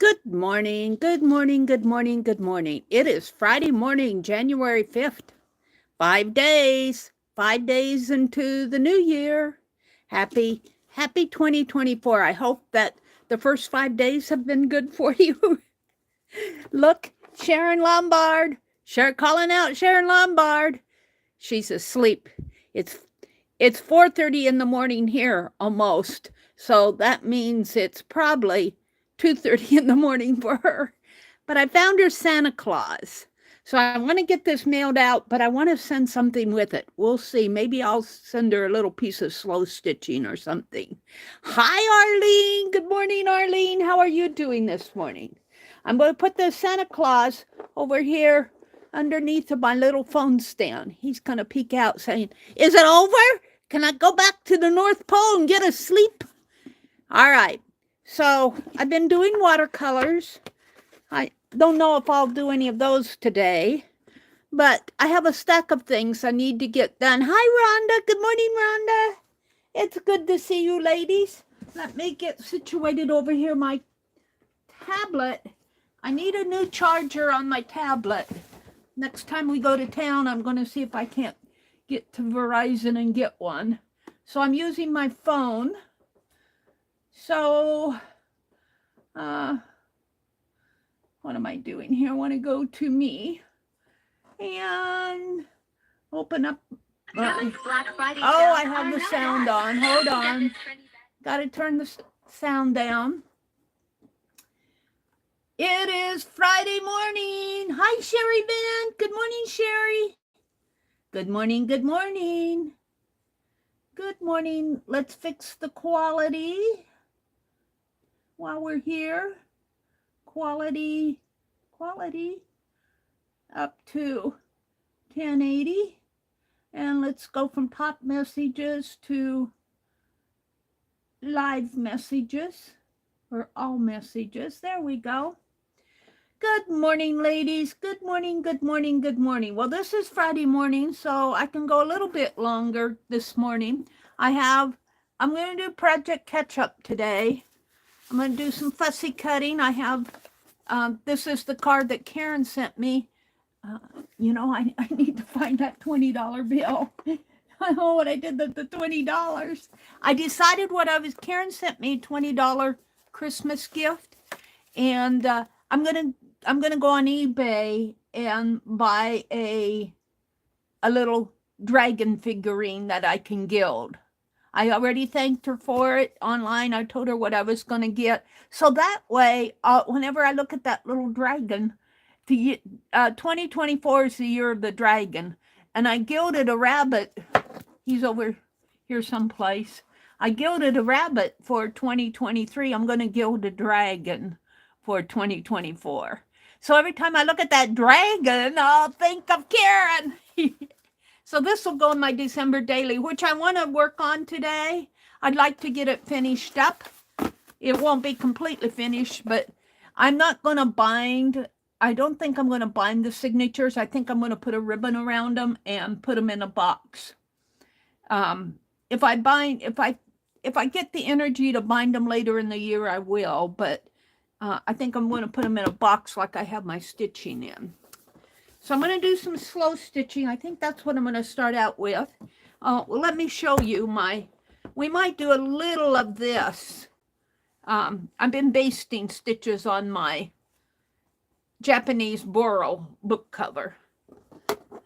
Good morning, good morning, good morning, good morning. It is Friday morning, January 5th. 5 days into the new year. Happy 2024. I hope that the first 5 days have been good for you. Look, Sharon Lombard. Calling out Sharon Lombard. She's asleep. It's it's 4:30 in the morning here almost. So that means it's probably 2:30 in the morning for her. But I found her Santa Claus. So I want to get this mailed out, but I want to send something with it. We'll see. Maybe I'll send her a little piece of slow stitching or something. Hi, Arlene. Good morning, Arlene. How are you doing this morning? I'm going to put the Santa Claus over here underneath of my little phone stand. He's going to peek out saying, "Is it over? Can I go back to the North Pole and get a sleep?" All right. So I've been doing watercolors. I don't know if I'll do any of those today, but I have a stack of things I need to get done. Hi, Rhonda. Good morning, Rhonda. It's good to see you, ladies. Let me get situated over here. My tablet. I need a new charger on my tablet. Next time we go to town, I'm going to see if I can't get to Verizon and get one. So I'm using my phone. So, what am I doing here? I want to go to me and open up. Oh, I have the sound on. Hold on. Got to turn the sound down. It is Friday morning. Hi, Sherry Van. Good morning, Sherry. Good morning, good morning. Good morning. Let's fix the quality while we're here. Quality up to 1080. And let's go from top messages to live messages or all messages. There we go. Good morning, ladies. Good morning, good morning, good morning. Well, this is Friday morning, so I can go a little bit longer this morning. I'm going to do Project Catchup today. I'm going to do some fussy cutting. I have, this is the card that Karen sent me. I need to find that $20 bill. I don't know what I did with the $20. I decided Karen sent me a $20 Christmas gift, and I'm gonna go on eBay and buy a little dragon figurine that I can gild. I already thanked her for it online. I told her what I was going to get. So that way, whenever I look at that little dragon, 2024 is the year of the dragon. And I gilded a rabbit. He's over here someplace. I gilded a rabbit for 2023. I'm going to gild a dragon for 2024. So every time I look at that dragon, I'll think of Karen. So this will go in my December daily, which I want to work on today. I'd like to get it finished up. It won't be completely finished, but I'm not going to bind. I don't think I'm going to bind the signatures. I think I'm going to put a ribbon around them and put them in a box. If I get the energy to bind them later in the year, I will. But I think I'm going to put them in a box like I have my stitching in. So I'm going to do some slow stitching. I think that's what I'm going to start out with. Well, let me show you we might do a little of this. I've been basting stitches on my Japanese Boro book cover.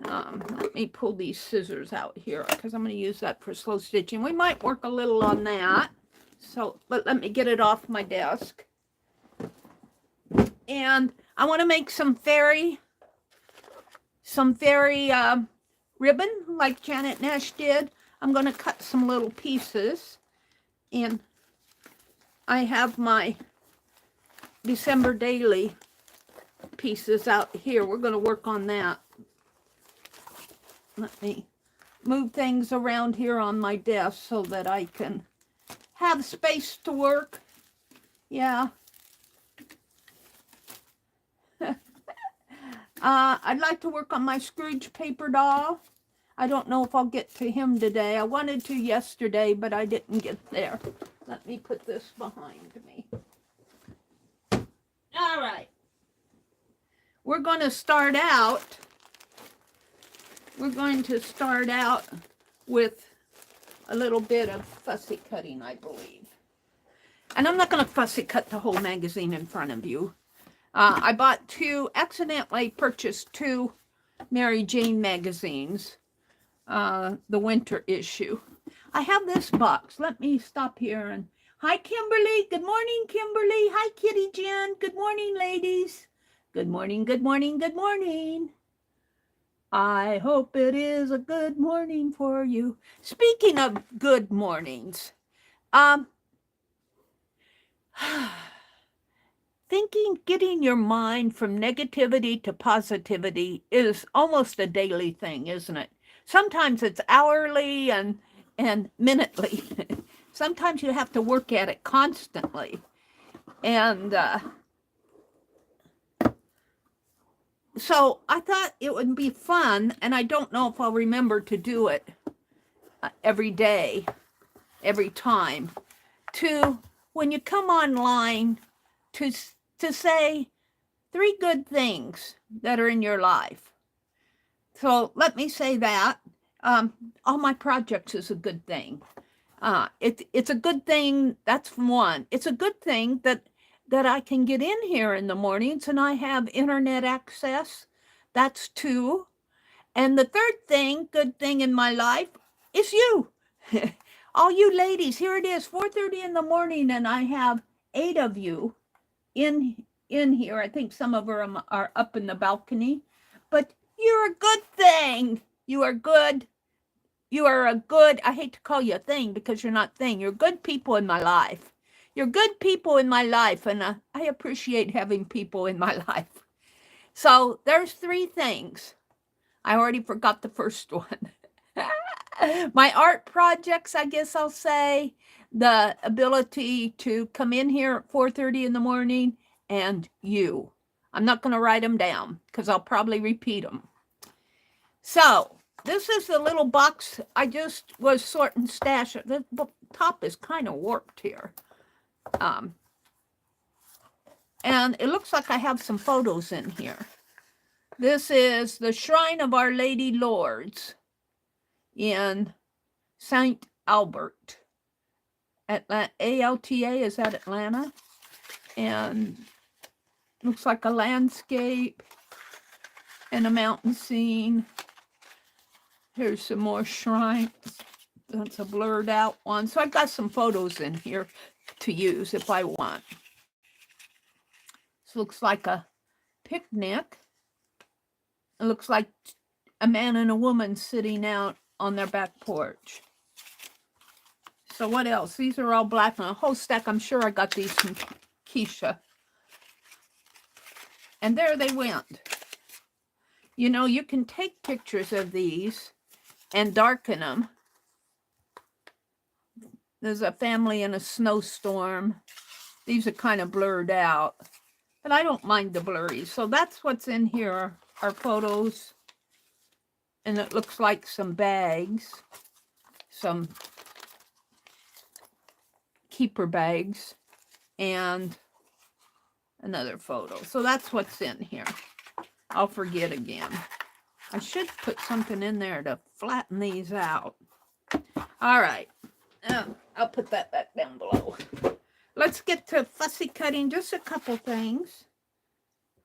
Let me pull these scissors out here because I'm going to use that for slow stitching. We might work a little on that. So let me get it off my desk. And I want to make some fairy ribbon like Janet Nash did. I'm going to cut some little pieces, and I have my December daily pieces out here. We're going to work on that. Let me move things around here on my desk so that I can have space to work. Yeah. I'd like to work on my Scrooge paper doll. I don't know if I'll get to him today. I wanted to yesterday, but I didn't get there. Let me put this behind me. All right. We're going to start out with a little bit of fussy cutting, I believe. And I'm not going to fussy cut the whole magazine in front of you. I accidentally purchased 2 Mary Jane magazines, the winter issue. I have this box. Let me stop here and hi, Kimberly. Good morning, Kimberly. Hi, Kitty Jen. Good morning, ladies. Good morning, good morning, good morning. I hope it is a good morning for you. Speaking of good mornings, getting your mind from negativity to positivity is almost a daily thing, isn't it? Sometimes it's hourly and minutely. Sometimes you have to work at it constantly. And so I thought it would be fun, and I don't know if I'll remember to do it every day, every time, to, when you come online, to say 3 good things that are in your life. So let me say that. All my projects is a good thing. It's a good thing. That's one. It's a good thing that I can get in here in the mornings and I have internet access. That's 2. And the third good thing in my life is you. All you ladies, here it is, 4:30 in the morning, and I have 8 of you in here. I think some of them are up in the balcony, but you're a good thing. You are good. You are a good, I hate to call you a thing because you're not thing. You're good people in my life. You're good people in my life, and I appreciate having people in my life. So there's 3 things. I already forgot the first one. My art projects, I guess I'll say, the ability to come in here at 4:30 in the morning, and you. I'm not going to write them down because I'll probably repeat them. So this is the little box I just was sorting stash. The top is kind of warped here. And it looks like I have some photos in here. This is the Shrine of Our Lady Lourdes in St. Albert. ALTA is that Atlanta? And looks like a landscape and a mountain scene. Here's some more shrines. That's a blurred out one. So I've got some photos in here to use if I want. This looks like a picnic. It looks like a man and a woman sitting out on their back porch. So what else? These are all black and a whole stack. I'm sure I got these from Keisha. And there they went. You know, you can take pictures of these and darken them. There's a family in a snowstorm. These are kind of blurred out, but I don't mind the blurry. So that's what's in here, are photos. And it looks like some bags, some keeper bags, and another photo. So that's what's in here. I'll forget again. I should put something in there to flatten these out. All right. I'll put that back down below. Let's get to fussy cutting just a couple things.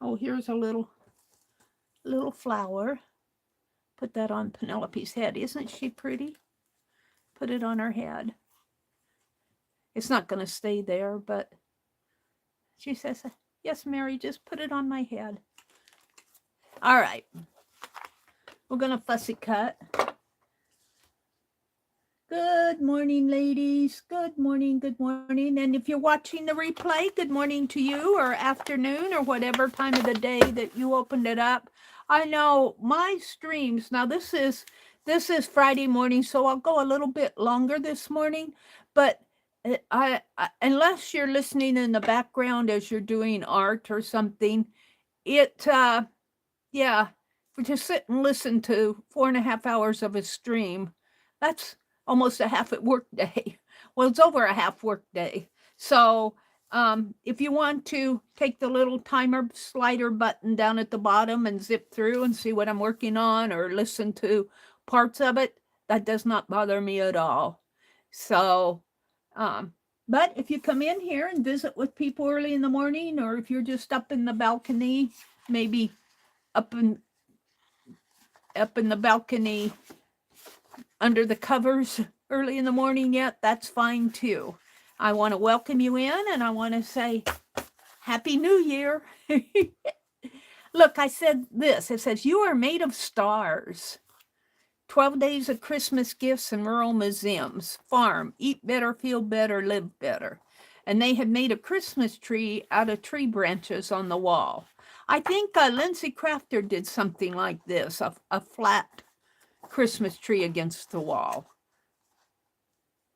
Oh, here's a little flower. Put that on Penelope's head. Isn't she pretty? Put it on her head. It's not going to stay there, but she says, yes, Mary, just put it on my head. All right. We're going to fussy cut. Good morning, ladies. Good morning, good morning. And if you're watching the replay, good morning to you, or afternoon, or whatever time of the day that you opened it up. I know my streams, now this is Friday morning, so I'll go a little bit longer this morning, but I unless you're listening in the background as you're doing art or something, yeah, just sit and listen to 4.5 hours of a stream. That's almost a half a work day. Well, it's over a half work day. So If you want to take the little timer slider button down at the bottom and zip through and see what I'm working on or listen to parts of it, that does not bother me at all. So, but if you come in here and visit with people early in the morning, or if you're just up in the balcony, maybe up in the balcony under the covers early in the morning yet, that's fine too. I want to welcome you in, and I want to say Happy New Year. Look, I said this. It says, you are made of stars. 12 days of Christmas gifts in rural museums. Farm, eat better, feel better, live better. And they had made a Christmas tree out of tree branches on the wall. I think Lindsay Crafter did something like this, a flat Christmas tree against the wall.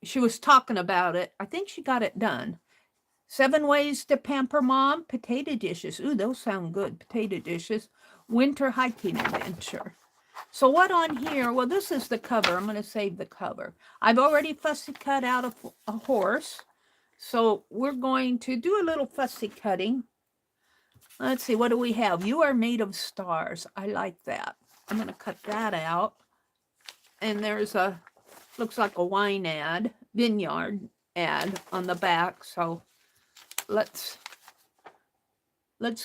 She was talking about it. I think she got it done. 7 ways to pamper mom. Potato dishes. Ooh, those sound good. Potato dishes. Winter hiking adventure. So what on here? Well, this is the cover. I'm going to save the cover. I've already fussy cut out a horse. So we're going to do a little fussy cutting. Let's see. What do we have? You are made of stars. I like that. I'm going to cut that out. And there's a, looks like a wine ad, vineyard ad on the back. So let's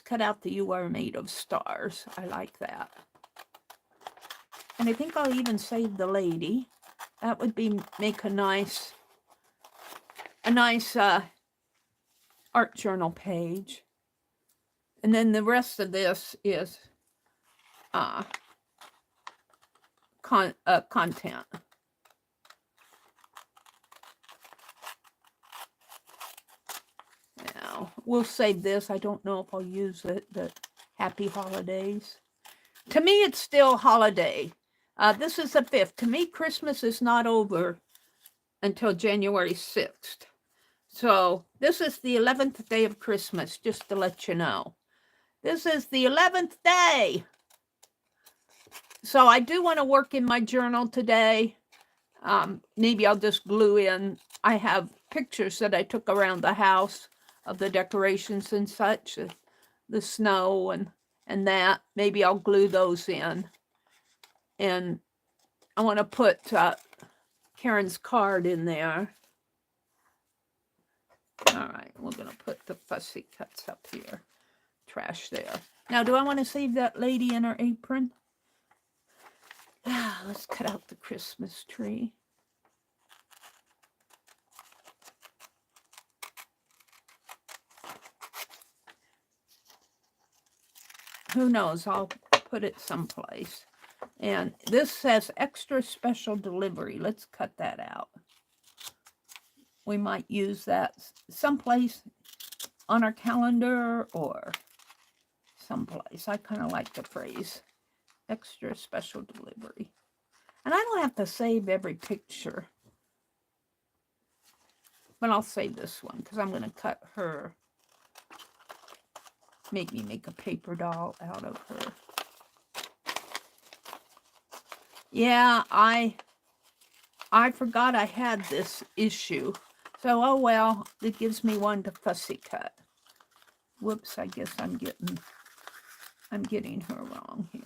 cut out the you are made of stars. I like that. And I think I'll even save the lady. That would be, make a nice art journal page. And then the rest of this is content. Now, we'll save this. I don't know if I'll use it, but happy holidays. To me, it's still holiday. This is the 5th. To me, Christmas is not over until January 6th. So this is the 11th day of Christmas, just to let you know. This is the 11th day. So I do want to work in my journal today. Maybe I'll just glue in. I have pictures that I took around the house of the decorations and such, the snow and that. Maybe I'll glue those in. And I want to put Karen's card in there. All right, we're going to put the fussy cuts up here. Trash there. Now, do I want to save that lady in her apron? Let's cut out the Christmas tree. Who knows? I'll put it someplace. And this says extra special delivery. Let's cut that out. We might use that someplace on our calendar or someplace. I kind of like the phrase extra special delivery. And I don't have to save every picture. But I'll save this one because I'm going to cut her. Make me make a paper doll out of her. Yeah, I forgot I had this issue. So, oh well, it gives me one to fussy cut. Whoops, I guess I'm getting her wrong here.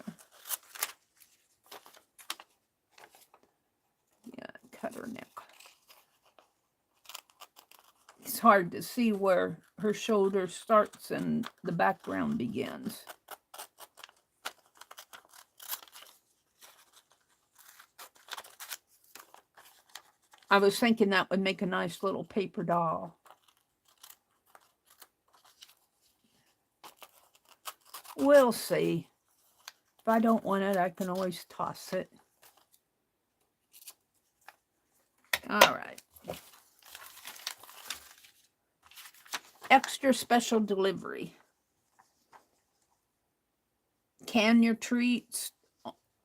Yeah, cut her neck. It's hard to see where her shoulder starts and the background begins. I was thinking that would make a nice little paper doll. We'll see. If I don't want it, I can always toss it. All right. Extra special delivery. Can your treats.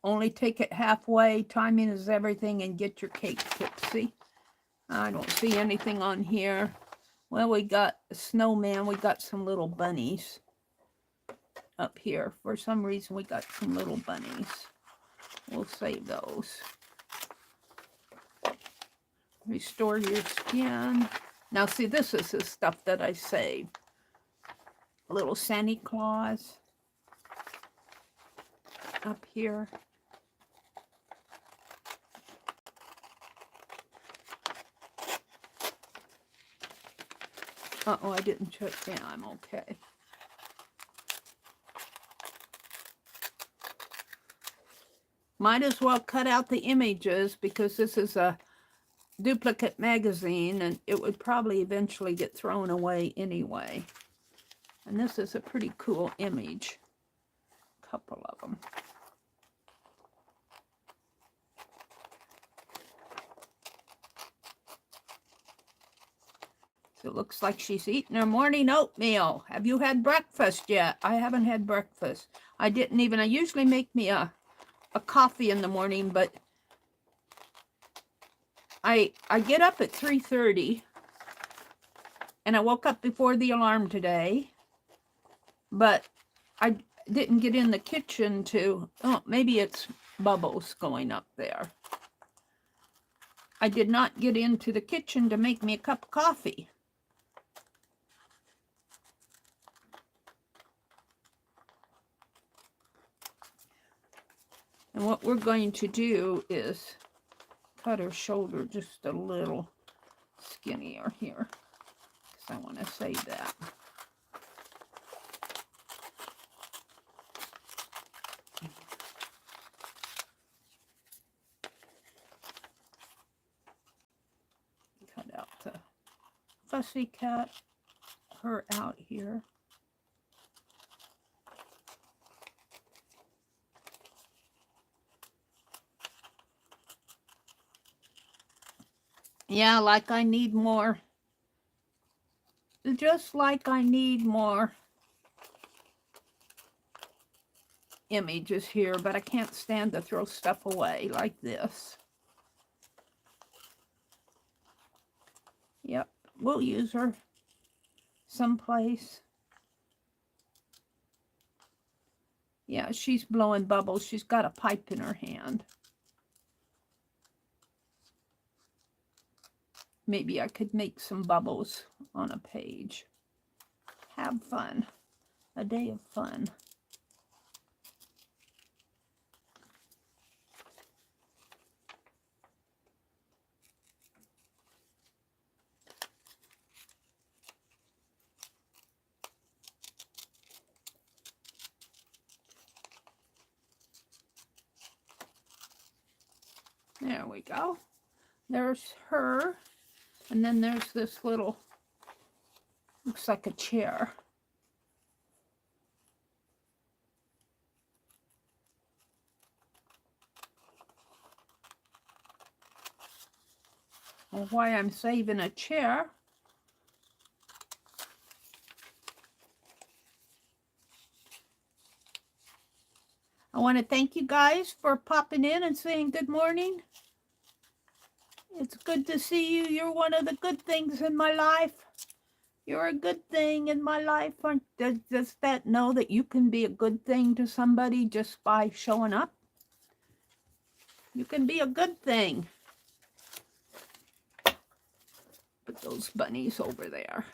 Only take it halfway. Timing is everything, and get your cake tipsy. I don't see anything on here. Well, we got a snowman. We got some little bunnies up here. For some reason, we got some little bunnies. We'll save those. Restore your skin. Now see, this is the stuff that I saved. A little Santa Claus up here. Uh-oh, I didn't check. Yeah, I'm okay. Might as well cut out the images because this is a duplicate magazine and it would probably eventually get thrown away anyway. And this is a pretty cool image. Couple of them. So it looks like she's eating her morning oatmeal. Have you had breakfast yet? I haven't had breakfast. I usually make me a coffee in the morning, but I get up at 3:30 and I woke up before the alarm today, but I didn't get in the kitchen oh, maybe it's bubbles going up there. I did not get into the kitchen to make me a cup of coffee. And what we're going to do is cut her shoulder just a little skinnier here, because I want to save that. Cut out the fussy cat, her out here. Yeah, like I need more. Just like I need more images here, but I can't stand to throw stuff away like this. Yep, we'll use her someplace. Yeah, she's blowing bubbles. She's got a pipe in her hand. Maybe I could make some bubbles on a page. Have fun. A day of fun. There we go. There's her. And then there's this little, looks like a chair. Well, why I'm saving a chair. I want to thank you guys for popping in and saying good morning. It's good to see you. You're one of the good things in my life. You're a good thing in my life. Does that know that you can be a good thing to somebody just by showing up? You can be a good thing. Put those bunnies over there.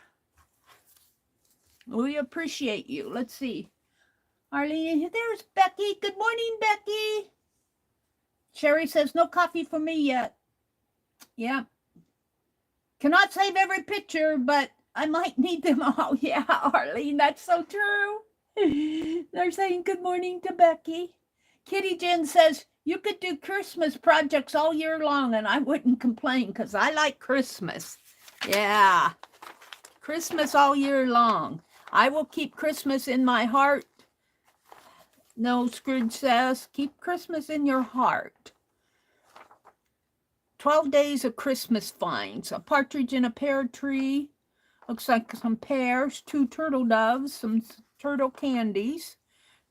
We appreciate you. Let's see. Arlene, there's Becky. Good morning, Becky. Sherry says, no coffee for me yet. Yeah. Cannot save every picture, but I might need them all. Yeah, Arlene, that's so true. They're saying good morning to Becky. Kitty Jen says, you could do Christmas projects all year long, and I wouldn't complain because I like Christmas. Yeah. Christmas all year long. I will keep Christmas in my heart. No, Scrooge says, keep Christmas in your heart. 12 days of Christmas finds. A partridge in a pear tree. Looks like some pears, 2 turtle doves, some turtle candies.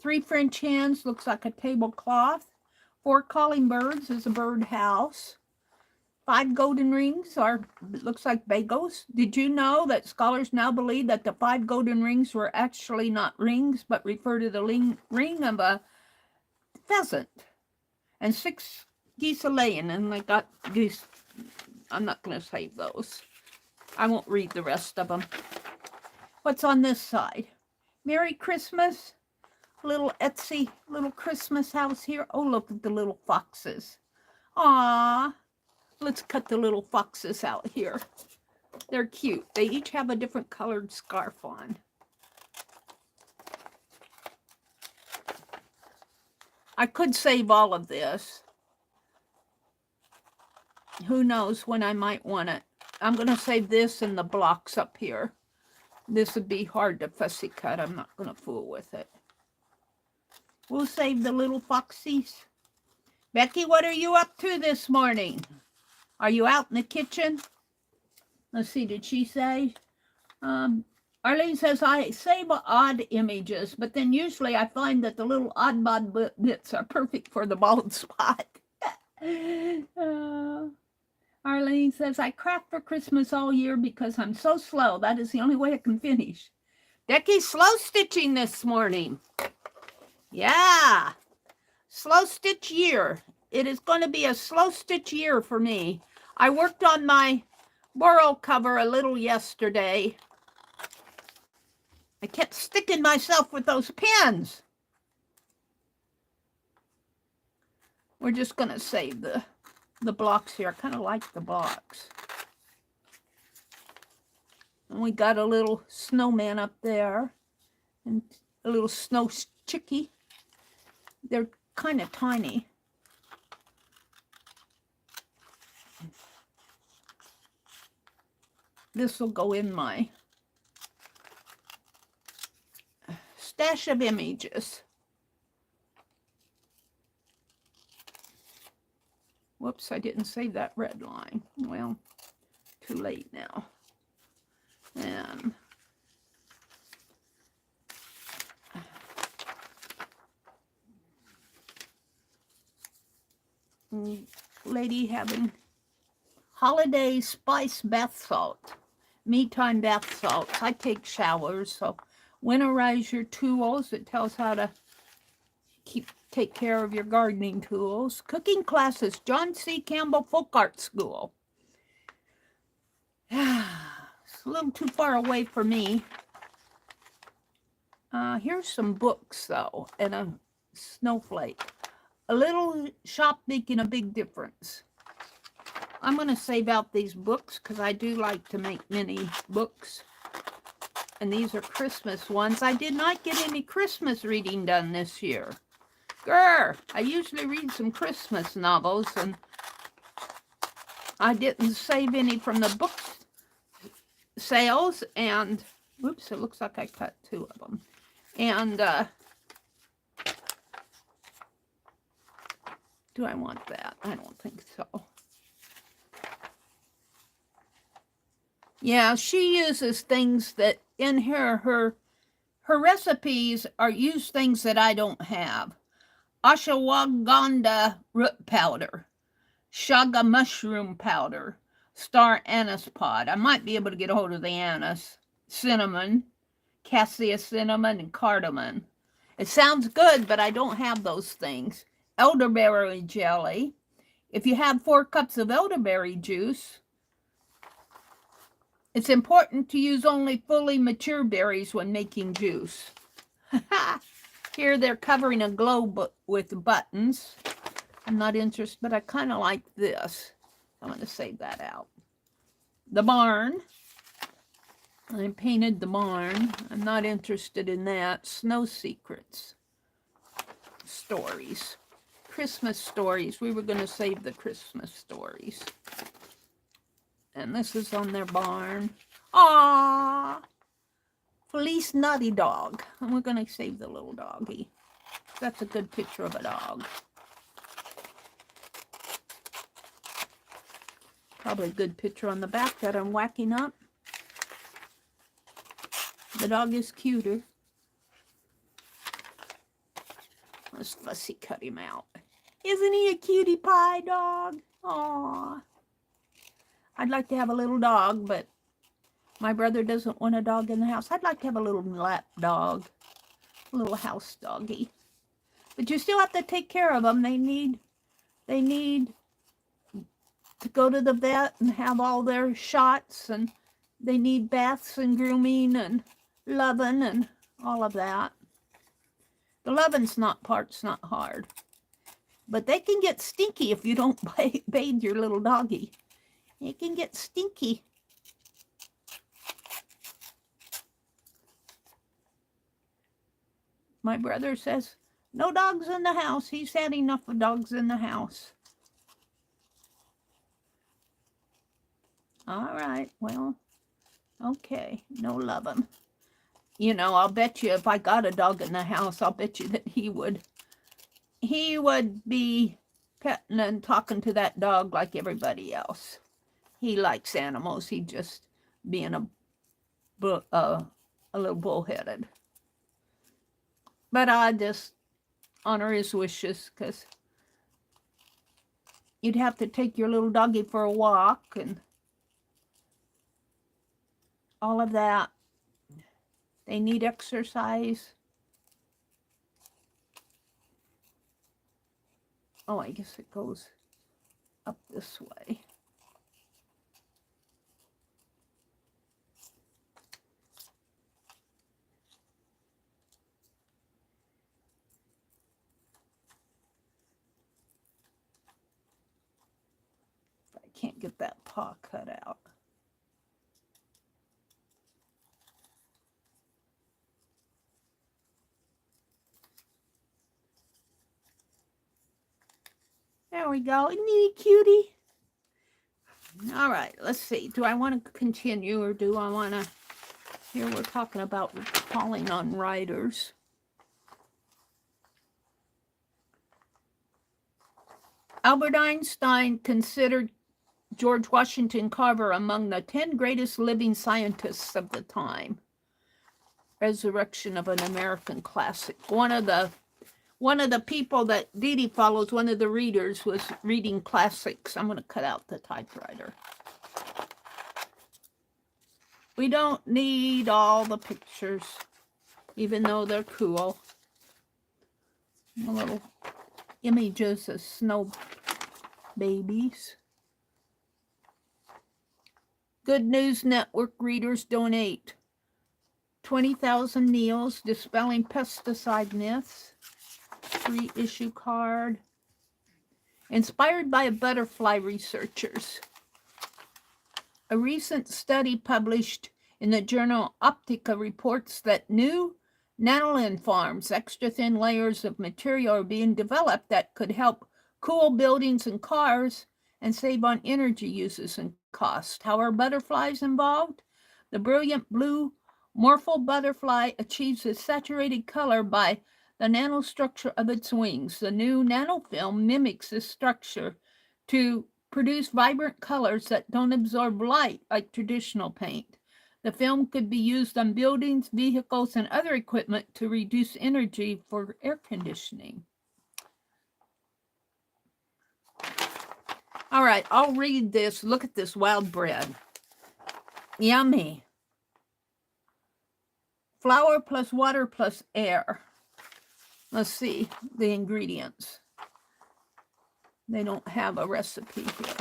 3 French hens, looks like a tablecloth. 4 calling birds is a bird house. 5 golden rings looks like bagels. Did you know that scholars now believe that the 5 golden rings were actually not rings, but refer to the ring of a pheasant? And 6 geese a laying, and I got geese. I'm not going to save those. I won't read the rest of them. What's on this side? Merry Christmas. Little Etsy, little Christmas house here. Oh, look at the little foxes. Aww. Let's cut the little foxes out here. They're cute. They each have a different colored scarf on. I could save all of this. Who knows when I might want it. I'm going to save this and the blocks up here. This would be hard to fussy cut. I'm not going to fool with it. We'll save the little foxies. Becky, what are you up to this morning? Are you out in the kitchen? Let's see, did she say? Arlene says, I save odd images, but then usually I find that the little odd bits are perfect for the bald spot. Arlene says, I craft for Christmas all year because I'm so slow. That is the only way I can finish. Becky's slow stitching this morning. Yeah. Slow stitch year. It is going to be a slow stitch year for me. I worked on my burrow cover a little yesterday. I kept sticking myself with those pins. We're just going to save the blocks here. I kind of like the blocks. And we got a little snowman up there and a little snow chickie. They're kind of tiny. This will go in my stash of images. Whoops, I didn't save that red line. Well, too late now. And lady having holiday spice bath salt, me time bath salts. I take showers, so winterize your tools. It tells how to take care of your gardening tools. Cooking classes, John C. Campbell Folk Art School. It's a little too far away for me. Here's some books, though, and a snowflake. A little shop making a big difference. I'm going to save out these books because I do like to make mini books. And these are Christmas ones. I did not get any Christmas reading done this year. Grr! I usually read some Christmas novels, and I didn't save any from the book sales. And, oops, it looks like I cut two of them. And, do I want that? I don't think so. Yeah, she uses things that in her recipes use things that I don't have. Ashwagandha root powder, shaga mushroom powder, star anise pod. I might be able to get a hold of the anise, cinnamon, cassia cinnamon, and cardamom. It sounds good, but I don't have those things. Elderberry jelly. If you have 4 cups of elderberry juice, it's important to use only fully mature berries when making juice. Here they're covering a globe with buttons. I'm not interested, but I kind of like this. I'm going to save that out. The barn. I painted the barn. I'm not interested in that. Snow secrets. Stories. Christmas stories. We were going to save the Christmas stories. And this is on their barn. Aww! Felice Nutty Dog. And we're going to save the little doggy. That's a good picture of a dog. Probably a good picture on the back that I'm whacking up. The dog is cuter. Let's fussy cut him out. Isn't he a cutie pie dog? Aww. I'd like to have a little dog, but my brother doesn't want a dog in the house. I'd like to have a little lap dog, a little house doggy. But you still have to take care of them. They need to go to the vet and have all their shots and They need baths and grooming and loving and all of that. The loving's part's not hard. But they can get stinky if you don't bathe your little doggy. It can get stinky. My brother says, no dogs in the house. He's had enough of dogs in the house. All right, well, okay, no loving. You know, I'll bet you if I got a dog in the house, I'll bet you that he would be petting and talking to that dog like everybody else. He likes animals. He just being a little bullheaded. But I just honor his wishes because you'd have to take your little doggy for a walk and all of that. They need exercise. Oh, I guess it goes up this way. I can't get that paw cut out. There we go. Isn't he cutie? All right, let's see. Do I want to continue or do I want to... Here we're talking about calling on writers. Albert Einstein considered George Washington Carver among the 10 greatest living scientists of the time. Resurrection of an American Classic. One of the people that Dee Dee follows, one of the readers, was reading classics. I'm going to cut out the typewriter. We don't need all the pictures, even though they're cool. Little images of snow babies. Good News Network readers donate 20,000 meals dispelling pesticide myths. Free issue card. Inspired by butterfly researchers. A recent study published in the journal Optica reports that new nanolin farms, extra thin layers of material, are being developed that could help cool buildings and cars and save on energy uses and cost. How are butterflies involved? The brilliant blue morphle butterfly achieves a saturated color by the nanostructure of its wings. The new nanofilm mimics this structure to produce vibrant colors that don't absorb light like traditional paint. The film could be used on buildings, vehicles, and other equipment to reduce energy for air conditioning. All right, I'll read this. Look at this wild bread. Yummy. Flour plus water plus air. Let's see the ingredients. They don't have a recipe here.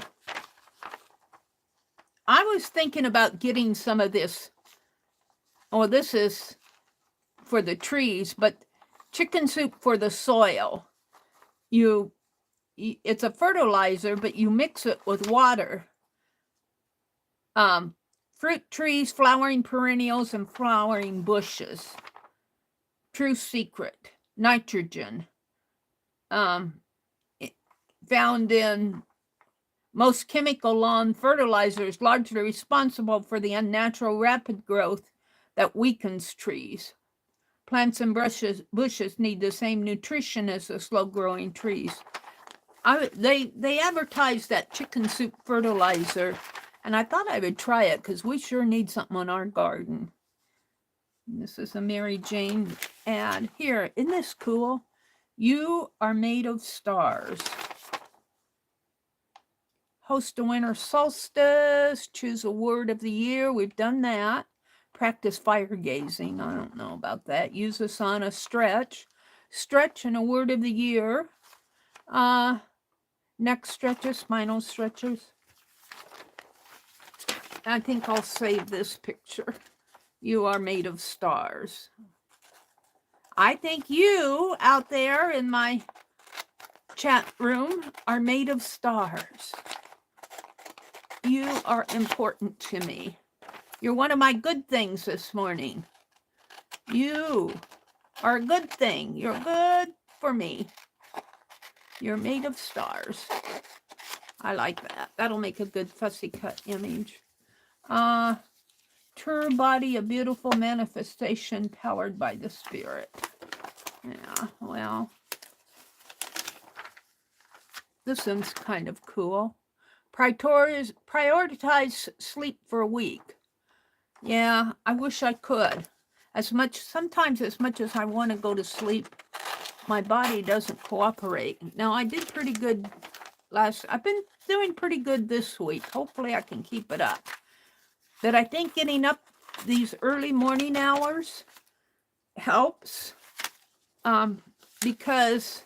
I was thinking about getting some of this. Oh, this is for the trees, but chicken soup for the soil. It's a fertilizer, but you mix it with water. Fruit trees, flowering perennials, and flowering bushes. True secret. Nitrogen. Found in most chemical lawn fertilizers, largely responsible for the unnatural rapid growth that weakens trees. Plants and bushes need the same nutrition as the slow-growing trees. They advertised that chicken soup fertilizer, and I thought I would try it because we sure need something on our garden. And this is a Mary Jane ad. Here, isn't this cool? You are made of stars. Host a winter solstice. Choose a word of the year. We've done that. Practice fire gazing. I don't know about that. Use a sauna stretch. Stretch and a word of the year. Neck stretches, spinal stretches. I think I'll save this picture. You are made of stars. I think you out there in my chat room are made of stars. You are important to me. You're one of my good things this morning. You are a good thing. You're good for me. You're made of stars. I like that. That'll make a good fussy cut image. True body, a beautiful manifestation powered by the spirit. Yeah, well, this one's kind of cool. Prioritize sleep for a week. Yeah, I wish I could. Sometimes as much as I want to go to sleep, my body doesn't cooperate. Now, I did pretty good I've been doing pretty good this week. Hopefully I can keep it up. But I think getting up these early morning hours helps because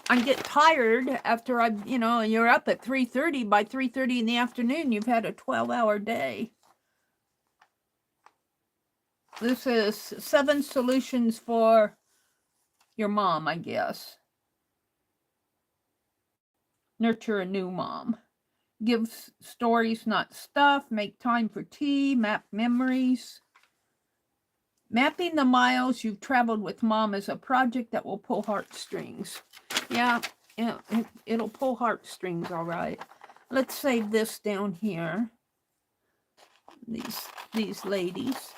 I get tired after you're up at 3:30. By 3:30 in the afternoon, you've had a 12-hour day. This is 7 solutions for your mom, I guess. Nurture a new mom. Give stories, not stuff. Make time for tea. Map memories. Mapping the miles you've traveled with mom is a project that will pull heartstrings. Yeah, it'll pull heartstrings, all right. Let's save this down here. These ladies.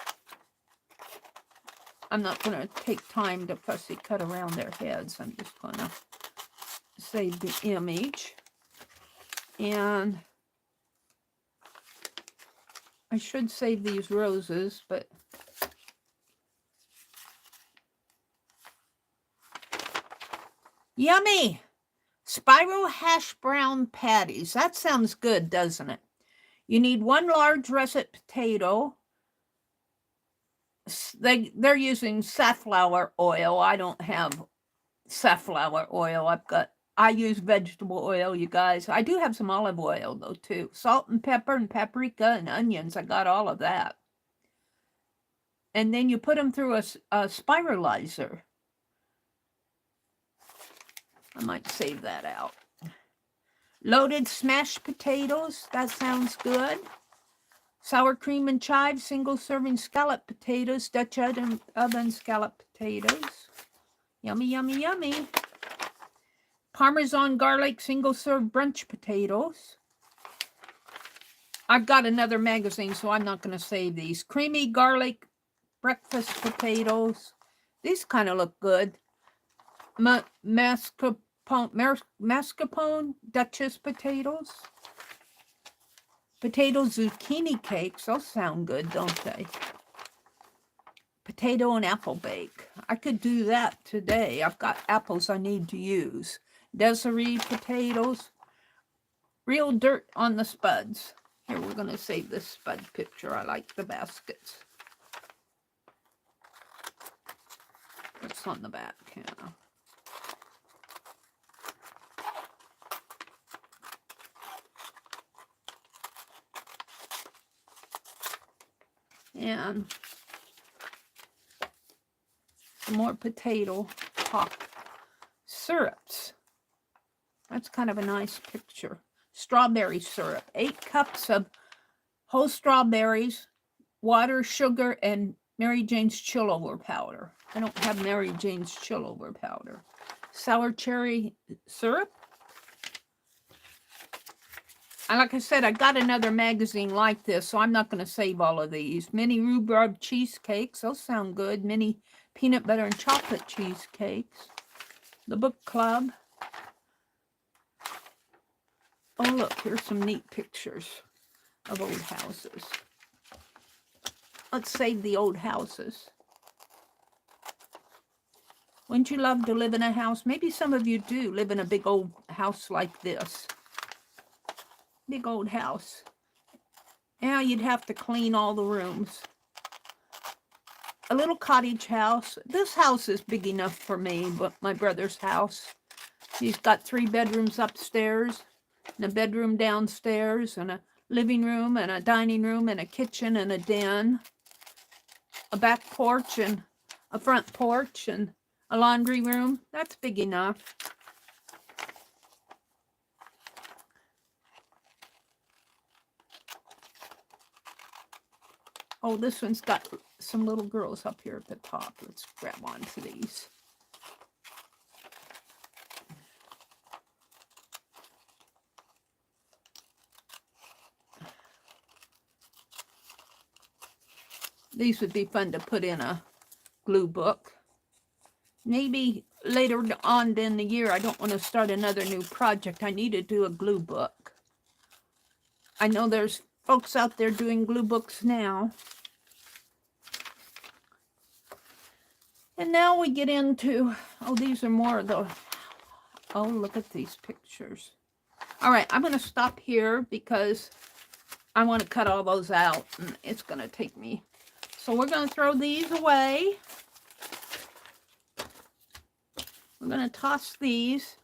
I'm not going to take time to fussy cut around their heads. I'm just going to save the image. And I should save these roses, but yummy! Spiral hash brown patties. That sounds good, doesn't it? You need 1 large russet potato. They're using safflower oil. I don't have safflower oil. I use vegetable oil, you guys. I do have some olive oil, though, too. Salt and pepper and paprika and onions. I got all of that. And then you put them through a spiralizer. I might save that out. Loaded smashed potatoes. That sounds good. Sour cream and chive, single-serving scallop potatoes, Dutch oven scallop potatoes. Yummy, yummy, yummy. Parmesan garlic, single-serve brunch potatoes. I've got another magazine, so I'm not going to save these. Creamy garlic breakfast potatoes. These kind of look good. Mascarpone Duchess potatoes. Potato zucchini cakes. Those sound good, don't they? Potato and apple bake. I could do that today. I've got apples I need to use. Desiree potatoes. Real dirt on the spuds. Here, we're going to save this spud picture. I like the baskets. What's on the back? Yeah. And some more potato pop syrups. That's kind of a nice picture. Strawberry syrup. 8 cups of whole strawberries, water, sugar, and Mary Jane's chillover powder. I don't have Mary Jane's chillover powder. Sour cherry syrup. And like I said, I got another magazine like this, so I'm not going to save all of these. Mini rhubarb cheesecakes. Those sound good. Mini peanut butter and chocolate cheesecakes. The book club. Oh, look, here's some neat pictures of old houses. Let's save the old houses. Wouldn't you love to live in a house? Maybe some of you do live in a big old house like this. Big old house. Yeah, you'd have to clean all the rooms. A little cottage house. This house is big enough for me, but my brother's house. He's got 3 bedrooms upstairs and a bedroom downstairs and a living room and a dining room and a kitchen and a den, a back porch and a front porch and a laundry room. That's big enough. Oh, this one's got some little girls up here at the top. Let's grab onto these. These would be fun to put in a glue book. Maybe later on in the year, I don't want to start another new project. I need to do a glue book. I know there's folks out there doing glue books now. And now we get into, oh, these are more of the, oh, look at these pictures. All right, I'm going to stop here because I want to cut all those out, and it's going to take me. So we're going to throw these away. We're going to toss these.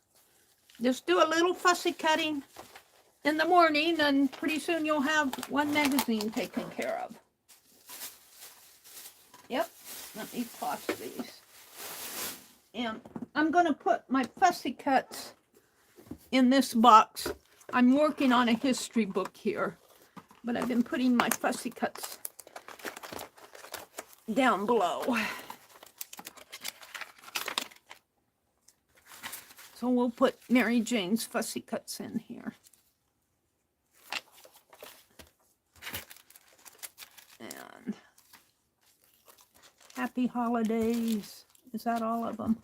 Just do a little fussy cutting in the morning, and pretty soon you'll have one magazine taken care of. Yep. Let me toss these. And I'm going to put my fussy cuts in this box. I'm working on a history book here, but I've been putting my fussy cuts down below. So we'll put Mary Jane's fussy cuts in here. And Happy Holidays. Is that all of them?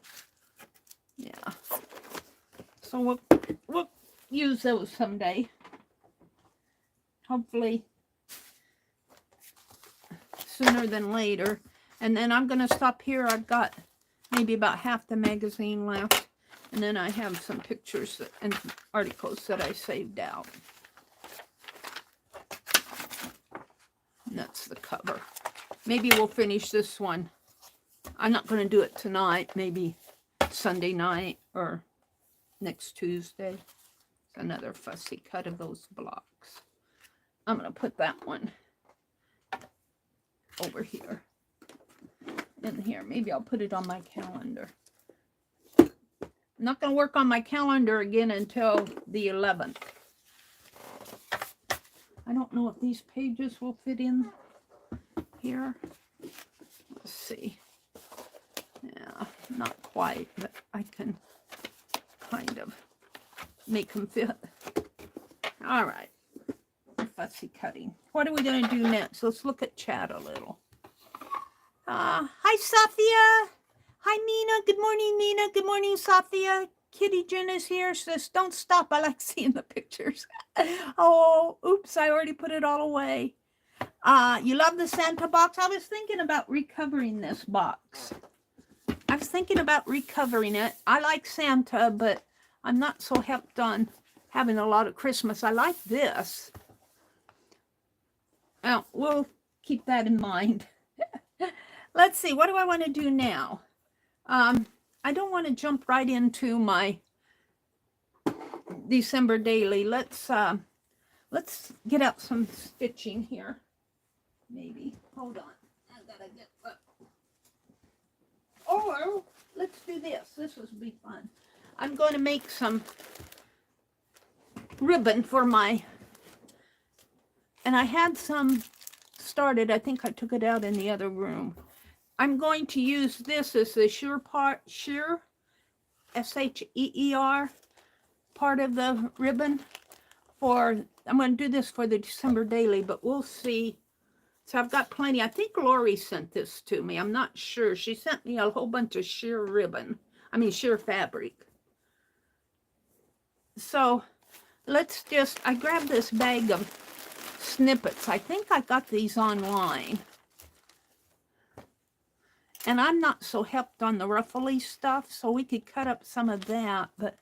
Yeah. So we'll use those someday. Hopefully sooner than later. And then I'm going to stop here. I've got maybe about half the magazine left. And then I have some pictures and articles that I saved out. And that's the cover. Maybe we'll finish this one. I'm not going to do it tonight. Maybe Sunday night or next Tuesday. It's another fussy cut of those blocks. I'm going to put that one over here. In here. Maybe I'll put it on my calendar. I'm not going to work on my calendar again until the 11th. I don't know if these pages will fit in here. Let's see. Yeah, not quite, but I can kind of make them fit. All right. Fussy cutting. What are we going to do next? Let's look at chat a little. Hi, Sophia. Hi, Nina. Good morning, Nina. Good morning, Sophia. Kitty Jen is here. Says, don't stop. I like seeing the pictures. Oh, oops. I already put it all away. You love the Santa box? I was thinking about recovering this box. I was thinking about recovering it. I like Santa, but I'm not so helped on having a lot of Christmas. I like this. Well, we'll keep that in mind. Let's see. What do I want to do now? I don't want to jump right into my December daily. Let's get out some stitching here. Maybe. Hold on. I gotta get up. Or let's do this. This will be fun. I'm going to make some ribbon for my, and I had some started. I think I took it out in the other room. I'm going to use this as the sheer, S-H-E-E-R, part of the ribbon for, I'm going to do this for the December daily, but we'll see. So I've got plenty. I think Lori sent this to me. I'm not sure. She sent me a whole bunch of sheer ribbon. I mean, sheer fabric. So let's just, I grabbed this bag of snippets. I think I got these online. And I'm not so helped on the ruffly stuff, so we could cut up some of that. But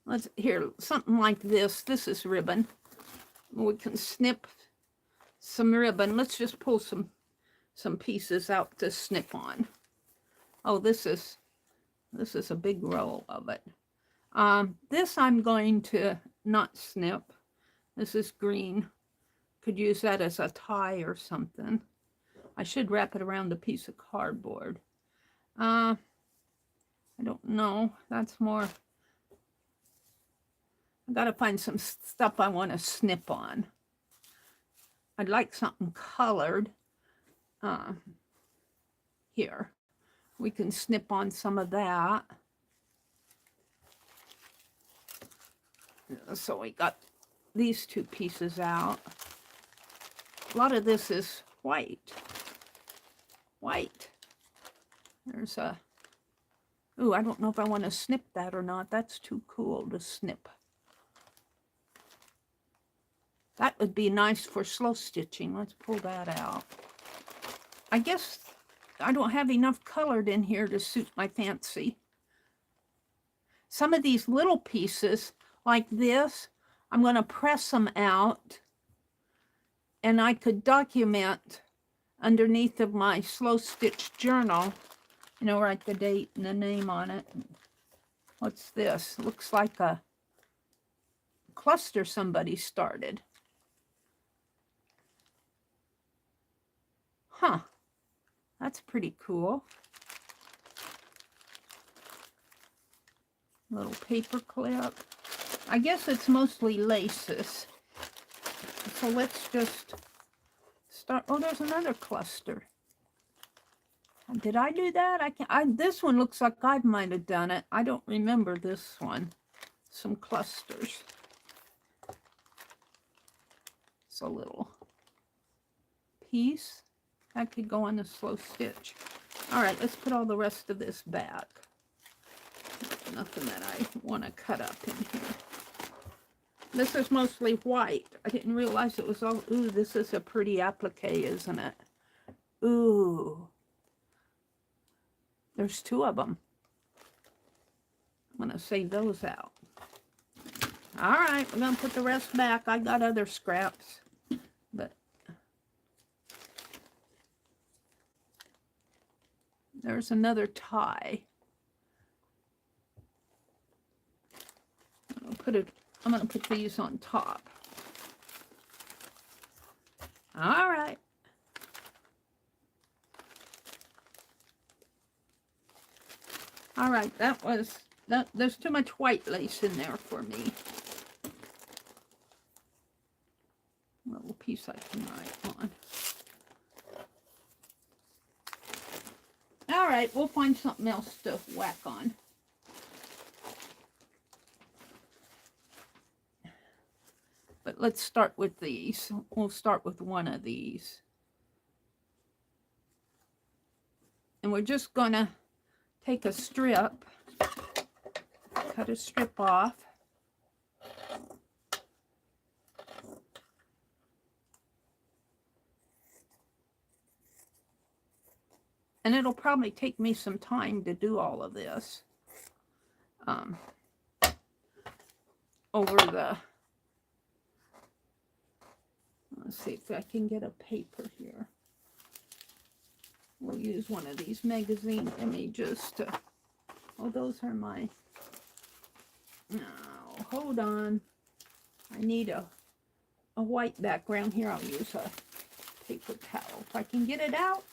let's, here, something like this. This is ribbon. We can snip some ribbon. Let's just pull some pieces out to snip on. Oh, this is a big roll of it. This I'm going to not snip. This is green. Could use that as a tie or something. I should wrap it around a piece of cardboard. I don't know. That's more... I gotta find some stuff I want to snip on. I'd like something colored. Here. We can snip on some of that. So we got these two pieces out. A lot of this is white. White. There's a... Ooh, I don't know if I want to snip that or not. That's too cool to snip. That would be nice for slow stitching. Let's pull that out. I guess I don't have enough colored in here to suit my fancy. Some of these little pieces, like this, I'm going to press them out, and I could document underneath of my slow stitch journal, you know, write the date and the name on it. What's this? Looks like a cluster somebody started. Huh. That's pretty cool. Little paper clip. I guess it's mostly laces. So let's just start. Oh, there's another cluster. Did I do that? I can't. This one looks like I might have done it. I don't remember this one. Some clusters. It's a little piece. That could go on the slow stitch. All right, let's put all the rest of this back. Nothing that I want to cut up in here. This is mostly white. I didn't realize it was all... Ooh, this is a pretty applique, isn't it? Ooh. There's two of them. I'm going to save those out. All right, we're going to put the rest back. I got other scraps, but... There's another tie. I'm going to put these on top. All right. All right, there's too much white lace in there for me. A little piece I can write on. All right, we'll find something else to whack on. But let's start with these. We'll start with one of these. And we're just gonna take a strip, cut a strip off. And it'll probably take me some time to do all of this. Over the... Let's see if I can get a paper here. We'll use one of these magazine images to... Oh, those are my... No, hold on. I need a white background here. I'll use a paper towel. If I can get it out.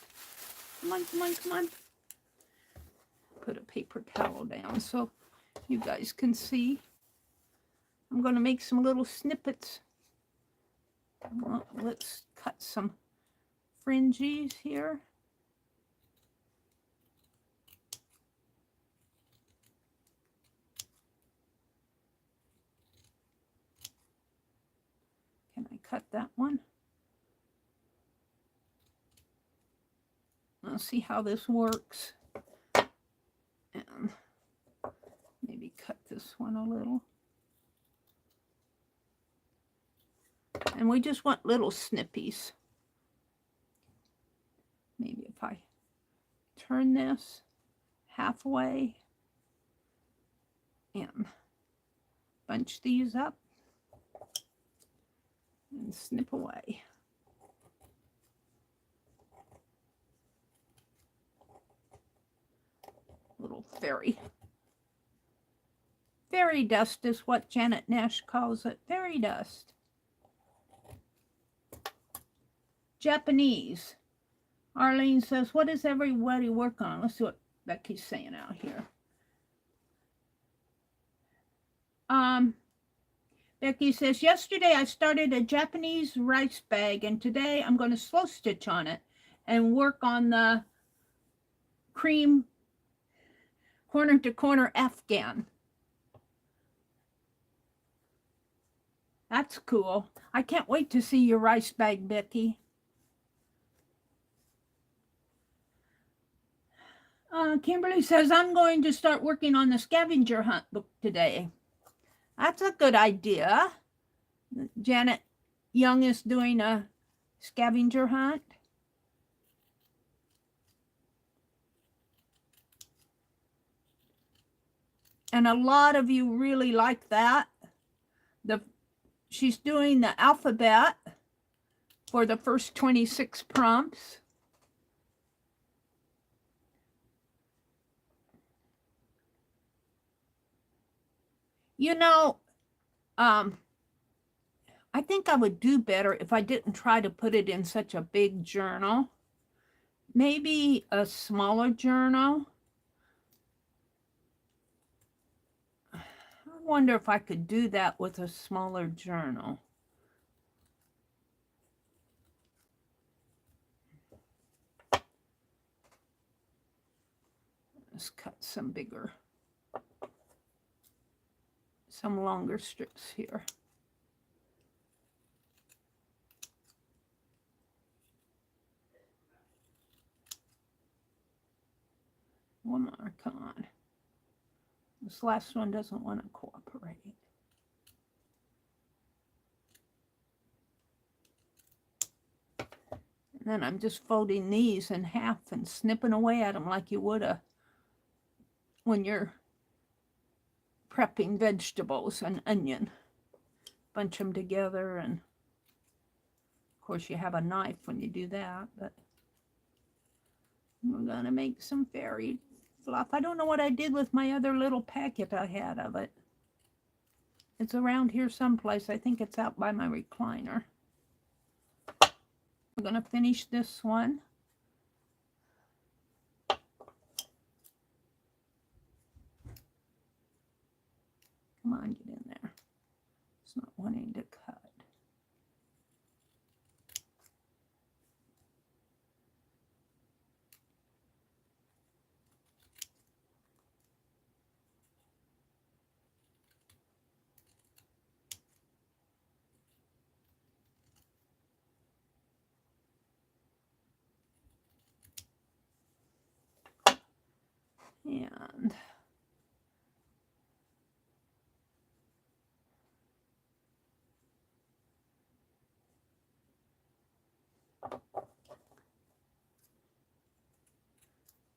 Come on, come on, come on. Put a paper towel down so you guys can see. I'm going to make some little snippets. Well, let's cut some fringes here. Can I cut that one? I'll see how this works. And maybe cut this one a little. And we just want little snippies. Maybe if I turn this halfway and bunch these up and snip away. Little fairy dust is what Janet Nash calls it. Fairy dust. Japanese. Arlene says, what does everybody work on? Let's see what Becky's saying out here. Becky says, yesterday I started a Japanese rice bag, and today I'm going to slow stitch on it and work on the cream corner to corner Afghan. That's cool. I can't wait to see your rice bag, Becky. Kimberly says, I'm going to start working on the scavenger hunt book today. That's a good idea. Janet Young is doing a scavenger hunt. And a lot of you really like that. She's doing the alphabet for the first 26 prompts. You know, I think I would do better if I didn't try to put it in such a big journal. Maybe a smaller journal. I wonder if I could do that with a smaller journal. Let's cut some bigger, some longer strips here. One more, come on. This last one doesn't want to cooperate. And then I'm just folding these in half and snipping away at them like you would when you're prepping vegetables and onion. Bunch them together, and of course you have a knife when you do that, but we're gonna make some fairy fluff. I don't know what I did with my other little packet I had of it. It's around here someplace. I think it's out by my recliner. We're gonna finish this one. Come on, get in there. It's not wanting to cut. And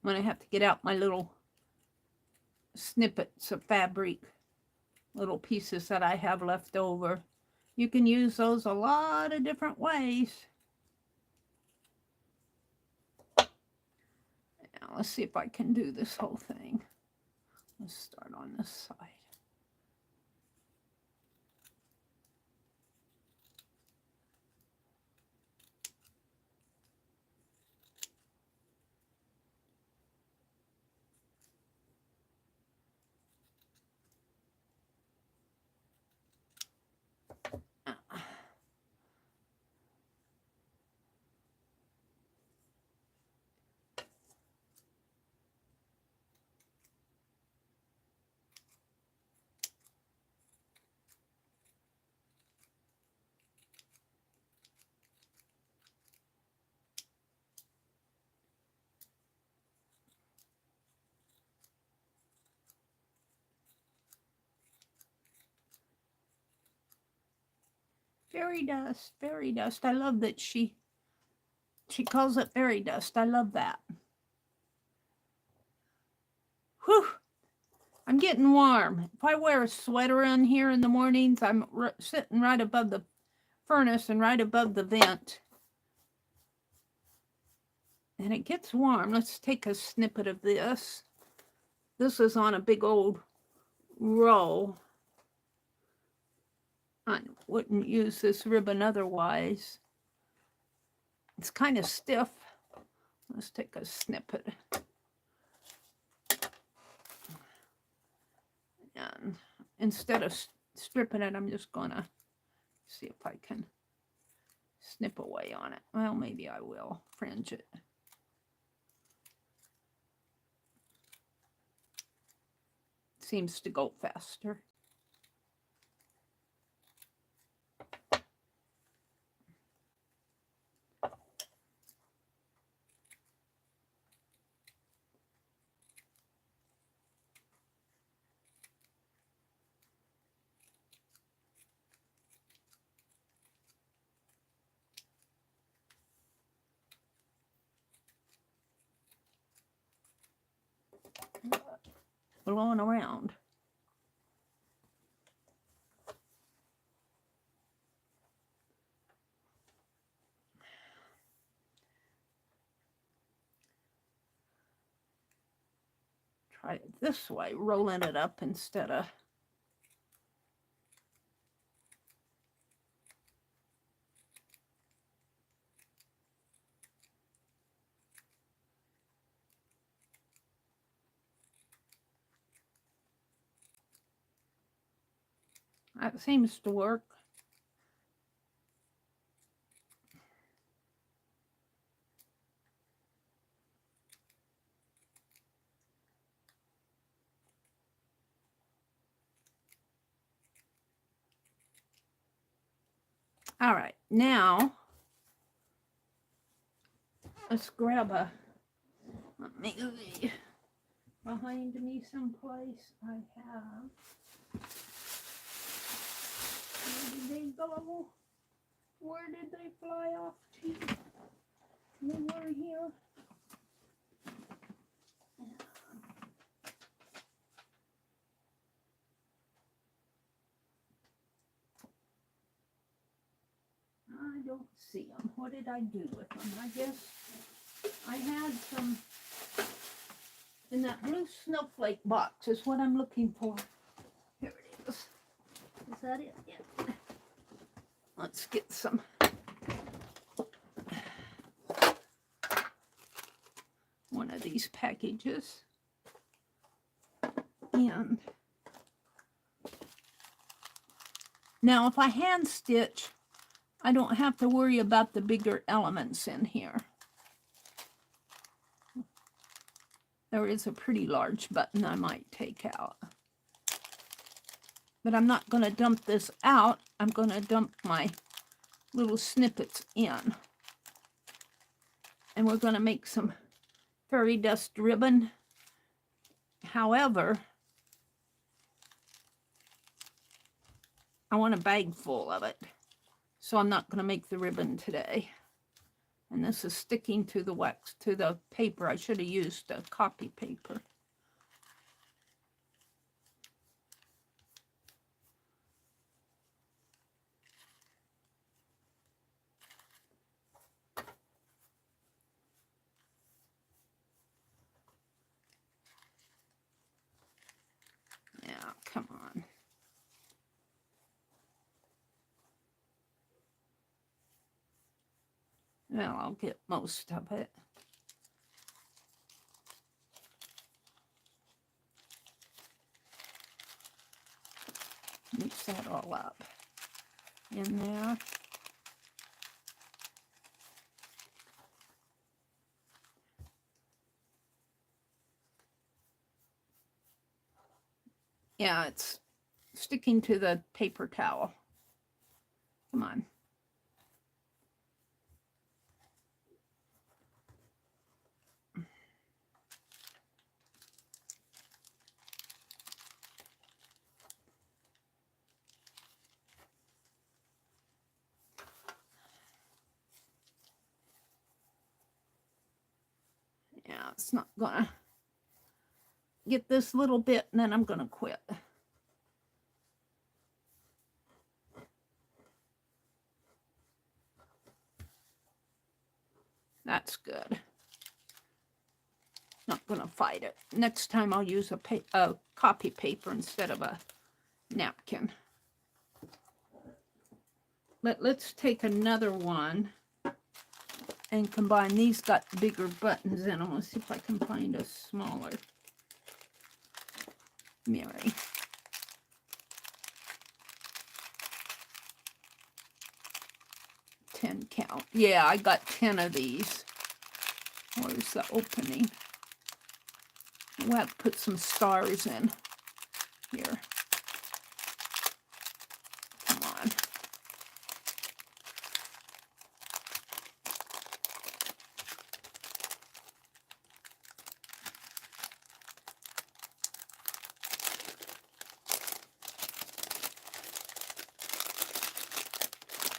I'm going to have to get out my little snippets of fabric, little pieces that I have left over. You can use those a lot of different ways. Now, let's see if I can do this whole thing. Let's start on this side. Fairy dust, fairy dust. I love that she calls it fairy dust. I love that. Whew. I'm getting warm. If I wear a sweater in here in the mornings, I'm sitting right above the furnace and right above the vent. And it gets warm. Let's take a snippet of this. This is on a big old roll. I wouldn't use this ribbon otherwise. It's kind of stiff. Let's take a snippet. And instead of stripping it, I'm just gonna see if I can snip away on it. Well, maybe I will fringe it. Seems to go faster. Blowing around. Try it this way, rolling it up instead of that seems to work. All right, now let's grab a, let me see, behind me someplace I have, where did they go? Where did they fly off to? They were here. I don't see them. What did I do with them? I guess I had some in that blue snowflake box is what I'm looking for. Here it is. Is that it? Yeah. Let's get some. One of these packages. And now if I hand stitch, I don't have to worry about the bigger elements in here. There is a pretty large button I might take out. But I'm not going to dump this out. I'm going to dump my little snippets in. And we're going to make some fairy dust ribbon. However, I want a bag full of it. So I'm not going to make the ribbon today. And this is sticking to the wax, to the paper. I should have used a copy paper. Yeah, come on. Well, I'll get most of it. Mix that all up in there. Yeah, it's sticking to the paper towel. Come on. Yeah, it's not gonna get this little bit and then I'm gonna quit. That's good. Not gonna fight it. Next time I'll use a copy paper instead of a napkin. Let's take another one and combine. These got bigger buttons in them. Let's see if I can find a smaller Meri. Count. Yeah, I got 10 of these. Where's the opening? We'll have to put some stars in here. Come on.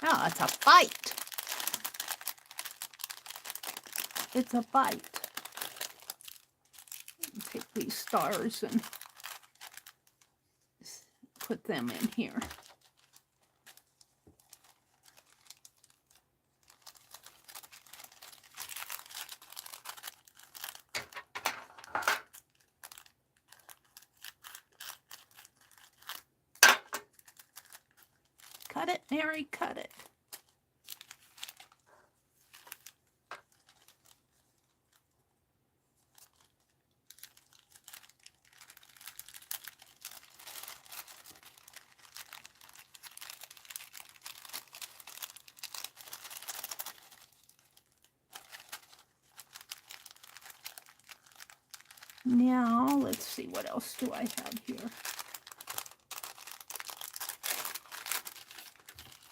Oh, it's a fight. It's a bite. Take these stars and put them in here. Cut it, Meri, cut it. Now, let's see, what else do I have here?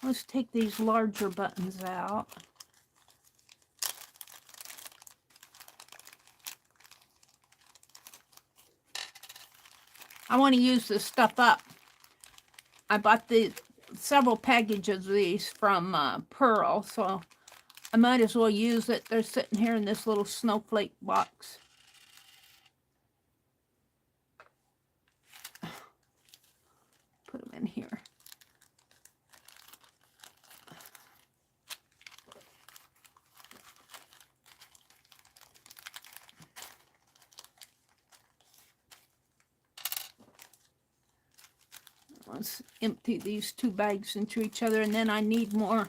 Let's take these larger buttons out. I want to use this stuff up. I bought several packages of these from Pearl, so I might as well use it. They're sitting here in this little snowflake box. Put them in here. Let's empty these two bags into each other, and then I need more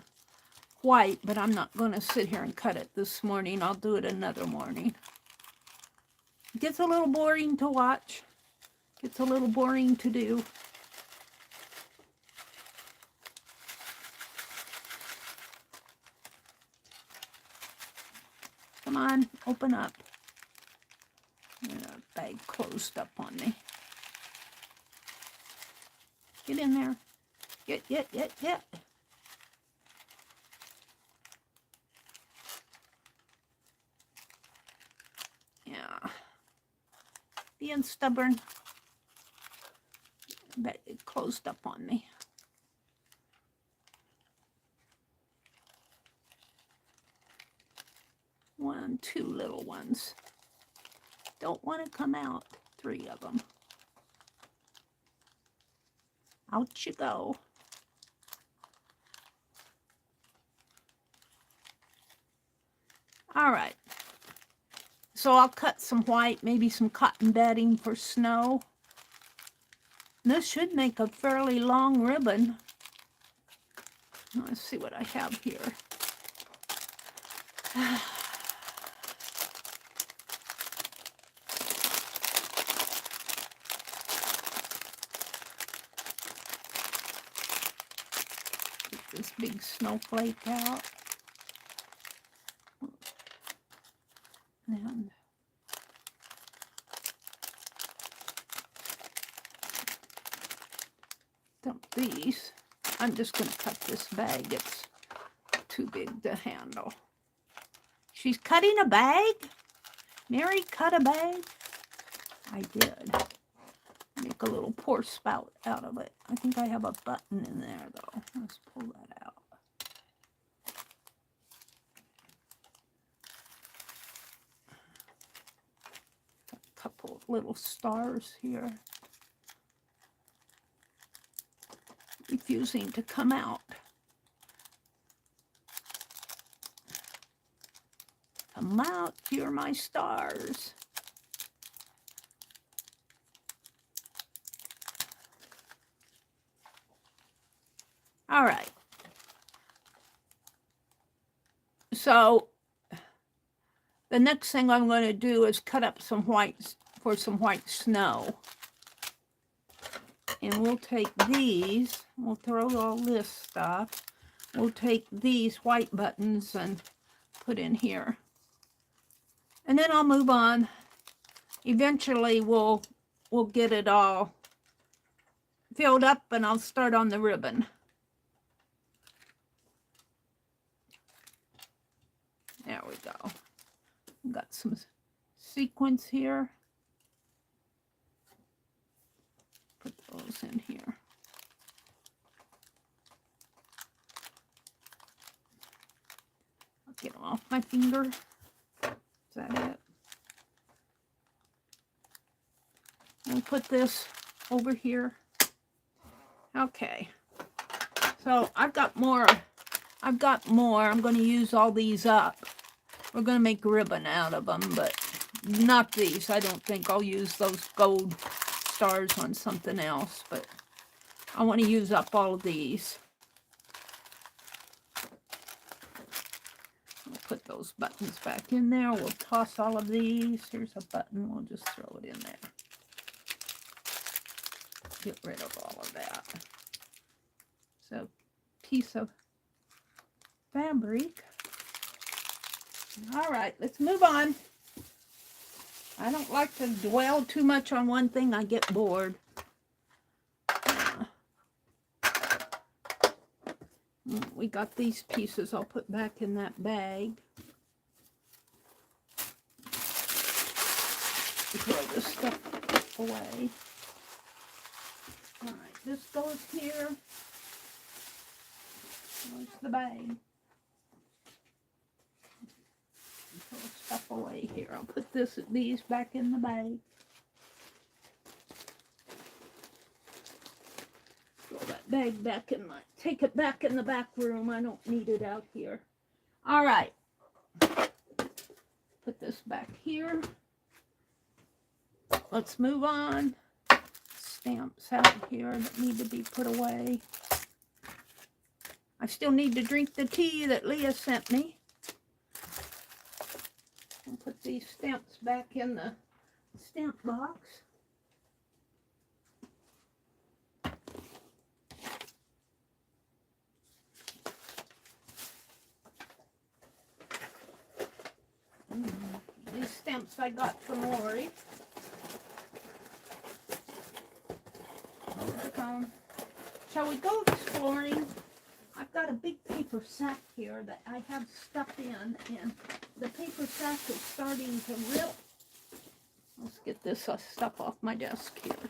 white, but I'm not going to sit here and cut it this morning. I'll do it another morning. It gets a little boring to watch. It's a little boring to do. Come on, open up. The bag closed up on me. Get in there. Get. Yeah. Being stubborn. But it closed up on me. One, two little ones. Don't want to come out. 3 of them. Out you go. All right. So I'll cut some white, maybe some cotton batting for snow. This should make a fairly long ribbon. Let's see what I have here. Get this big snowflake out. And dump these. I'm just going to cut this bag. It's too big to handle. She's cutting a bag? Meri cut a bag? I did. Make a little pour spout out of it. I think I have a button in there, though. Let's pull that out. A couple of little stars here. Refusing to come out. Come out, you're my stars. All right. So the next thing I'm going to do is cut up some white for some white snow. And we'll take these, we'll throw all this stuff. We'll take these white buttons and put in here. And then I'll move on. Eventually we'll get it all filled up and I'll start on the ribbon. There we go. Got some sequins here. Put those in here. I'll get them off my finger. Is that it? And put this over here. Okay. So I've got more. I'm going to use all these up. We're going to make ribbon out of them, but not these. I don't think I'll use those gold stars on something else, but I want to use up all of these. We'll put those buttons back in there. We'll toss all of these. Here's a button. We'll just throw it in there. Get rid of all of that. So, piece of fabric. All right, let's move on. I don't like to dwell too much on one thing. I get bored. We got these pieces I'll put back in that bag. Throw this stuff away. All right, this goes here. There's the bag. Throw stuff away here. I'll put these back in the bag. Throw that bag back in take it back in the back room. I don't need it out here. All right. Put this back here. Let's move on. Stamps out here that need to be put away. I still need to drink the tea that Leah sent me. I'll put these stamps back in the stamp box. These stamps I got from Meri. Shall we go exploring? I've got a big paper sack here that I have stuff in, and the paper sack is starting to rip. Let's get this stuff off my desk here.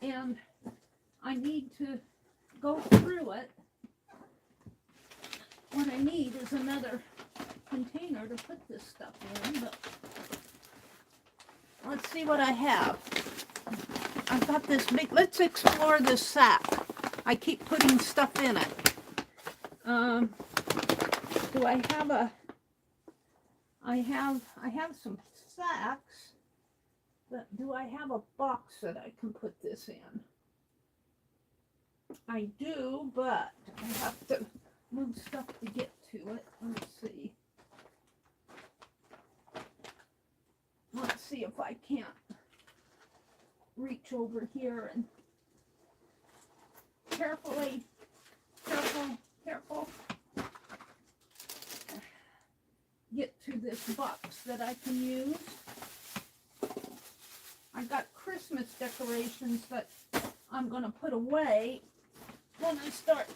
And I need to go through it. What I need is another container to put this stuff in, but let's see what I have. I've got this big, let's explore this sack. I keep putting stuff in it. Do I have I have some sacks, but do I have a box that I can put this in? I do, but I have to move stuff to get to it. Let's see. Let's see if I can't reach over here and careful, get to this box that I can use. I got Christmas decorations that I'm going to put away when I start.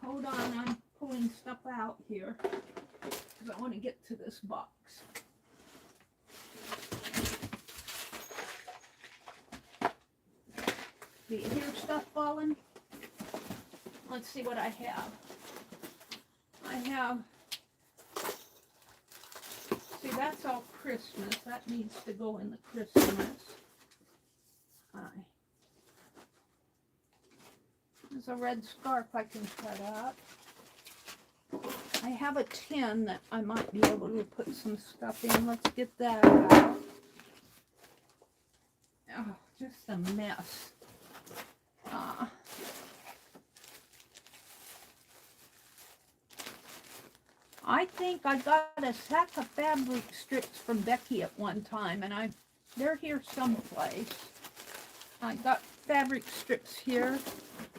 Hold on, I'm pulling stuff out here because I want to get to this box. Do you hear stuff falling? Let's see what I have. See, that's all Christmas. That needs to go in the Christmas. There's a red scarf I can cut up. I have a tin that I might be able to put some stuff in. Let's get that out. Oh, just a mess. I think I got a sack of fabric strips from Becky at one time, and they're here someplace. I got fabric strips here.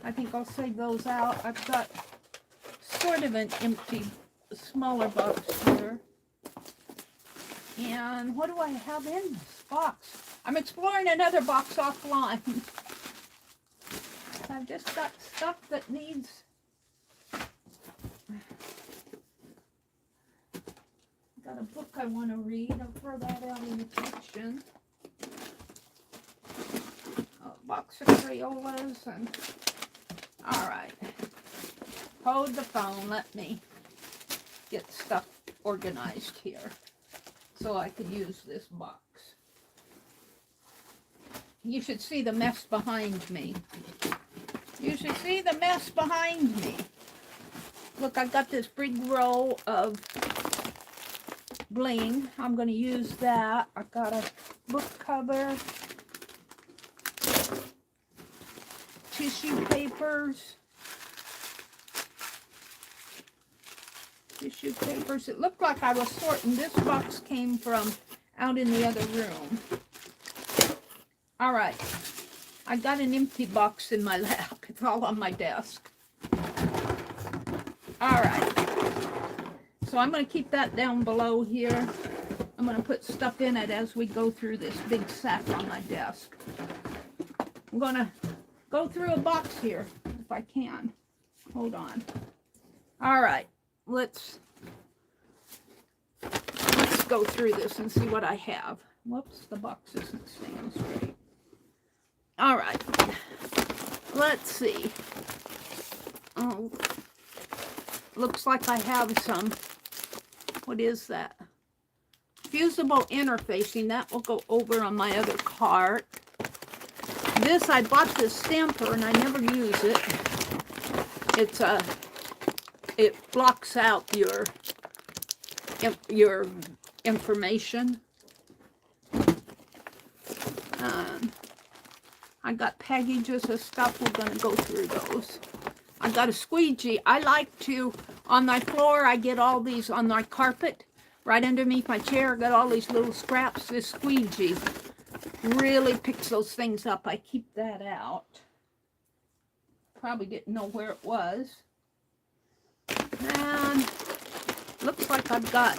I think I'll save those out. I've got sort of an empty, smaller box here. And what do I have in this box? I'm exploring another box offline. I've just got stuff that needs... Got a book I want to read. I'll throw that out in the kitchen. A box of Crayolas and... Alright. Hold the phone. Let me get stuff organized here so I can use this box. You should see the mess behind me. You should see the mess behind me. Look, I've got this big roll of bling. I'm going to use that. I've got a book cover, tissue papers, It looked like I was sorting. This box came from out in the other room. All right. I got an empty box in my lap. It's all on my desk. All right. So I'm going to keep that down below here. I'm going to put stuff in it as we go through this big sack on my desk. I'm going to go through a box here if I can. Hold on. All right. Let's go through this and see what I have. Whoops, the box isn't staying straight. All right. Let's see. Oh, looks like I have some. What is that? Fusible interfacing. That will go over on my other cart. This, I bought this stamper and I never use it. It's a... It blocks out your information. I got packages of stuff. We're going to go through those. I got a squeegee. I like to, on my floor, I get all these on my carpet. Right underneath my chair, I got all these little scraps. This squeegee really picks those things up. I keep that out. Probably didn't know where it was. And looks like I've got,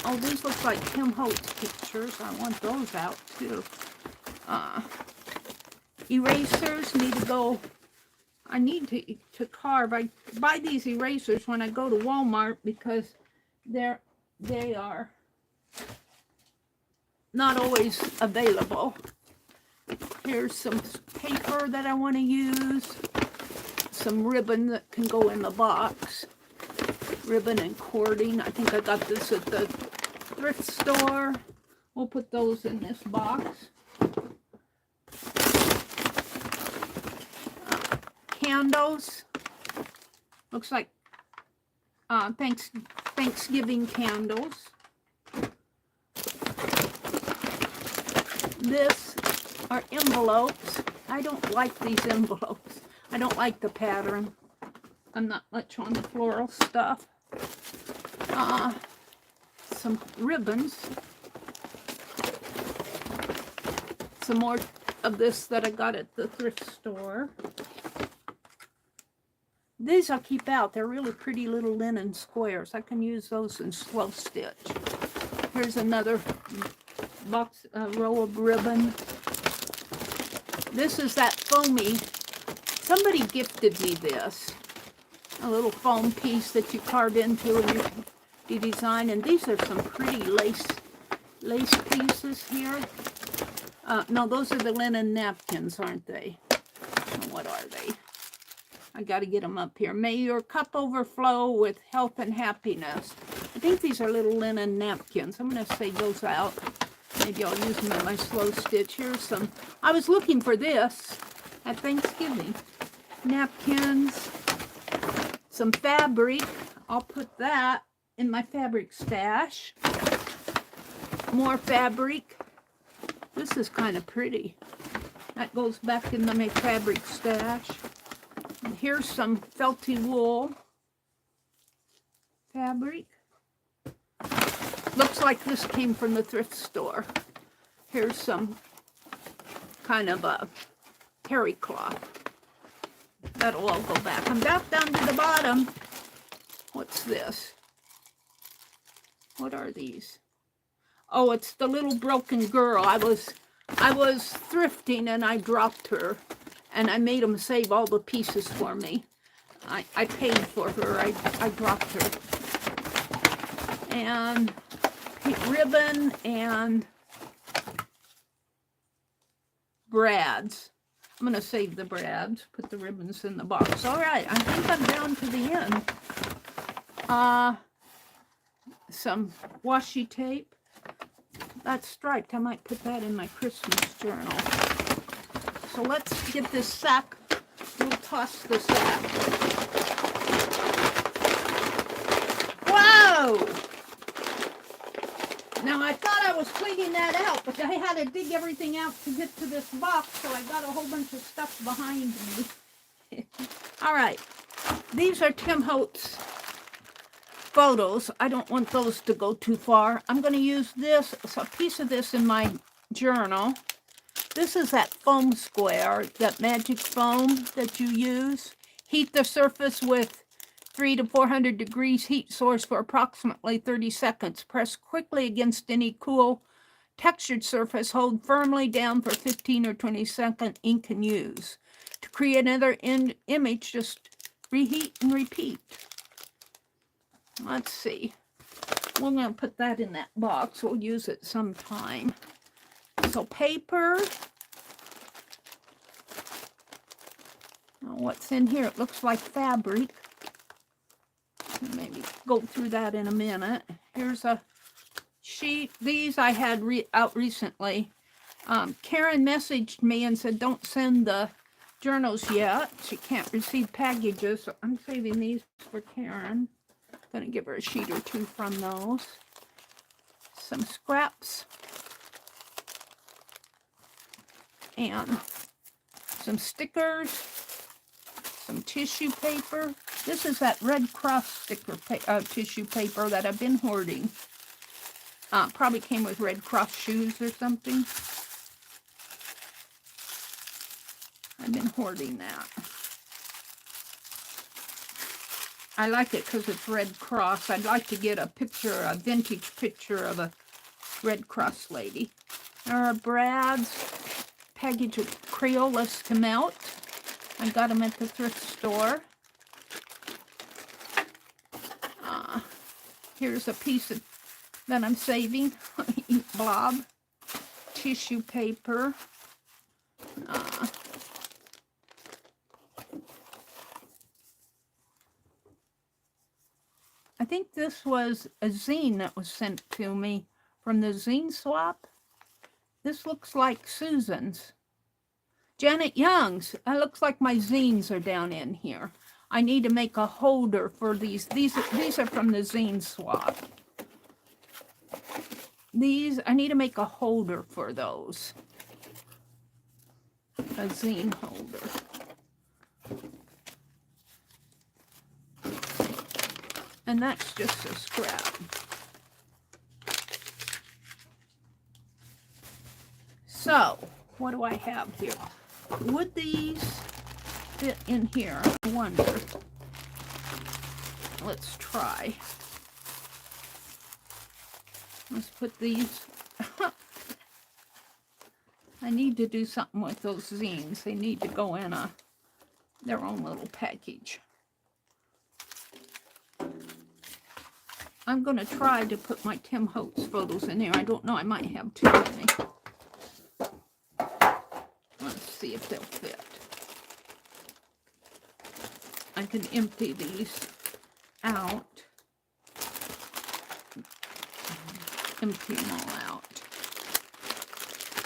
oh, these look like Tim Holtz pictures. I want those out too. Erasers need to go. I need to carve. I buy these erasers when I go to Walmart because they are not always available. Here's some paper that I want to use. Some ribbon that can go in the box. Ribbon and cording. I think I got this at the thrift store. We'll put those in this box. Candles. Looks like Thanksgiving candles. This are envelopes. I don't like these envelopes. I don't like the pattern. I'm not much on the floral stuff. Some ribbons. Some more of this that I got at the thrift store. These I'll keep out. They're really pretty little linen squares. I can use those in slow stitch. Here's another box, row of ribbon. This is that foamy. Somebody gifted me this. A little foam piece that you carve into and you design. And these are some pretty lace pieces here. No, those are the linen napkins, aren't they? What are they? I got to get them up here. May your cup overflow with health and happiness. I think these are little linen napkins. I'm going to say those out. Maybe I'll use them in my slow stitch. Here's some. I was looking for this at Thanksgiving. Napkins. Some fabric. I'll put that in my fabric stash. More fabric. This is kind of pretty. That goes back into my fabric stash. And here's some felty wool. fabric. Looks like this came from the thrift store. Here's some kind of a terry cloth. That'll all go back. I'm back down to the bottom. What's this? What are these? Oh, it's the little broken girl. I was thrifting and I dropped her, and I made them save all the pieces for me. I paid for her. I dropped her. And pink ribbon and brads. I'm going to save the brads, put the ribbons in the box. All right, I think I'm down to the end. Some washi tape. That's striped. I might put that in my Christmas journal. So let's get this sack. We'll toss the sack. Whoa! Now I thought I was cleaning that out, but I had to dig everything out to get to this box, so I got a whole bunch of stuff behind me. All right. These are Tim Holtz photos. I don't want those to go too far. I'm going to use this, a piece of this in my journal. This is that foam square, that magic foam that you use. Heat the surface with 300 to 400 degrees heat source for approximately 30 seconds. Press quickly against any cool textured surface. Hold firmly down for 15 or 20 seconds. Ink and use. To create another image, just reheat and repeat. Let's see. We're going to put that in that box. We'll use it sometime. So paper. What's in here? It looks like fabric. Maybe go through that in a minute. Here's a sheet. These I had out recently. Karen messaged me and said, don't send the journals yet. She can't receive packages. So I'm saving these for Karen. Going to give her a sheet or two from those. Some scraps. And some stickers. Some tissue paper. This is that Red Cross sticker tissue paper that I've been hoarding. Probably came with Red Cross shoes or something. I've been hoarding that. I like it because it's Red Cross. I'd like to get a picture, a vintage picture of a Red Cross lady. There are brads, package of Crayolas to melt. I got them at the thrift store. Here's a piece that I'm saving. Ink blob, tissue paper. I think this was a zine that was sent to me from the zine swap. This looks like Susan's. Janet Young's. It looks like my zines are down in here. I need to make a holder for these. These are from the zine swap. I need to make a holder for those. A zine holder. And that's just a scrap. So, what do I have here? Would these fit in here? I wonder. Let's try. Let's put these. I need to do something with those zines. They need to go in their own little package. I'm going to try to put my Tim Holtz photos in there. I don't know. I might have too many. Let's see if they'll fit. I can empty these out. Empty them all out.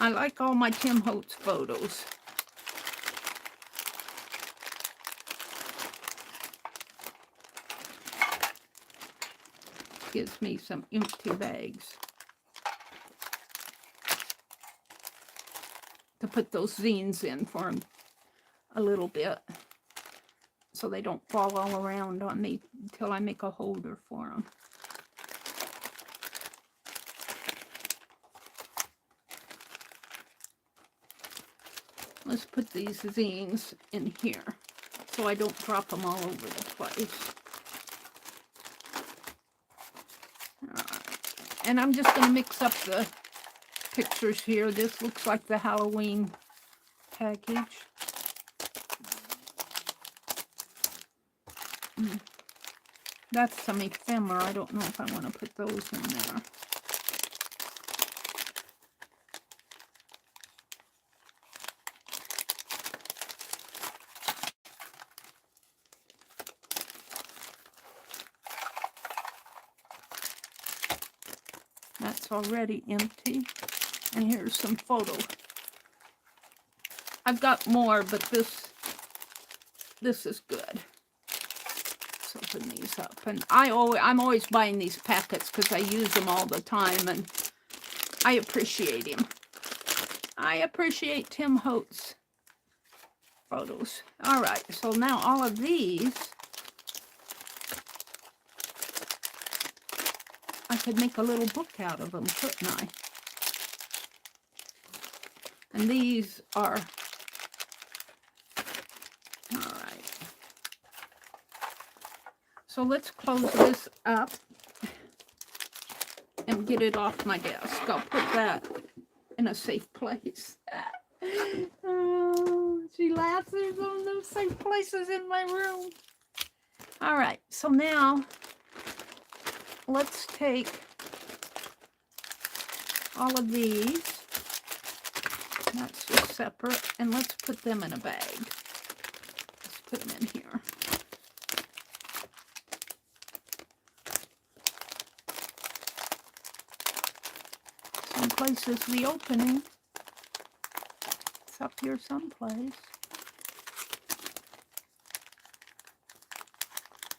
I like all my Tim Holtz photos. Gives me some empty bags to put those zines in for them a little bit. so they don't fall all around on me until I make a holder for them. Let's put these zines in here so I don't drop them all over the place. All right. And I'm just going to mix up the pictures here. This looks like the Halloween package. That's some ephemera. I don't know if I want to put those in there. That's already empty. And here's some photos. I've got more, but this is good. Let's open these up. And I'm always buying these packets because I use them all the time, and I appreciate him. I appreciate Tim Holt's photos. All right, so now all of these, I could make a little book out of them, couldn't I? And these are, all right. So let's close this up and get it off my desk. I'll put that in a safe place. Oh, she laughs. There's no safe places in my room. All right, so now let's take all of these. That's just separate, and let's put them in a bag. Let's put them in here. Someplace is the opening. It's up here someplace.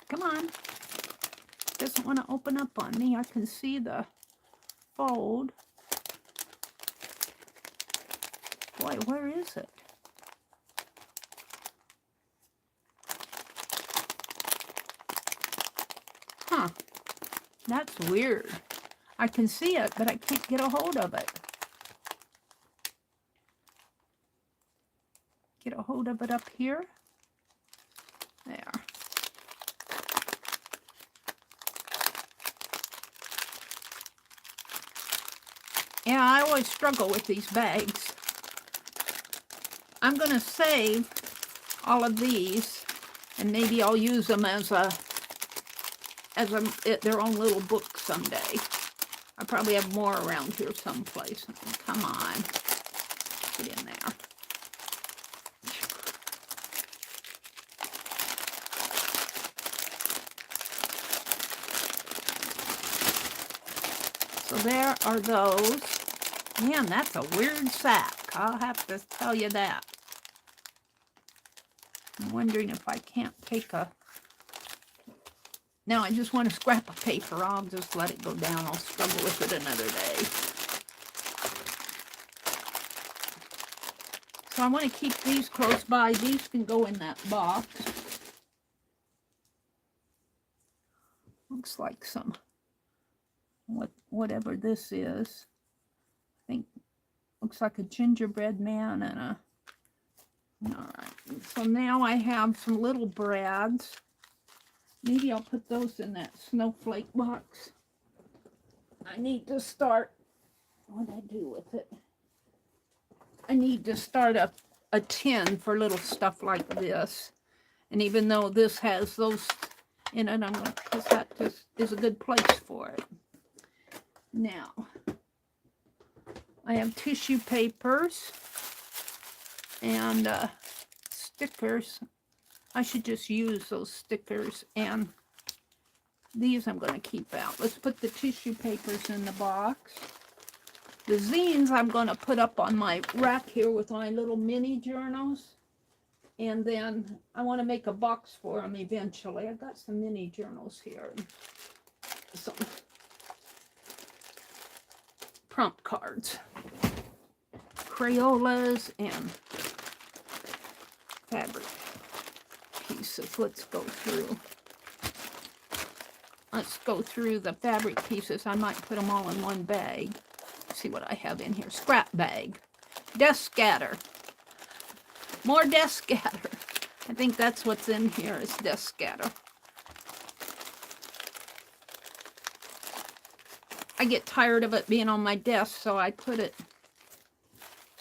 Come on. Doesn't want to open up on me. I can see the fold. Boy, where is it? Huh. That's weird. I can see it, but I can't get a hold of it. Get a hold of it up here. There. Yeah, I always struggle with these bags. I'm going to save all of these, and maybe I'll use them as their own little book someday. I probably have more around here someplace. Come on. Get in there. So there are those. Man, that's a weird sack. I'll have to tell you that. I'm wondering if I can't take a... Now I just want a scrap of paper. I'll just let it go down. I'll struggle with it another day. So I want to keep these close by. These can go in that box. Looks like some... whatever this is. I think looks like a gingerbread man and a... All right. So now I have some little brads. Maybe I'll put those in that snowflake box. I need to start... What do I do with it? I need to start a tin for little stuff like this. And even though this has those in it, I'm going to... Because that just is a good place for it. Now, I have tissue papers and stickers. I should just use those stickers, and these I'm going to keep out. Let's put the tissue papers in the box. The zines I'm going to put up on my rack here with my little mini journals, and then I want to make a box for them eventually. I've got some mini journals here. Some prompt cards, Crayolas, and fabric pieces. pieces. Let's go through. Let's go through the fabric pieces. I might put them all in one bag. Let's see what I have in here. Scrap bag. Desk scatter. More desk scatter. I think that's what's in here is desk scatter. I get tired of it being on my desk, so I put it.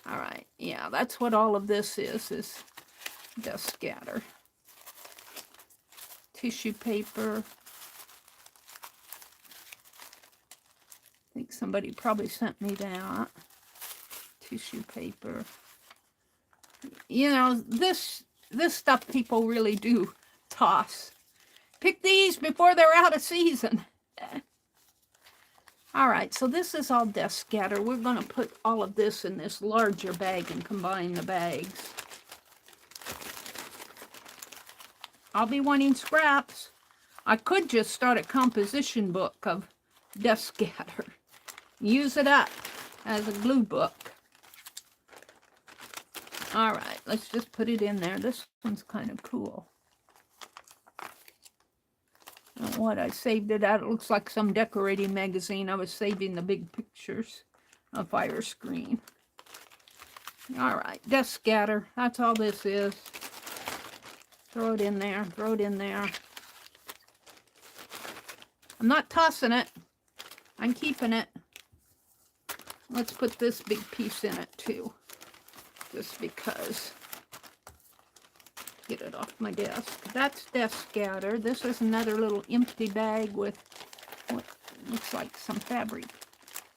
All right, yeah, that's what all of this is desk scatter. Tissue paper. I think somebody probably sent me that. Tissue paper. You know, this stuff people really do toss. Pick these before they're out of season. All right, so this is all desk scatter. We're going to put all of this in this larger bag and combine the bags. I'll be wanting scraps. I could just start a composition book of desk scatter. Use it up as a glue book. All right, let's just put it in there. This one's kind of cool. What I saved it at, it looks like some decorating magazine. I was saving the big pictures of fire screen. All right, desk scatter. That's all this is. Throw it in there. Throw it in there. I'm not tossing it. I'm keeping it. Let's put this big piece in it too. Just because. Get it off my desk. That's desk scatter. This is another little empty bag with what looks like some fabric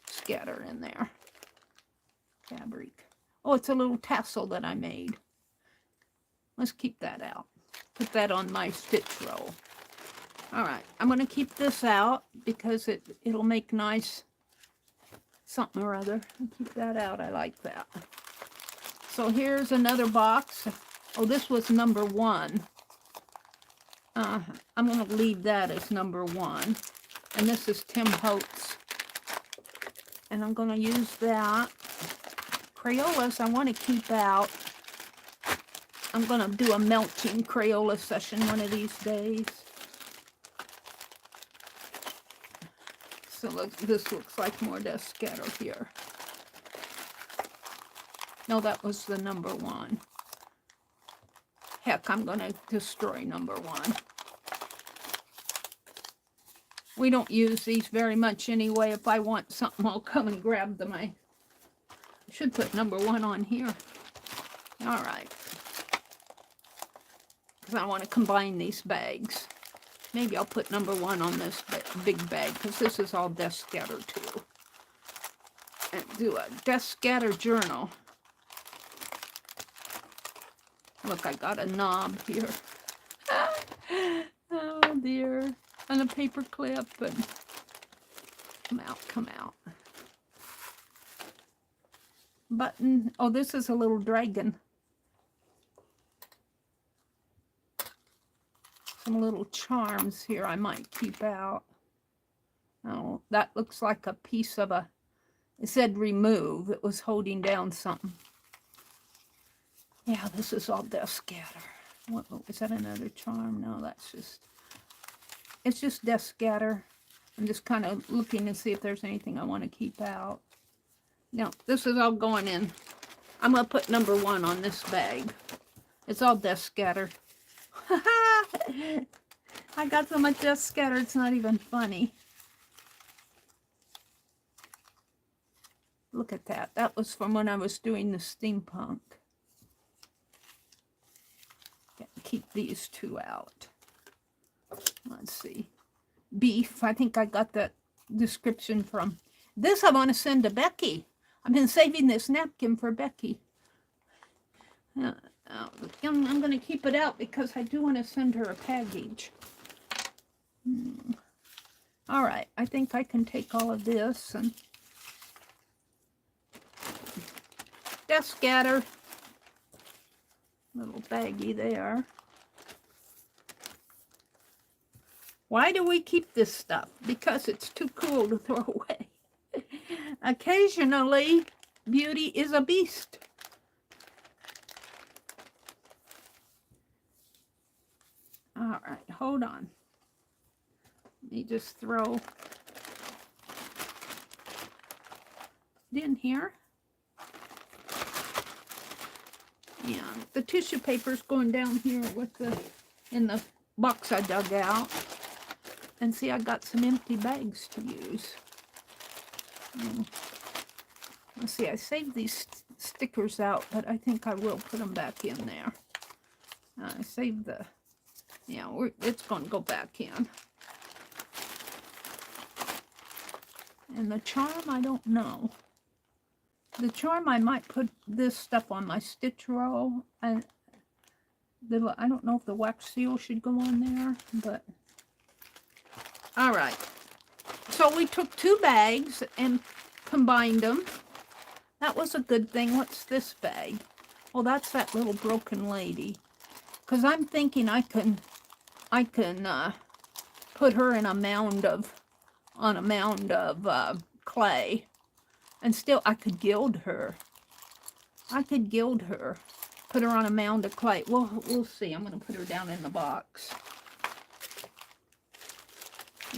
scatter in there. Fabric. Oh, it's a little tassel that I made. Let's keep that out. Put that on my stitch roll. All right, I'm going to keep this out because it'll make nice something or other. I'll keep that out. I like that. So here's another box. Oh, this was number 1. I'm going to leave that as number 1. And this is Tim Holtz. And I'm going to use that. Crayolas I want to keep out. I'm going to do a melting Crayola session one of these days. So this looks like more desk scatter here. No, that was the number 1. Heck, I'm going to destroy number 1. We don't use these very much anyway. If I want something, I'll come and grab them. I should put number 1 on here. All right. Because I want to combine these bags. Maybe I'll put number 1 on this big bag because this is all desk scatter too. And do a desk scatter journal. Look, I got a knob here. Oh dear. And a paper clip and come out, come out. Button. Oh, this is a little dragon. Some little charms here I might keep out. Oh, that looks like a piece of a, it said remove. It was holding down something. Yeah, this is all desk scatter. What is that, another charm? No, that's just, it's just desk scatter. I'm just kind of looking to see if there's anything I want to keep out. No, this is all going in. I'm going to put number 1 on this bag. It's all desk scatter. I got so much desk scatter, it's not even funny. Look at that. That was from when I was doing the steampunk. Keep these 2 out. Let's see. Beef. I think I got that description from. This I want to send to Becky. I've been saving this napkin for Becky. I'm going to keep it out because I do want to send her a package. All right. I think I can take all of this and desk scatter. Little baggie there. Why do we keep this stuff? Because it's too cool to throw away. Occasionally, beauty is a beast. All right, hold on. Let me just throw it in here. And the tissue paper's going down here with in the box I dug out. And see, I got some empty bags to use. Let's see, I saved these stickers out, but I think I will put them back in there. I saved the, yeah, it's going to go back in. And the charm, I don't know. The charm, I might put this stuff on my stitch roll. I don't know if the wax seal should go on there, but... All right. So we took 2 bags and combined them. That was a good thing. What's this bag? Well, that's that little broken lady. Because I'm thinking I can put her in a mound of, clay. And still, I could gild her. Put her on a mound of clay. We'll see. I'm going to put her down in the box.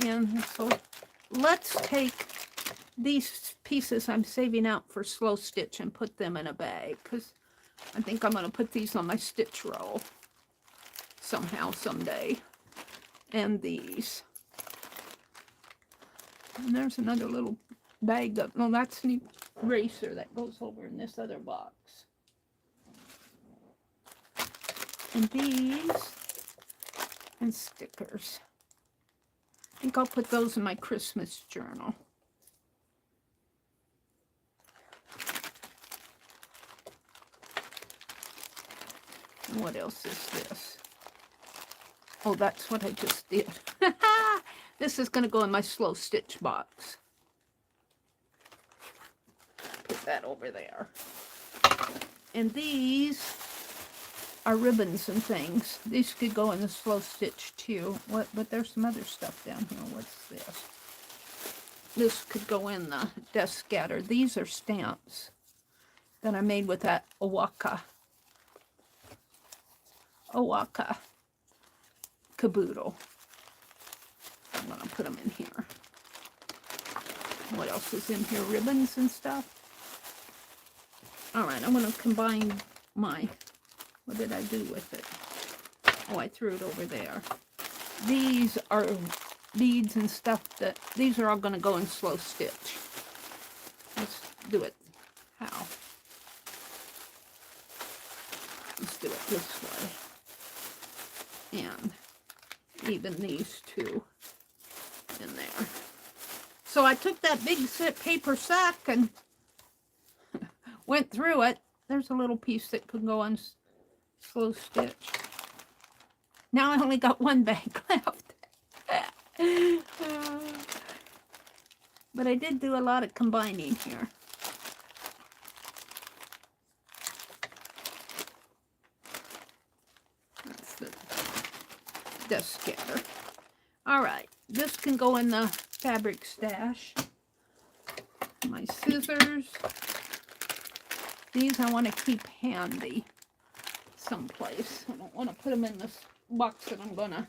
And so let's take these pieces I'm saving out for slow stitch and put them in a bag, because I think I'm going to put these on my stitch roll somehow, someday. And these. And there's another little bag of, no, that's an eraser that goes over in this other box. And these, and stickers. I think I'll put those in my Christmas journal. And what else is this? Oh, that's what I just did. This is going to go in my slow stitch box. Put that over there. And these are ribbons and things. These could go in the slow stitch too. But there's some other stuff down here. What's this? This could go in the desk scatter. These are stamps that I made with that Owaka caboodle. I'm gonna put them in here. What else is in here? Ribbons and stuff. All right, I'm gonna combine my, what did I do with it? Oh, I threw it over there. These are beads and stuff that, these are all going to go in slow stitch. Let's do it. How? Let's do it this way. And even these 2 in there. So I took that big paper sack and went through it. There's a little piece that could go on slow stitch. Now I only got 1 bag left. But I did do a lot of combining here. That's the desk scatter. All right, this can go in the fabric stash. My scissors. These I want to keep handy someplace. I don't want to put them in this box that I'm gonna.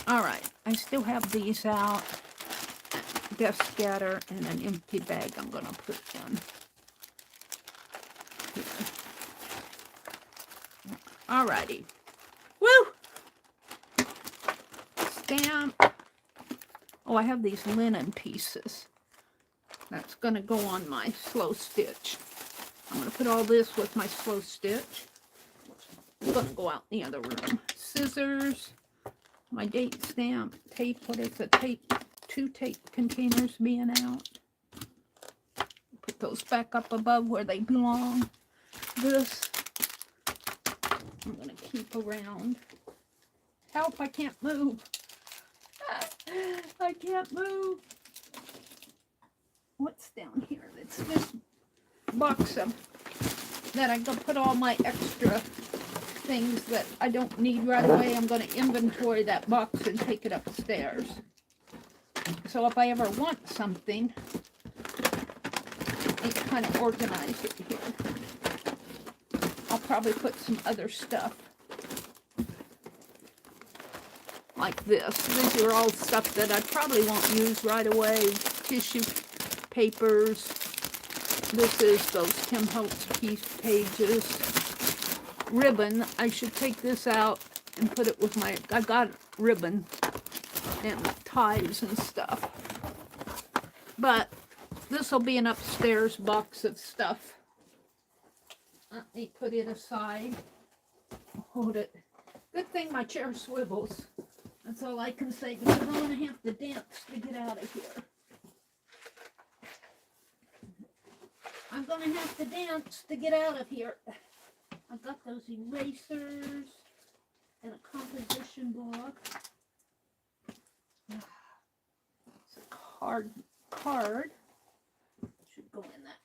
All right, I still have these out. Desk scatter and an empty bag I'm gonna put in here. All righty. Woo! Stamp. Oh, I have these linen pieces. That's gonna go on my slow stitch. I'm going to put all this with my slow stitch. It's going to go out in the other room. Scissors, my date stamp, tape. What is the tape? 2 tape containers being out. Put those back up above where they belong. This I'm going to keep around. Help, I can't move. I can't move. What's down here? It's this box of that I can put all my extra things that I don't need right away. I'm going to inventory that box and take it upstairs. So if I ever want something, I can kind of organize it here. I'll probably put some other stuff like this. These are all stuff that I probably won't use right away. Tissue papers. This is those Tim Holtz piece pages. Ribbon. I should take this out and put it with my... I got ribbon and ties and stuff. But this will be an upstairs box of stuff. Let me put it aside. Hold it. Good thing my chair swivels. That's all I can say, because I'm going to have to dance to get out of here. I'm going to have to dance to get out of here. I've got those erasers and a composition book. It's a card. Should go in that.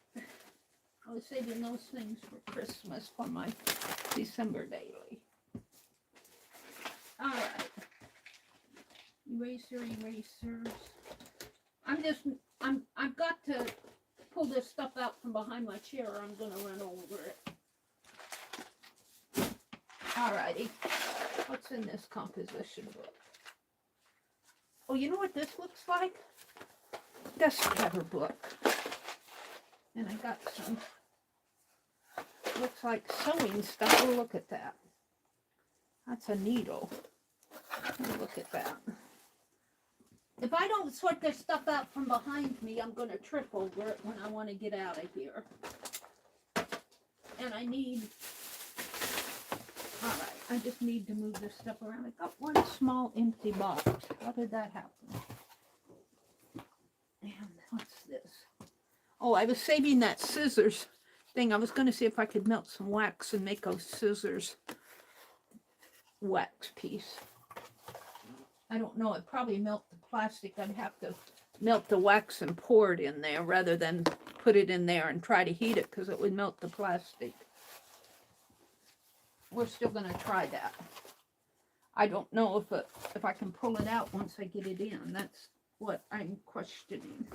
I was saving those things for Christmas for my December daily. All right. Erasers. I've got to pull this stuff out from behind my chair or I'm going to run over it. All righty. What's in this composition book? Oh, you know what this looks like? Desk cover book. And I got some, looks like sewing stuff. Oh, look at that. That's a needle. Look at that. If I don't sort this stuff out from behind me, I'm going to trip over it when I want to get out of here. And I need... All right, I just need to move this stuff around. I got one small empty box. How did that happen? And what's this? Oh, I was saving that scissors thing. I was going to see if I could melt some wax and make a scissors wax piece. I don't know. It'd probably melt the plastic. I'd have to melt the wax and pour it in there rather than put it in there and try to heat it because it would melt the plastic. We're still going to try that. I don't know if I can pull it out once I get it in. That's what I'm questioning.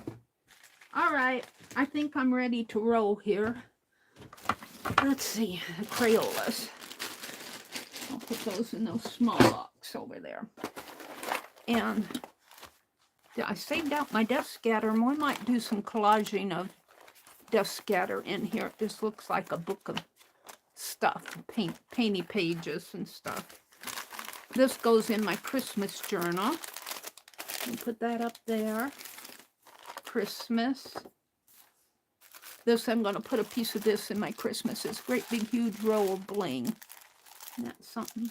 All right. I think I'm ready to roll here. Let's see. The Crayolas. I'll put those in those small boxes over there. And I saved out my desk scatter, and we might do some collaging of desk scatter in here. It just looks like a book of stuff, painty pages and stuff. This goes in my Christmas journal. I'll put that up there. Christmas. This, I'm going to put a piece of this in my Christmas. This great big huge row of bling. Isn't that something?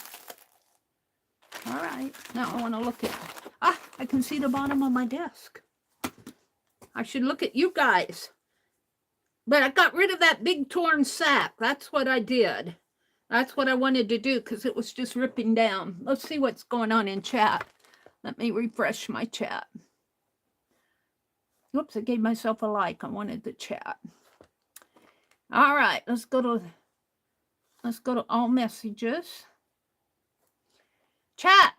All right, now I want to look at, I can see the bottom of my desk. I should look at you guys. But I got rid of that big torn sack. That's what I did. That's what I wanted to do because it was just ripping down. Let's see what's going on in chat. Let me refresh my chat. Whoops, I gave myself a like. I wanted the chat. All right, let's go to all messages. Chat.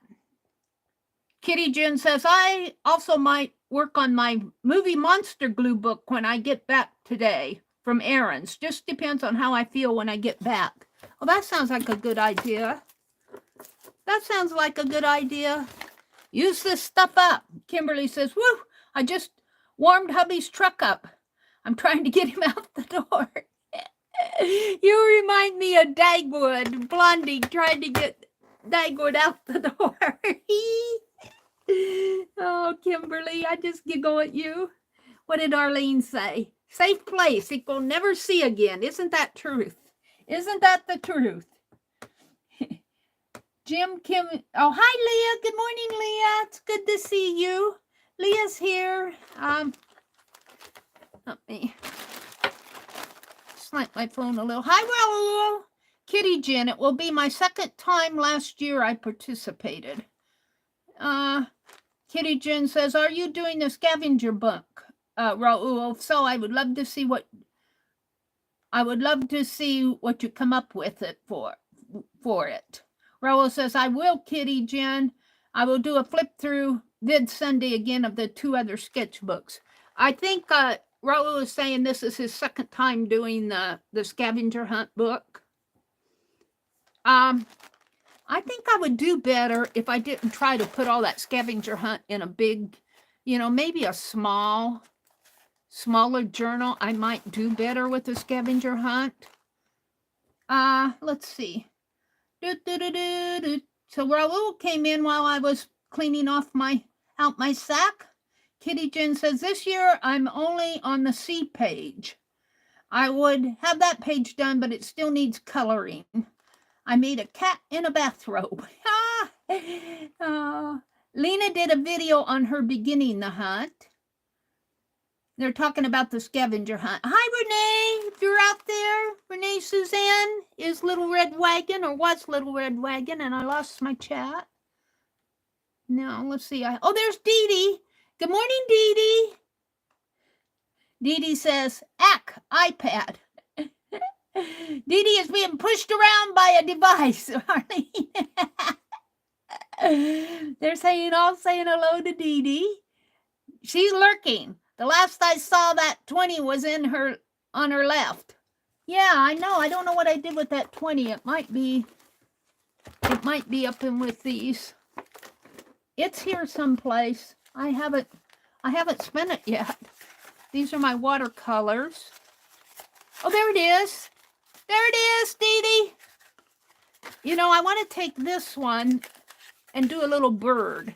Kitty Jen says, I also might work on my movie monster glue book when I get back today from errands. Just depends on how I feel when I get back. Well, that sounds like a good idea. That sounds like a good idea. Use this stuff up. Kimberly says, woo, I just warmed hubby's truck up. I'm trying to get him out the door. You remind me of Dagwood, Blondie trying to get Dagwood out the door. Oh, Kimberly, I just giggle at you. What did Arlene say? Safe place equal never see again. Isn't that truth? Isn't that the truth? Jim, Kim. Oh, hi, Leah. Good morning, Leah. It's good to see you. Leah's here. Let me slant my phone a little. Hi, Raul. Kitty Jen, it will be my second time last year I participated. Kitty Jen says, are you doing the scavenger book, Raul? So I would love to see what you come up with it for it. Raul says, I will, Kitty Jen. I will do a flip through vid Sunday again of the 2 other sketchbooks. I think Raul is saying this is his second time doing the scavenger hunt book. I'm I think I would do better if I didn't try to put all that scavenger hunt in a big, you know, maybe a smaller journal. I might do better with the scavenger hunt. Let's see. So Raul came in while I was cleaning off out my sack. Kitty Jen says, this year I'm only on the C page. I would have that page done, but it still needs coloring. I made a cat in a bathrobe. Lena did a video on her beginning the hunt. They're talking about the scavenger hunt. Hi, Renee, if you're out there. Renee Suzanne is Little Red Wagon, or was Little Red Wagon, and I lost my chat. Now, let's see. Oh, there's Dee Dee. Good morning, Dee Dee. Dee Dee says, iPad. Dee Dee is being pushed around by a device. They're all saying hello to Dee Dee. She's lurking. The last I saw, that 20 was on her left. Yeah, I know. I don't know what I did with that 20. It might be up in with these. It's here someplace. I haven't spent it yet. These are my watercolors. Oh, there it is. There it is, Dee Dee. You know, I want to take this one and do a little bird,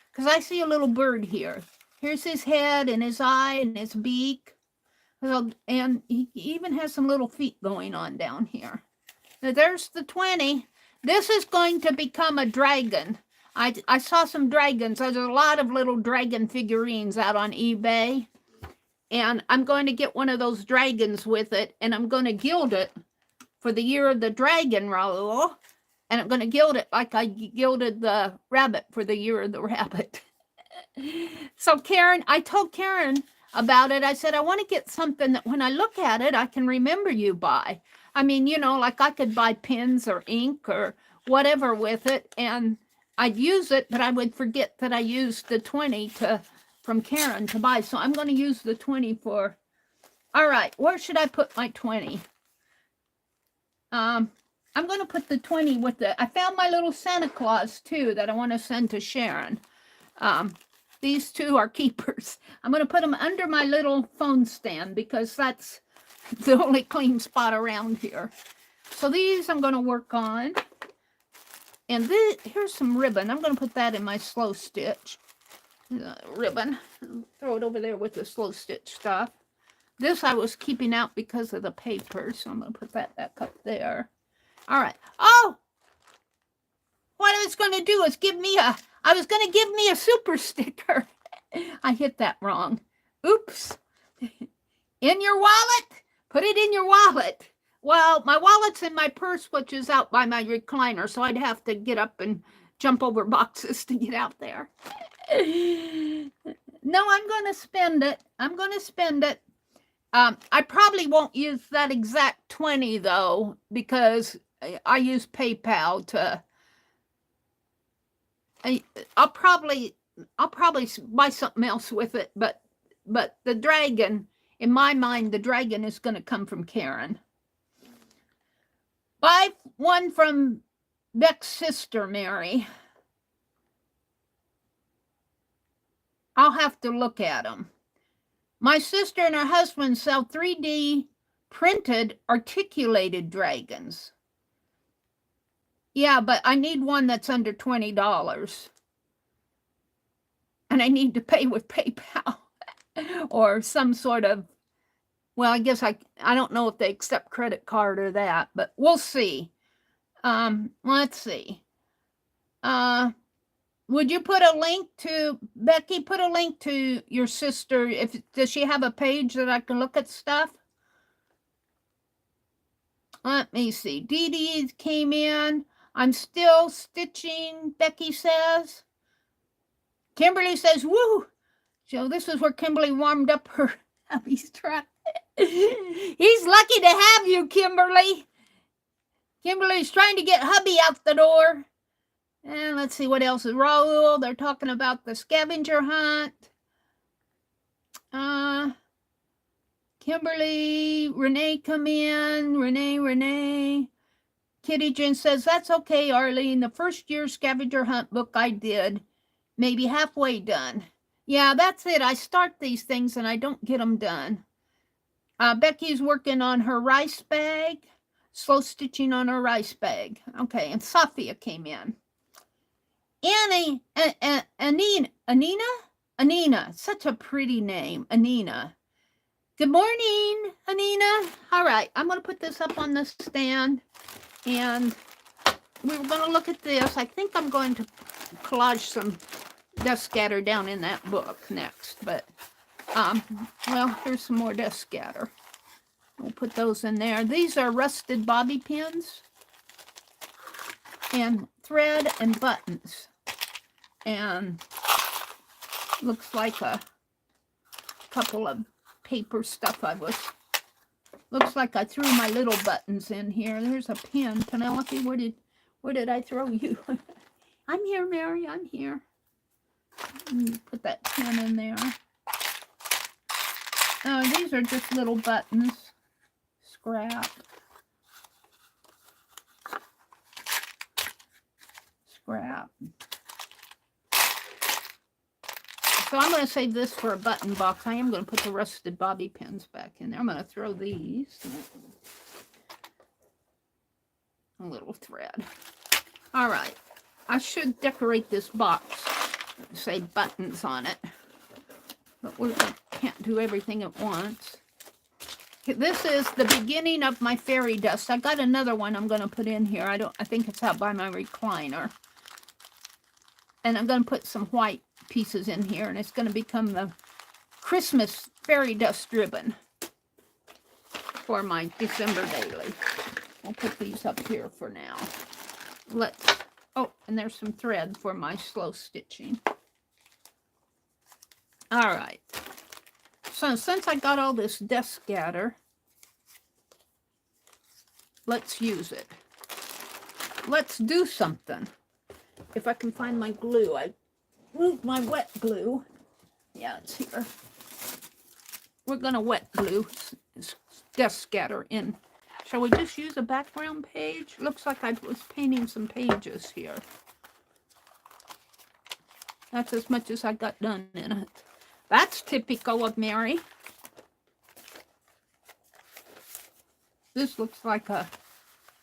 because I see a little bird here. Here's his head and his eye and his beak. And he even has some little feet going on down here. Now, there's the 20. This is going to become a dragon. I saw some dragons. There's a lot of little dragon figurines out on eBay. And I'm going to get one of those dragons with it, and I'm going to gild it for the year of the dragon, Raul. And I'm going to gild it like I gilded the rabbit for the year of the rabbit. So Karen, I told Karen about it. I said, I want to get something that when I look at it, I can remember you by. I mean, you know, like I could buy pens or ink or whatever with it, and I'd use it, but I would forget that I used the 20 from Karen to buy. So I'm going to use the 20 for, all right, where should I put my 20? I'm going to put the 20 with I found my little Santa Claus too that I want to send to Sharon. These two are keepers. I'm going to put them under my little phone stand because that's the only clean spot around here. So these I'm going to work on. And here's some ribbon. I'm going to put that in my slow stitch. Ribbon. Throw it over there with the slow stitch stuff. This I was keeping out because of the paper, so I'm going to put that back up there. All right. Oh! What I was going to do is I was going to give me a super sticker. I hit that wrong. Oops. In your wallet? Put it in your wallet. Well, my wallet's in my purse, which is out by my recliner, so I'd have to get up and jump over boxes to get out there. No, I'm going to spend it. I'm going to spend it. I probably won't use that exact 20, though, because I use PayPal to... I'll probably buy something else with it, but the dragon, in my mind, the dragon is going to come from Karen. Buy one from Beck's sister, Mary. I'll have to look at them. My sister and her husband sell 3D printed articulated dragons. Yeah, but I need one that's under $20. And I need to pay with PayPal or some sort of, well, I guess I don't know if they accept credit card or that, but we'll see. Let's see. Would you put a link to, Becky, put a link to your sister? Does she have a page that I can look at stuff? Let me see. Dee Dee came in. I'm still stitching, Becky says. Kimberly says, woo. So this is where Kimberly warmed up her hubby's truck. He's lucky to have you, Kimberly. Kimberly's trying to get hubby out the door. And let's see what else is Raul. They're talking about the scavenger hunt. Kimberly, Renee come in. Renee. Kitty Jen says, that's okay, Arlene. The first year scavenger hunt book I did, maybe halfway done. Yeah, that's it. I start these things and I don't get them done. Becky's working on her rice bag, slow stitching on her rice bag. Okay, and Sophia came in. Anina, such a pretty name, Anina. Good morning, Anina. All right, I'm going to put this up on the stand, and we were going to look at this. I think I'm going to collage some dust scatter down in that book next, but well, here's some more dust scatter. We'll put those in there. These are rusted bobby pins and thread and buttons, and looks like a couple of paper stuff looks like I threw my little buttons in here. There's a pin. Penelope, where did I throw you? I'm here, Mary, I'm here. Put that pin in there. Oh, these are just little buttons. Scrap. So I'm going to save this for a button box. I am going to put the rusted bobby pins back in there. I'm going to throw these. A little thread. All right. I should decorate this box. Say buttons on it. But we can't do everything at once. This is the beginning of my fairy dust. I got another one I'm going to put in here. I think it's out by my recliner. And I'm going to put some white pieces in here, and it's going to become the Christmas fairy dust ribbon for my December daily. I'll put these up here for now. Oh, and there's some thread for my slow stitching. All right. So since I got all this dust scatter, let's use it. Let's do something. If I can find my glue. I moved my wet glue. Yeah, it's here. We're going to wet glue dust scatter in. Shall we just use a background page? Looks like I was painting some pages here. That's as much as I got done in it. That's typical of Meri. This looks like a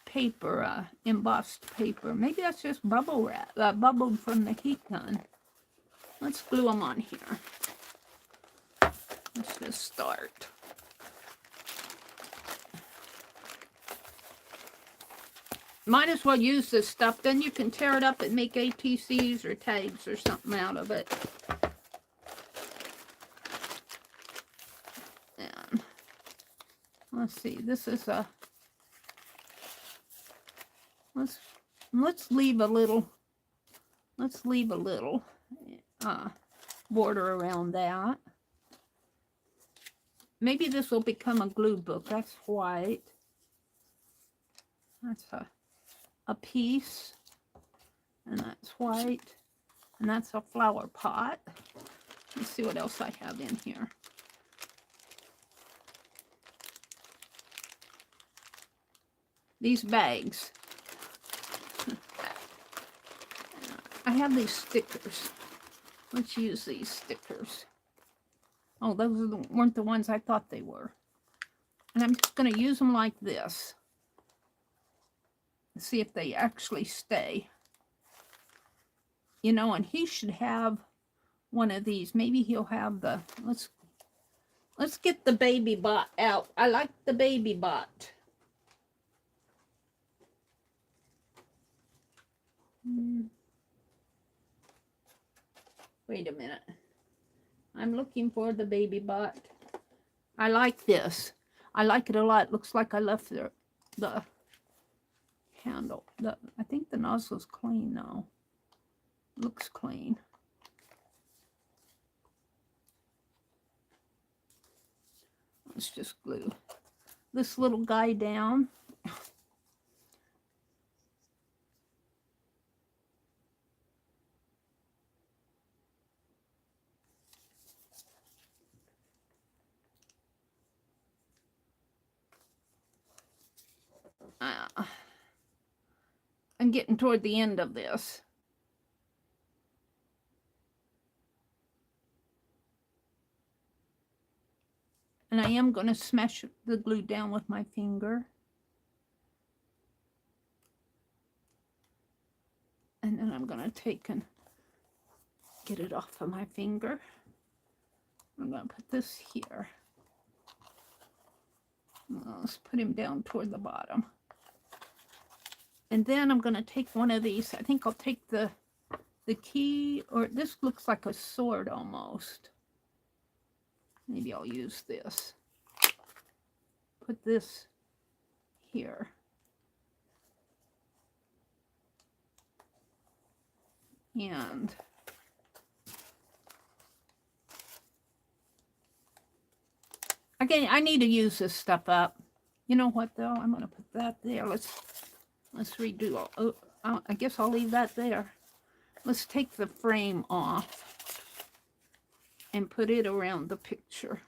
paper, embossed paper. Maybe that's just bubble wrap, bubbled from the heat gun. Let's glue them on here. Let's just start. Might as well use this stuff. Then you can tear it up and make ATCs or tags or something out of it. And let's see. This is a. Let's leave a little. Let's leave a little border around that. Maybe this will become a glue book. That's white. That's a piece, and that's white, and that's a flower pot. Let's see what else I have in here. These bags. I have these stickers. Let's use these stickers. Oh, those weren't the ones I thought they were. And I'm just going to use them like this. See if they actually stay. You know, and he should have one of these. Maybe he'll have the, let's get the baby bot out. I like the baby bot. Wait a minute. I'm looking for the baby bot. I like this. I like it a lot. It looks like I left the handle. I think the nozzle's clean now. Looks clean. Let's just glue this little guy down. I'm getting toward the end of this. And I am going to smash the glue down with my finger. And then I'm going to take and get it off of my finger. I'm going to put this here. Let's put him down toward the bottom. And then I'm going to take one of these. I think I'll take the key, or this looks like a sword almost. Maybe I'll use this. Put this here. And again, I need to use this stuff up. You know what though? I'm going to put that there. Let's redo all. Oh, I guess I'll leave that there. Let's take the frame off and put it around the picture.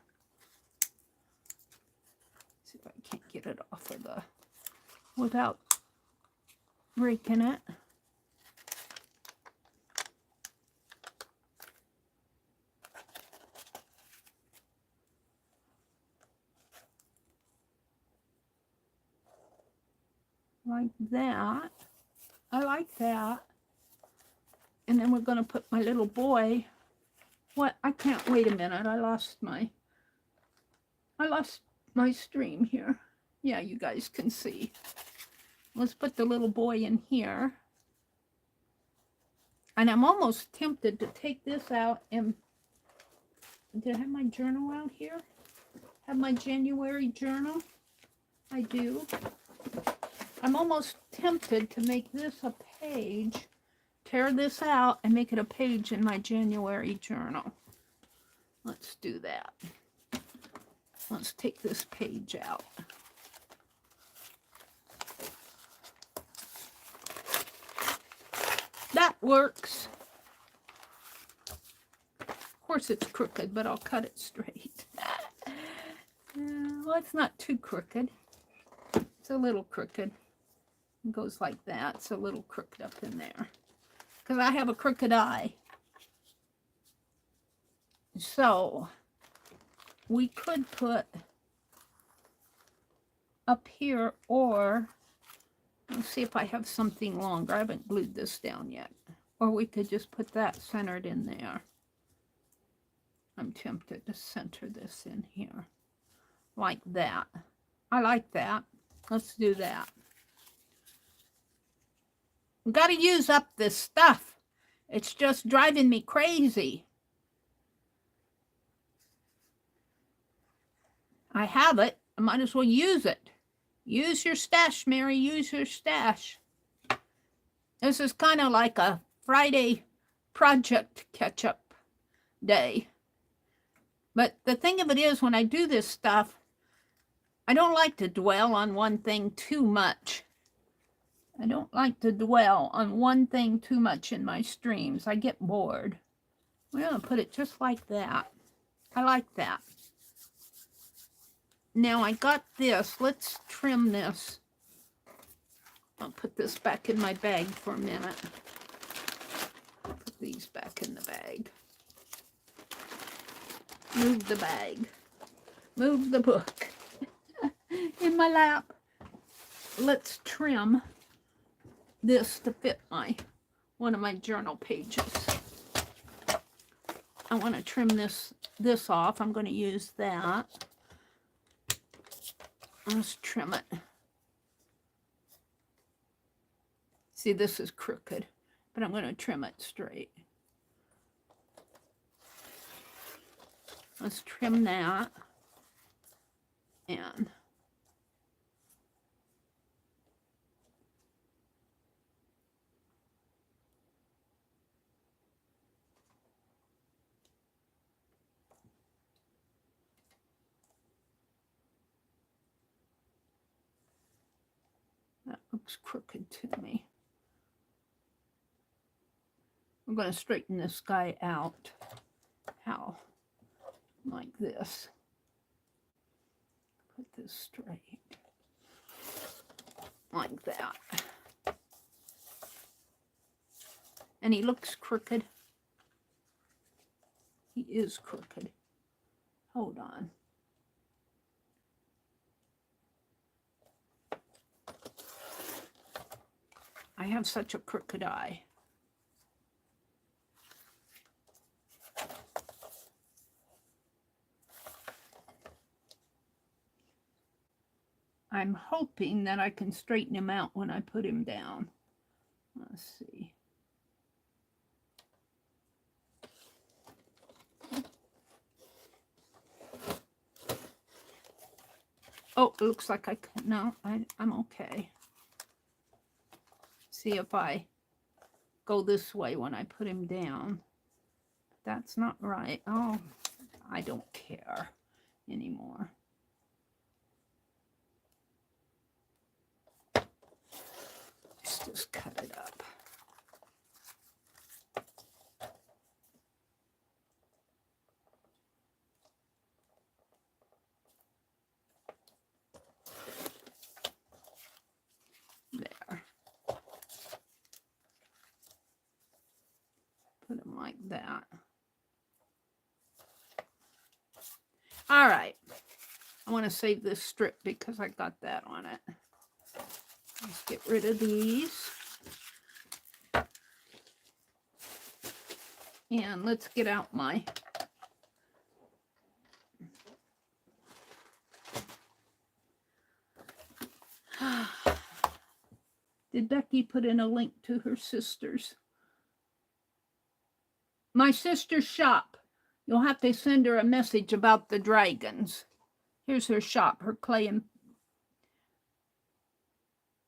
See if I can't get it off of the without breaking it. Like that. I like that. And then we're going to put my little boy. What? I can't wait a minute. I lost my stream here. Yeah, you guys can see. Let's put the little boy in here. And I'm almost tempted to take this out and did I have my journal out here? Have my January journal? I do. I'm almost tempted to make this a page, tear this out and make it a page in my January journal. Let's do that. Let's take this page out. That works. Of course it's crooked, but I'll cut it straight. Well, it's not too crooked. It's a little crooked. It goes like that. It's a little crooked up in there. Because I have a crooked eye. So, we could put up here, or let's see if I have something longer. I haven't glued this down yet. Or we could just put that centered in there. I'm tempted to center this in here. Like that. I like that. Let's do that. Got to use up this stuff. It's just driving me crazy. I have it. I might as well use it. Use your stash, Meri. Use your stash. This is kind of like a Friday project catch-up day. But the thing of it is, when I do this stuff, I don't like to dwell on one thing too much. I don't like to dwell on one thing too much in my streams. I get bored. We're going to put it just like that. I like that. Now I got this. Let's trim this. I'll put this back in my bag for a minute. Put these back in the bag. Move the bag. Move the book in my lap. Let's trim this to fit one of my journal pages. I want to trim this off. I'm going to use that. Let's trim it. See, this is crooked, but I'm going to trim it straight. Let's trim that. And that looks crooked to me. I'm going to straighten this guy out. How? Like this. Put this straight. Like that. And he looks crooked. He is crooked. Hold on. I have such a crooked eye. I'm hoping that I can straighten him out when I put him down. Let's see. Oh, it looks like I can. No, I'm okay. See if I go this way when I put him down. That's not right. Oh, I don't care anymore. Let's just cut it up. There. Put them like that. All right. I want to save this strip because I got that on it. Let's get rid of these. And let's get out my Did Becky put in a link to her sister's? My sister's shop. You'll have to send her a message about the dragons. Here's her shop, her clay and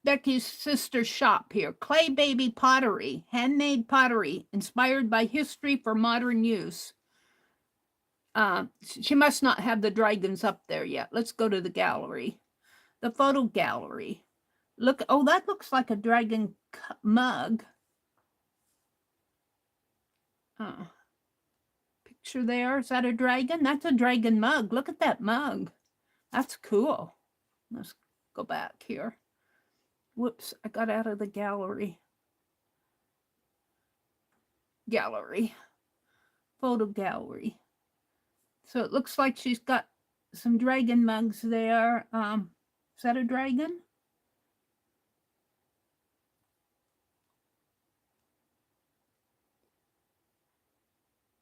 Becky's sister's shop here. Clay baby pottery, handmade pottery, inspired by history for modern use. She must not have the dragons up there yet. Let's go to the gallery. The photo gallery. Look, oh, that looks like a dragon mug. Picture there. Is that a dragon? That's a dragon mug. Look at that mug. That's cool. Let's go back here. Whoops, I got out of the gallery. Gallery. Photo gallery. So it looks like she's got some dragon mugs there. Is that a dragon?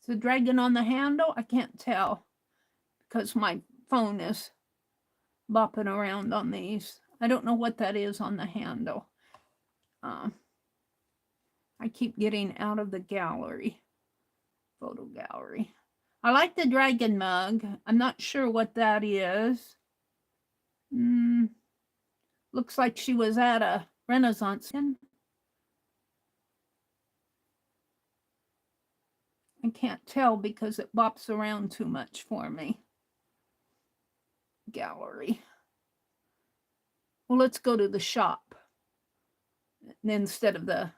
Is the dragon on the handle? I can't tell because my phone is bopping around on these. I don't know what that is on the handle. I keep getting out of the gallery. Photo gallery. I like the dragon mug. I'm not sure what that is. Looks like she was at a Renaissance. I can't tell because it bops around too much for me. Gallery. Well, let's go to the shop instead of the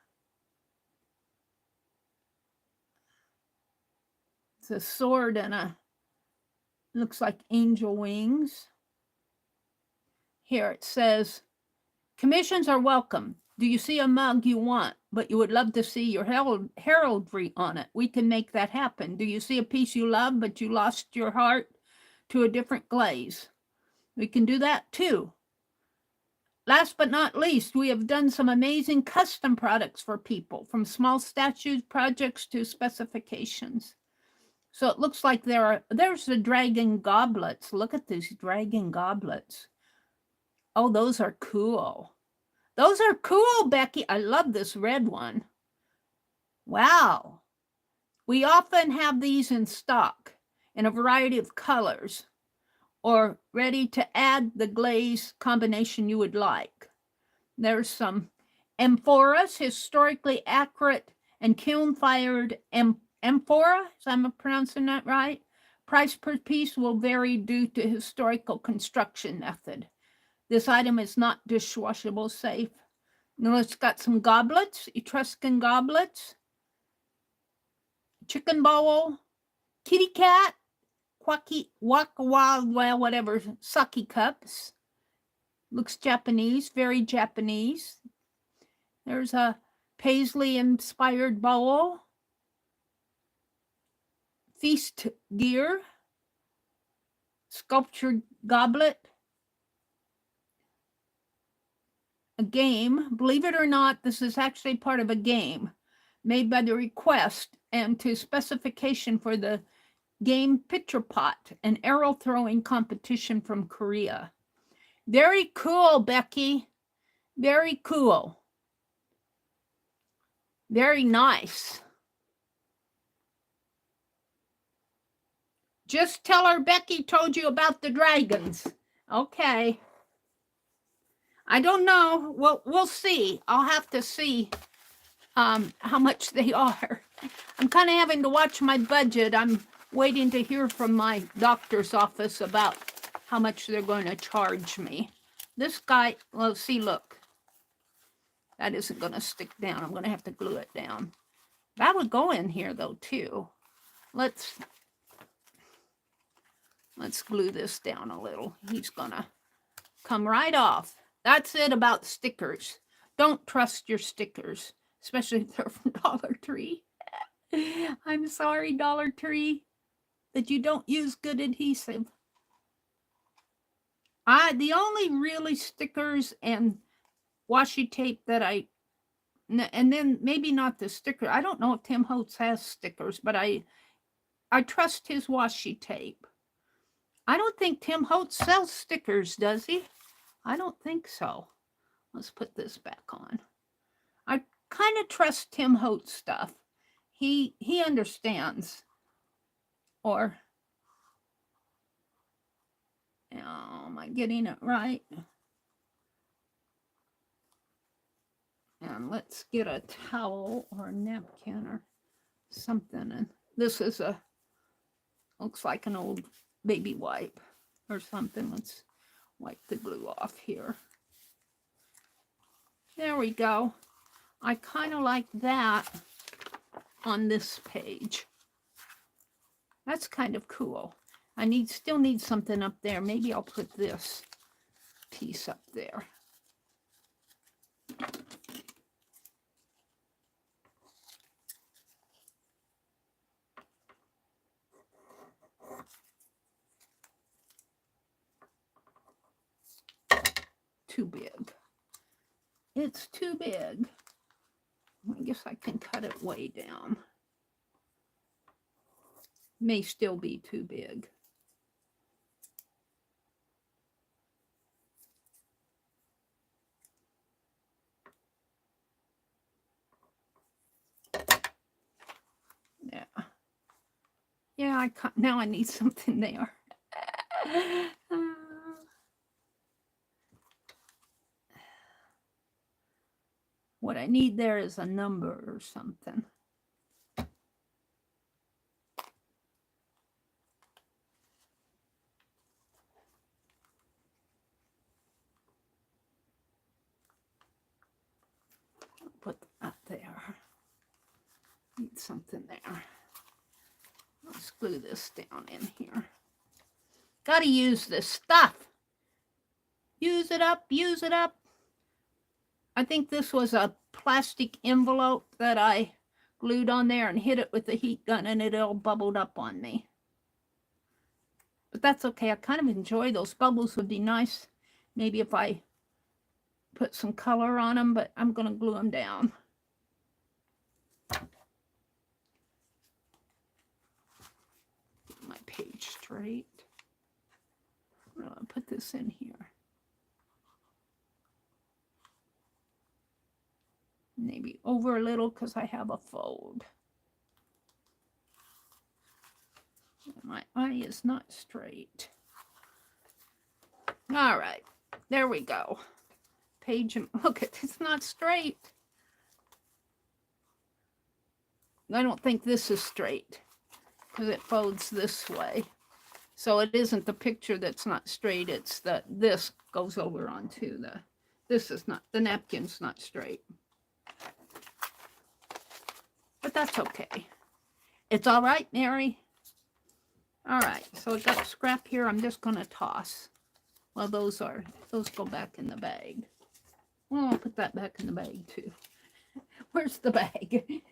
it's a sword and a looks like angel wings. Here it says, commissions are welcome. Do you see a mug you want, but you would love to see your heraldry on it? We can make that happen. Do you see a piece you love, but you lost your heart to a different glaze? We can do that too. Last but not least, we have done some amazing custom products for people, from small statues, projects to specifications. So it looks like there's the dragon goblets. Look at these dragon goblets. Oh, those are cool. Those are cool, Becky. I love this red one. Wow. We often have these in stock in a variety of colors, or ready to add the glaze combination you would like. There's some amphoras, historically accurate and kiln-fired amphora, if I'm pronouncing that right. Price per piece will vary due to historical construction method. This item is not dishwashable safe. Now it's got some goblets, Etruscan goblets, chicken bowl, kitty cat, quacky, waka wild, well, whatever, sake cups. Looks Japanese, very Japanese. There's a paisley-inspired bowl, feast gear, sculptured goblet, a game. Believe it or not, this is actually part of a game made by the request and to specification for the game Pitcher Pot, an arrow throwing competition from Korea. Very cool, Becky. Very cool. Very nice. Just tell her Becky told you about the dragons. Okay. I don't know. We'll see. I'll have to see how much they are. I'm kind of having to watch my budget. I'm waiting to hear from my doctor's office about how much they're going to charge me. This guy, well, see, look. That isn't going to stick down. I'm going to have to glue it down. That would go in here, though, too. Let's glue this down a little. He's going to come right off. That's it about stickers. Don't trust your stickers, especially if they're from Dollar Tree. I'm sorry, Dollar Tree, that you don't use good adhesive. The only really stickers and washi tape that and then maybe not the sticker. I don't know if Tim Holtz has stickers, but I trust his washi tape. I don't think Tim Holtz sells stickers, does he? I don't think so. Let's put this back on. I kind of trust Tim Holtz stuff. He understands. Or, oh, am I getting it right? And let's get a towel or a napkin or something. And this is looks like an old baby wipe or something. Let's wipe the glue off here. There we go. I kind of like that on this page. That's kind of cool. I still need something up there. Maybe I'll put this piece up there. Too big. It's too big. I guess I can cut it way down. May still be too big. Yeah. Yeah, now I need something there. What I need there is a number or something. Put that there. Need something there. Let's glue this down in here. Gotta use this stuff. Use it up, use it up. I think this was a plastic envelope that I glued on there and hit it with the heat gun and it all bubbled up on me. But that's okay. I kind of enjoy those bubbles. Would be nice maybe if I put some color on them, but I'm going to glue them down. Get my page straight. I'm going to put this in here. Maybe over a little because I have a fold. My eye is not straight. All right, there we go. Page, look, it's not straight. I don't think this is straight because it folds this way. So it isn't the picture that's not straight. It's that this goes over onto the, this is not, the napkin's not straight. But that's okay. It's all right, Mary. All right, so I got scrap here. I'm just going to toss. Well, those go back in the bag. Well, I'll put that back in the bag too. Where's the bag?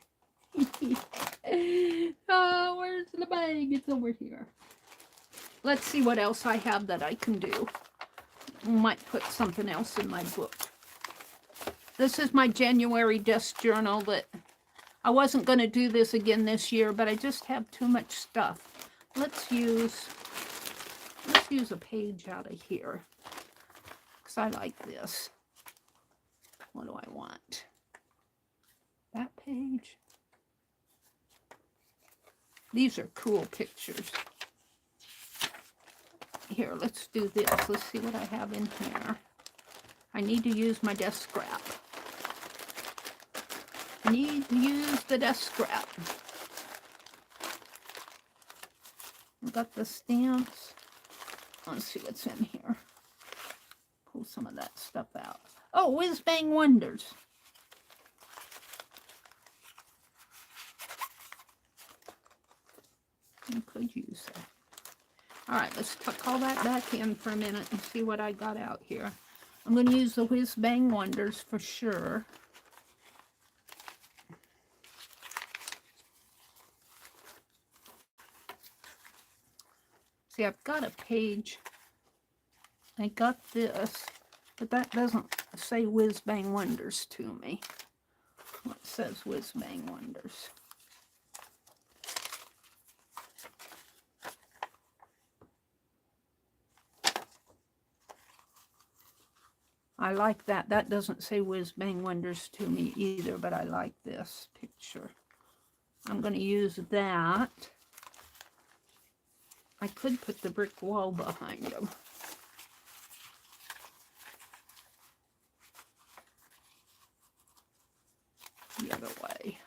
Oh, where's the bag? It's over here. Let's see what else I have that I can do. Might put something else in my book. This is my January desk journal that I wasn't going to do this again this year, but I just have too much stuff. Let's use a page out of here because I like this. What do I want? That page. These are cool pictures. Here, let's do this. Let's see what I have in here. I need to use my desk scrap. I need to use the desk scrap. I've got the stamps. Let's see what's in here. Pull some of that stuff out. Oh, Whiz Bang Wonders. I could use that. All right, let's tuck all that back in for a minute and see what I got out here. I'm going to use the Whiz Bang Wonders for sure. See, I've got a page. I got this, but that doesn't say Whiz Bang Wonders to me. It says Whiz Bang Wonders. I like that. That doesn't say Whiz Bang Wonders to me either, but I like this picture. I'm going to use that. I could put the brick wall behind them. The other way.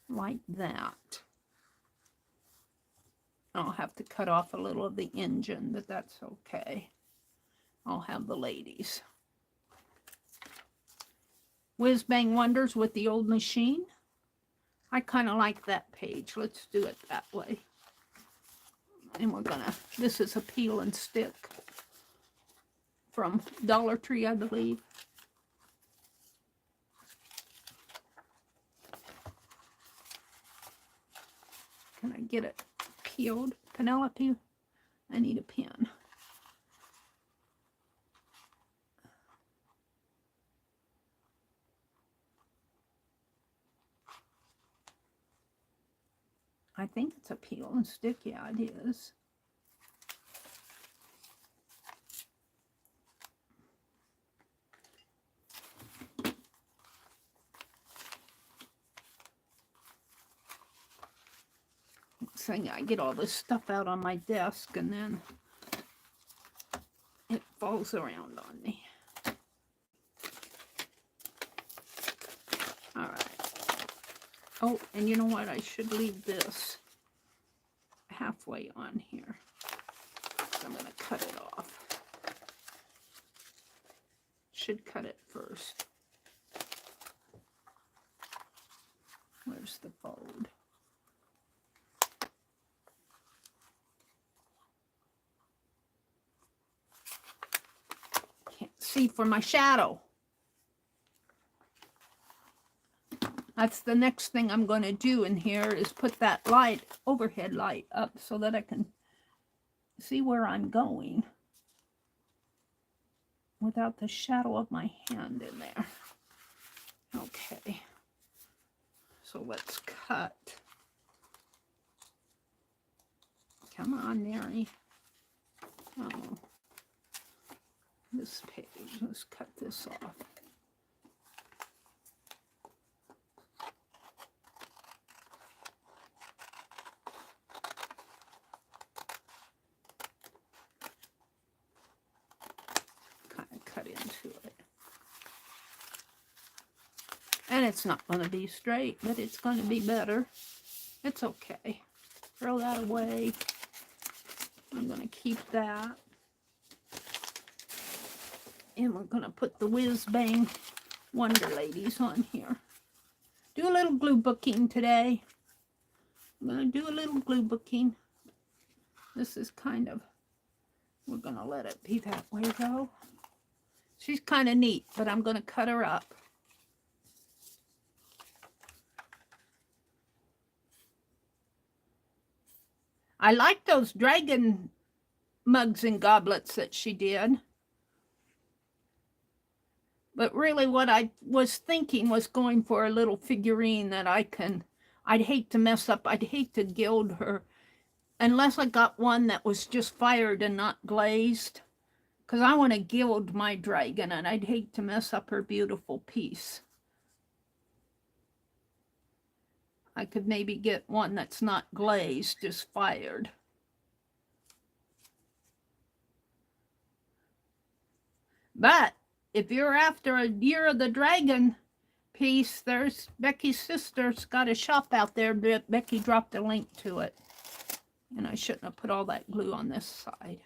Like that. I'll have to cut off a little of the engine, but that's okay. I'll have the ladies. Whiz Bang Wonders with the old machine. I kind of like that page. Let's do it that way. And we're gonna, this is a peel and stick from Dollar Tree, I believe. Can I get it peeled? Penelope, I need a pen. I think it's a peel and stick. Yeah, it is. Saying I get all this stuff out on my desk and then it falls around on me. All right. Oh, and you know what? I should leave this halfway on here. So I'm going to cut it off. Should cut it first. Where's the fold? Can't see for my shadow. That's the next thing I'm going to do in here is put that light, overhead light up so that I can see where I'm going without the shadow of my hand in there. Okay. So let's cut. Come on, Meri. Oh. This page. Let's cut this off. Cut into it. And it's not going to be straight, but it's going to be better. It's okay. Throw that away. I'm going to keep that. And we're going to put the Whiz Bang Wonder Ladies on here. Do a little glue booking today. I'm going to do a little glue booking. This is kind of, we're going to let it be that way though. She's kind of neat, but I'm going to cut her up. I like those dragon mugs and goblets that she did. But really what I was thinking was going for a little figurine that I'd hate to mess up. I'd hate to gild her unless I got one that was just fired and not glazed. Because I want to gild my dragon and I'd hate to mess up her beautiful piece. I could maybe get one that's not glazed, just fired. But if you're after a Year of the Dragon piece, there's Becky's sister's got a shop out there. Becky dropped a link to it. And I shouldn't have put all that glue on this side.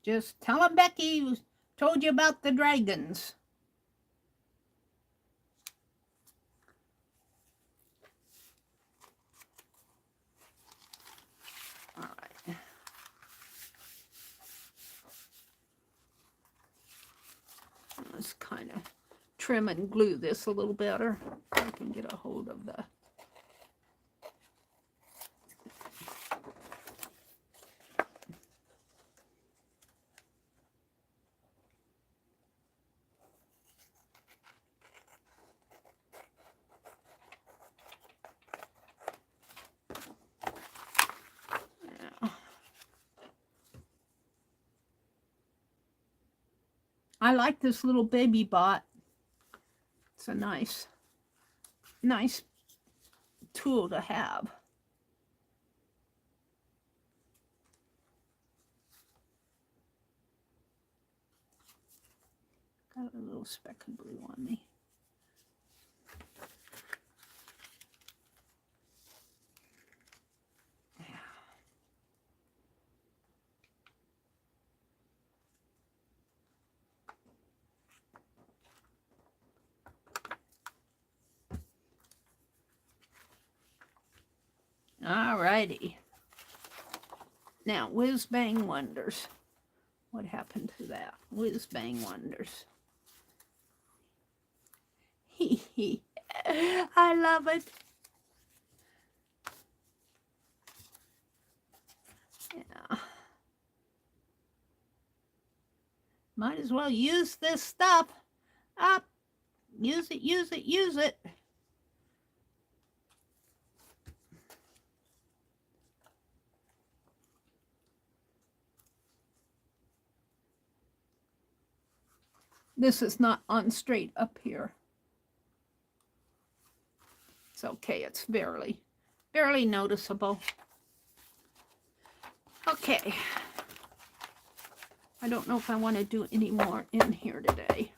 Just tell them Becky told you about the dragons. All right. Let's kind of trim and glue this a little better. So I can get a hold of the... I like this little baby bot. It's a nice tool to have. Got a little speck of blue on me. Alrighty. Now, Whiz Bang Wonders. What happened to that? Whiz Bang Wonders. I love it. Yeah. Might as well use this stuff up. Use it, use it, use it. This is not on straight up here. It's okay, it's barely noticeable. Okay. I don't know if I want to do any more in here today.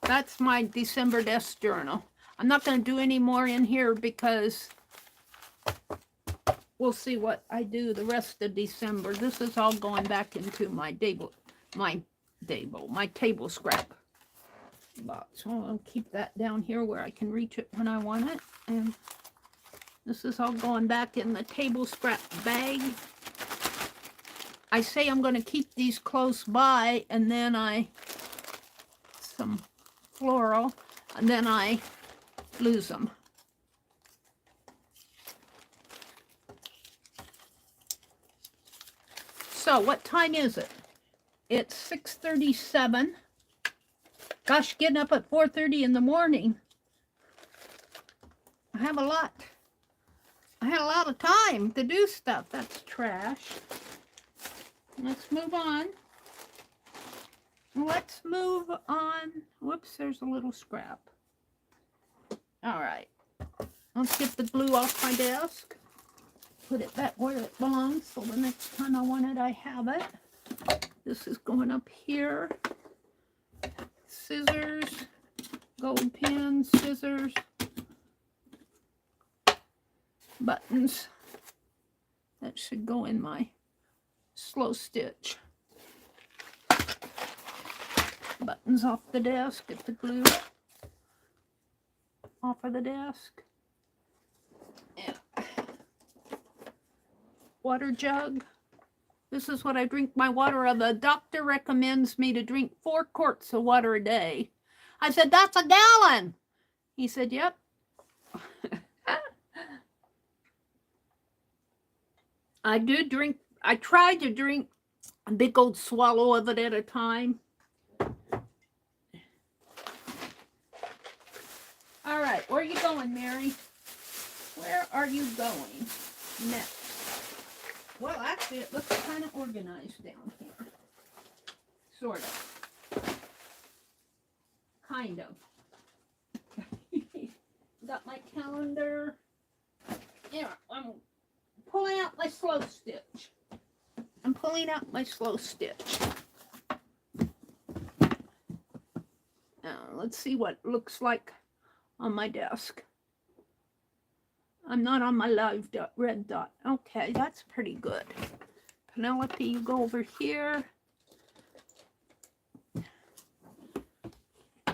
That's my December desk journal. I'm not going to do any more in here because we'll see what I do the rest of December. This is all going back into my table scrap box. So I'll keep that down here where I can reach it when I want it. And this is all going back in the table scrap bag. I say I'm going to keep these close by, and then some floral, and then I lose them. So what time is it? It's 6:37. Gosh, getting up at 4:30 in the morning. I had a lot of time to do stuff. That's trash. Let's move on. Let's move on. Whoops, there's a little scrap. All right. Let's get the glue off my desk. Put it back where it belongs so the next time I want it, I have it. This is going up here. Scissors, gold pin, scissors, buttons. That should go in my slow stitch. Buttons off the desk, get the glue off of the desk. Yeah, water jug. This is what I drink my water of. The doctor recommends me to drink 4 quarts of water a day. I said, that's a gallon. He said, yep. I try to drink a big old swallow of it at a time. All right, where are you going, Meri? Where are you going next? Well, actually, it looks kind of organized down here. Sort of. Kind of. Got my calendar. Yeah, I'm pulling out my slow stitch. Let's see what it looks like on my desk. I'm not on my live dot, red dot. Okay, that's pretty good. Penelope, you go over here.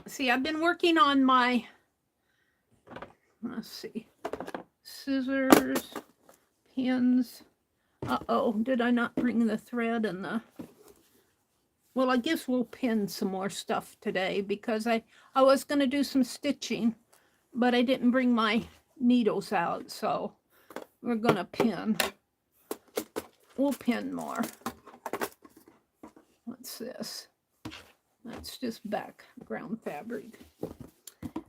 See, I've been working on my, let's see, scissors, pins. Uh-oh, did I not bring the thread and the... Well, I guess we'll pin some more stuff today because I was going to do some stitching, but I didn't bring my needles out, so we're going to pin. We'll pin more. What's this? That's just background fabric.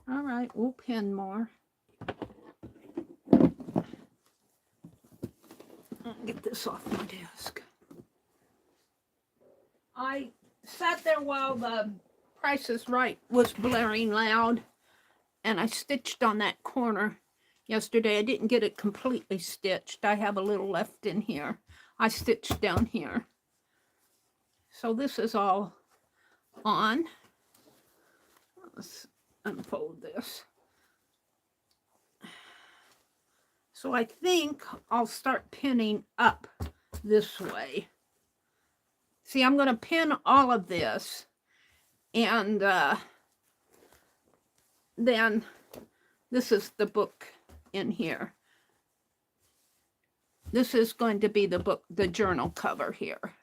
All right, we'll pin more. I'll get this off my desk. I sat there while the Price is Right was blaring loud, and I stitched on that corner yesterday. I didn't get it completely stitched. I have a little left in here. I stitched down here. So this is all on. Let's unfold this. So I think I'll start pinning up this way. See, I'm going to pin all of this, and then this is the book in here. This is going to be the book, the journal cover here.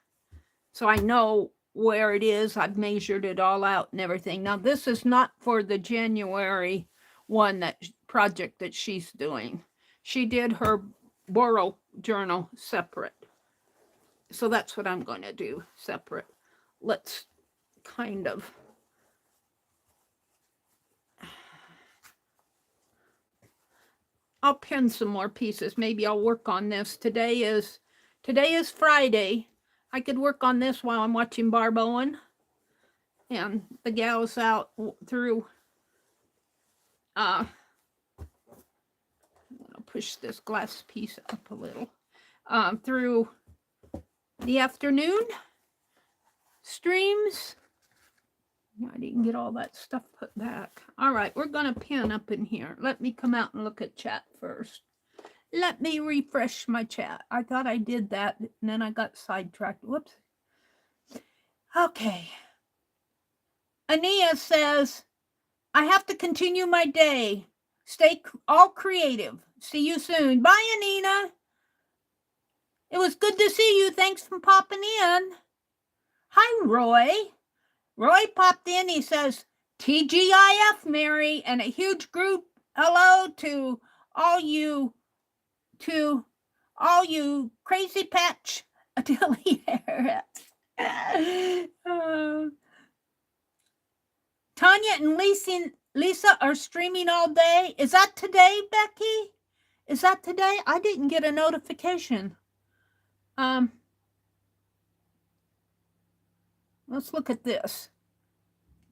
So I know where it is. I've measured it all out and everything. Now, this is not for the January one, that project that she's doing. She did her Borrow journal separate. So that's what I'm going to do, separate. Let's kind of... I'll pin some more pieces. Maybe I'll work on this. Today is Friday. I could work on this while I'm watching Barb Owen. And the gal's out through... I'm going to push this glass piece up a little. Through the afternoon streams. I didn't get all that stuff put back. All right, we're going to pin up in here. Let me come out and look at chat first. Let me refresh my chat. I thought I did that, and then I got sidetracked. Whoops. Okay. Ania says, I have to continue my day. Stay all creative. See you soon. Bye, Anina. It was good to see you. Thanks for popping in. Hi, Roy. Roy popped in. He says, TGIF, Meri, and a huge group hello to all you crazy patch Atelier. Tanya and Lisa are streaming all day. Is that today, Becky? Is that today? I didn't get a notification. Let's look at this.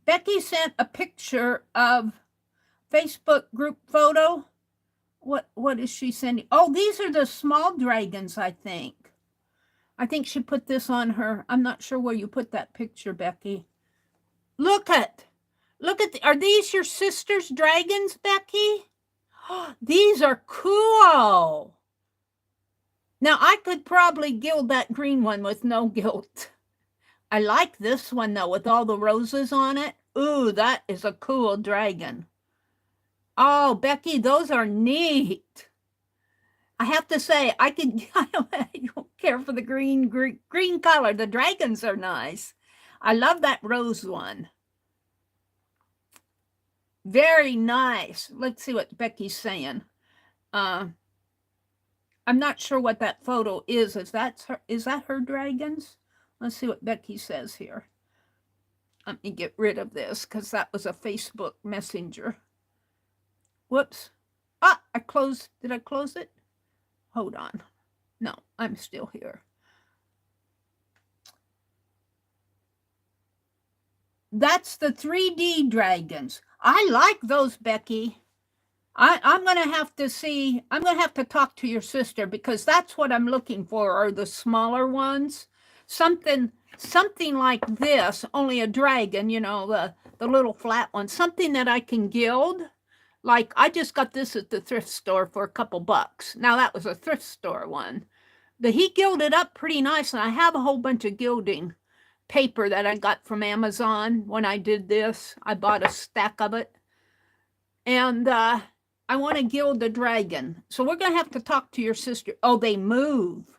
Becky sent a picture of Facebook group photo. What is she sending? Oh, these are the small dragons, I think. I think she put this on her. I'm not sure where you put that picture, Becky. Look at are these your sister's dragons, Becky? These are cool. Now, I could probably gild that green one with no guilt. I like this one, though, with all the roses on it. Ooh, that is a cool dragon. Oh, Becky, those are neat. I have to say, I don't care for the green color. The dragons are nice. I love that rose one. Very nice. Let's see what Becky's saying. I'm not sure what that photo is. Is that her dragons? Let's see what Becky says here. Let me get rid of this because that was a Facebook Messenger. Whoops. Ah, did I close it? Hold on. No, I'm still here. That's the 3D dragons. I like those, Becky. I'm going to have to see, I'm going to have to talk to your sister because that's what I'm looking for, are the smaller ones. Something like this, only a dragon, you know, the little flat one. Something that I can gild. Like, I just got this at the thrift store for a couple bucks. Now, that was a thrift store one. But he gilded up pretty nice, and I have a whole bunch of gilding paper that I got from Amazon when I did this. I bought a stack of it. And I want to gild the dragon. So we're going to have to talk to your sister. Oh, they move.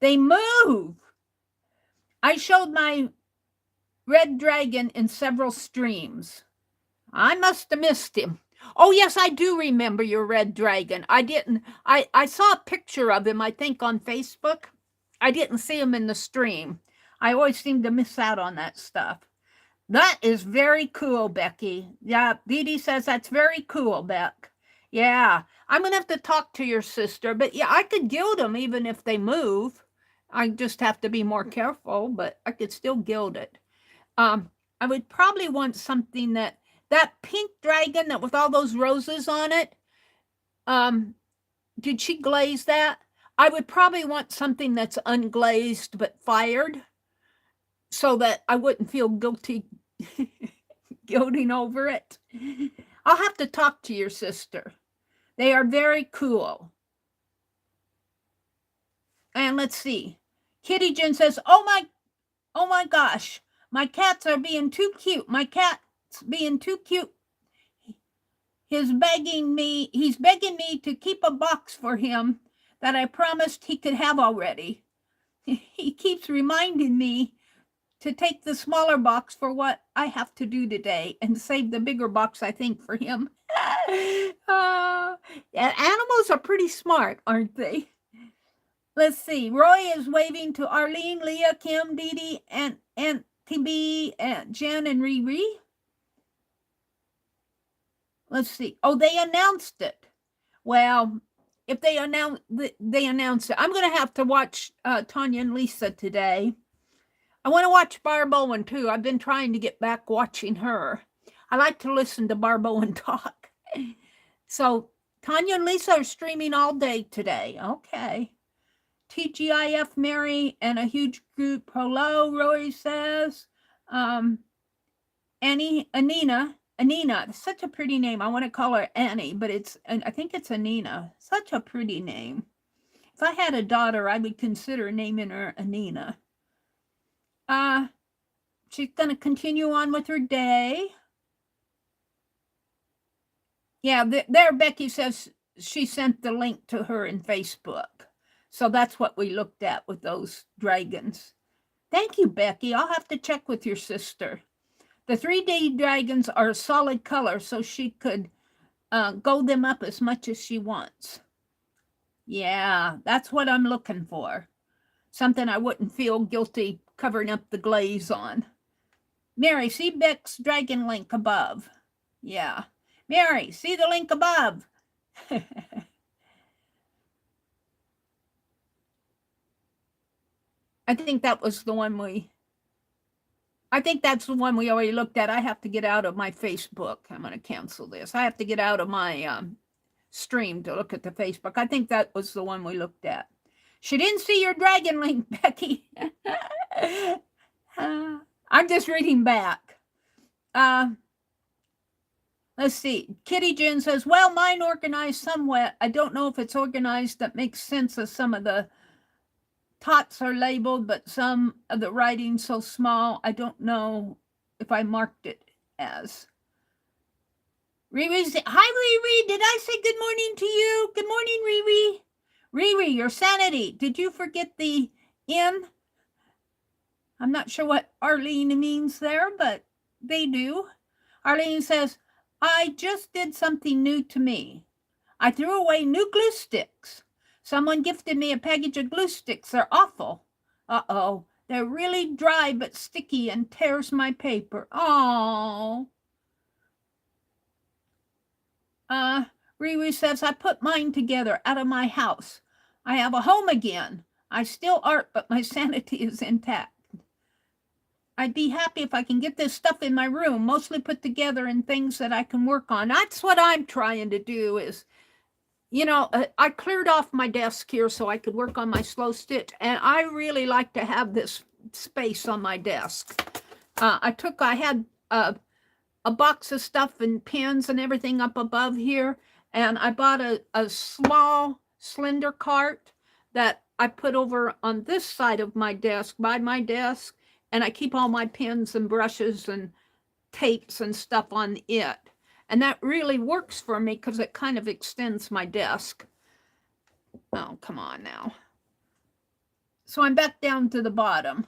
They move. I showed my red dragon in several streams. I must have missed him. Oh, yes, I do remember your red dragon. I saw a picture of him, I think, on Facebook. I didn't see him in the stream. I always seem to miss out on that stuff. That is very cool, Becky. Yeah, Dee Dee says that's very cool, Beck. Yeah, I'm going to have to talk to your sister. But yeah, I could gild them even if they move. I just have to be more careful, but I could still gild it. I would probably want something that pink dragon that with all those roses on it, did she glaze that? I would probably want something that's unglazed but fired so that I wouldn't feel guilty gilding over it. I'll have to talk to your sister. They are very cool. And let's see. Kitty Jen says, oh my gosh, my cats are being too cute. My cat's being too cute. He's begging me to keep a box for him that I promised he could have already. He keeps reminding me to take the smaller box for what I have to do today and save the bigger box, I think, for him. Animals are pretty smart, aren't they? Let's see. Roy is waving to Arlene, Leah, Kim, Dee Dee, and Aunt TB, and Jen, and Riri. Let's see. Oh, they announced it. Well, if they announced it, I'm going to have to watch Tanya and Lisa today. I want to watch Barb Owen too. I've been trying to get back watching her. I like to listen to Barb Owen talk. So Tanya and Lisa are streaming all day today. Okay. TGIF Mary and a huge group. Hello, Roy says. Anina, such a pretty name. I want to call her Annie, but I think it's Anina. Such a pretty name. If I had a daughter, I would consider naming her Anina. She's going to continue on with her day. Yeah, there Becky says she sent the link to her in Facebook. So that's what we looked at with those dragons. Thank you, Becky. I'll have to check with your sister. The 3D dragons are a solid color, so she could gold them up as much as she wants. Yeah, that's what I'm looking for. Something I wouldn't feel guilty covering up the glaze on. Mary, see Beck's dragon link above. Yeah. Mary, see the link above. I think that was the one that's the one we already looked at. I have to get out of my Facebook. I'm going to cancel this. I have to get out of my stream to look at the Facebook. I think that was the one we looked at. She didn't see your dragon link, Becky. I'm just reading back. Let's see. Kitty Jen says, well, mine organized somewhat. I don't know if it's organized that makes sense as some of the tots are labeled, but some of the writing so small, I don't know if I marked it as. Riri, hi, Riri. Did I say good morning to you? Good morning, Riri. Riri, your sanity. Did you forget the in? I'm not sure what Arlene means there, but they do. Arlene says, I just did something new to me. I threw away new glue sticks. Someone gifted me a package of glue sticks. They're awful. Uh-oh. They're really dry but sticky and tears my paper. Oh. Riri says, I put mine together out of my house. I have a home again. I still art, but my sanity is intact. I'd be happy if I can get this stuff in my room, mostly put together in things that I can work on. That's what I'm trying to do is, you know, I cleared off my desk here so I could work on my slow stitch, and I really like to have this space on my desk. I had a box of stuff and pens and everything up above here, and I bought a small slender cart that I put over on this side of my desk, by my desk, and I keep all my pens and brushes and tapes and stuff on it. And that really works for me because it kind of extends my desk. Oh, come on now. So I'm back down to the bottom.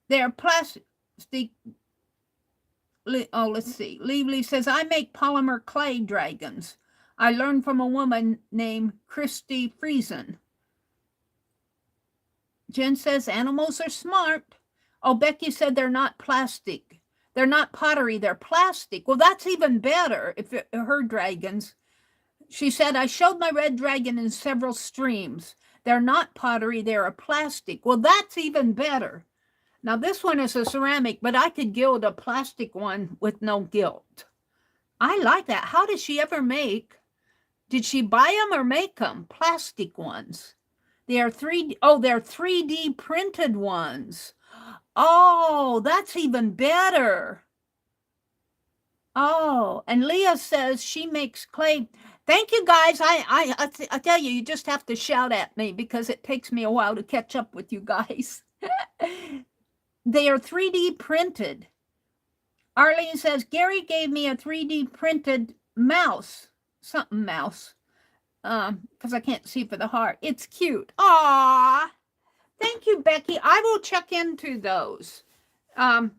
They're plastic. Oh, let's see. Lively says, I make polymer clay dragons. I learned from a woman named Christy Friesen. Jen says, animals are smart. Oh, Becky said they're not plastic. They're not pottery, they're plastic. Well, that's even better if her dragons. She said, I showed my red dragon in several streams. They're not pottery, they're a plastic. Well, that's even better. Now, this one is a ceramic, but I could gild a plastic one with no gilt. I like that. How does she ever make? Did she buy them or make them? Plastic ones. They're 3D printed ones. Oh, that's even better. Oh, and Leah says she makes clay. Thank you, guys. I tell you, you just have to shout at me because it takes me a while to catch up with you guys. They are 3D printed. Arlene says, Gary gave me a 3D printed mouse. Something mouse. Because I can't see for the heart. It's cute. Aww. Thank you, Becky. I will check into those. They're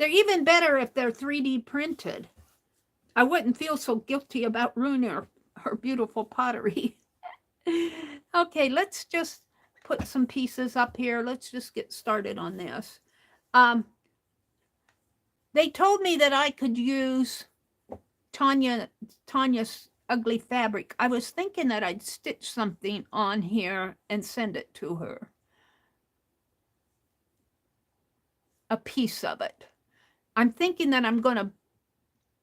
even better if they're 3D printed. I wouldn't feel so guilty about ruining her beautiful pottery. Okay, let's just put some pieces up here. Let's just get started on this. They told me that I could use Tanya's ugly fabric. I was thinking that I'd stitch something on here and send it to her. A piece of it. I'm thinking that I'm going to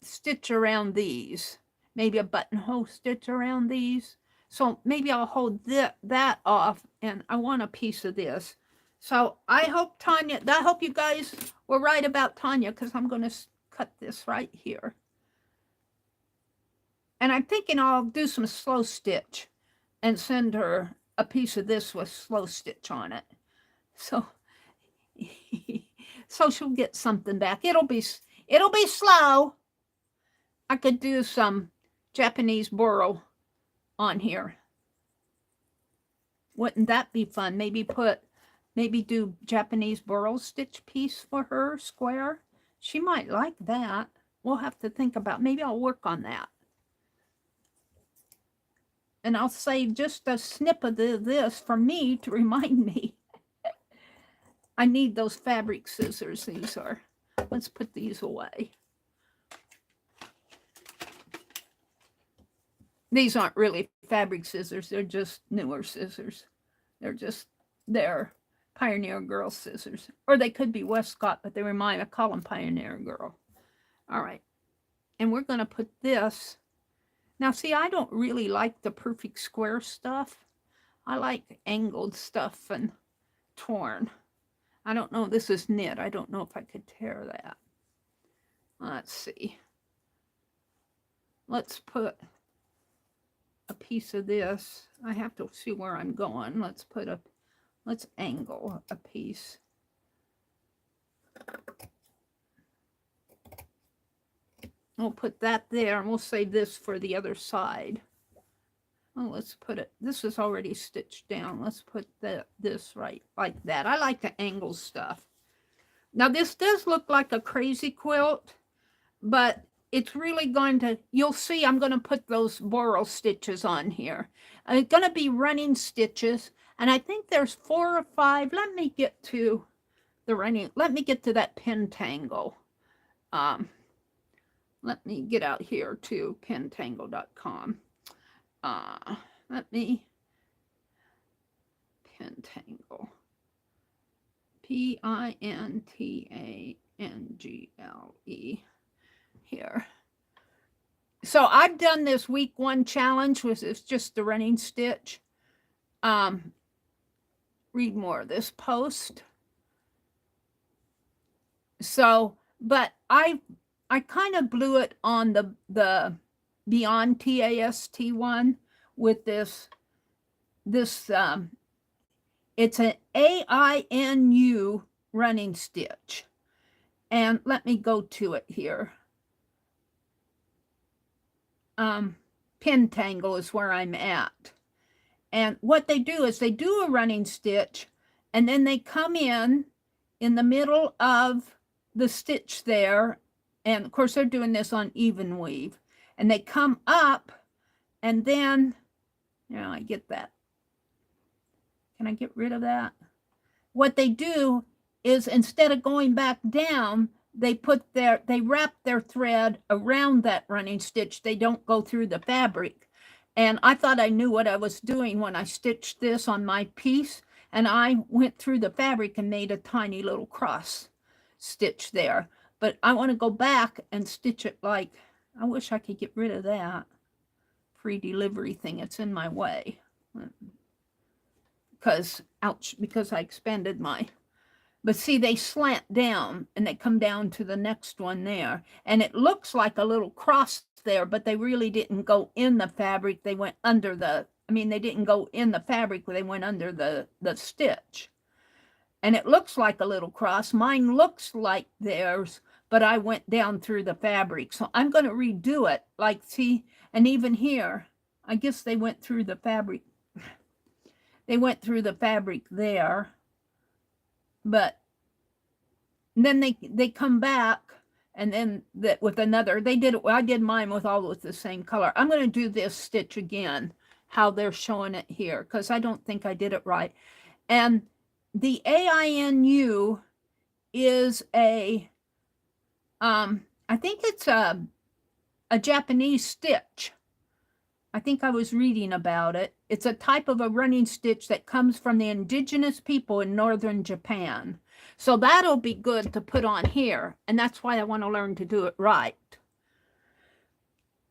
stitch around these. Maybe a buttonhole stitch around these. So maybe I'll hold that off, and I want a piece of this. So I hope you guys were right about Tanya, because I'm going to cut this right here. And I'm thinking I'll do some slow stitch and send her a piece of this with slow stitch on it. So, so she'll get something back. It'll be slow. I could do some Japanese burl on here. Wouldn't that be fun? Maybe do Japanese burl stitch piece for her, square. She might like that. We'll have to think about, maybe I'll work on that. And I'll save just a snip of this for me to remind me. I need those fabric scissors. These are, let's put these away. These aren't really fabric scissors. They're just newer scissors. They're Pioneer Girl scissors. Or they could be Westcott, but I call them Pioneer Girl. All right. And we're going to put this. Now, see, I don't really like the perfect square stuff. I like angled stuff and torn. I don't know. This is knit. I don't know if I could tear that. Let's see. Let's put a piece of this. I have to see where I'm going. Let's angle a piece. We'll put that there, and we'll save this for the other side. Oh, let's put it, this is already stitched down. Let's put this right like that. I like to angle stuff. Now this does look like a crazy quilt, but it's really going to, you'll see I'm going to put those borrow stitches on here. It's going to be running stitches, and I think there's 4 or 5. Let me get to the running, let me get to that pentangle. Let me get out here to pentangle.com. Let me, pentangle, Pintangle here. So I've done this week 1 challenge, which is just the running stitch. Read more of this post. So, but I kind of blew it on the Beyond TAST one with this it's an AINU running stitch. And let me go to it here. Pentangle is where I'm at. And what they do is they do a running stitch, and then they come in the middle of the stitch there. And of course, they're doing this on even weave. And they come up, and then, you know, I get that. Can I get rid of that? What they do is instead of going back down, they wrap their thread around that running stitch. They don't go through the fabric. And I thought I knew what I was doing when I stitched this on my piece, and I went through the fabric and made a tiny little cross stitch there. But I want to go back and stitch it like, I wish I could get rid of that free delivery thing. It's in my way. Because I expanded my, but see, they slant down and they come down to the next one there. And it looks like a little cross there, but they really didn't go in the fabric. They went under they didn't go in the fabric, they went under the stitch. And it looks like a little cross. Mine looks like theirs, but I went down through the fabric. So I'm going to redo it. Like, see, and even here, I guess they went through the fabric. They went through the fabric there, but then they come back, and then with another, I did mine with all with the same color. I'm going to do this stitch again, how they're showing it here, because I don't think I did it right. And the AINU is I think it's a Japanese stitch. I think I was reading about it. It's a type of a running stitch that comes from the indigenous people in northern Japan. So that'll be good to put on here. And that's why I want to learn to do it right.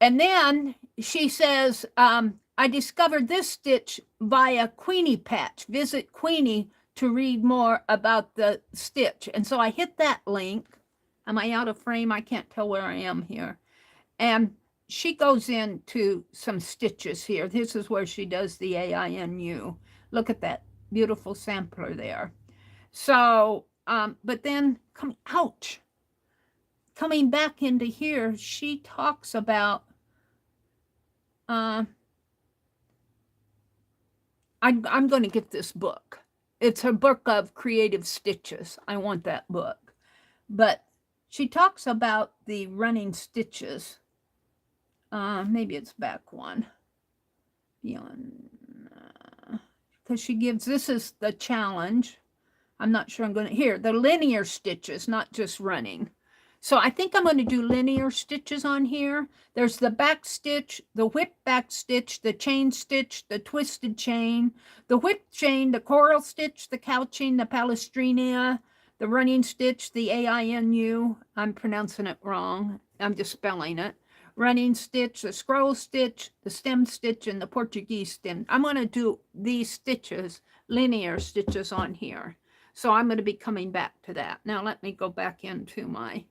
And then she says, I discovered this stitch via Queenie Patch. Visit Queenie to read more about the stitch. And so I hit that link. Am I out of frame? I can't tell where I am here. And she goes into some stitches here. This is where she does the AINU. Look at that beautiful sampler there. So, but then, coming back into here, she talks about, I'm going to get this book. It's a book of creative stitches. I want that book. But she talks about the running stitches. Maybe it's back one. Beyond, because she gives, this is the challenge. I'm not sure I'm going to, here, the linear stitches, not just running. So I think I'm going to do linear stitches on here. There's the back stitch, the whip back stitch, the chain stitch, the twisted chain, the whip chain, the coral stitch, the couching, the palestrina, the running stitch, the AINU. I'm pronouncing it wrong. I'm just spelling it. Running stitch, the scroll stitch, the stem stitch, and the Portuguese stem. I'm going to do these stitches, linear stitches on here. So I'm going to be coming back to that. Now let me go back into my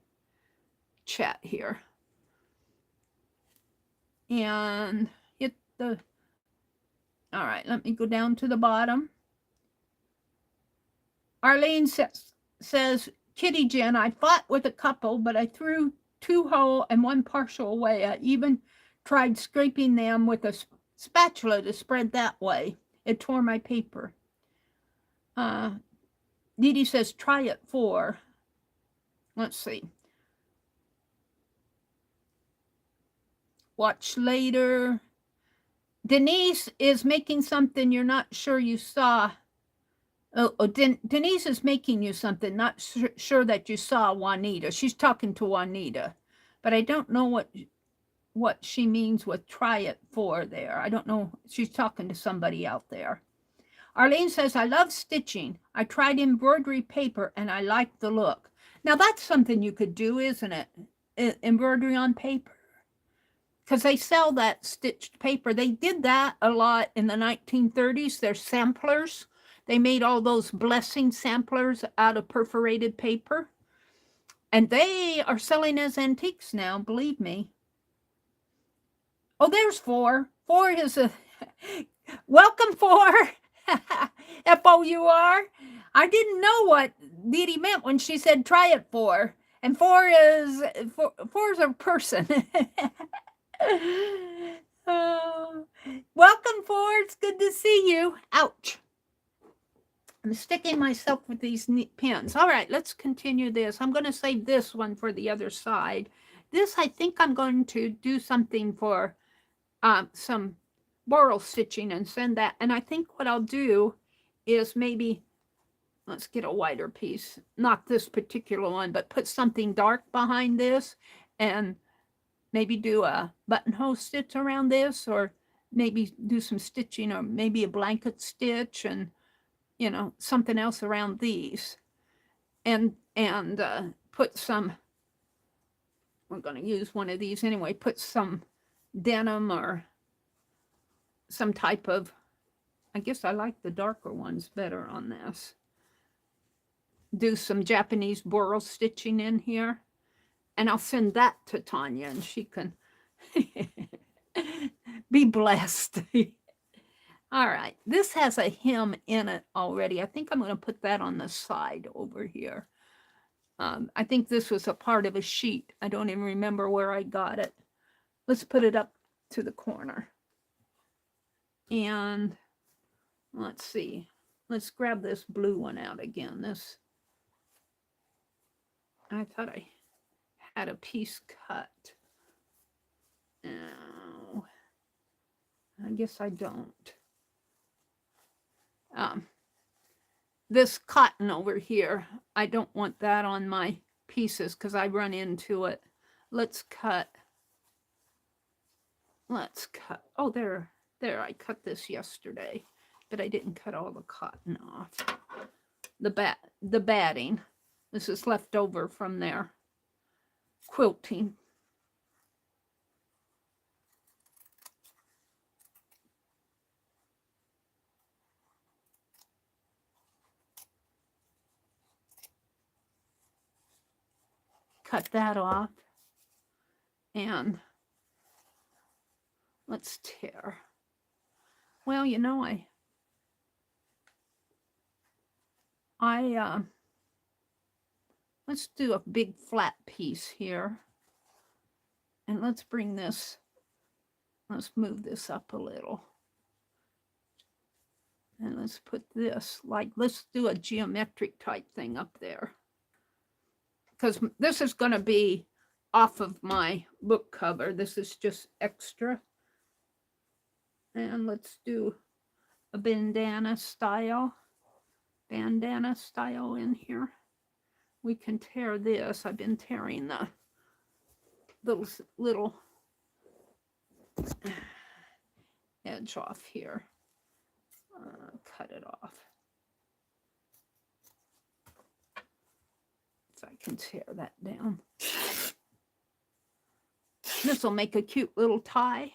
chat here. And hit the, all right, let me go down to the bottom. Arlene says, Kitty Jen, I fought with a couple, but I threw 2 whole and 1 partial away. I even tried scraping them with a spatula to spread that way. It tore my paper. Dee Dee says, try it for. Let's see. Watch later. Denise is making something you're not sure you saw. Denise is making you something, not sure that you saw Juanita. She's talking to Juanita. But I don't know what she means with try it for there. I don't know. She's talking to somebody out there. Arlene says, I love stitching. I tried embroidery paper and I like the look. Now that's something you could do, isn't it? Embroidery on paper. Because they sell that stitched paper. They did that a lot in the 1930s. They're samplers. They made all those blessing samplers out of perforated paper. And they are selling as antiques now, believe me. Oh, there's 4. 4 is a... Welcome, 4. F-O-U-R. I didn't know what Dee Dee meant when she said try it 4. And 4 is a person. Oh, welcome, 4. It's good to see you. Ouch. I'm sticking myself with these pins. All right, let's continue this. I'm going to save this one for the other side. This, I think I'm going to do something for some borel stitching and send that. And I think what I'll do is maybe, let's get a wider piece. Not this particular one, but put something dark behind this and maybe do a buttonhole stitch around this, or maybe do some stitching, or maybe a blanket stitch, and you know, something else around these, and put some, we're going to use one of these anyway, put some denim or some type of, I guess I like the darker ones better on this. Do some Japanese borel stitching in here, and I'll send that to Tanya, and she can be blessed. All right, this has a hem in it already. I think I'm going to put that on the side over here. I think this was a part of a sheet. I don't even remember where I got it. Let's put it up to the corner. And let's see. Let's grab this blue one out again. This, I thought I had a piece cut. No, I guess I don't. This cotton over here, I don't want that on my pieces because I run into it. Let's cut. Oh, there, I cut this yesterday, but I didn't cut all the cotton off. The batting. This is left over from their quilting. Cut that off, and let's tear. Well, you know, let's do a big flat piece here, and let's bring this, let's move this up a little, and let's put this, like, let's do a geometric type thing up there, because this is going to be off of my book cover. This is just extra. And let's do a bandana style in here. We can tear this. I've been tearing the little edge off here. Cut it off. So I can tear that down. This will make a cute little tie.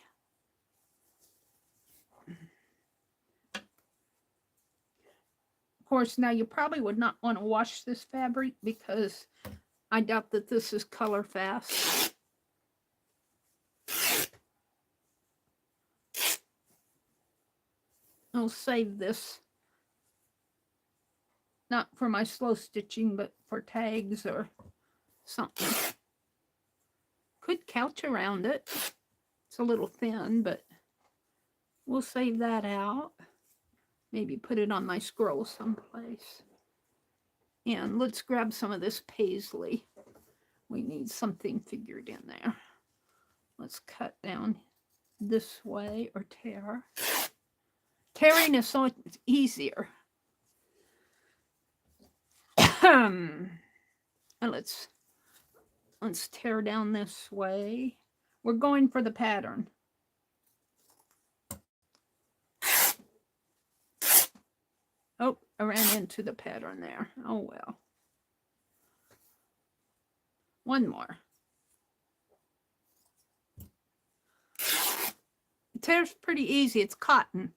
Of course, now you probably would not want to wash this fabric because I doubt that this is color fast. I'll save this, not for my slow stitching, but for tags or something. Could couch around it. It's a little thin, but we'll save that out. Maybe put it on my scroll someplace. And let's grab some of this paisley. We need something figured in there. Let's cut down this way or tear. Tearing is so easier. And let's tear down this way. We're going for the pattern. Oh, I ran into the pattern there. Oh well. One more. It tears pretty easy. It's cotton.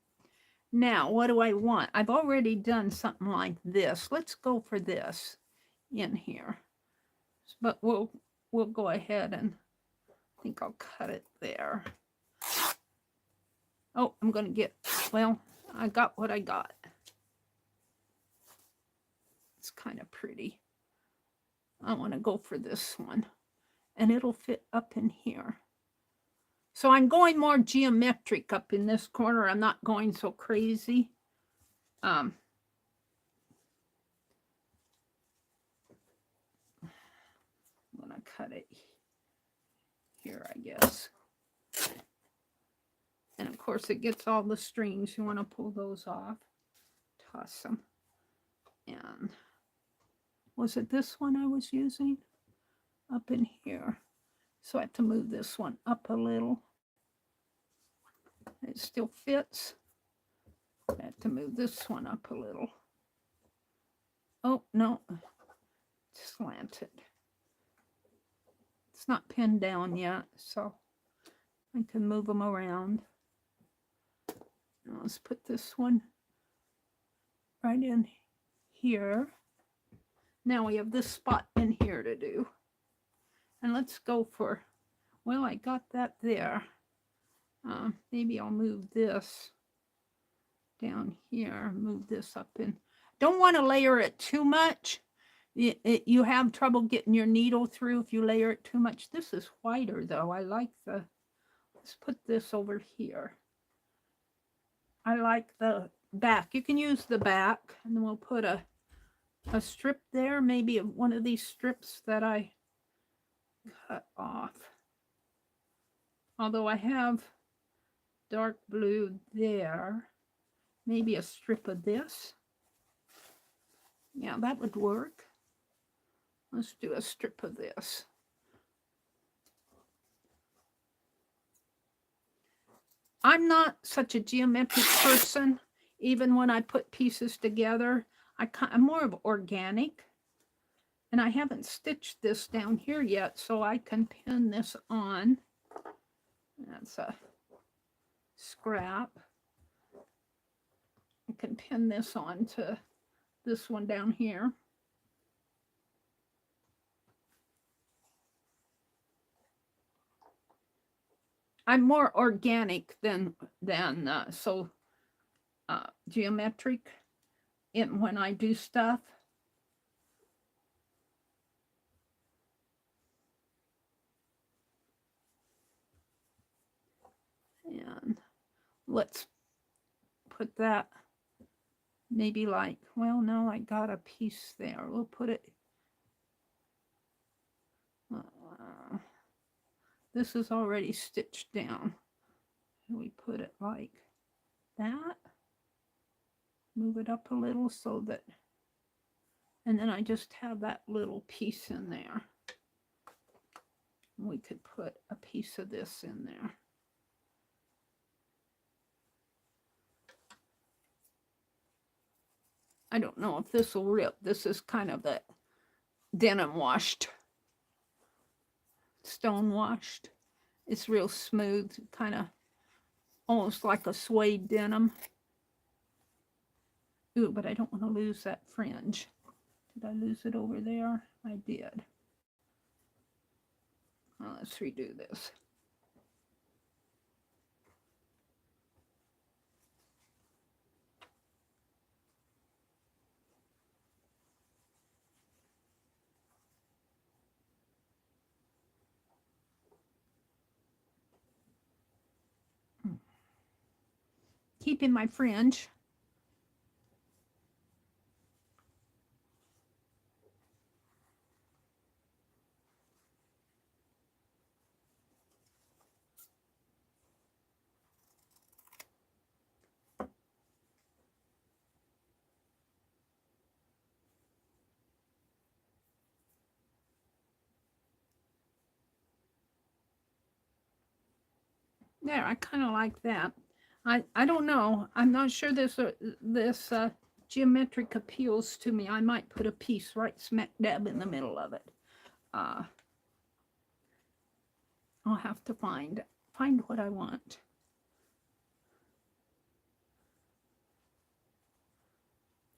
Now, what do I want? I've already done something like this. Let's go for this in here. But we'll go ahead and I think I'll cut it there. Oh, I'm going to get, well, I got what I got. It's kind of pretty. I want to go for this one. And it'll fit up in here. So I'm going more geometric up in this corner. I'm not going so crazy. I'm going to cut it here, I guess. And of course it gets all the strings. You want to pull those off. Toss them. And was it this one I was using? Up in here. So I have to move this one up a little. It still fits. I have to move this one up a little. Oh, no. Slanted. It's not pinned down yet, so I can move them around. Now let's put this one right in here. Now we have this spot in here to do. And let's go for, well, I got that there. Maybe I'll move this down here, move this up in. Don't want to layer it too much. You have trouble getting your needle through if you layer it too much. This is whiter though. I like the, let's put this over here. I like the back. You can use the back and then we'll put a strip there, maybe of one of these strips that I cut off. Although I have dark blue there, maybe a strip of this. Yeah, that would work. Let's do a strip of this. I'm not such a geometric person. Even when I put pieces together, I'm more of organic. And I haven't stitched this down here yet, so I can pin this on. That's a scrap. I can pin this on to this one down here. I'm more organic than geometric when I do stuff. And let's put that maybe like, well, no, I got a piece there. We'll put it. This is already stitched down. We put it like that. Move it up a little so that, and then I just have that little piece in there. We could put a piece of this in there. I don't know if this will rip. This is kind of the denim washed, stone washed. It's real smooth, kind of almost like a suede denim. Ooh, but I don't want to lose that fringe. Did I lose it over there? I did. Well, let's redo this. keeping my fringe. There, I kind of like that. I don't know. I'm not sure this geometric appeals to me. I might put a piece right smack dab in the middle of it. I'll have to find what I want.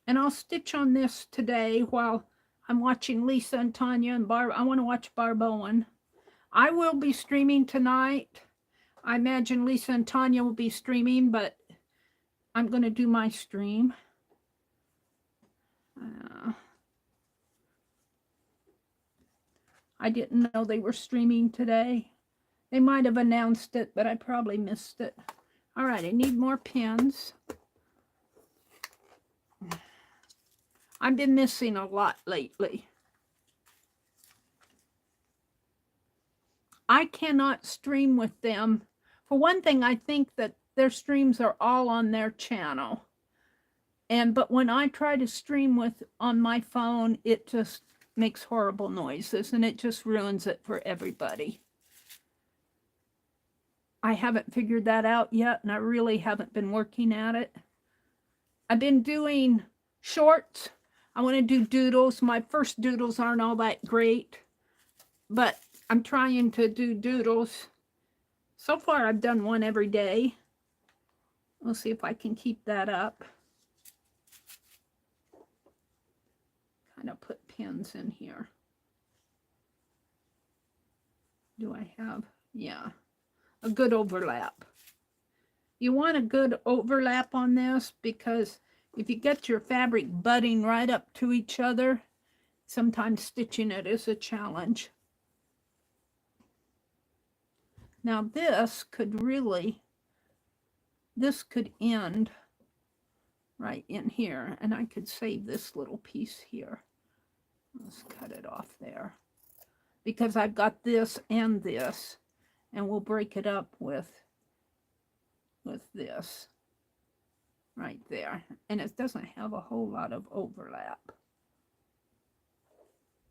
And I'll stitch on this today while I'm watching Lisa and Tanya and Barb. I want to watch Barb Owen. I will be streaming tonight. I imagine Lisa and Tanya will be streaming, but I'm going to do my stream. I didn't know they were streaming today. They might have announced it, but I probably missed it. All right, I need more pins. I've been missing a lot lately. I cannot stream with them. For one thing, I think that their streams are all on their channel. But when I try to stream with on my phone, it just makes horrible noises and it just ruins it for everybody. I haven't figured that out yet, and I really haven't been working at it. I've been doing shorts. I want to do doodles. My first doodles aren't all that great, but I'm trying to do doodles. So far, I've done one every day. We'll see if I can keep that up. Kind of put pins in here. Do I have? Yeah, a good overlap. You want a good overlap on this because if you get your fabric butting right up to each other, sometimes stitching it is a challenge. Now this could end right in here, and I could save this little piece here. Let's cut it off there because I've got this, and we'll break it up with this right there, and it doesn't have a whole lot of overlap.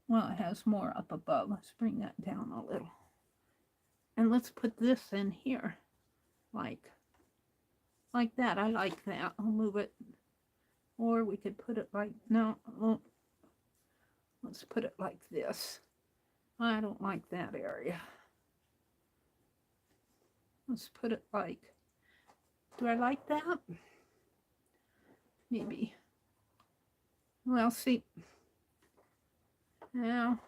Well, it has more up above. Let's bring that down a little, and let's put this in here like that. I like that. I'll move it, or we could put it like, no, let's put it like this. I don't like that area. Let's put it like, do I like that? Maybe. Well, see, now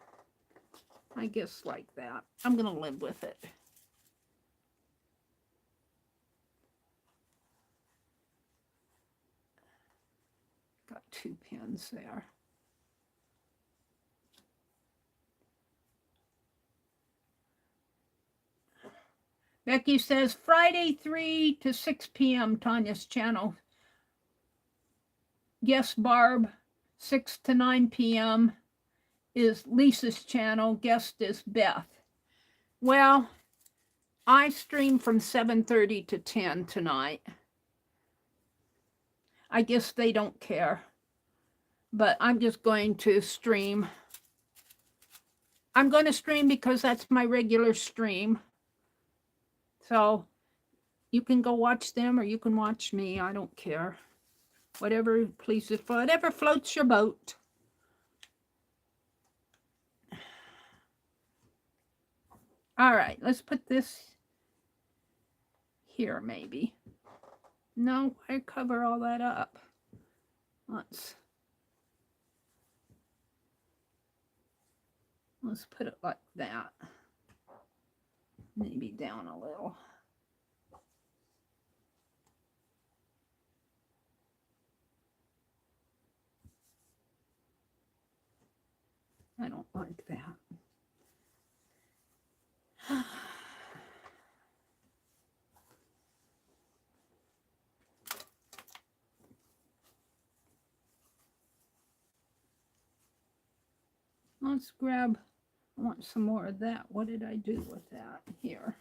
I guess like that. I'm gonna live with it. Got 2 pins there. Becky says Friday 3 to 6 p.m. Tanya's channel. Yes, Barb, 6 to 9 p.m. is Lisa's channel. Guest is Beth. Well, I stream from 7:30 to 10 tonight. I guess they don't care, but I'm just going to stream. I'm going to stream because that's my regular stream. So you can go watch them or you can watch me. I don't care. Whatever pleases, whatever floats your boat. All right, let's put this here maybe. No, I cover all that up. Let's put it like that. Maybe down a little. I don't like that. let's grab, I want some more of that. What did I do with that? Here.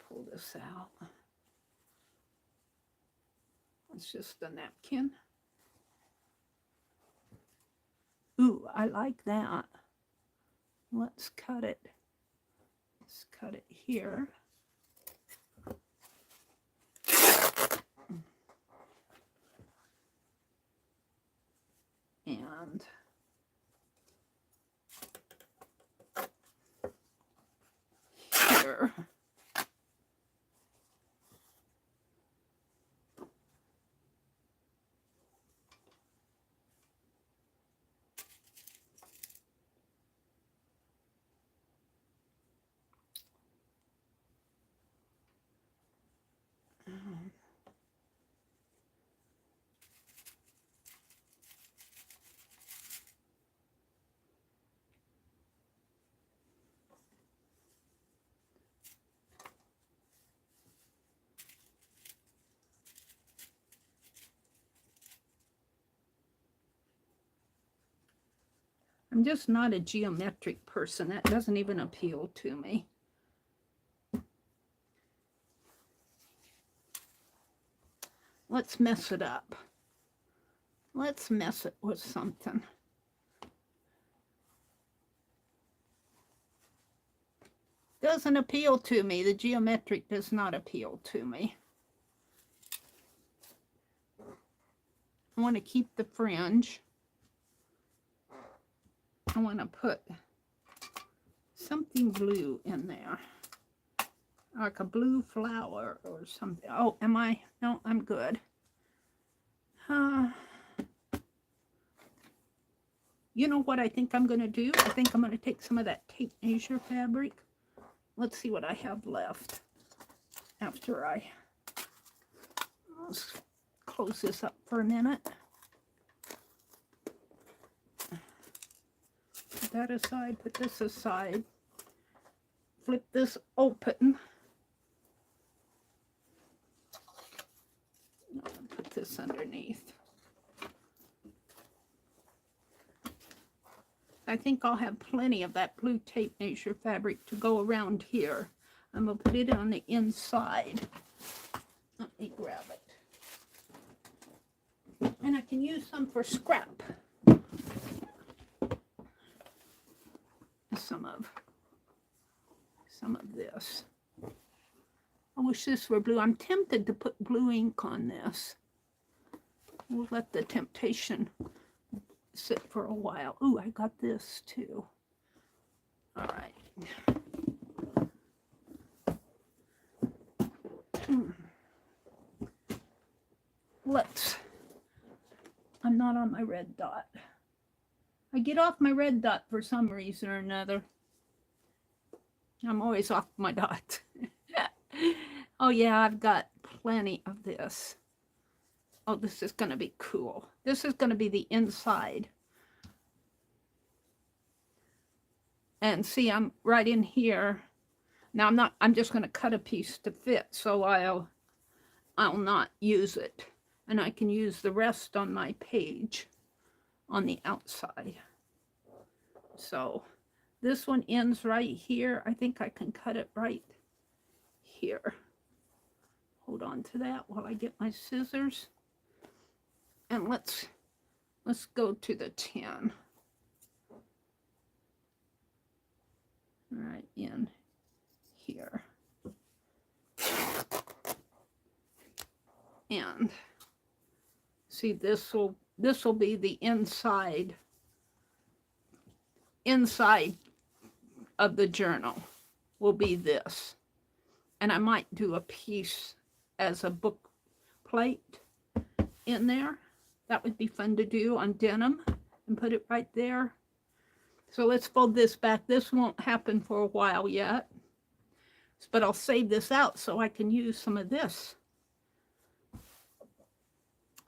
Pull this out. It's just a napkin. Ooh, I like that. Let's cut it. Let's cut it here. And here. I'm just not a geometric person. That doesn't even appeal to me. Let's mess it up. Let's mess it with something. Doesn't appeal to me. The geometric does not appeal to me. I want to keep the fringe. I want to put something blue in there. Like a blue flower or something. Oh, am I? No, I'm good. You know what I think I'm going to do? I think I'm going to take some of that tape measure fabric. Let's see what I have left after let's close this up for a minute. Put that aside, put this aside. Flip this open. Put this underneath. I think I'll have plenty of that blue tape measure fabric to go around here. I'm going to put it on the inside. Let me grab it. And I can use some for scrap. Some of this. I wish this were blue. I'm tempted to put blue ink on this. We'll let the temptation sit for a while. Ooh, I got this too. All right. I'm not on my red dot. I get off my red dot for some reason or another. I'm always off my dot. Oh yeah, I've got plenty of this. Oh, this is going to be cool. This is going to be the inside. And see, I'm right in here. Now I'm just going to cut a piece to fit, so I'll not use it. And I can use the rest on my page on the outside. So this one ends right here. I think I can cut it right here. Hold on to that while I get my scissors. And let's go to the 10. Right in here. And see, this will be the inside of the journal will be this. And I might do a piece as a book plate in there. That would be fun to do on denim and put it right there. So let's fold this back. This won't happen for a while yet, but I'll save this out so I can use some of this.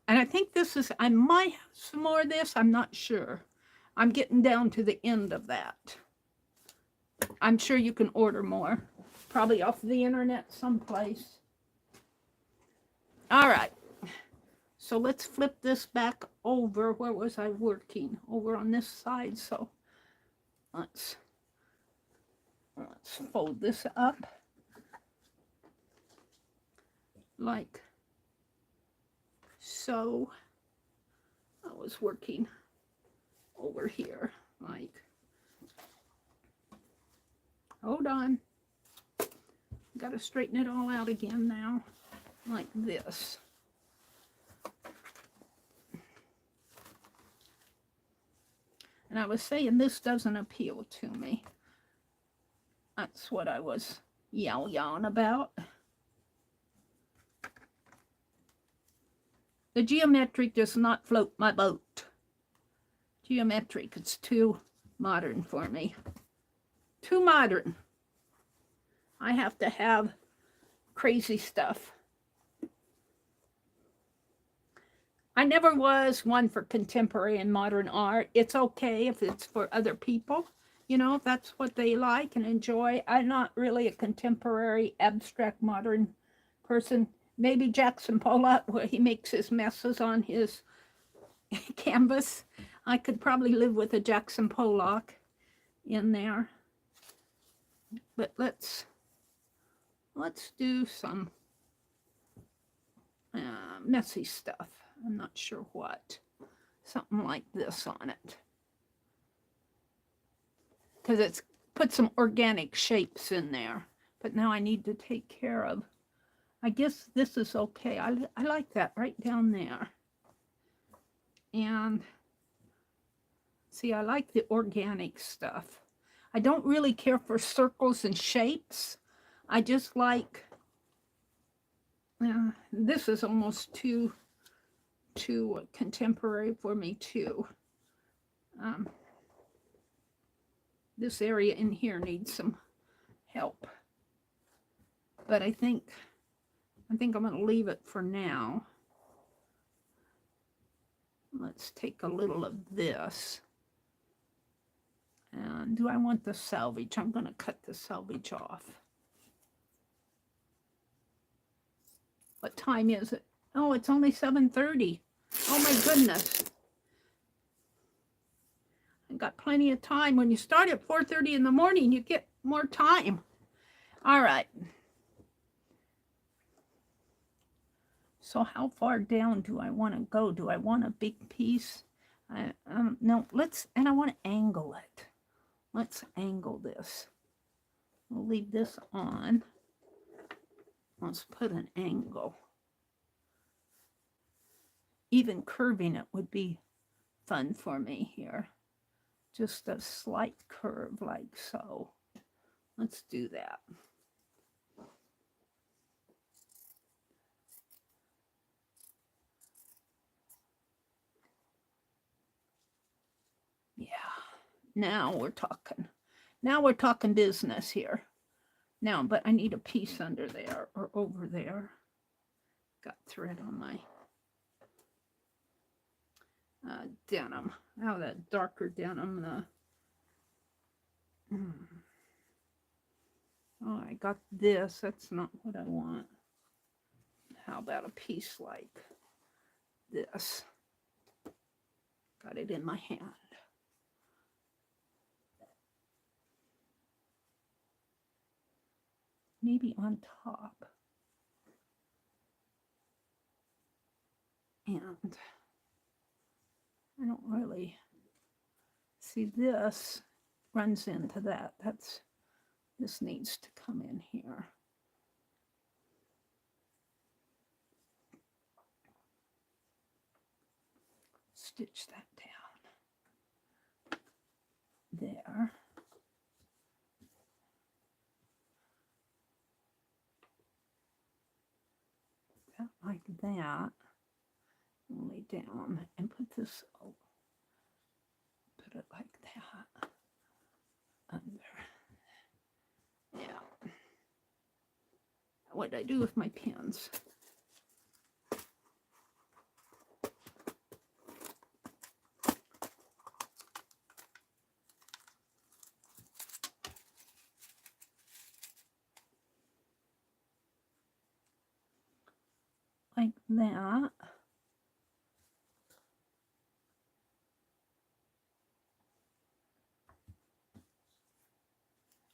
And I think I might have some more of this. I'm not sure. I'm getting down to the end of that. I'm sure you can order more, probably off the internet someplace. All right. So let's flip this back over. Where was I working? Over on this side. So let's fold this up like so. I was working over here, like, hold on. Got to straighten it all out again now, like this. And I was saying this doesn't appeal to me. That's what I was yelling about. The geometric does not float my boat. Geometric, it's too modern for me. Too modern. I have to have crazy stuff. I never was one for contemporary and modern art. It's okay if it's for other people, you know, if that's what they like and enjoy. I'm not really a contemporary, abstract, modern person. Maybe Jackson Pollock, where he makes his messes on his canvas. I could probably live with a Jackson Pollock in there. But let's do some messy stuff. I'm not sure what. Something like this on it. Because it's put some organic shapes in there. But now I need to take care of. I guess this is okay. I like that right down there. And see, I like the organic stuff. I don't really care for circles and shapes. I just like, this is almost too contemporary for me too. This area in here needs some help. But I think I'm going to leave it for now. Let's take a little of this. And do I want the selvage? I'm going to cut the selvage off. What time is it? Oh, it's only 7:30. Oh my goodness. I got plenty of time. When you start at 4:30 in the morning, you get more time. All right. So how far down do I want to go? Do I want a big piece? No, and I want to angle it. Let's angle this. We'll leave this on. Let's put an angle. Even curving it would be fun for me here. Just a slight curve like so. Let's do that. Yeah, now we're talking. Now we're talking business here. Now, but I need a piece under there or over there. Got thread on my denim. Oh, that darker denim. Oh, I got this. That's not what I want. How about a piece like this? Got it in my hand. Maybe on top. And I don't really see, this runs into that. This needs to come in here. Stitch that down. There. That like that. Lay down and put this, put it like that under. Yeah. What did I do with my pins? Like that.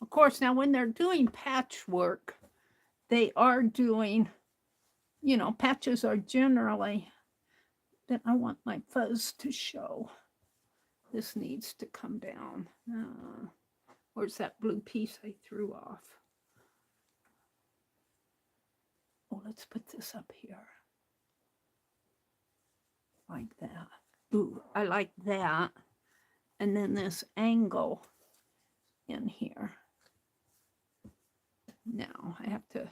Of course, now when they're doing patchwork, they are doing, you know, patches are generally, then I want my fuzz to show. This needs to come down. Where's that blue piece I threw off? Oh, let's put this up here. Like that. Ooh, I like that. And then this angle in here. Now I have to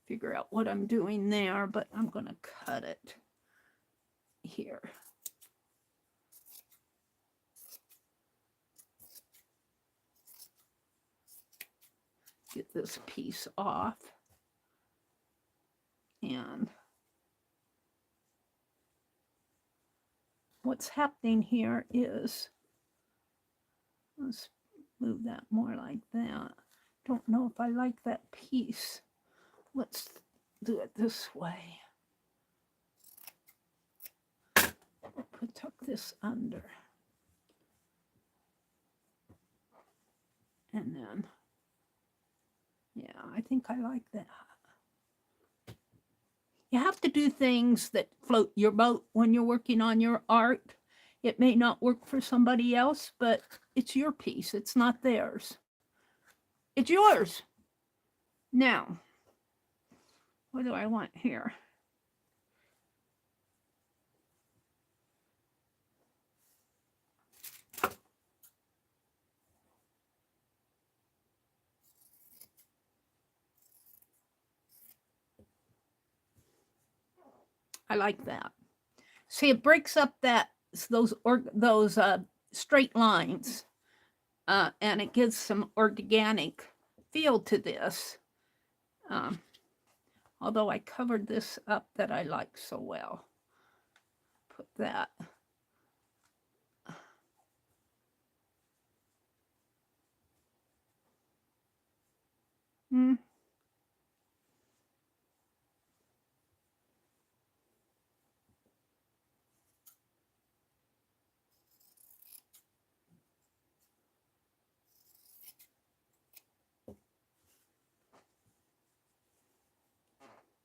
figure out what I'm doing there, but I'm going to cut it here. Get this piece off. And what's happening here is, let's move that more like that. Don't know if I like that piece. Let's do it this way. Tuck this under. And then, yeah, I think I like that. You have to do things that float your boat when you're working on your art. It may not work for somebody else, but it's your piece. It's not theirs. It's yours. Now, what do I want here? I like that. See, it breaks up those straight lines, and it gives some organic feel to this. Although I covered this up that I like so well. Put that.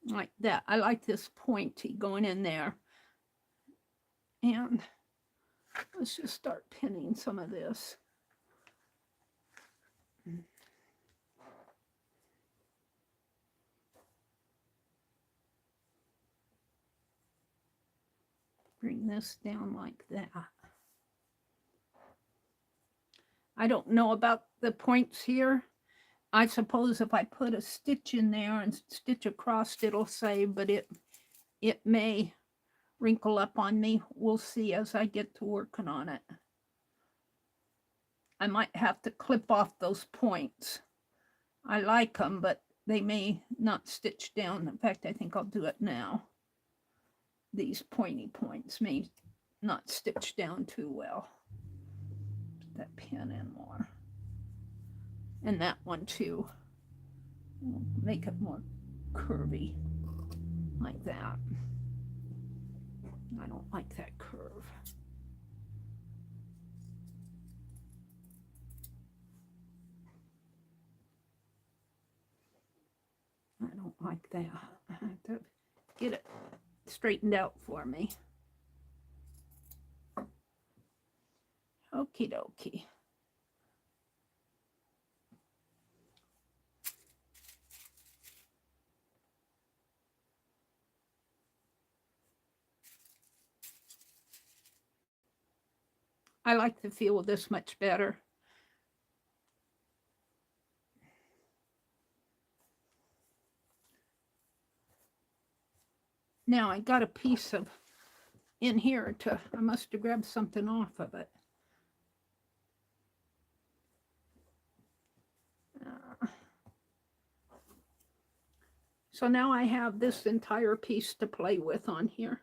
Like that. I like this pointy going in there. And let's just start pinning some of this. Bring this down like that. I don't know about the points here. I suppose if I put a stitch in there and stitch across, it'll save, but it may wrinkle up on me. We'll see as I get to working on it. I might have to clip off those points. I like them, but they may not stitch down. In fact, I think I'll do it now. These pointy points may not stitch down too well. Put that pin in more. And that one too. We'll make it more curvy, like that. I don't like that curve. I don't like that. I have to get it straightened out for me. Okie dokie. I like the feel of this much better. Now I got a piece of in here I must have grabbed something off of it. So now I have this entire piece to play with on here.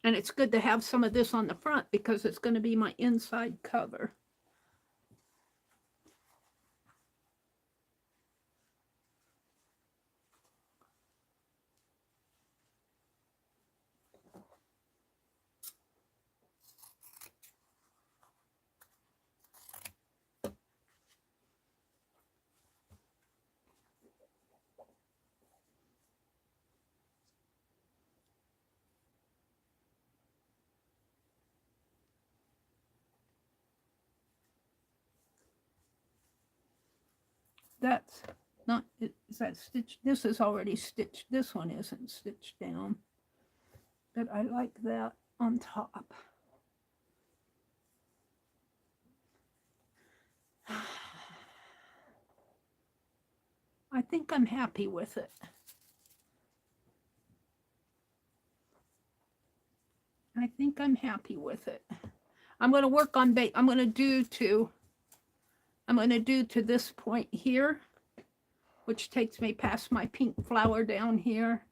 And it's good to have some of this on the front because it's going to be my inside cover. that's not, is that stitched? This is already stitched. This one isn't stitched down. But I like that on top. I think I'm happy with it. I think I'm happy with it. I'm going to work on I'm going to do to this point here, which takes me past my pink flower down here.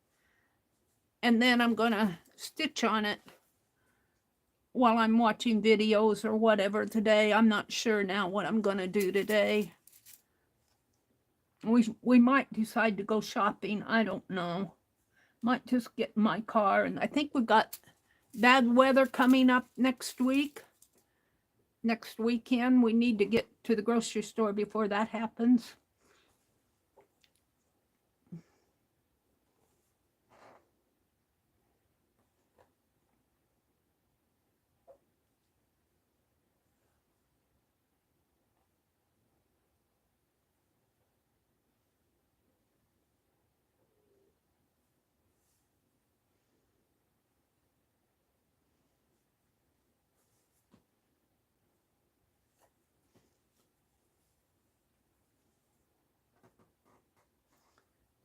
And then I'm going to stitch on it while I'm watching videos or whatever today. I'm not sure now what I'm going to do today. We might decide to go shopping. I don't know. Might just get in my car. And I think we've got bad weather coming up next week. Next weekend. We need to get to the grocery store before that happens.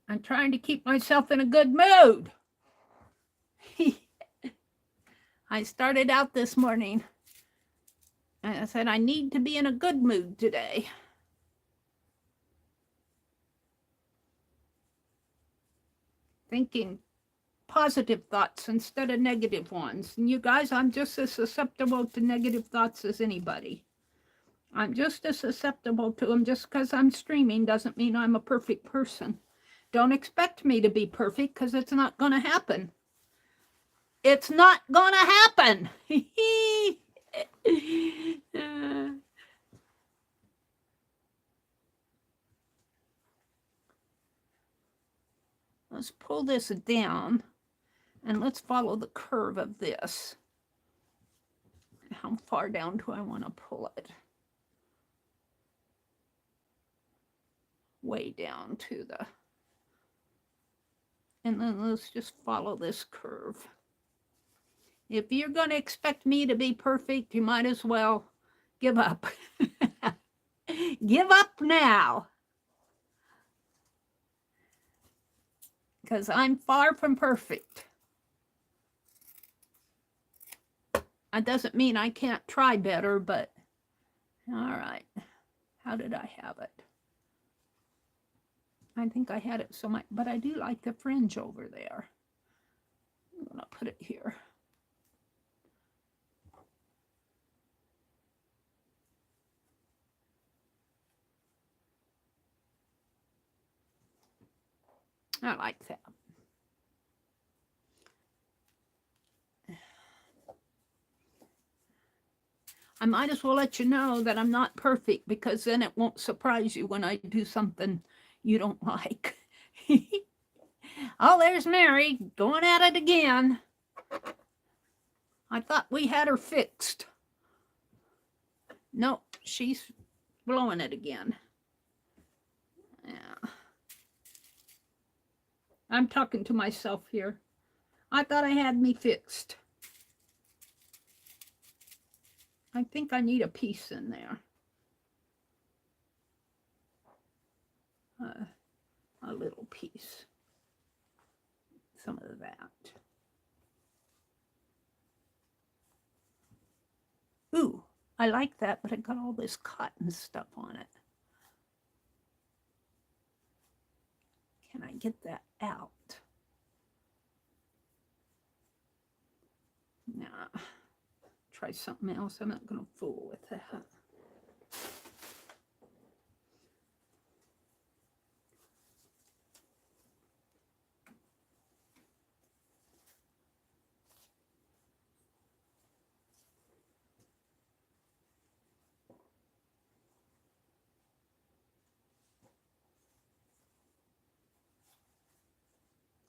I'm trying to keep myself in a good mood. I started out this morning and I said, I need to be in a good mood today. Thinking positive thoughts instead of negative ones. And you guys, I'm just as susceptible to negative thoughts as anybody. I'm just as susceptible to them. Just because I'm streaming doesn't mean I'm a perfect person. Don't expect me to be perfect because it's not going to happen. It's not going to happen. Let's pull this down and let's follow the curve of this. How far down do I want to pull it? Way down to the... And then let's just follow this curve. If you're going to expect me to be perfect, you might as well give up. Give up now. Because I'm far from perfect. That doesn't mean I can't try better, but all right. How did I have it? I think I had it so much, but I do like the fringe over there. I'm going to put it here. I like that. I might as well let you know that I'm not perfect because then it won't surprise you when I do something you don't like. Oh, there's Meri going at it again. I thought we had her fixed. Nope, she's blowing it again. Yeah. I'm talking to myself here. I thought I had me fixed. I think I need a piece in there. A little piece. Some of that. Ooh, I like that, but it got all this cotton stuff on it. Can I get that out? Nah. Try something else. I'm not going to fool with that.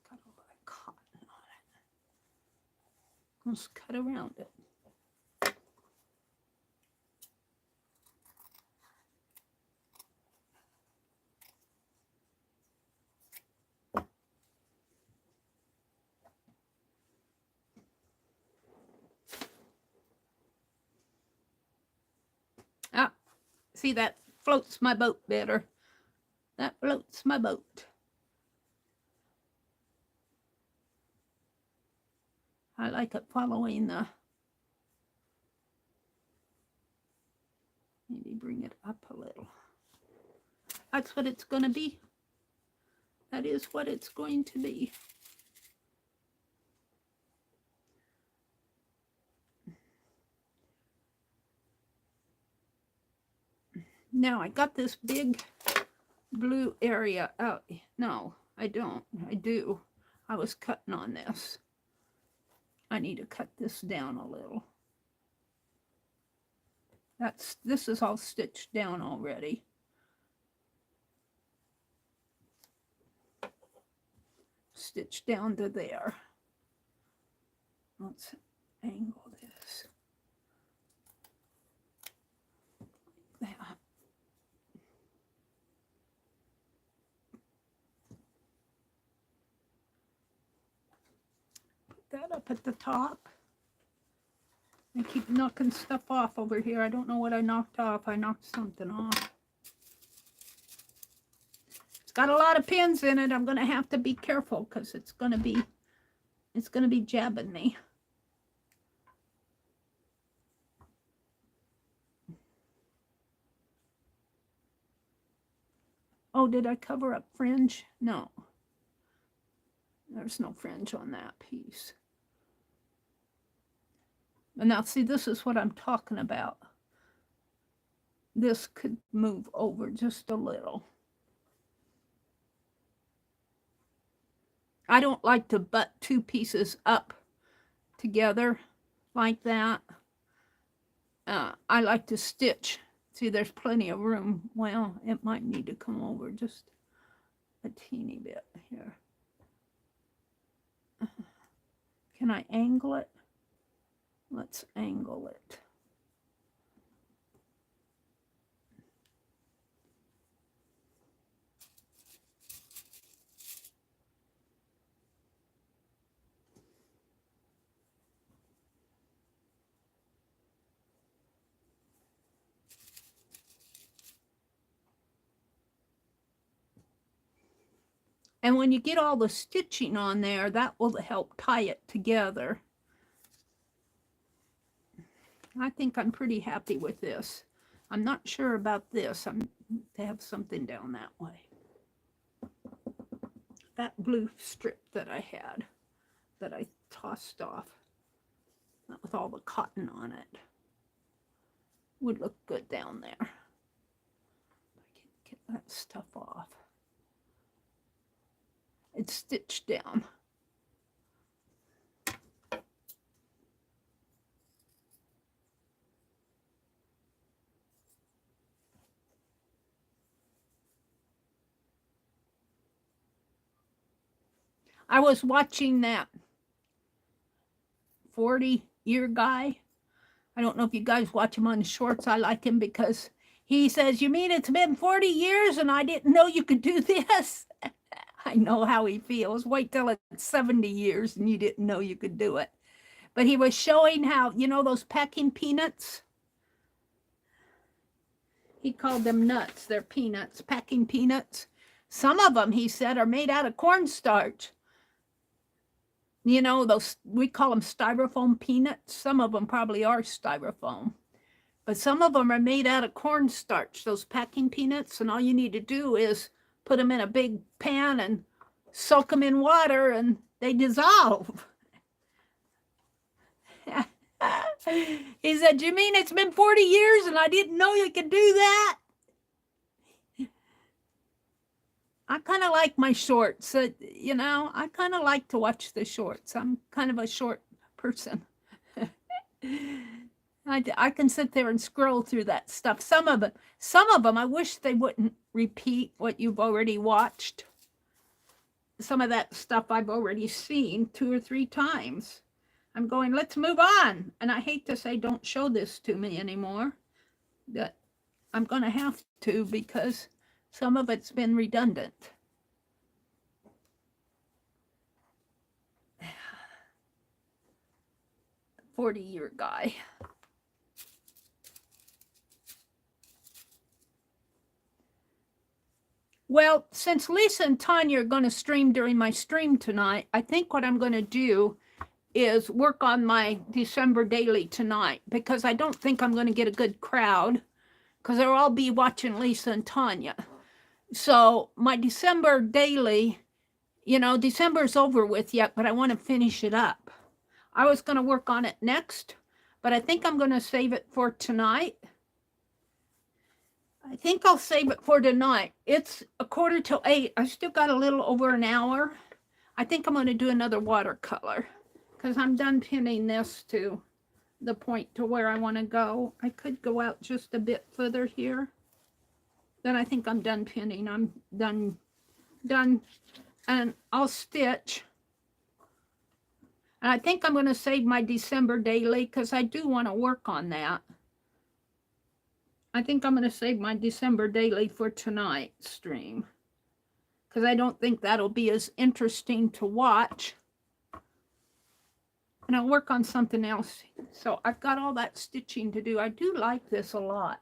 Got a lot of cotton on it. Let's cut around it. See, that floats my boat better. That floats my boat. I like it following the... Maybe bring it up a little. That's what it's going to be. That is what it's going to be. Now I got this big blue area out. No, I don't. I do. I was cutting on this. I need to cut this down a little. This is all stitched down already. Stitched down to there. Let's angle this. Like that. That up at the top. I keep knocking stuff off over here. I don't know what I knocked off. I knocked something off. It's got a lot of pins in it. I'm going to have to be careful because it's going to be jabbing me. Oh, did I cover up fringe? No. There's no fringe on that piece. And now, see, this is what I'm talking about. This could move over just a little. I don't like to butt two pieces up together like that. I like to stitch. See, there's plenty of room. Well, it might need to come over just a teeny bit here. Can I angle it? Let's angle it. And when you get all the stitching on there, that will help tie it together. I think I'm pretty happy with this. I'm not sure about this. I'm to have something down that way. That blue strip that I had, that I tossed off, with all the cotton on it, would look good down there. I can get that stuff off. It's stitched down. I was watching that 40-year guy. I don't know if you guys watch him on the shorts. I like him because he says, "You mean it's been 40 years and I didn't know you could do this?" I know how he feels. Wait till it's 70 years and you didn't know you could do it. But he was showing how, you know, those packing peanuts? He called them nuts. They're peanuts, packing peanuts. Some of them, he said, are made out of cornstarch. You know, those, we call them styrofoam peanuts. Some of them probably are styrofoam. But some of them are made out of cornstarch, those packing peanuts. And all you need to do is put them in a big pan and soak them in water and they dissolve. He said, "You mean it's been 40 years and I didn't know you could do that?" I kind of like my shorts. You know, I kind of like to watch the shorts. I'm kind of a short person. I can sit there and scroll through that stuff. Some of them, I wish they wouldn't repeat what you've already watched. Some of that stuff I've already seen 2 or 3 times. I'm going, let's move on. And I hate to say, don't show this to me anymore. But I'm going to have to because some of it's been redundant. The 40-year guy. Well, since Lisa and Tanya are going to stream during my stream tonight, I think what I'm going to do is work on my December daily tonight, because I don't think I'm going to get a good crowd, because they'll all be watching Lisa and Tanya. So my December daily, you know, December's over with yet, but I want to finish it up. I was going to work on it next, but I think I'm going to save it for tonight. I think I'll save it for tonight. It's 7:45. I still got a little over an hour. I think I'm going to do another watercolor, because I'm done pinning this to the point to where I want to go. I could go out just a bit further here. Then I think I'm done pinning. I'm done. And I'll stitch. And I think I'm going to save my December daily, because I do want to work on that. I think I'm going to save my December daily for tonight's stream, because I don't think that'll be as interesting to watch. And I'll work on something else. So I've got all that stitching to do. I do like this a lot.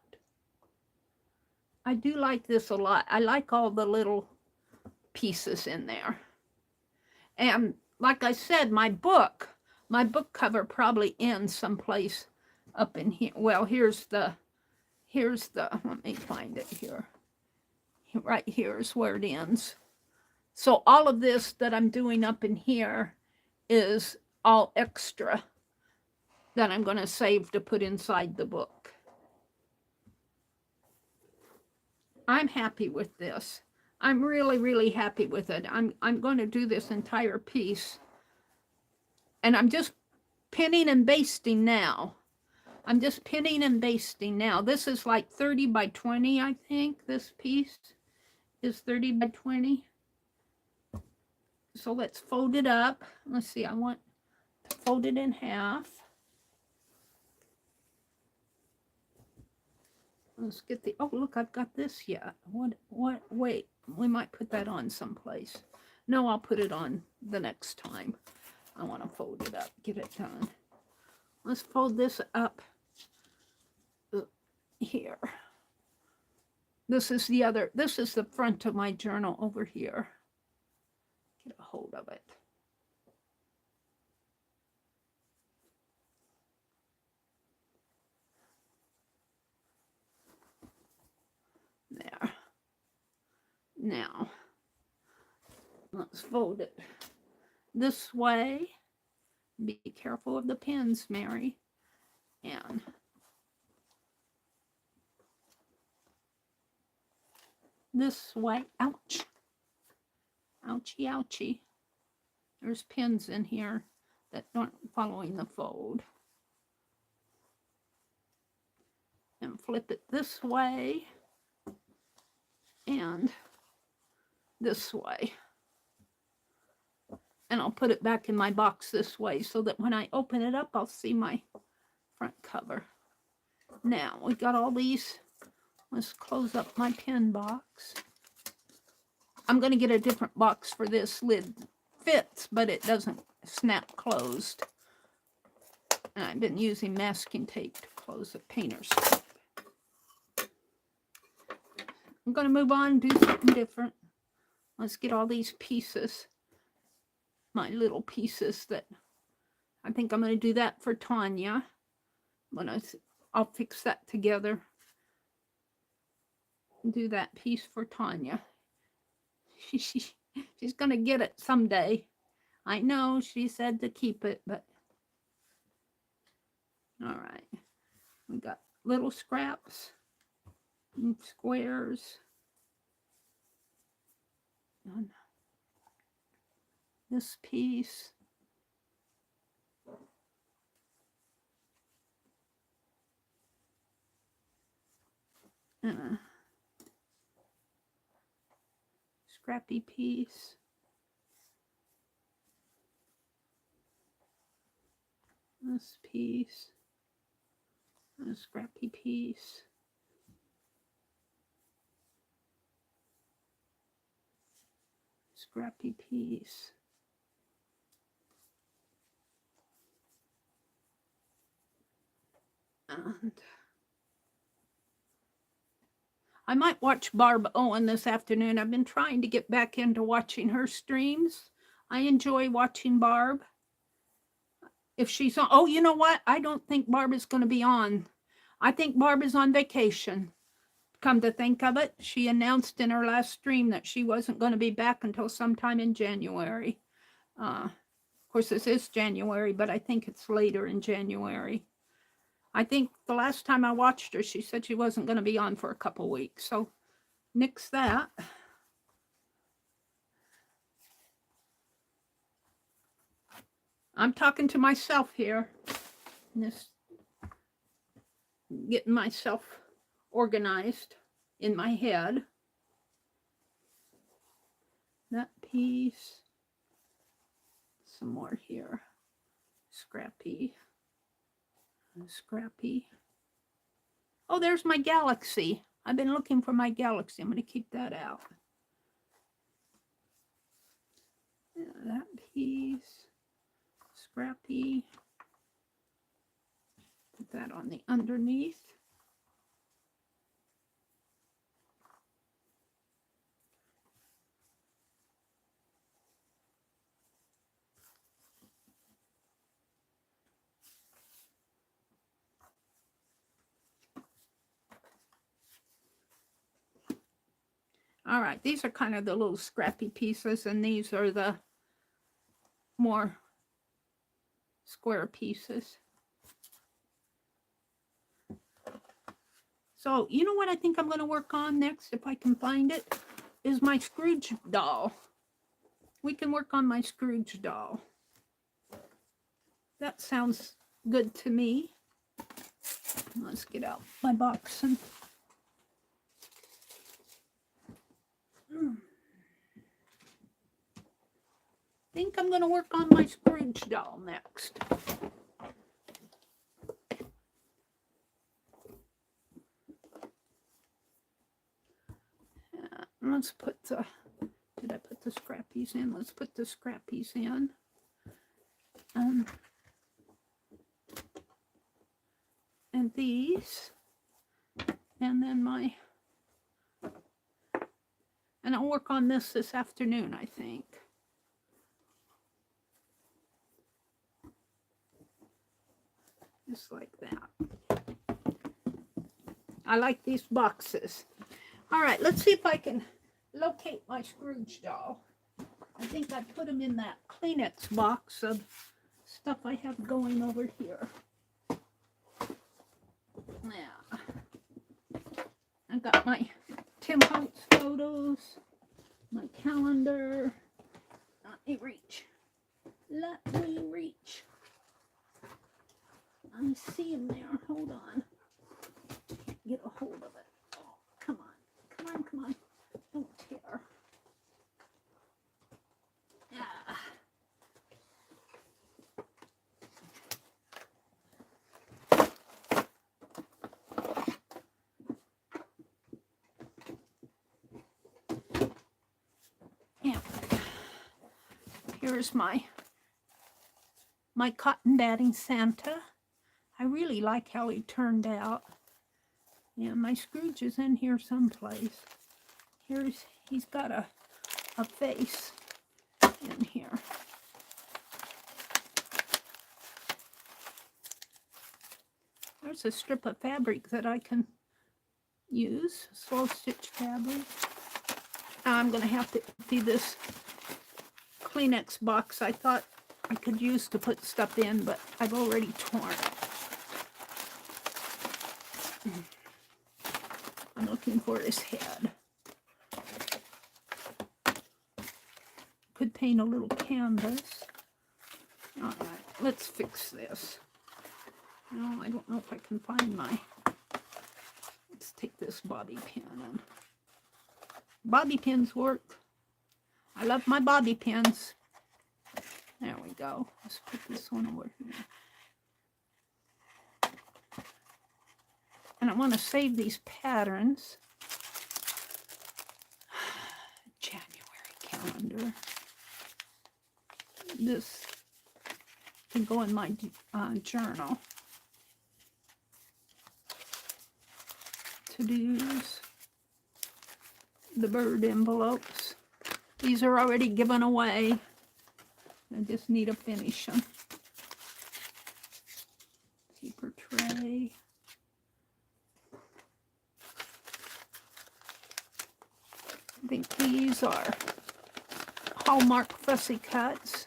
I do like this a lot. I like all the little pieces in there. And like I said, my book cover probably ends someplace up in here. Well, here's the, let me find it here. Right here is where it ends. So all of this that I'm doing up in here is all extra that I'm going to save to put inside the book. I'm happy with this. I'm really, really happy with it. I'm going to do this entire piece. And I'm just pinning and basting now. I'm just pinning and basting now. This is like 30 by 20, I think. This piece is 30 by 20. So let's fold it up. Let's see, I want to fold it in half. Let's get the, oh, look, I've got this yet. Wait, we might put that on someplace. No, I'll put it on the next time. I want to fold it up, get it done. Let's fold this up here. This is the front of my journal over here. Get a hold of it. There. Now, let's fold it this way. Be careful of the pins, Mary. And this way. Ouch. Ouchie, ouchie. There's pins in here that aren't following the fold. And flip it this way and this way. And I'll put it back in my box this way so that when I open it up, I'll see my front cover. Now, we got all these. Let's close up my pin box. I'm going to get a different box for this. Lid fits, but it doesn't snap closed. And I've been using masking tape to close the painter's tape. I'm going to move on, do something different. Let's get all these pieces. My little pieces that I think I'm going to do that for Tanya. I'll fix that together. Do that piece for Tanya. She's going to get it someday. I know she said to keep it, but all right. We got little scraps and squares. And this piece. And a scrappy piece. This piece. And a scrappy piece. Scrappy piece. And I might watch Barb Owen this afternoon. I've been trying to get back into watching her streams. I enjoy watching Barb. If she's on, oh, you know what? I don't think Barb is going to be on. I think Barb is on vacation. Come to think of it, she announced in her last stream that she wasn't going to be back until sometime in January. Of course, this is January, but I think it's later in January. I think the last time I watched her, she said she wasn't going to be on for a couple weeks. So nix that. I'm talking to myself here. Just getting myself organized in my head. That piece. Some more here. Scrappy. Scrappy. Oh, there's my galaxy. I've been looking for my galaxy. I'm going to keep that out. Yeah, that piece. Scrappy. Put that on the underneath. All right, these are kind of the little scrappy pieces, and these are the more square pieces. So, you know what I think I'm going to work on next, if I can find it, is my Scrooge doll. We can work on my Scrooge doll. That sounds good to me. Let's get out my box and... I think I'm going to work on my Scrooge doll next. Let's put the... Did I put the scrappies in? Let's put the scrappies in. And these. And then my... And I'll work on this afternoon, I think. Just like that. I like these boxes. All right, let's see if I can locate my Scrooge doll. I think I put them in that Kleenex box of stuff I have going over here. Yeah. I got my Tim Holtz photos, my calendar. Let me reach. Let me reach. I see him there. Hold on. Can't get a hold of it. Oh, come on. Come on, come on. Don't tear. Yeah. Yeah. Here's my cotton batting Santa. I really like how he turned out. Yeah, my Scrooge is in here someplace. He's got a face in here. There's a strip of fabric that I can use, slow stitch fabric. I'm going to have to empty this Kleenex box I thought I could use to put stuff in, but I've already torn it. I'm looking for his head. Could paint a little canvas. All right, let's fix this. No, I don't know if I can find my... Let's take this bobby pin and... Bobby pins work. I love my bobby pins. There we go. Let's put this one over here. And I want to save these patterns. January calendar. This can go in my journal. To-dos. the bird envelopes. These are already given away. I just need to finish them. Paper tray. I think these are Hallmark fussy cuts.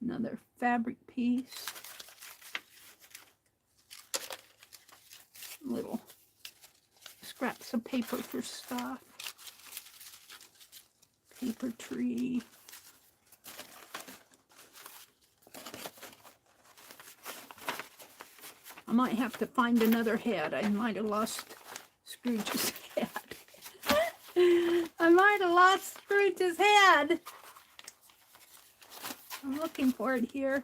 Another fabric piece. Little scraps of paper for stuff. Paper tree. I might have to find another head. I might have lost Scrooge's head. I might have lost Scrooge's head. I'm looking for it here.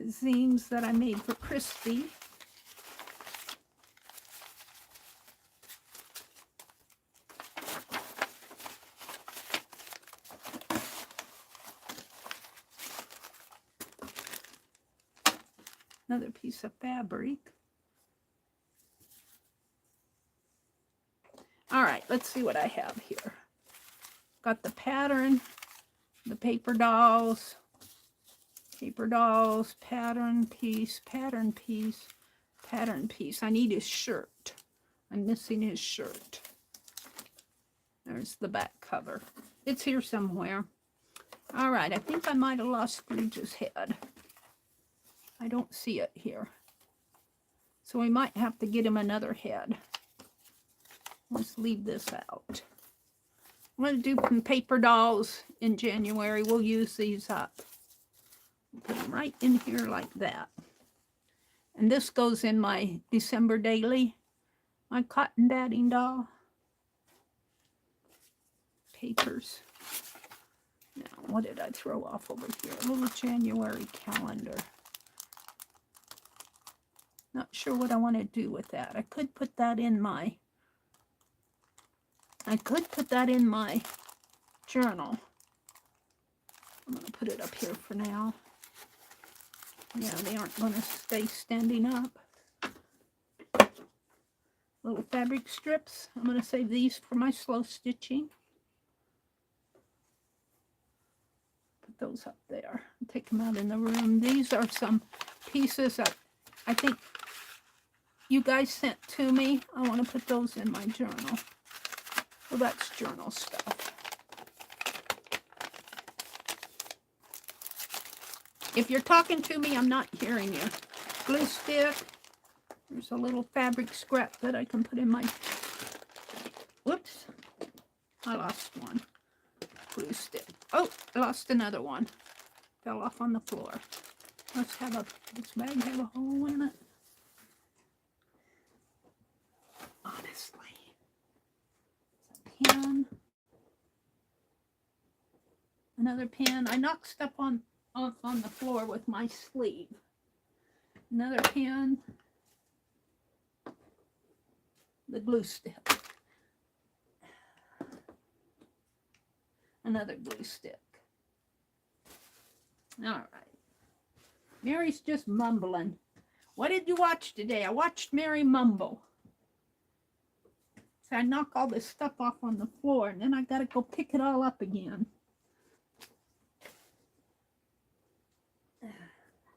Zines that I made for Crispy. Another piece of fabric. All right, let's see what I have here. Got the pattern, the paper dolls, pattern piece, pattern piece, pattern piece. I need his shirt. I'm missing his shirt. There's the back cover. It's here somewhere. All right, I think I might have lost Scrooge's head. I don't see it here. So we might have to get him another head. Let's leave this out. I'm going to do some paper dolls in January. We'll use these up. Put them right in here like that. And this goes in my December daily. My cotton batting doll. Papers. Now, what did I throw off over here? A little January calendar. Not sure what I want to do with that. I could put that in my journal. I'm going to put it up here for now. Yeah, they aren't going to stay standing up. Little fabric strips. I'm going to save these for my slow stitching. Put those up there. Take them out in the room. These are some pieces that I think you guys sent to me. I want to put those in my journal. Well, that's journal stuff. If you're talking to me, I'm not hearing you. Glue stick. There's a little fabric scrap that I can put in my... Whoops. I lost one. Glue stick. Oh, I lost another one. Fell off on the floor. Let's have a... This bag have a hole in it? Honestly. It's a pen. Another pen. I knocked stuff off on the floor with my sleeve. Another pen. The glue stick. Another glue stick. All right. Mary's just mumbling. What did you watch today? I watched Meri mumble. So I knock all this stuff off on the floor, and then I got to go pick it all up again.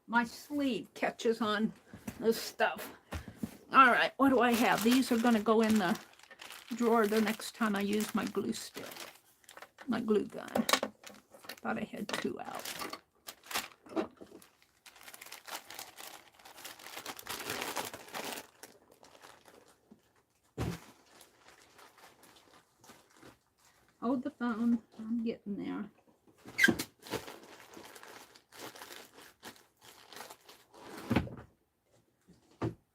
My sleeve catches on this stuff. All right, what do I have? These are going to go in the drawer the next time I use my glue stick. My glue gun. Thought I had two out. Hold the phone. I'm getting there.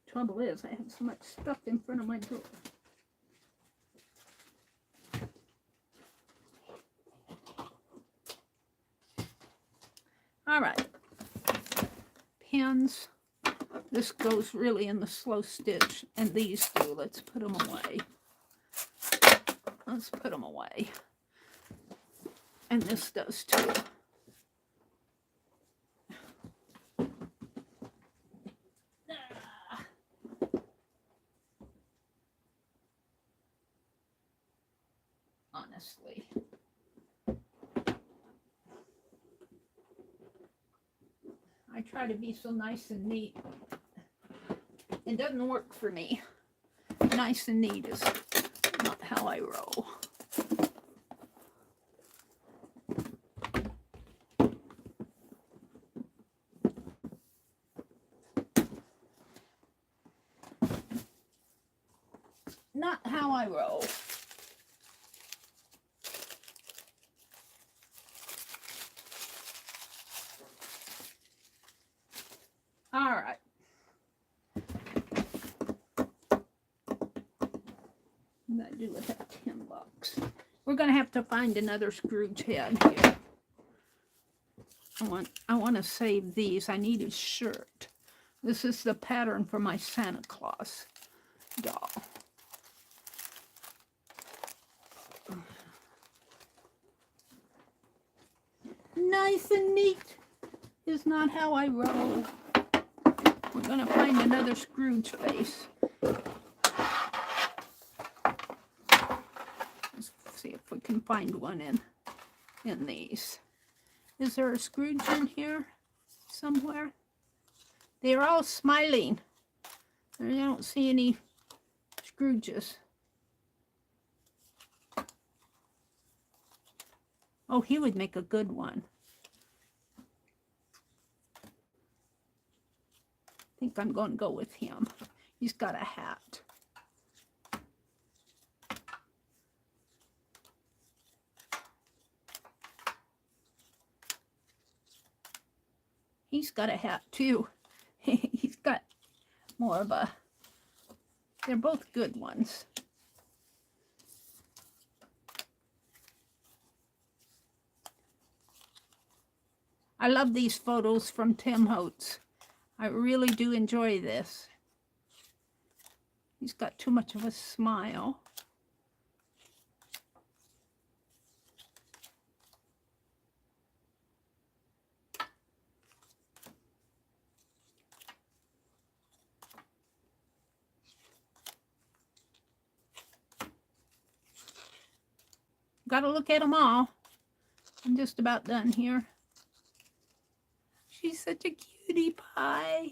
Trouble is, I have so much stuff in front of my drawer. All right. Pens. This goes really in the slow stitch, and these do. Let's put them away. Let's put them away. And this does too. I try to be so nice and neat. It doesn't work for me. Nice and neat is not how I roll. Not how I roll. All right. What do I do with that $10? We're going to have to find another Scrooge head here. I want to save these. I need his shirt. This is the pattern for my Santa Claus doll. Nice and neat is not how I roll. We're going to find another Scrooge face. Let's see if we can find one in these. Is there a Scrooge in here somewhere? They're all smiling. I don't see any Scrooges. Oh, he would make a good one. I think I'm going to go with him. He's got a hat. He's got a hat too. He's got more of a... They're both good ones. I love these photos from Tim Holtz. I really do enjoy this. He's got too much of a smile. Got to look at them all. I'm just about done here. She's such a cutie pie.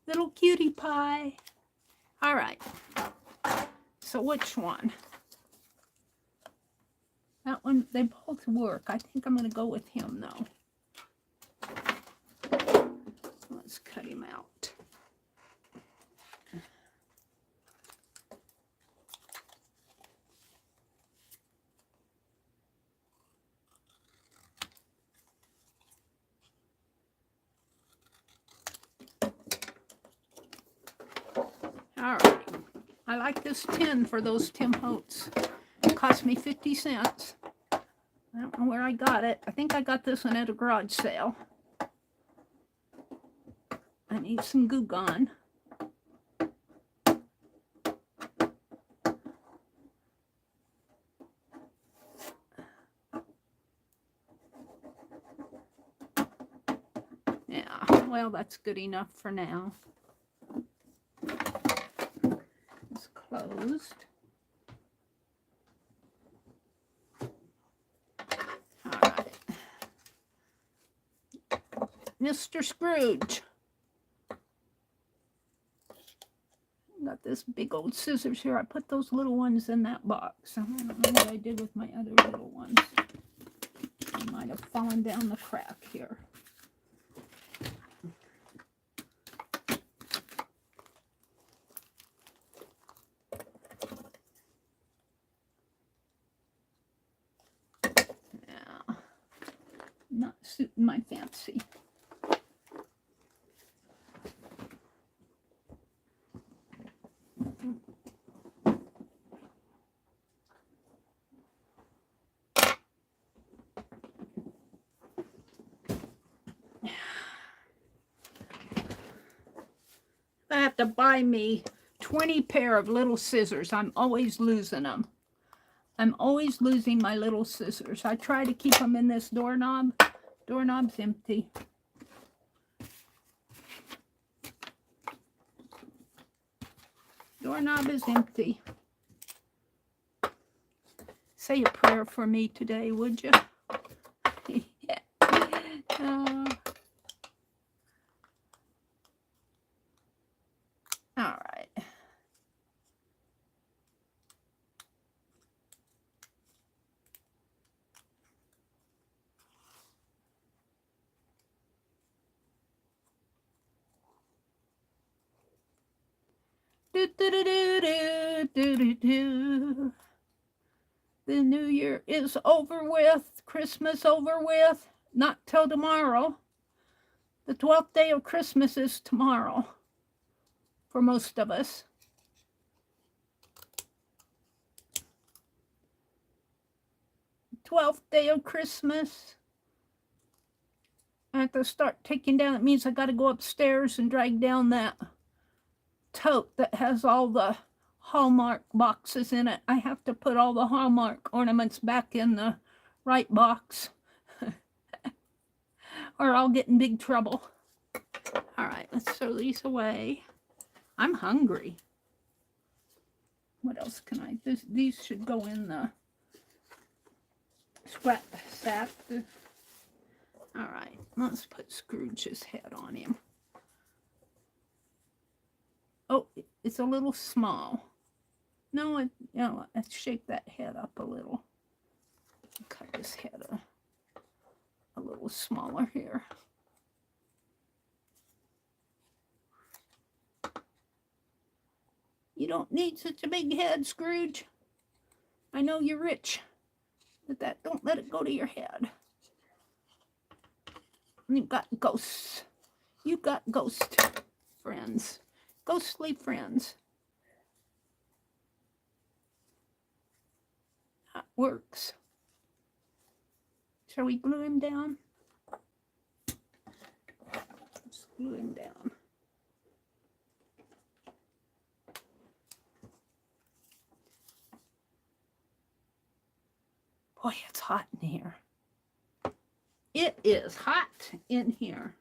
Little cutie pie. All right. So which one? That one, they both work. I think I'm going to go with him, though. Let's cut him out. All right. I like this tin for those Tim Holtz. It cost me 50 cents. I don't know where I got it. I think I got this one at a garage sale. I need some glue gun. Yeah, well, that's good enough for now. It's closed. All right. Mr. Scrooge. Got this big old scissors here. I put those little ones in that box. I don't know what I did with my other little ones. They might have fallen down the crack here. Yeah, not suiting my fancy. I have to buy me 20 pair of little scissors. I'm always losing them. I'm always losing my little scissors. I try to keep them in this doorknob. Doorknob's empty. Doorknob is empty. Say a prayer for me today, would you? Do, do, do, do, do, do, do. The new year is over with. Christmas over with. Not till tomorrow. The 12th day of Christmas is tomorrow for most of us. The 12th day of Christmas. I have to start taking down. It means I got to go upstairs and drag down that tote that has all the Hallmark boxes in it. I have to put all the Hallmark ornaments back in the right box or I'll get in big trouble. All right, let's throw these away. I'm hungry. What else can I? These should go in the scrap sack. All right, let's put Scrooge's head on him. Oh, it's a little small. No, let's shape that head up a little. Cut his head a little smaller here. You don't need such a big head, Scrooge. I know you're rich, but don't let it go to your head. You've got ghosts. You've got ghost friends. Ghostly friends. That works. Shall we glue him down? Let's glue him down. Boy, it's hot in here. It is hot in here.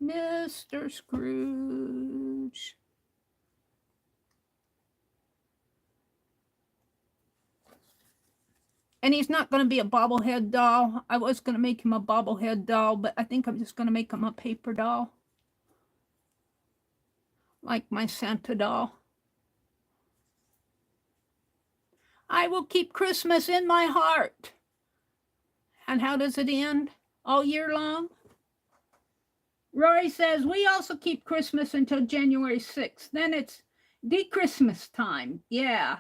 Mr. Scrooge. And he's not going to be a bobblehead doll. I was going to make him a bobblehead doll, but I think I'm just going to make him a paper doll. Like my Santa doll. I will keep Christmas in my heart. And how does it end? All year long? Rory says, we also keep Christmas until January 6th. Then it's de-Christmas time. Yeah.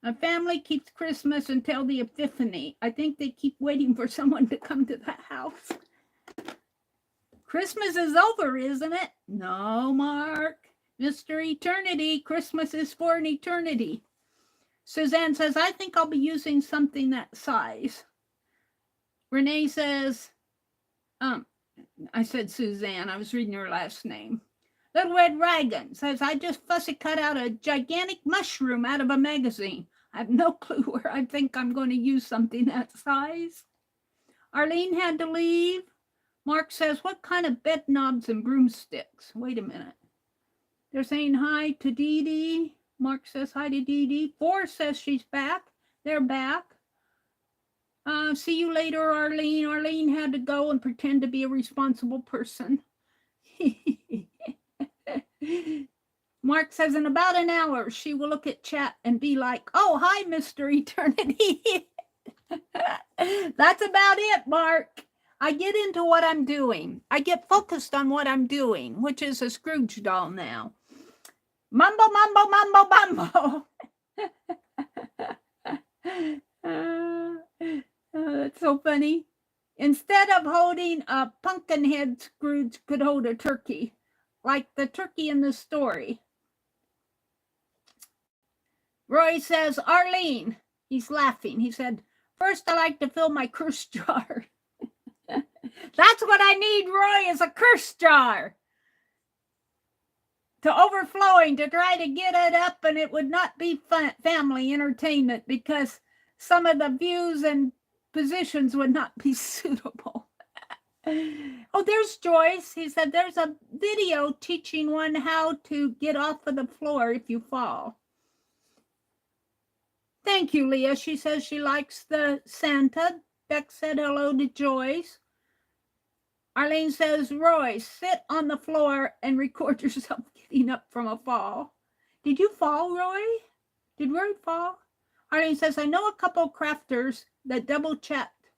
My family keeps Christmas until the Epiphany. I think they keep waiting for someone to come to the house. Christmas is over, isn't it? No, Mark. Mr. Eternity, Christmas is for an eternity. Suzanne says, I think I'll be using something that size. Renee says, I said Suzanne. I was reading her last name. Little Red Dragon says, I just fussy cut out a gigantic mushroom out of a magazine. I have no clue where I think I'm going to use something that size. Arlene had to leave. Mark says, what kind of bed knobs and broomsticks? Wait a minute. They're saying hi to Dee Dee. Mark says hi to Dee Dee. 4 says she's back. They're back. See you later, Arlene. Arlene had to go and pretend to be a responsible person. Mark says in about an hour, she will look at chat and be like, oh, hi, Mr. Eternity. That's about it, Mark. I get into what I'm doing. I get focused on what I'm doing, which is a Scrooge doll now. Mumbo, mumbo, mumbo, mumbo. That's so funny. Instead of holding a pumpkin head, Scrooge could hold a turkey, like the turkey in the story. Roy says, Arlene, he's laughing. He said, first I like to fill my curse jar. That's what I need, Roy, is a curse jar. To overflowing, to try to get it up, and it would not be family entertainment because some of the views and positions would not be suitable. Oh, there's Joyce. He said there's a video teaching one how to get off of the floor if you fall. Thank you, Leah. She says she likes the Santa. Beck said hello to Joyce. Arlene says, Roy, sit on the floor and record yourself getting up from a fall. Did you fall, Roy? Did Roy fall? Arlene says, I know a couple crafters that double checked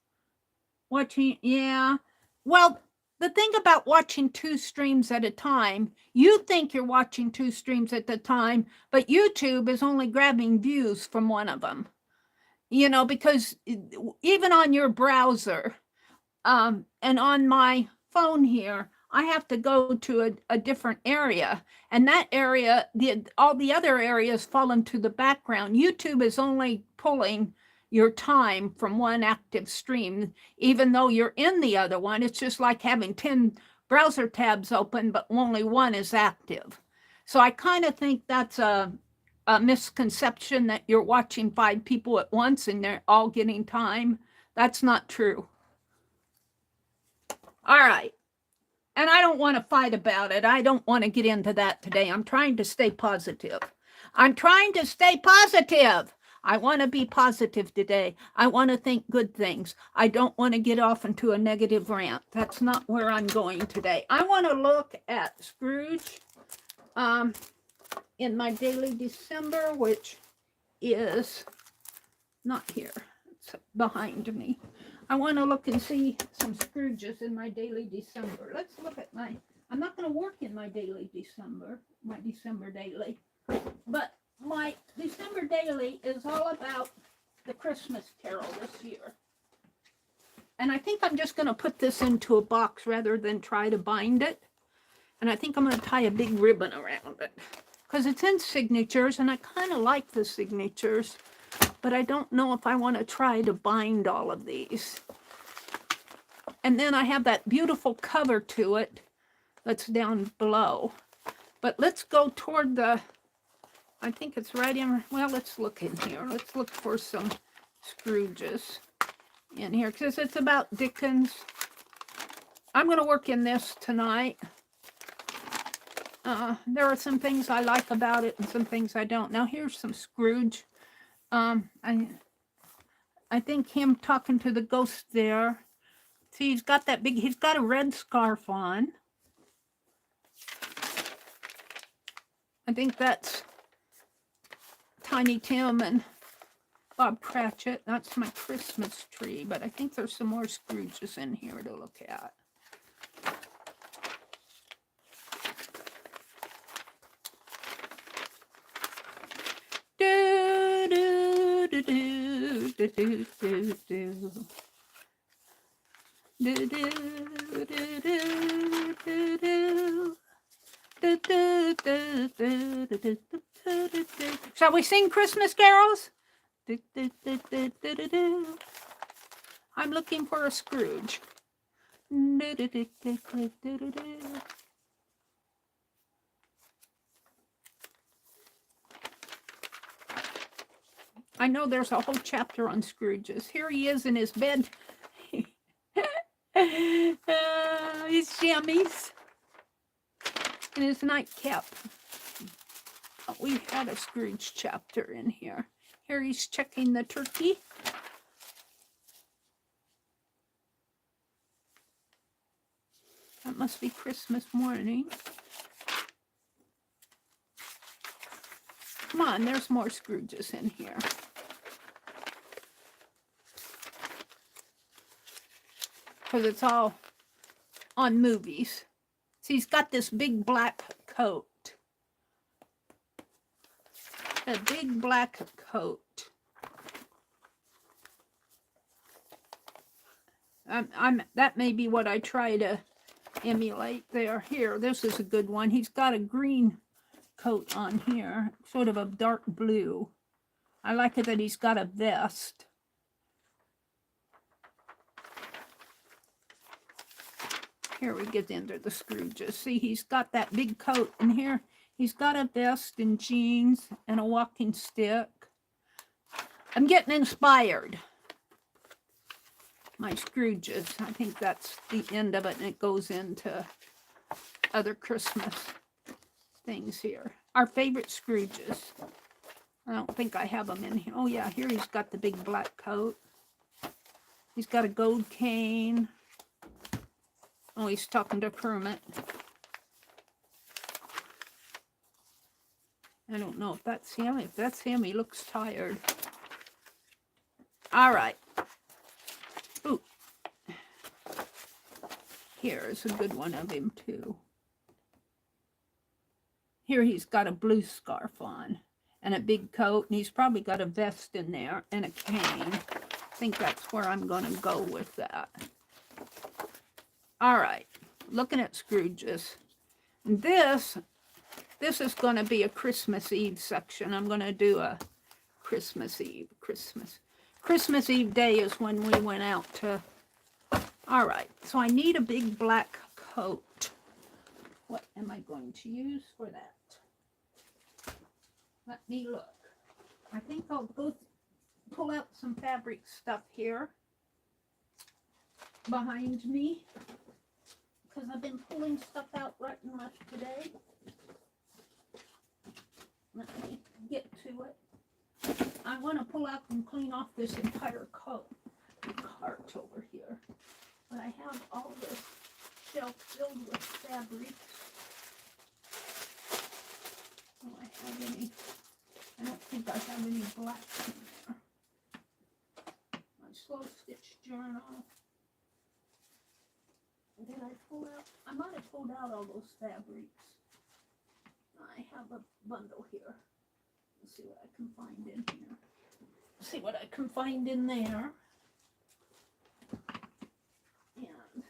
watching. Yeah. Well, the thing about watching 2 streams at a time, you think you're watching 2 streams at a time, but YouTube is only grabbing views from one of them. You know, because even on your browser and on my phone here, I have to go to a different area. And that area, all the other areas fall into the background. YouTube is only pulling your time from one active stream, even though you're in the other one. It's just like having 10 browser tabs open, but only one is active. So I kind of think that's a misconception that you're watching 5 people at once and they're all getting time. That's not true. All right. And I don't want to fight about it. I don't want to get into that today. I'm trying to stay positive. I'm trying to stay positive. I want to be positive today. I want to think good things. I don't want to get off into a negative rant. That's not where I'm going today. I want to look at Scrooge in my daily December, which is not here. It's behind me. I want to look and see some Scrooges in my daily December. Let's look at I'm not going to work in my daily December, my December daily. But my December daily is all about the Christmas Carol this year. And I think I'm just going to put this into a box rather than try to bind it. And I think I'm going to tie a big ribbon around it. Because it's in signatures, and I kind of like the signatures. But I don't know if I want to try to bind all of these. And then I have that beautiful cover to it that's down below. But let's go toward I think it's right in, well, let's look in here. Let's look for some Scrooges in here, because it's about Dickens. I'm going to work in this tonight. There are some things I like about it and some things I don't. Now here's some Scrooge. I think him talking to the ghost there. See, he's got a red scarf on. I think that's Tiny Tim and Bob Cratchit. That's my Christmas tree, but I think there's some more Scrooges in here to look at. Shall we sing Christmas carols? I'm looking for a Scrooge. I know there's a whole chapter on Scrooges. Here he is in his bed. His jammies and his nightcap. Oh, we had a Scrooge chapter in here. Here he's checking the turkey. That must be Christmas morning. Come on, there's more Scrooges in here. Because it's all on movies. See, he's got this big black coat. A big black coat. That may be what I try to emulate there. Here, this is a good one. He's got a green coat on here, sort of a dark blue. I like it that he's got a vest. Here we get into the Scrooges. See, he's got that big coat, and here he's got a vest and jeans and a walking stick. I'm getting inspired. My Scrooges. I think that's the end of it, and it goes into other Christmas things here. Our favorite Scrooges. I don't think I have them in here. Oh, yeah, here he's got the big black coat. He's got a gold cane. Oh, he's talking to Kermit. I don't know if that's him. If that's him, he looks tired. All right. Ooh. Here's a good one of him, too. Here he's got a blue scarf on and a big coat, and he's probably got a vest in there and a cane. I think that's where I'm going to go with that. All right. Looking at Scrooge's. And this is going to be a Christmas Eve section. I'm going to do a Christmas Eve. Christmas Eve day is when we went out to... All right. So I need a big black coat. What am I going to use for that? Let me look. I think I'll go pull out some fabric stuff here behind me, because I've been pulling stuff out right and left today. Let me get to it. I want to pull out and clean off this entire cart over here. But I have all this shelf filled with fabric. Do I have any? I don't think I have any black in there. My slow stitch journal. Did I pull out? I might have pulled out all those fabrics. I have a bundle here. Let's see what I can find in here. See what I can find in there. And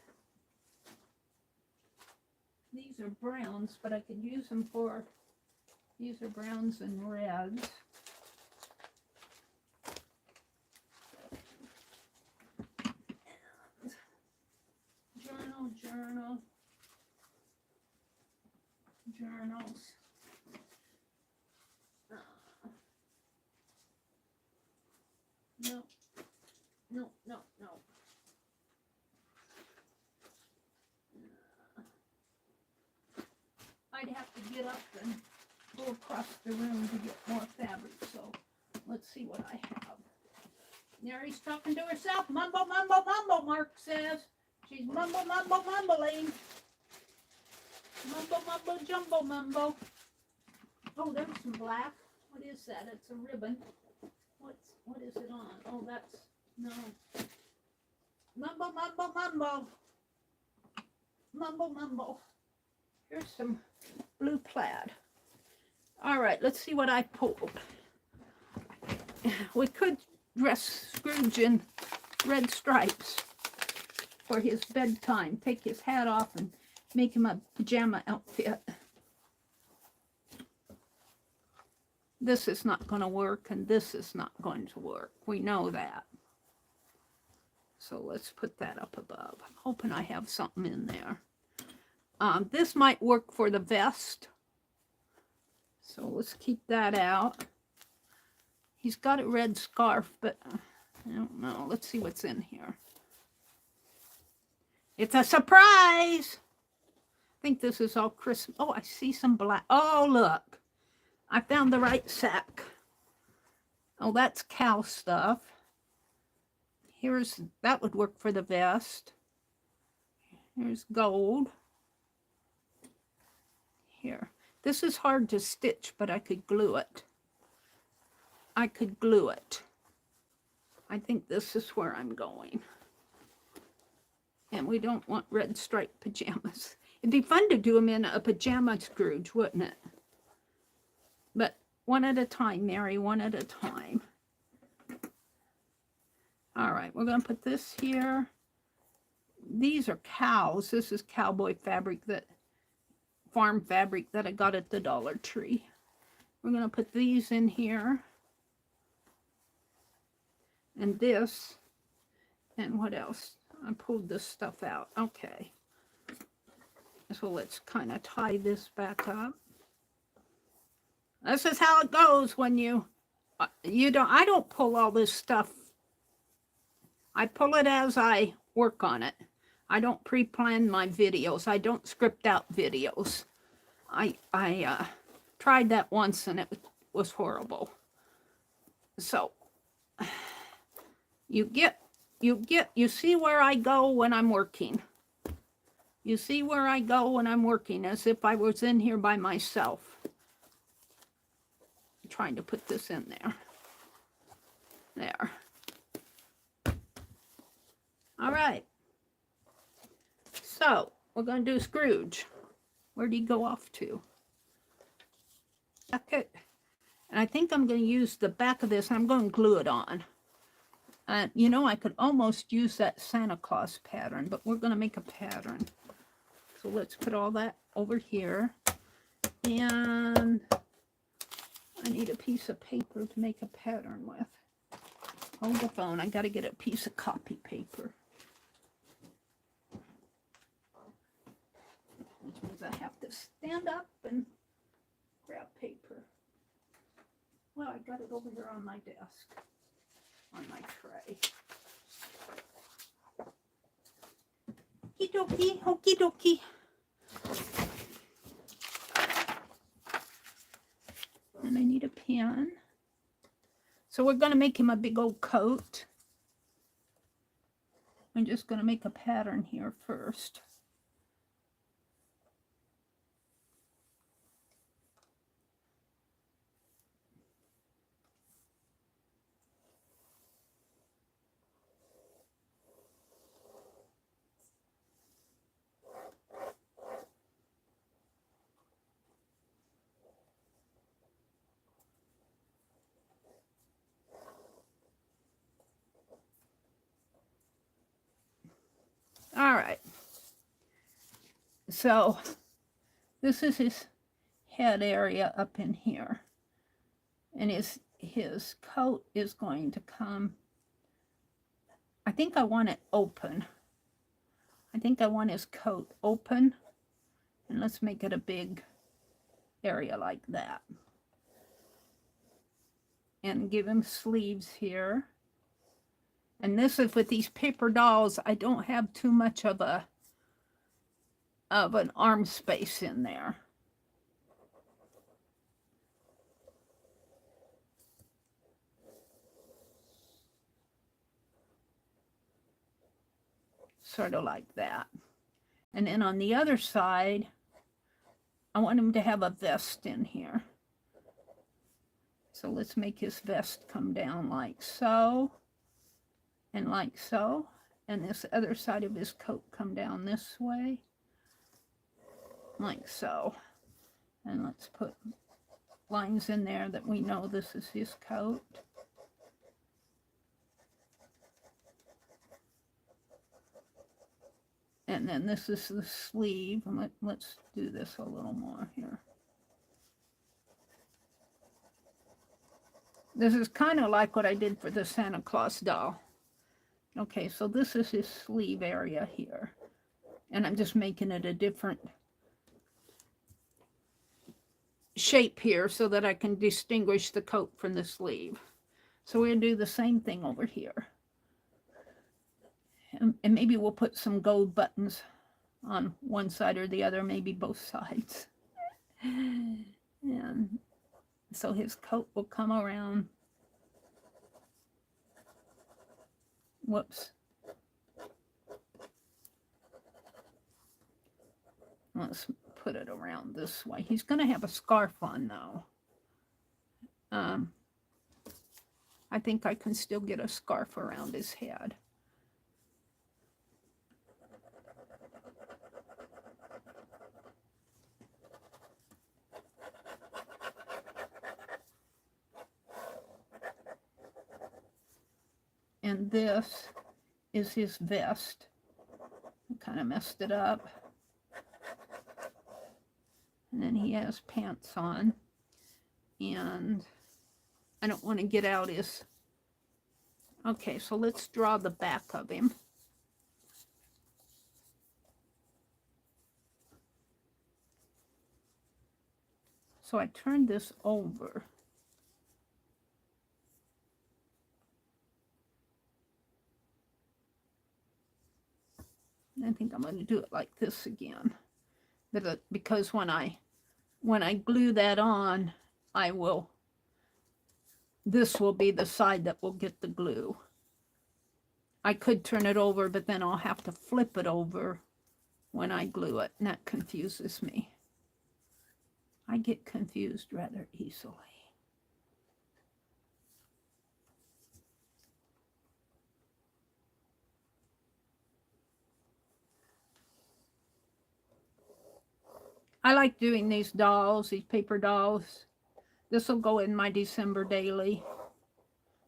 these are browns, but I could use them for, these are browns and reds. And journals. No. I'd have to get up and go across the room to get more fabric, so let's see what I have. Meri's talking to herself. Mumble, mumble, mumble, Mark says. She's mumble, mumble, mumbling. Mumble, mumble, jumble, mumble. Oh, there's some black. What is that? It's a ribbon. What is it on? Oh, that's, no. Mumble, mumble, mumble. Mumble, mumble. Here's some blue plaid. All right, let's see what I pulled. We could dress Scrooge in red stripes for his bedtime. Take his hat off and make him a pajama outfit. This is not going to work, and this is not going to work. We know that. So let's put that up above. I'm hoping I have something in there. This might work for the vest. So let's keep that out. He's got a red scarf, but I don't know. Let's see what's in here. It's a surprise! I think this is all Christmas. Oh, I see some black. Oh, look. I found the right sack. Oh, that's cow stuff. That would work for the vest. Here's gold. Here. This is hard to stitch, but I could glue it. I think this is where I'm going. And we don't want red striped pajamas. It'd be fun to do them in a pajama Scrooge, wouldn't it? But one at a time, Meri, one at a time. All right, we're going to put this here. These are cows. This is cowboy fabric, farm fabric that I got at the Dollar Tree. We're going to put these in here. And this. And what else? I pulled this stuff out. Okay. So let's kind of tie this back up. This is how it goes when I don't pull all this stuff. I pull it as I work on it. I don't pre-plan my videos. I don't script out videos. I tried that once and it was horrible. So you see where I go when I'm working. You see where I go when I'm working, as if I was in here by myself. trying to put this in there. There. All right. So, we're going to do Scrooge. Where did he go off to? Okay. And I think I'm going to use the back of this, and I'm going to glue it on. You know, I could almost use that Santa Claus pattern, but we're going to make a pattern. So let's put all that over here. And I need a piece of paper to make a pattern with. Hold the phone. I got to get a piece of copy paper. Which means I have to stand up and grab paper. Well, I got it over here on my desk, on my tray. Okie dokie, okie dokie. And I need a pen. So we're going to make him a big old coat. I'm just going to make a pattern here first. All right. So this is his head area up in here. And his coat is going to come. I think I want it open. I think I want his coat open. And let's make it a big area like that. And give him sleeves here. And this is with these paper dolls, I don't have too much of an arm space in there. Sort of like that. And then on the other side, I want him to have a vest in here. So let's make his vest come down like so. And like so. And this other side of his coat come down this way. Like so. And let's put lines in there that we know this is his coat. And then this is the sleeve. And let's do this a little more here. This is kind of like what I did for the Santa Claus doll. Okay, so this is his sleeve area here. And I'm just making it a different shape here so that I can distinguish the coat from the sleeve. So we're going to do the same thing over here. And maybe we'll put some gold buttons on one side or the other, maybe both sides. And so his coat will come around. Whoops. Let's put it around this way. He's going to have a scarf on though. I think I can still get a scarf around his head. And this is his vest. I kind of messed it up. And then he has pants on. And I don't want to get out his... Okay, so let's draw the back of him. So I turned this over. I think I'm going to do it like this again. Because when I glue that on, this will be the side that will get the glue. I could turn it over, but then I'll have to flip it over when I glue it, and that confuses me. I get confused rather easily. I like doing these dolls, these paper dolls. This will go in my December daily.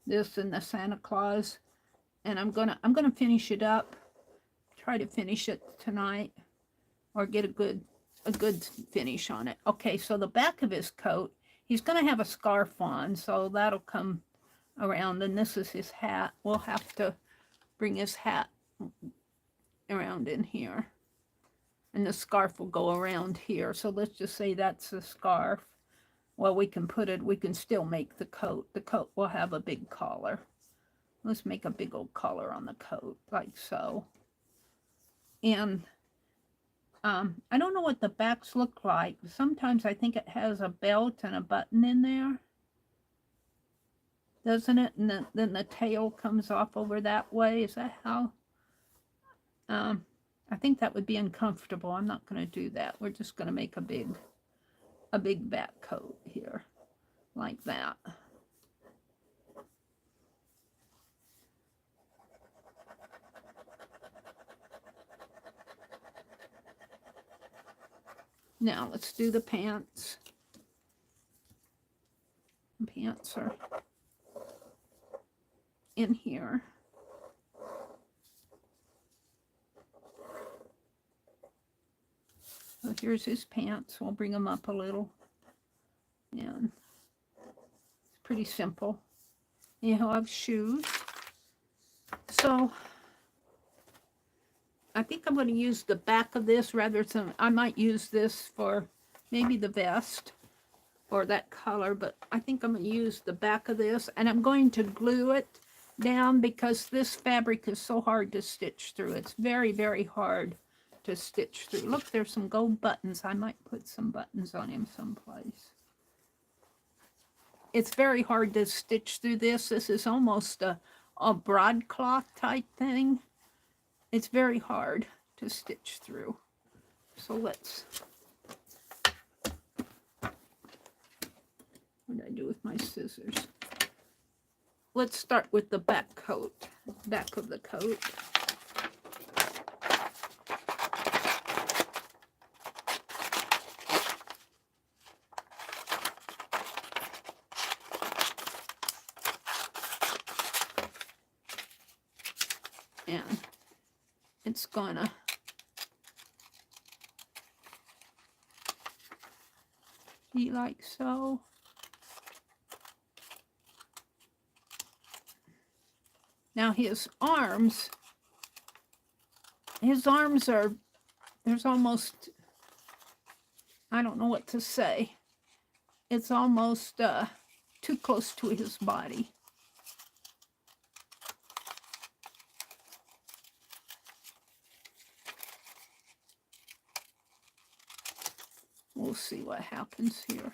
This and the Santa Claus. And I'm gonna finish it up. Try to finish it tonight. Or get a good finish on it. Okay, so the back of his coat, he's gonna have a scarf on, so that'll come around. And this is his hat. We'll have to bring his hat around in here. And the scarf will go around here. So let's just say that's the scarf. Well, we can put it, we can still make the coat. The coat will have a big collar. Let's make a big old collar on the coat, like so. And I don't know what the backs look like. Sometimes I think it has a belt and a button in there. Doesn't it? And then the tail comes off over that way. Is that how? I think that would be uncomfortable. I'm not going to do that. We're just going to make a big back coat here, like that. Now let's do the pants. The pants are in here. So here's his pants. We'll bring them up a little. And it's pretty simple. He'll have shoes. So I think I'm going to use the back of this rather than, I might use this for maybe the vest or that color, but I think I'm going to use the back of this, and I'm going to glue it down because this fabric is so hard to stitch through. It's very, very hard to stitch through. Look, there's some gold buttons. I might put some buttons on him someplace. It's very hard to stitch through this. This is almost a broadcloth type thing. It's very hard to stitch through. So let's, what did I do with my scissors? Let's start with the back coat, back of the coat. And it's gonna be like so. Now his arms are, there's almost, I don't know what to say. It's almost too close to his body. We'll see what happens here.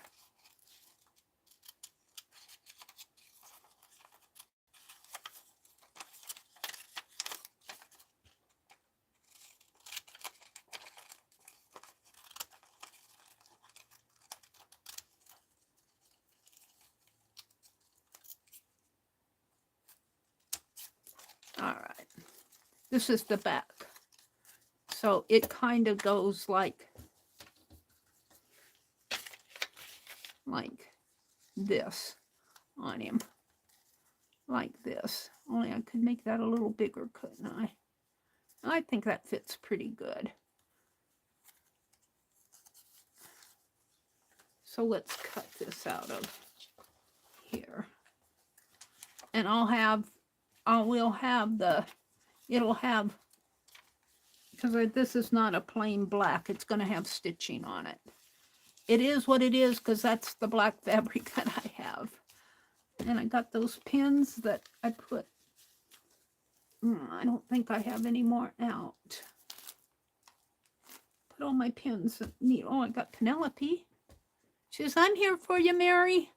All right. This is the back. So it kind of goes like this on him, like this. Only I could make that a little bigger, couldn't I? I think that fits pretty good. So let's cut this out of here. And it'll have because this is not a plain black, it's going to have stitching on it. It is what it is because that's the black fabric that I have. And I got those pins that I put. I don't think I have any more out. Put all my pins. Oh, I got Penelope. She says, I'm here for you, Mary.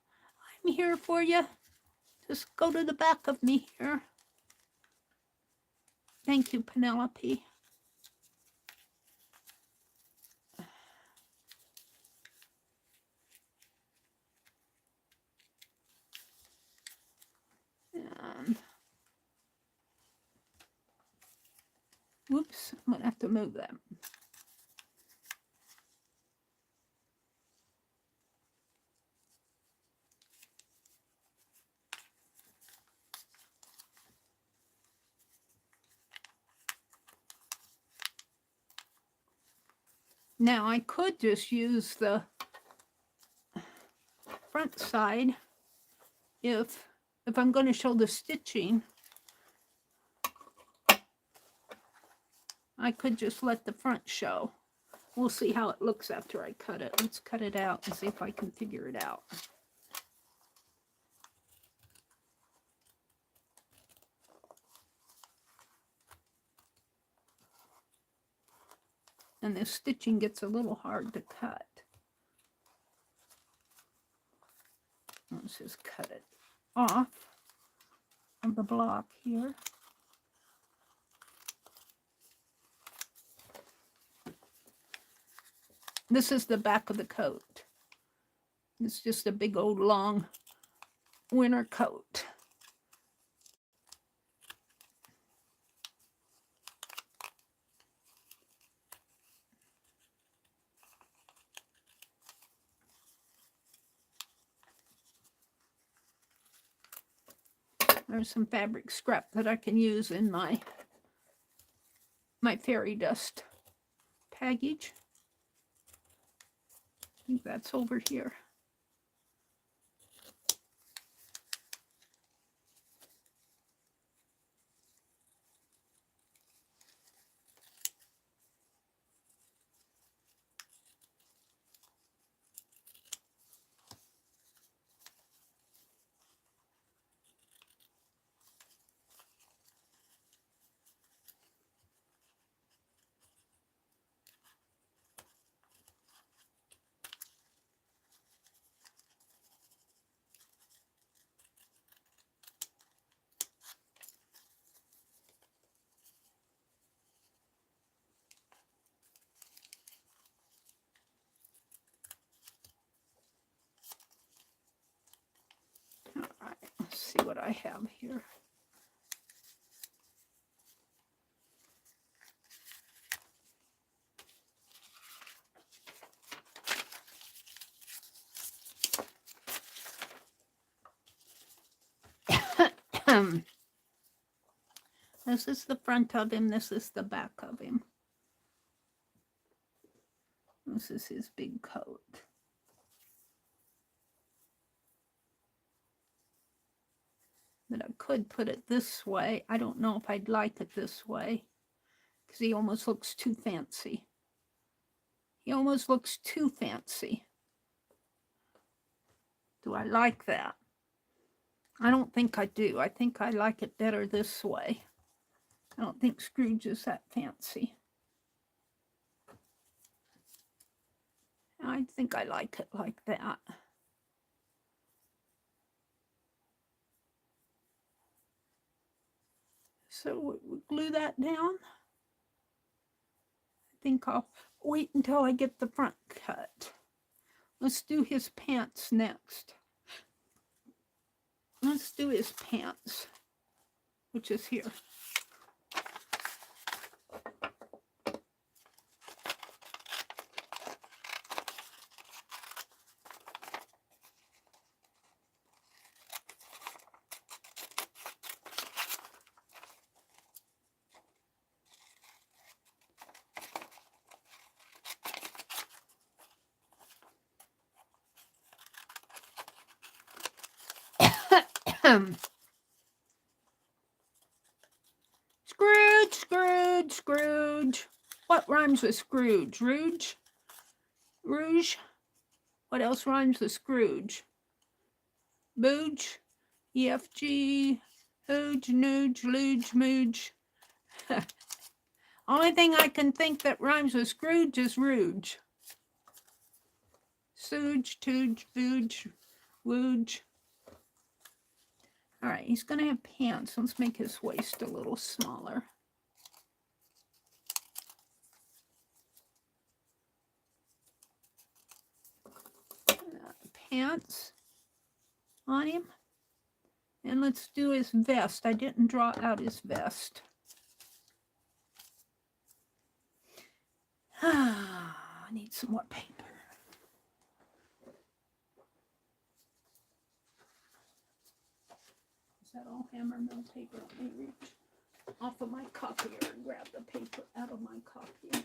I'm here for you. Just go to the back of me here. Thank you, Penelope. And whoops, I'm gonna have to move that. Now I could just use the front side if I'm going to show the stitching. I could just let the front show. We'll see how it looks after I cut it. Let's cut it out and see if I can figure it out. And this stitching gets a little hard to cut. Let's just cut it off of the block here. This is the back of the coat. It's just a big old long winter coat. There's some fabric scrap that I can use in my fairy dust package. I think that's over here. All right, let's see what I have here. This is the front of him. This is the back of him. This is his big coat. But I could put it this way. I don't know if I'd like it this way because he almost looks too fancy. He almost looks too fancy. Do I like that? I don't think I do. I think I like it better this way. I don't think Scrooge is that fancy. I think I like it like that. So we glue that down. I think I'll wait until I get the front cut. Let's do his pants next. Let's do his pants, which is here. Scrooge, Scrooge, Scrooge. What rhymes with Scrooge? Rouge? Rouge? What else rhymes with Scrooge? Booge? EFG? Hooge, Nooge, Luge, Mooge. Only thing I can think that rhymes with Scrooge is Rouge. Sooge, Tooge, Vooge, Wooge. All right, he's going to have pants. Let's make his waist a little smaller. Pants on him. And let's do his vest. I didn't draw out his vest. I need some more paper. Is that all hammer mill paper? Let me reach off of my copier and grab the paper out of my copier.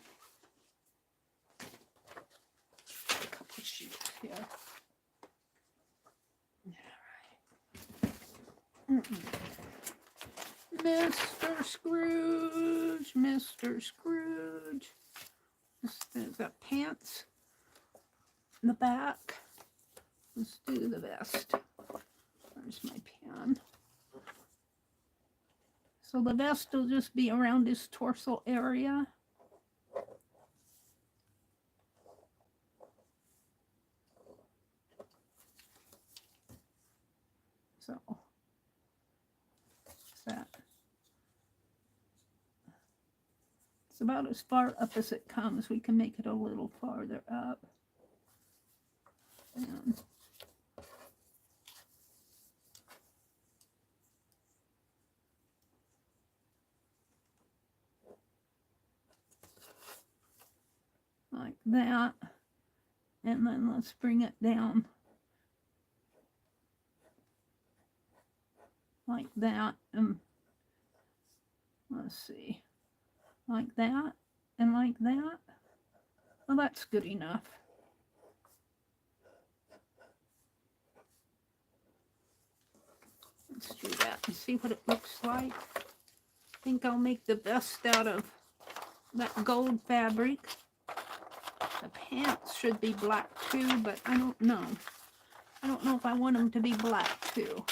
Mr. Scrooge, Mr. Scrooge. There's the pants, the back. Let's do the vest. Where's my pen? So the vest will just be around his torso area. So, what's that? It's about as far up as it comes. We can make it a little farther up. And like that. And then let's bring it down like that. And let's see. Like that and like that. Well, that's good enough. Let's do that and see what it looks like. I think I'll make the vest out of that gold fabric. The pants should be black too, but I don't know. I don't know if I want them to be black too.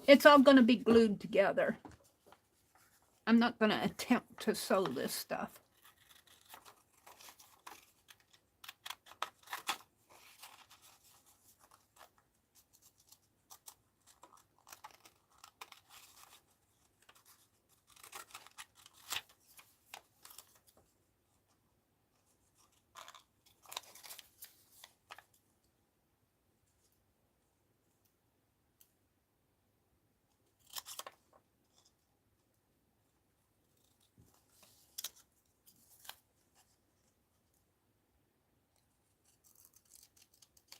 It's all going to be glued together. I'm not going to attempt to sew this stuff.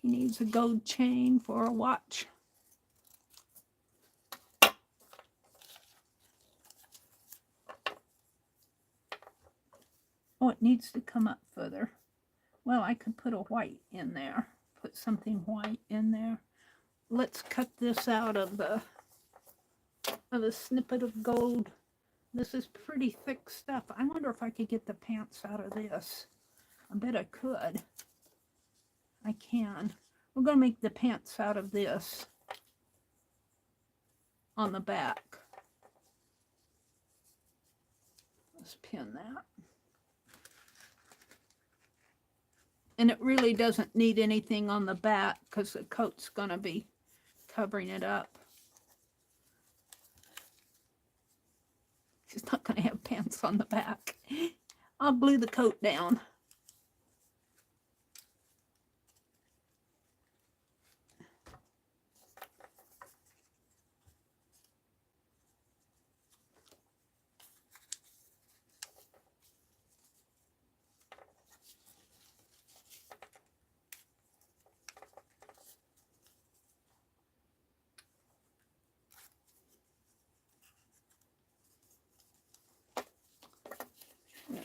He needs a gold chain for a watch. Oh, it needs to come up further. Well, I could put a white in there. Put something white in there. Let's cut this out of a snippet of gold. This is pretty thick stuff. I wonder if I could get the pants out of this. I bet I could. I can. We're going to make the pants out of this on the back. Let's pin that. And it really doesn't need anything on the back because the coat's going to be covering it up. She's not going to have pants on the back. I'll glue the coat down.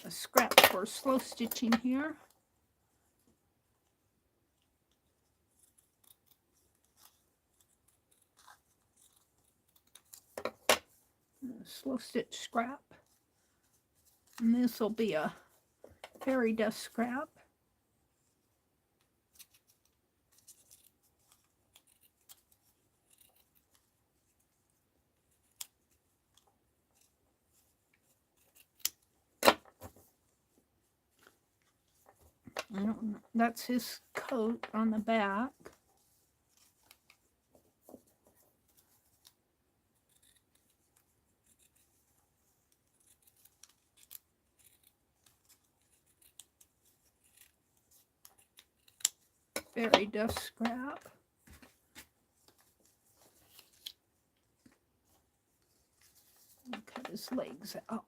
A scrap for slow stitching here. Slow stitch scrap. And this will be a fairy dust scrap. I don't know. That's his coat on the back. Fairy dust scrap. And cut his legs out.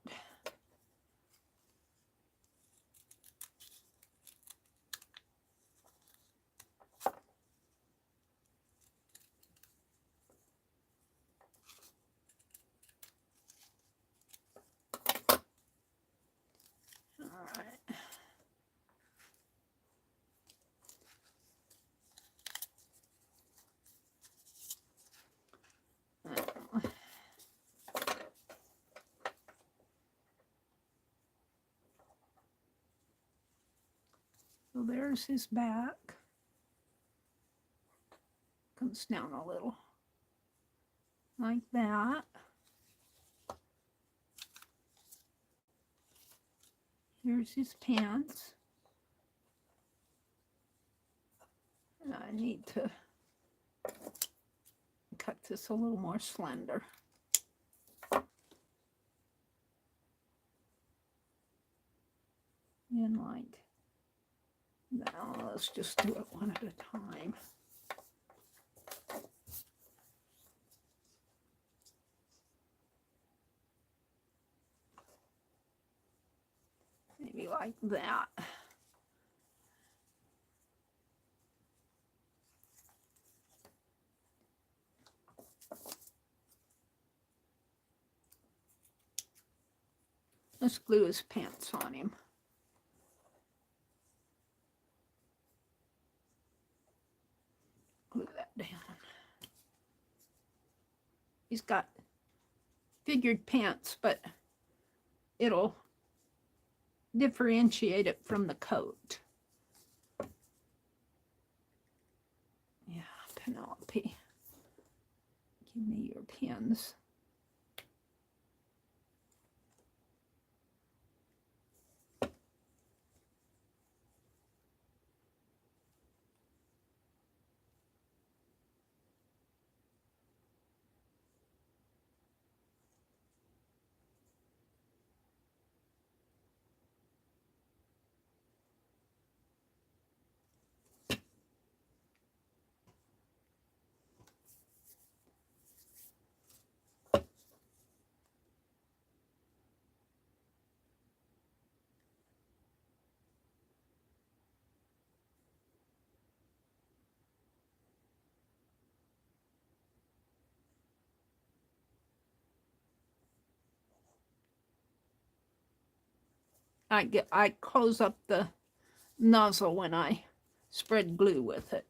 So there's his back. Comes down a little. Like that. Here's his pants. And I need to cut this a little more slender. And like, now let's just do it one at a time. Maybe like that. Let's glue his pants on him. Glue that down. He's got figured pants, but it'll differentiate it from the coat. Yeah, Penelope. Give me your pins. I close up the nozzle when I spread glue with it.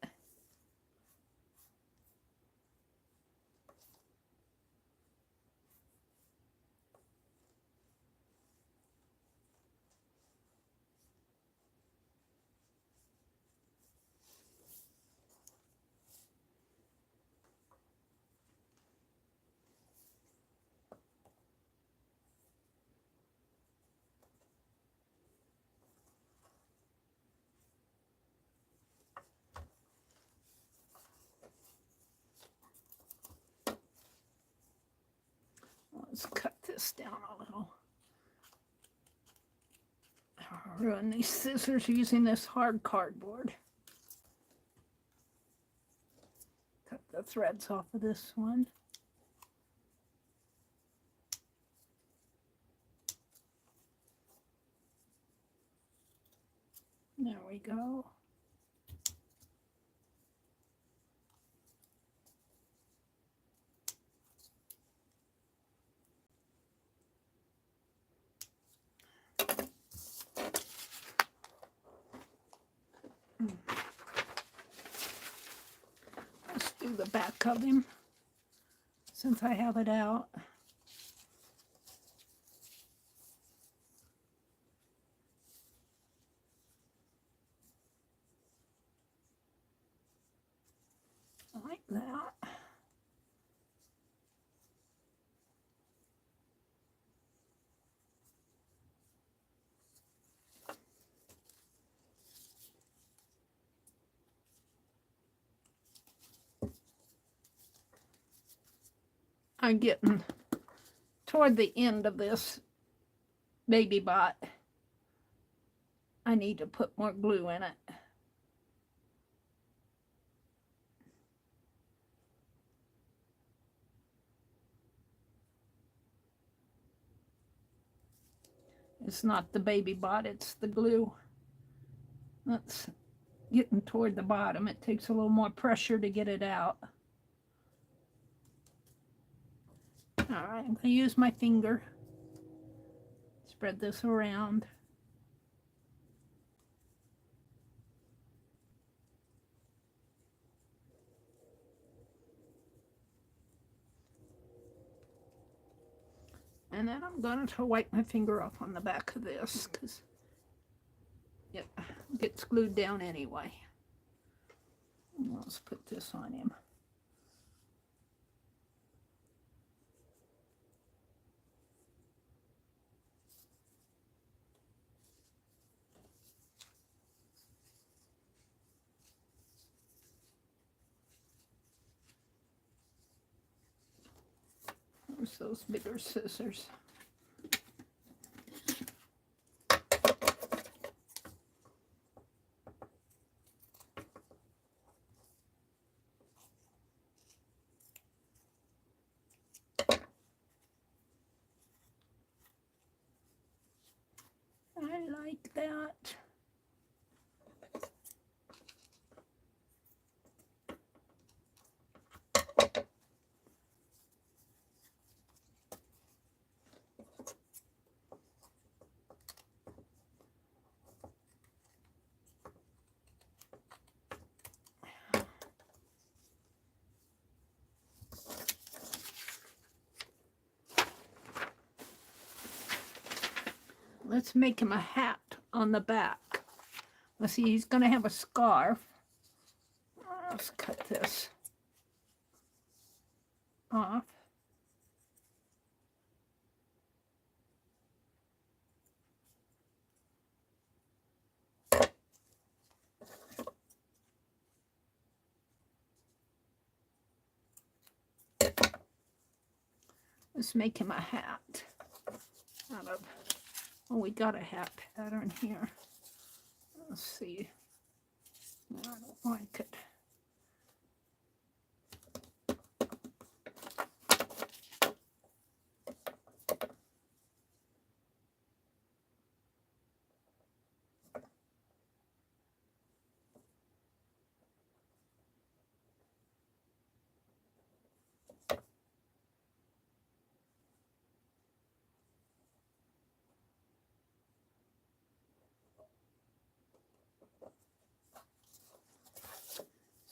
Let's cut this down a little. I'll ruin these scissors using this hard cardboard. Cut the threads off of this one. There we go. Let's do the back of him since I have it out. Like that. I'm getting toward the end of this baby bot. I need to put more glue in it. It's not the baby bot, it's the glue. That's getting toward the bottom. It takes a little more pressure to get it out. All right, I'm going to use my finger. Spread this around. And then I'm going to wipe my finger off on the back of this because It gets glued down anyway. Let's put this on him. There's those bigger scissors. I like that. Let's make him a hat on the back. Let's see, he's going to have a scarf. Let's cut this off. Let's make him a hat out of, oh, we got a hat pattern here. Let's see. I don't like it.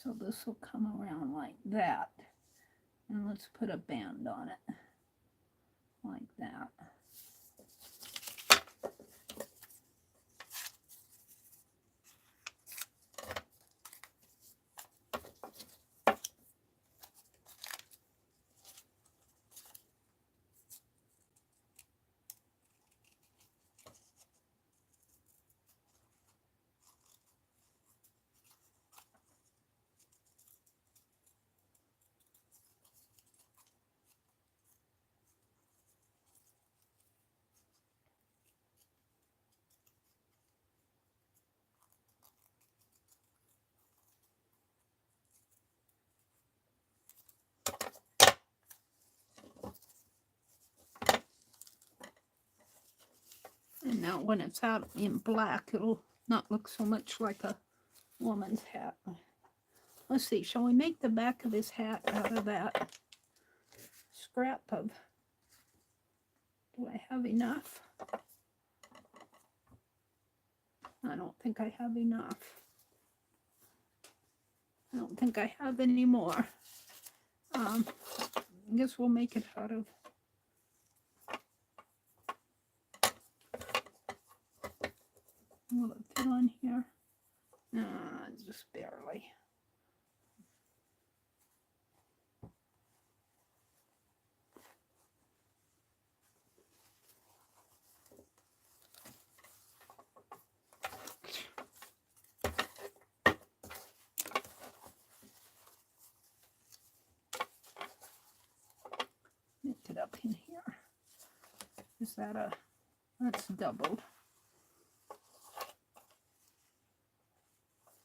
So this will come around like that. And let's put a band on it. Like that. And now when it's out in black, it'll not look so much like a woman's hat. Let's see, shall we make the back of his hat out of that scrap of, do I have enough? I don't think I have enough. I don't think I have any more. I guess we'll make it out of, will it fit on here? Just barely. Make it up in here. Is that a, that's doubled.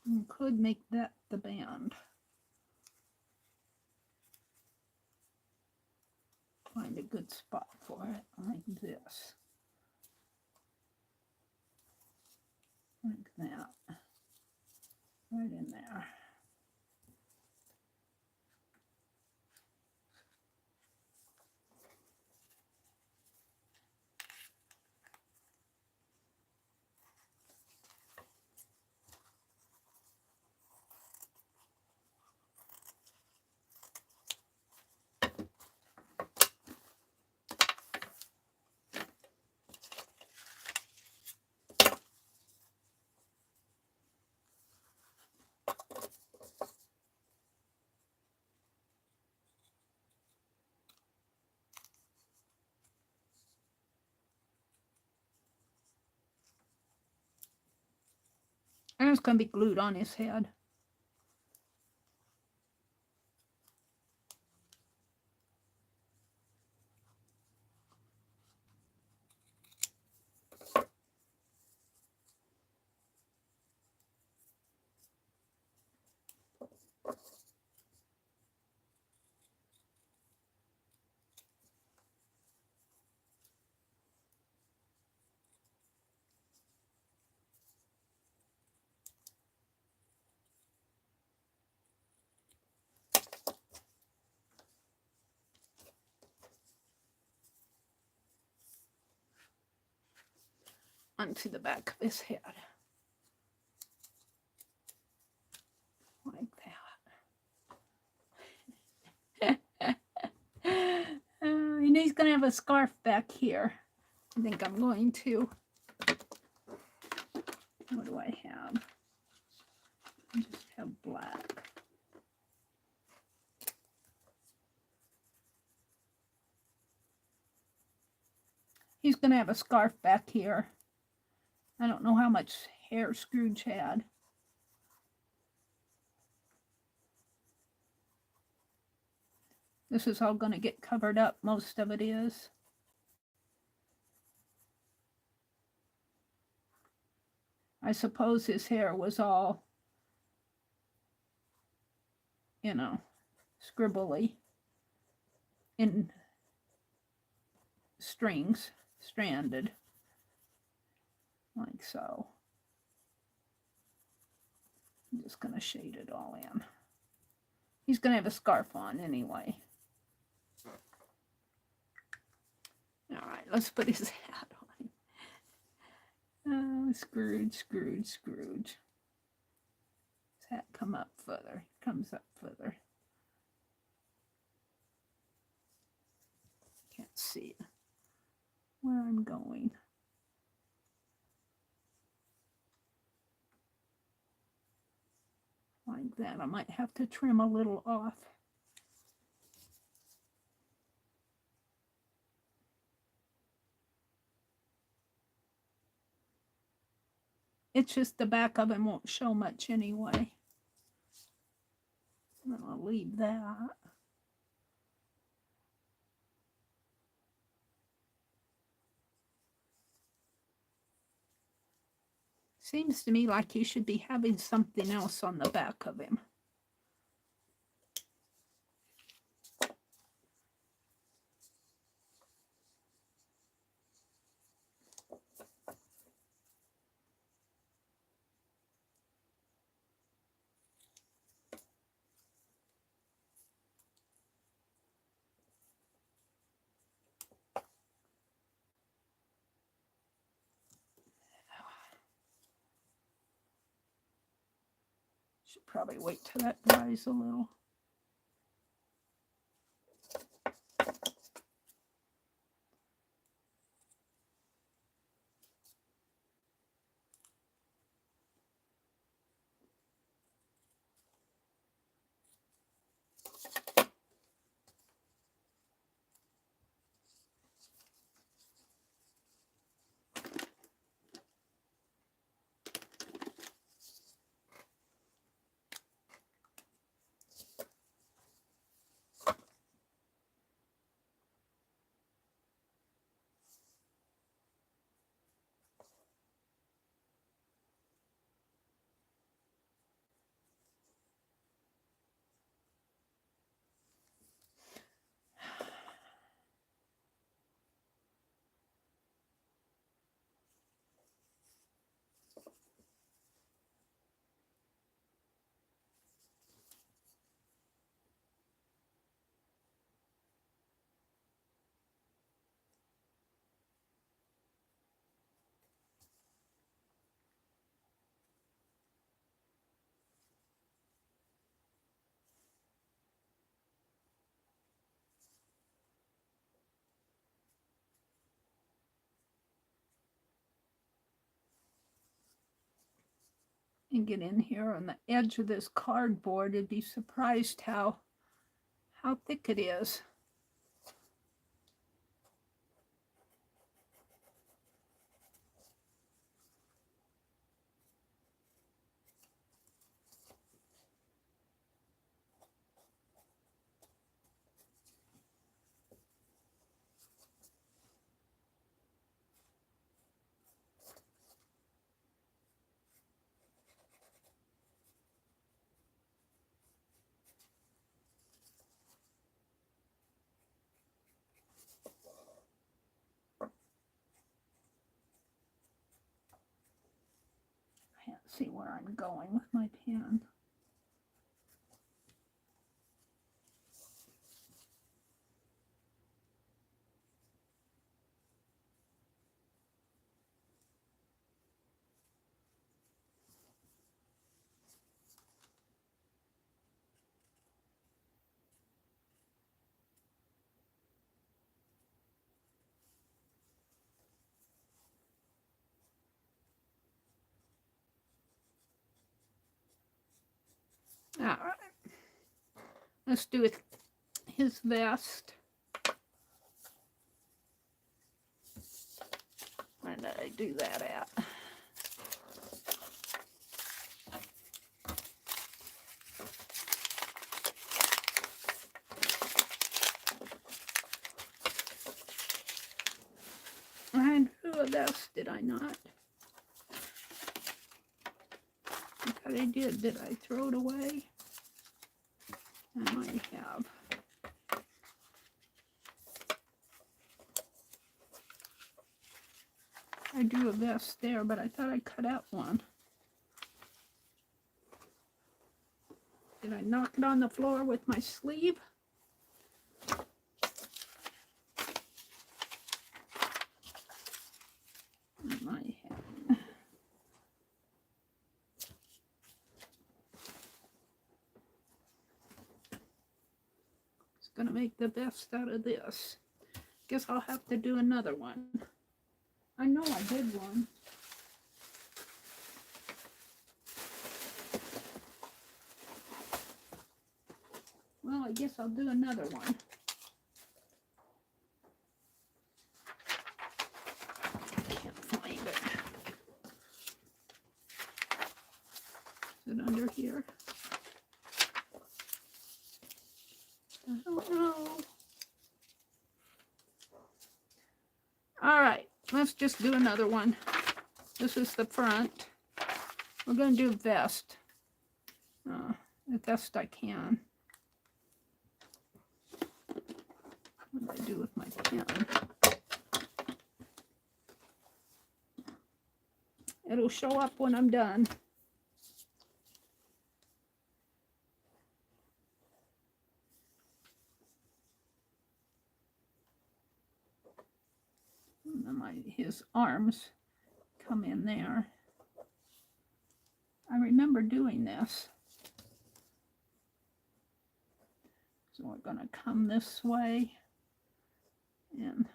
You could make that the band. Find a good spot for it, like this. Like that. Right in there. And it's going to be glued on his head. Onto the back of his head. Like that. And he's going to have a scarf back here. I think I'm going to. What do I have? I just have black. He's going to have a scarf back here. I don't know how much hair Scrooge had. This is all going to get covered up. Most of it is. I suppose his hair was all, you know, scribbly in strings, stranded, like so. I'm just going to shade it all in. He's going to have a scarf on anyway. All right, let's put his hat on. Oh, Scrooge, Scrooge, Scrooge. His hat come up further. Comes up further. Can't see where I'm going. Like that. I might have to trim a little off. It's just the back of him won't show much anyway. I'll leave that. Seems to me like he should be having something else on the back of him. Should probably wait till that dries a little. And get in here on the edge of this cardboard. You'd be surprised how thick it is. can't see where I'm going with my pen. All right, let's do it. His vest. Where did I do that at? I drew a vest, did I not? I thought I did. Did I throw it away? I might have. I drew a vest there, but I thought I cut out one. Did I knock it on the floor with my sleeve? I might have. It's gonna make the best out of this. Guess I'll have to do another one. I know I did one. Well, I guess I'll do another one. I can't find it. Is it under here? I don't know. All right. Let's just do another one. This is the front. We're going to do vest. The best I can. What do I do with my pen? It'll show up when I'm done. His arms come in there. I remember doing this. So we're going to come this way and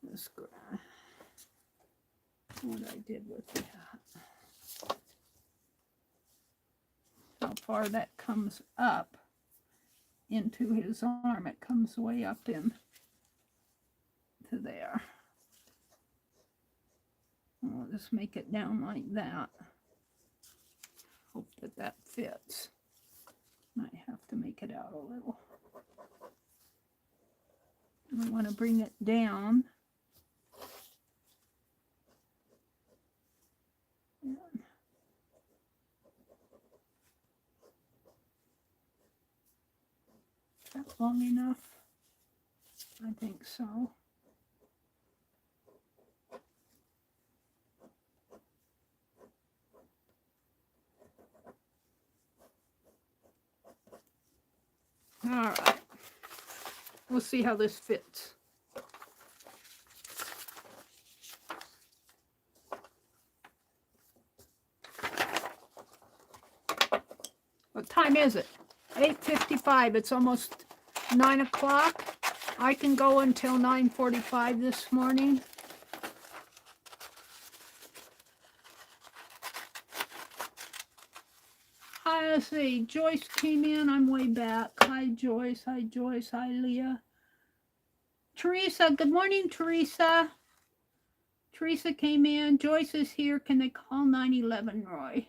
this what I did with that. How far that comes up into his arm. It comes way up in to there. I'll just make it down like that. Hope that that fits. Might have to make it out a little. I want to bring it down. Is that long enough? I think so. All right, we'll see how this fits. What time is it? 8:55. It's almost 9 o'clock. I can go until 9:45 this morning. Let's see, Joyce came in. I'm way back. Hi, Joyce. Hi, Joyce. Hi, Leah. Teresa, good morning, Teresa. Teresa came in. Joyce is here. Can they call 911, Roy?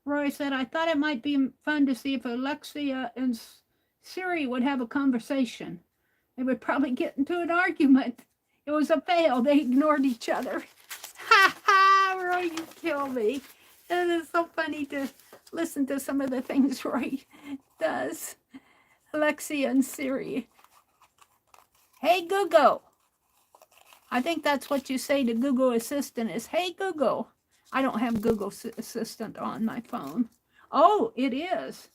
Roy said, I thought it might be fun to see if Alexia and Siri would have a conversation. They would probably get into an argument. It was a fail. They ignored each other. Ha ha, Roy, you kill me. It is so funny to listen to some of the things Roy does. Alexia and Siri. Hey, Google. I think that's what you say to Google Assistant is, hey, Google. I don't have Google Assistant on my phone. Oh, it is.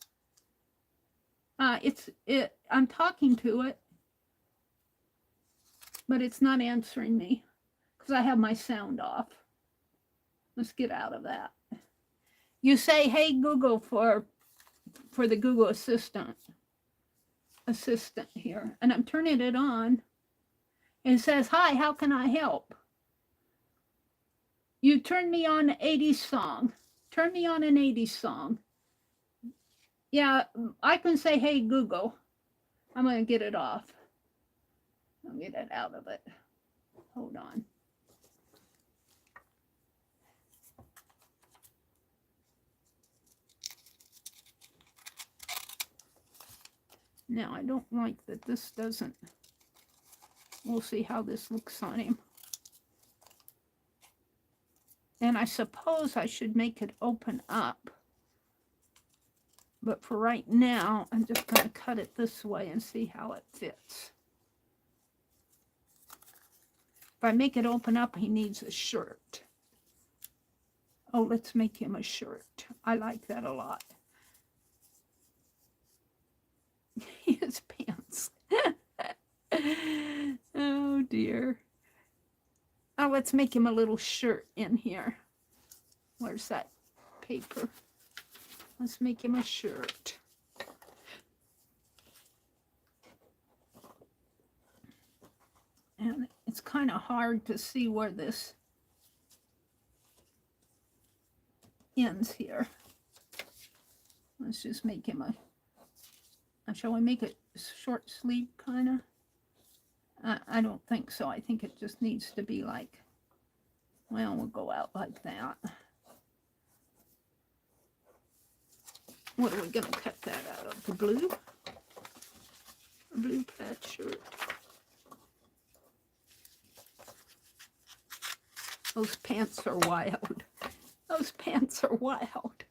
I'm talking to it, but it's not answering me because I have my sound off. Let's get out of that. You say, hey, Google, for the Google Assistant here. And I'm turning it on. And it says, hi, how can I help? You turn me on an 80s song. Turn me on an 80s song. Yeah, I can say, hey, Google. I'm going to get it off. I'll get it out of it. Hold on. Now, I don't like that this doesn't. We'll see how this looks on him. And I suppose I should make it open up. But for right now, I'm just going to cut it this way and see how it fits. If I make it open up, he needs a shirt. Oh, let's make him a shirt. I like that a lot. His pants. Oh, dear. Oh, let's make him a little shirt in here. Where's that paper? Let's make him a shirt. And it's kind of hard to see where this ends here. Let's just make him shall we make it short sleeve kind of? I don't think so. I think it just needs to be like, well, we'll go out like that. What are we going to cut that out of? The blue? A blue plaid shirt. Those pants are wild. Those pants are wild.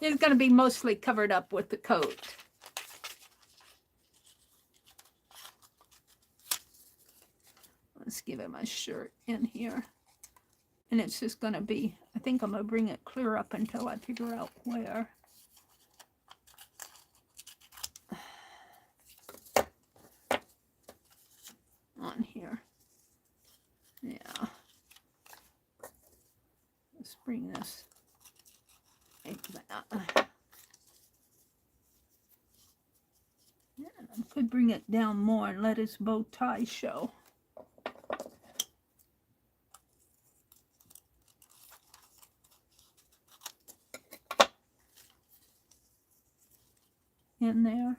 It's going to be mostly covered up with the coat. Let's give him a shirt in here. And it's just going to be, I think I'm going to bring it clear up until I figure out where. On here. Yeah. Let's bring this like that. Yeah, I could bring it down more and let his bow tie show. In there.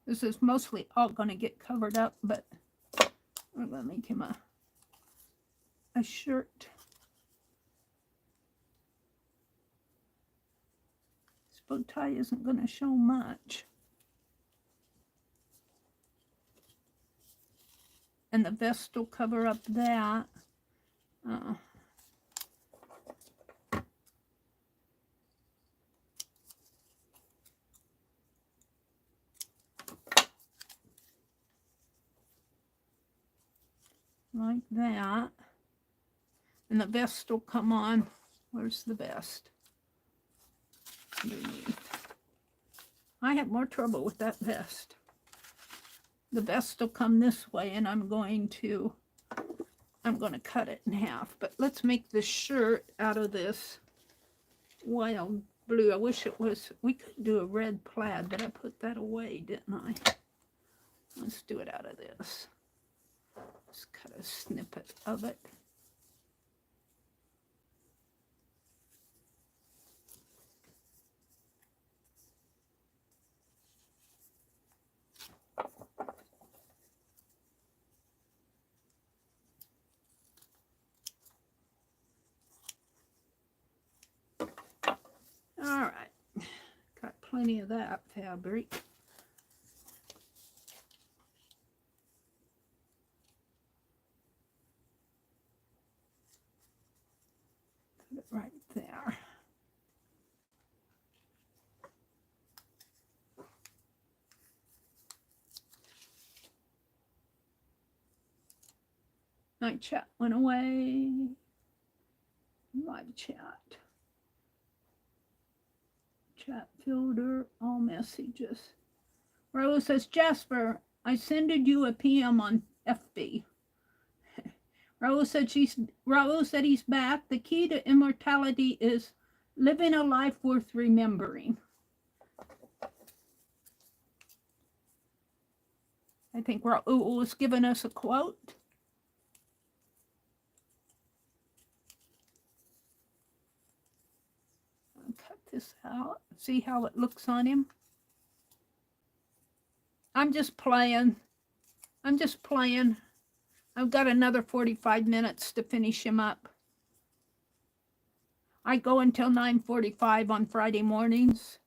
This is mostly all going to get covered up, but we're going to make him a shirt. This bow tie isn't going to show much. And the vest will cover up that. Like that. And the vest will come on. Where's the vest? Underneath. I had more trouble with that vest. The vest will come this way, and I'm going to cut it in half. But let's make the shirt out of this wild blue. I wish it was, we could do a red plaid, but I put that away, didn't I? Let's do it out of this. Let's cut a snippet of it. All right, got plenty of that fabric. Put it right there. My chat went away. Live chat. Chat filter, all messages. Raul says, Jasper, I sended you a PM on FB. Raul said he's back. The key to immortality is living a life worth remembering. I think Raul was giving us a quote. I'll cut this out. See how it looks on him. I'm just playing. I've got another 45 minutes to finish him up. I go until 9:45 on Friday mornings.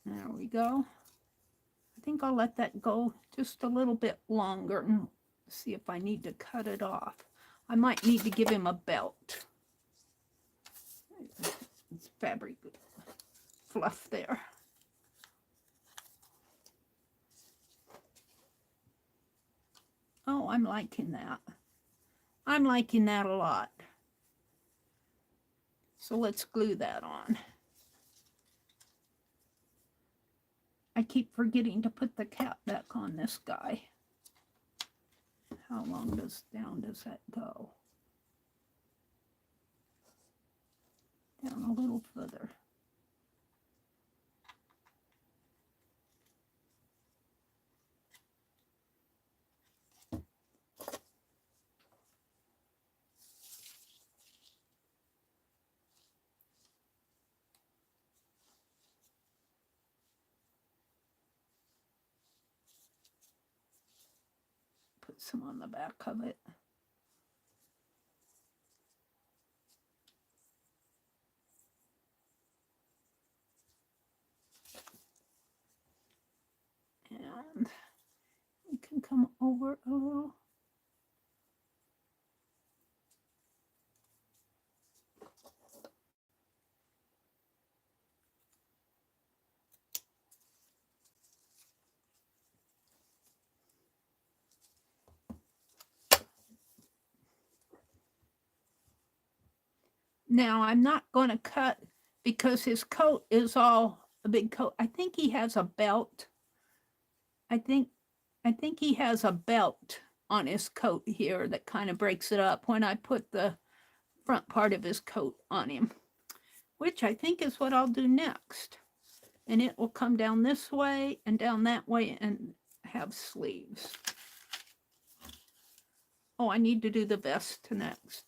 There we go. I think I'll let that go just a little bit longer and see if I need to cut it off. I might need to give him a belt. It's fabric fluff there. Oh, I'm liking that. I'm liking that a lot. So let's glue that on. I keep forgetting to put the cap back on this guy. How long down does that go? Down a little further. Put some on the back of it. And we can come over a little. Now I'm not going to cut because his coat is all a big coat. I think he has a belt. I think he has a belt on his coat here that kind of breaks it up when I put the front part of his coat on him, which I think is what I'll do next. And it will come down this way and down that way and have sleeves. Oh, I need to do the vest next.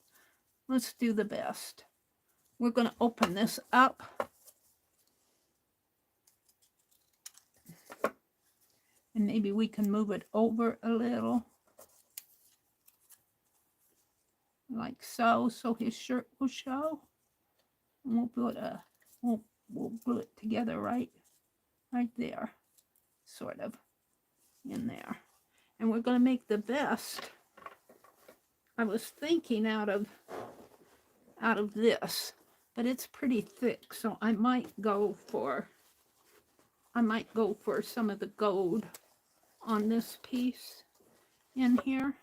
Let's do the vest. We're going to open this up. And maybe we can move it over a little. Like so, so his shirt will show. And we'll put we'll glue it together right there, sort of in there. And we're going to make the vest. I was thinking out of this, but it's pretty thick, so I might go for some of the gold on this piece in here.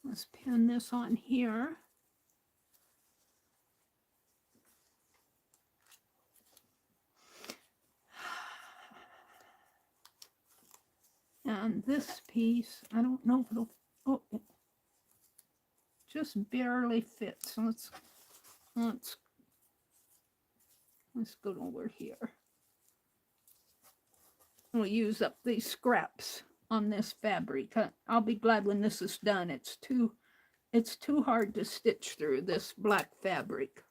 Let's pin this on here. And this piece, I don't know if it'll, oh, it just barely fits. So let's go over here. We'll use up these scraps on this fabric. I'll be glad when this is done. It's too hard to stitch through this black fabric.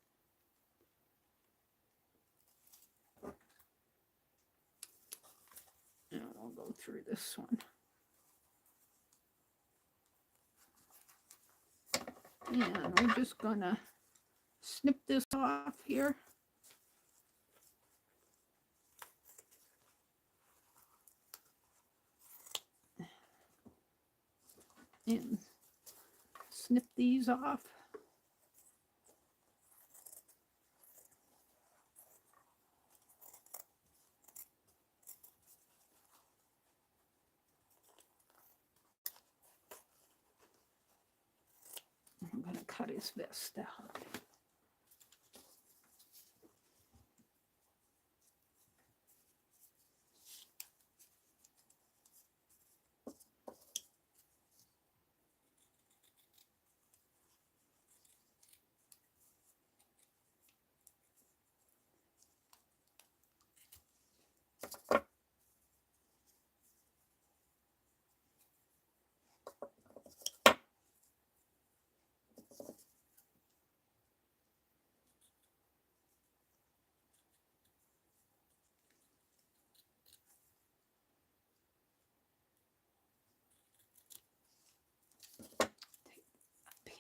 And I'll go through this one. And we're just gonna snip this off here. And snip these off. I'm going to cut his vest out.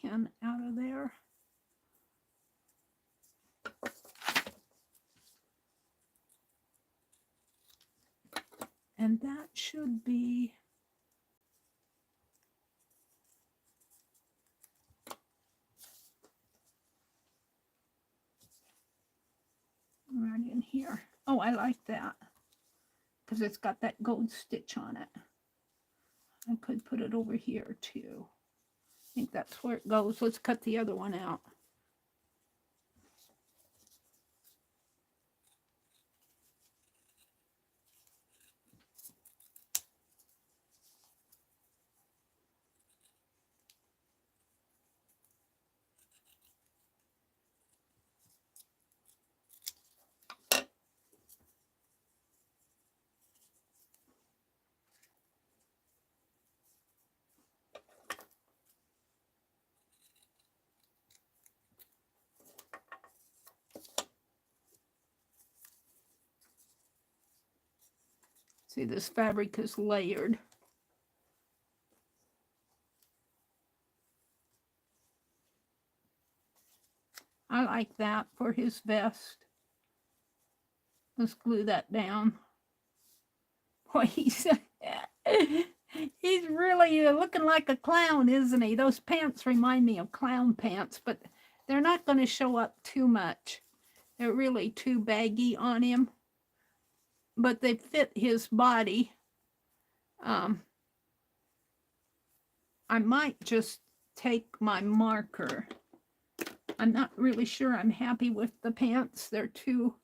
Pin out of there. And that should be right in here. Oh, I like that because it's got that gold stitch on it. I could put it over here too. I think that's where it goes. Let's cut the other one out. See, this fabric is layered. I like that for his vest. Let's glue that down. Boy, he's really looking like a clown, isn't he? Those pants remind me of clown pants, but they're not going to show up too much. They're really too baggy on him, but they fit his body. I might just take my marker. I'm not really sure I'm happy with the pants. They're too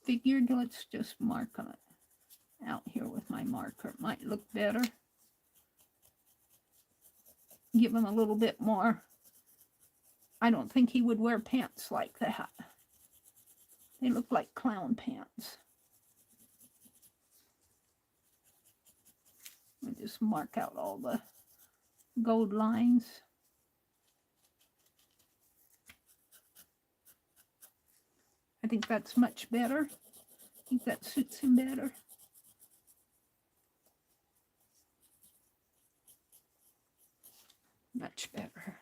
figured. Let's just mark on it out here with my marker. It might look better. Give him a little bit more. I don't think he would wear pants like that. They look like clown pants. I just mark out all the gold lines. I think that's much better. I think that suits him better. Much better.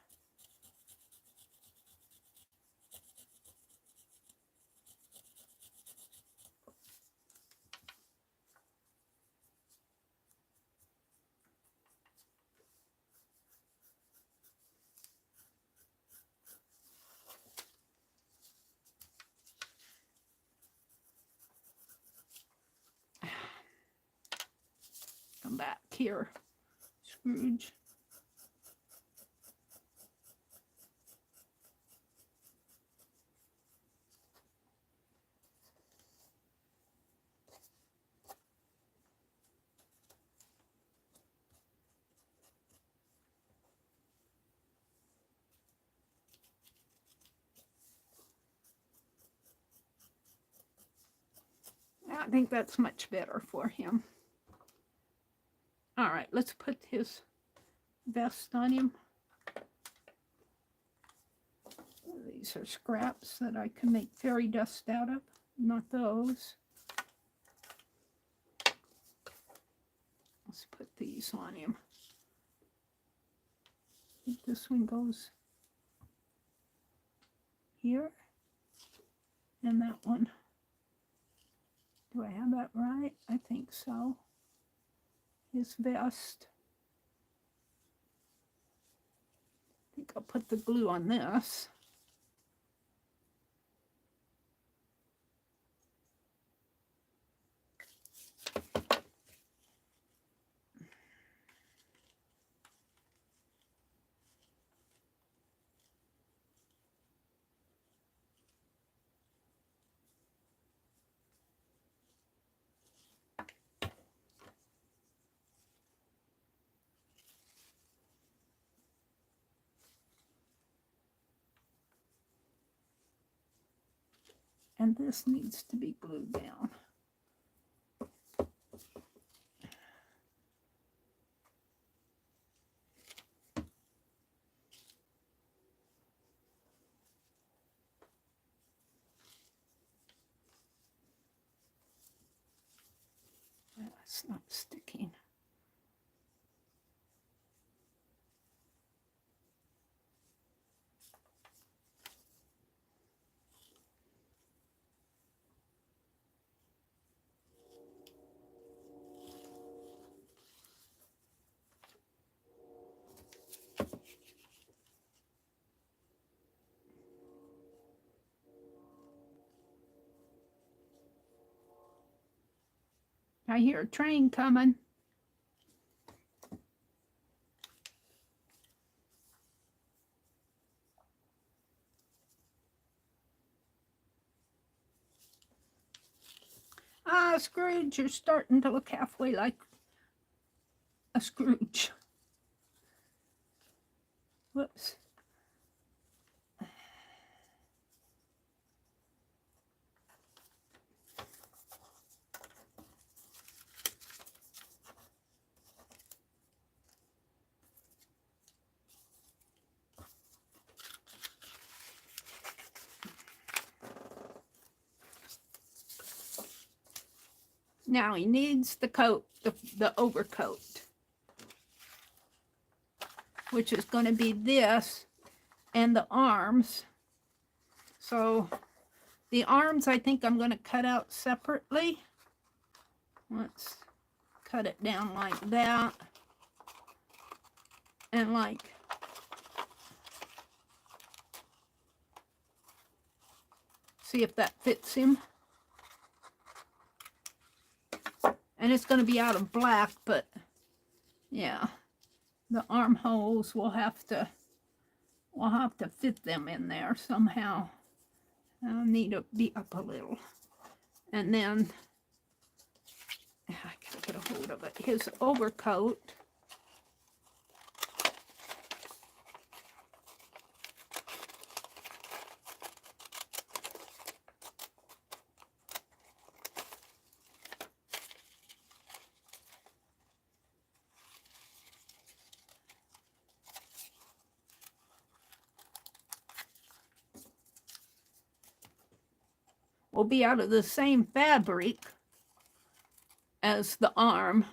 Come back here, Scrooge. I think that's much better for him. All right, let's put his vest on him. These are scraps that I can make fairy dust out of, not those. Let's put these on him. I think this one goes here. And that one. Do I have that right? I think so. His vest. I think I'll put the glue on this. And this needs to be glued down. It's not sticking. I hear a train coming. Ah, Scrooge, you're starting to look halfway like a Scrooge. Whoops. Now he needs the coat, the overcoat, which is going to be this and the arms. So the arms, I think I'm going to cut out separately. Let's cut it down like that. And like, see if that fits him. And it's going to be out of black, but yeah, the armholes we'll have to fit them in there somehow. I'll need to be up a little. And then I gotta get a hold of it. His overcoat. Will be out of the same fabric as the arm,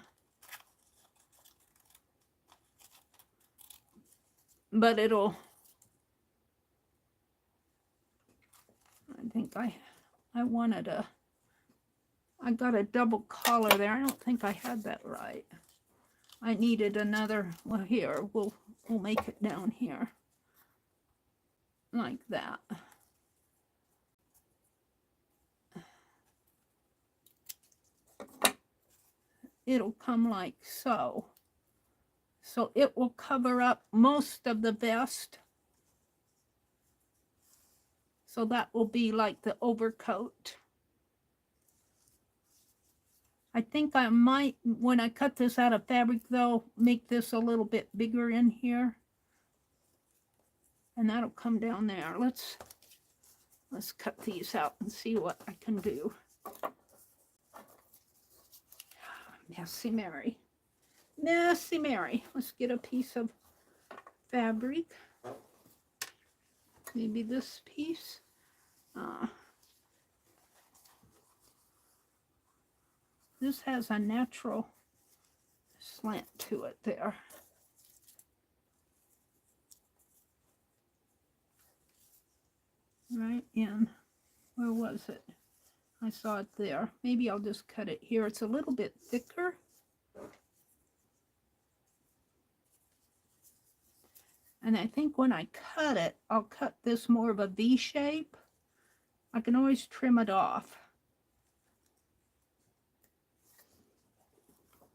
but it'll, I think I wanted a, I got a double collar there. I don't think I had that right. I needed another, well here, we'll make it down here like that. It'll come like so. So it will cover up most of the vest. So that will be like the overcoat. I think I might, when I cut this out of fabric though, make this a little bit bigger in here. And that'll come down there. Let's cut these out and see what I can do. Messy Meri. Messy Meri. Let's get a piece of fabric. Maybe this piece. This has a natural slant to it there. right in, where was it? I saw it there. Maybe I'll just cut it here. It's a little bit thicker. And I think when I cut it, I'll cut this more of a V shape. I can always trim it off.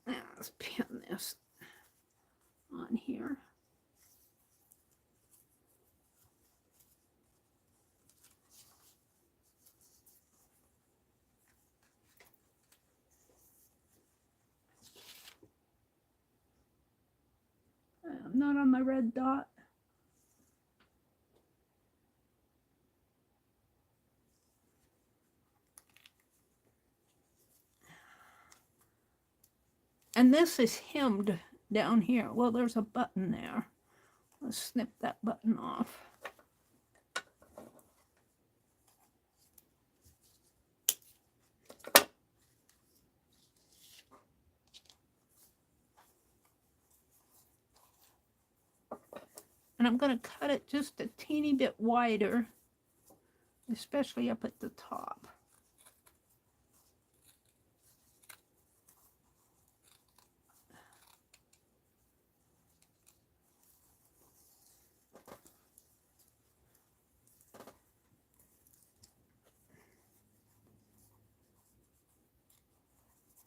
Now, let's pin this on here. Not on my red dot. And this is hemmed down here. Well, there's a button there. Let's snip that button off. And I'm going to cut it just a teeny bit wider, especially up at the top.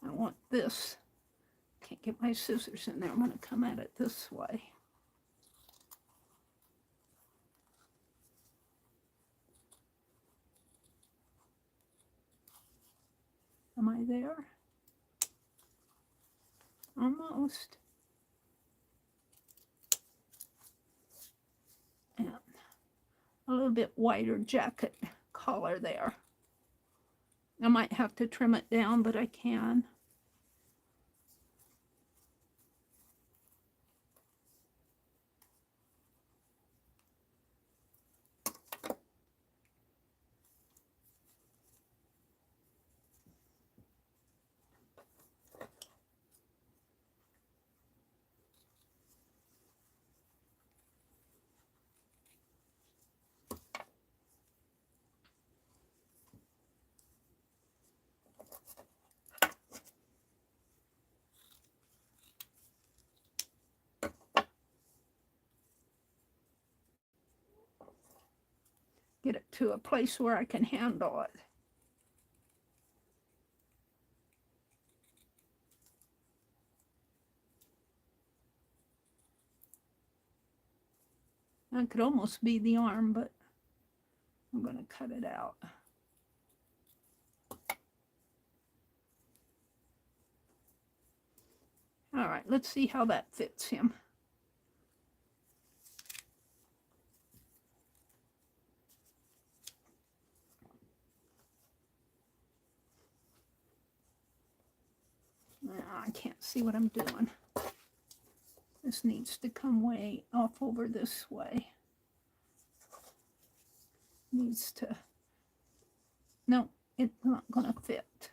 I want this. Can't get my scissors in there. I'm going to come at it this way. Am I there? Almost. And a little bit wider jacket collar there. I might have to trim it down, but I can. Get it to a place where I can handle it. That could almost be the arm, but I'm going to cut it out. All right, let's see how that fits him. I can't see what I'm doing. This needs to come way off over this way. Needs to, no, it's not going to fit.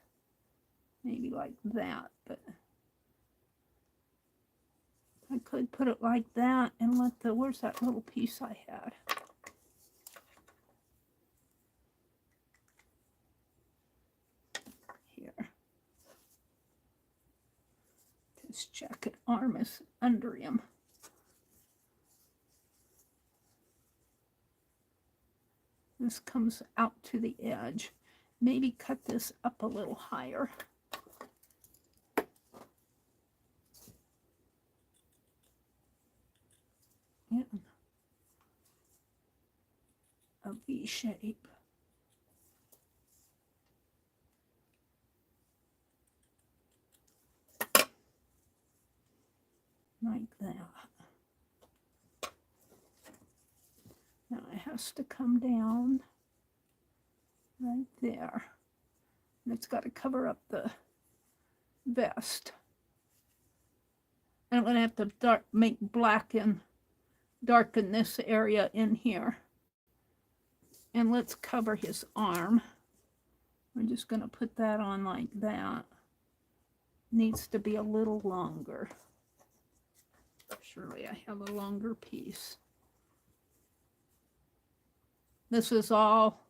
Maybe like that, but I could put it like that and let the, where's that little piece I had? Here. His jacket arm is under him. This comes out to the edge. Maybe cut this up a little higher. Yeah. A V shape. Like that. Now it has to come down right there. And it's got to cover up the vest. And I'm going to have to make black and darken this area in here. And let's cover his arm. We're just going to put that on like that. Needs to be a little longer. Surely I have a longer piece. This is all,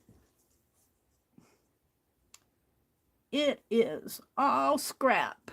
it is all scrap.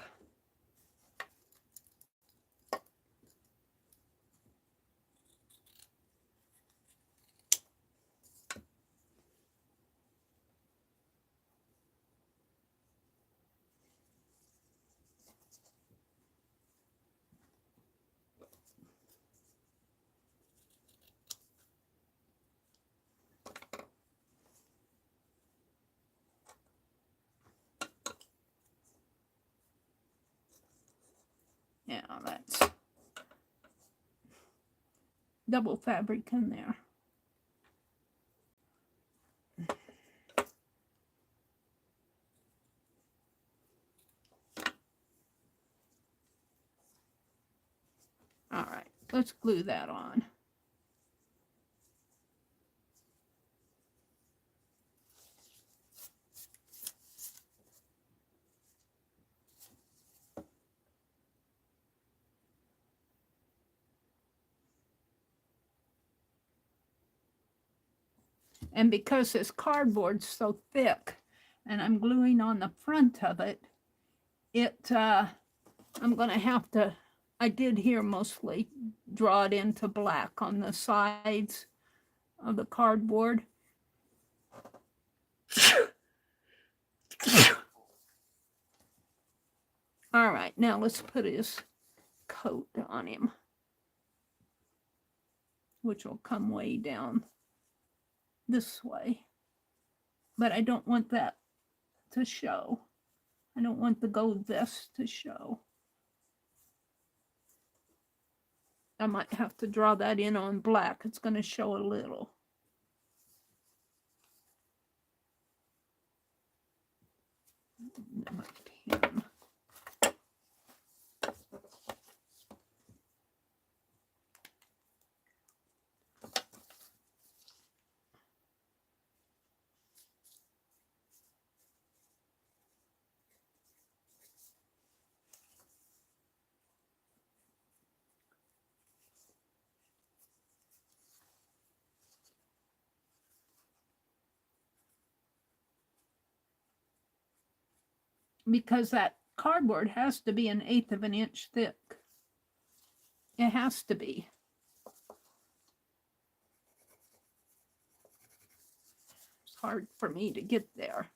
Yeah, that's double fabric in there. All right, let's glue that on. And because this cardboard's so thick and I'm gluing on the front of it, I'm going to have to, I did here mostly draw it into black on the sides of the cardboard. All right, now let's put his coat on him, which will come way down this way. But I don't want that to show. I don't want the gold vest to show. I might have to draw that in on black. It's going to show a little. My pen. Because that cardboard has to be 1/8 of an inch thick. It has to be. It's hard for me to get there.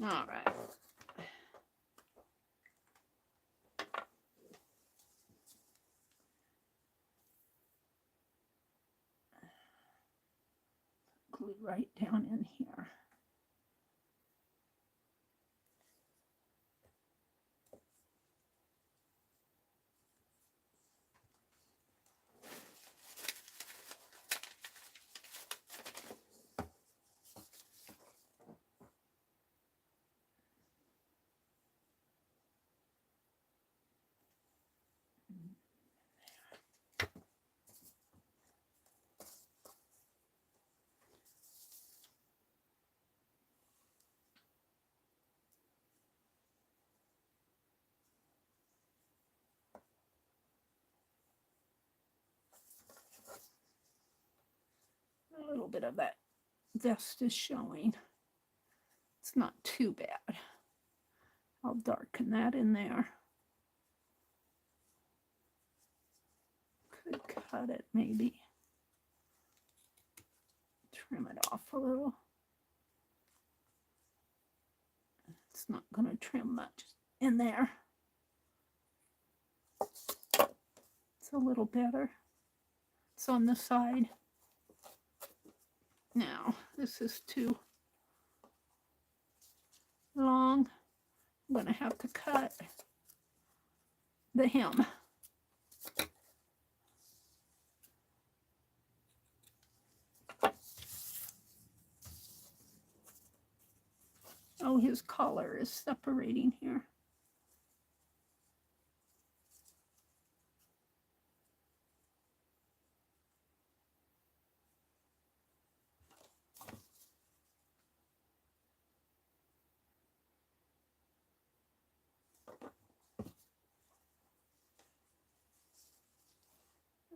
All right. Glue right down in here. A little bit of that vest is showing. It's not too bad. I'll darken that in there. Could cut it maybe. Trim it off a little. It's not going to trim much in there. It's a little better. It's on the side. Now, this is too long. I'm going to have to cut. the hem. Oh, his collar is separating here.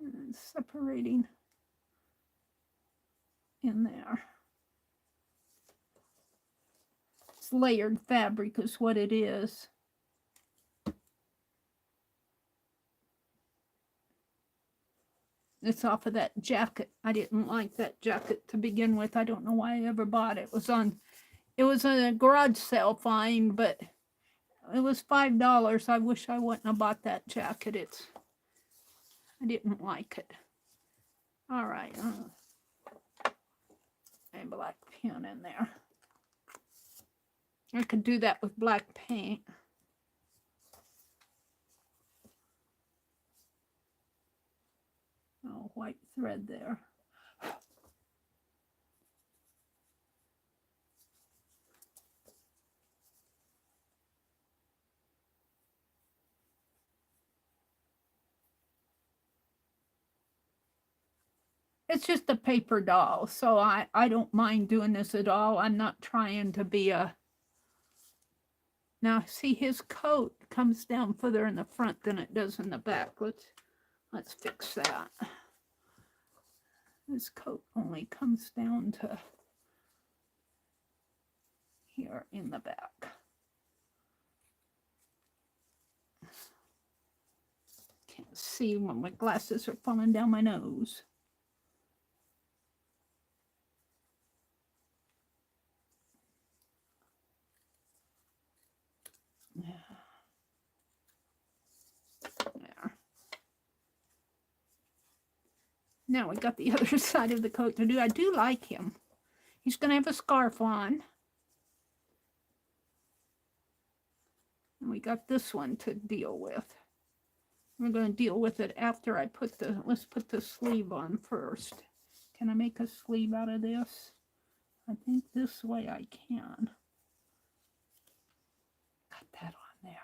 And separating in there. It's layered fabric is what it is. It's off of that jacket. I didn't like that jacket to begin with. I don't know why I ever bought it. It was a garage sale find, but it was $5. I wish I wouldn't have bought that jacket. I didn't like it. All right. A black pen in there. I could do that with black paint. Oh, white thread there. It's just a paper doll, so I don't mind doing this at all. I'm not trying to be a... Now, see, his coat comes down further in the front than it does in the back. Let's fix that. His coat only comes down to here in the back. Can't see when my glasses are falling down my nose. There. Now we got the other side of the coat to do. I do like him. He's going to have a scarf on. And we got this one to deal with. We're going to deal with it after I put let's put the sleeve on first. Can I make a sleeve out of this? I think this way I can. Got that on there.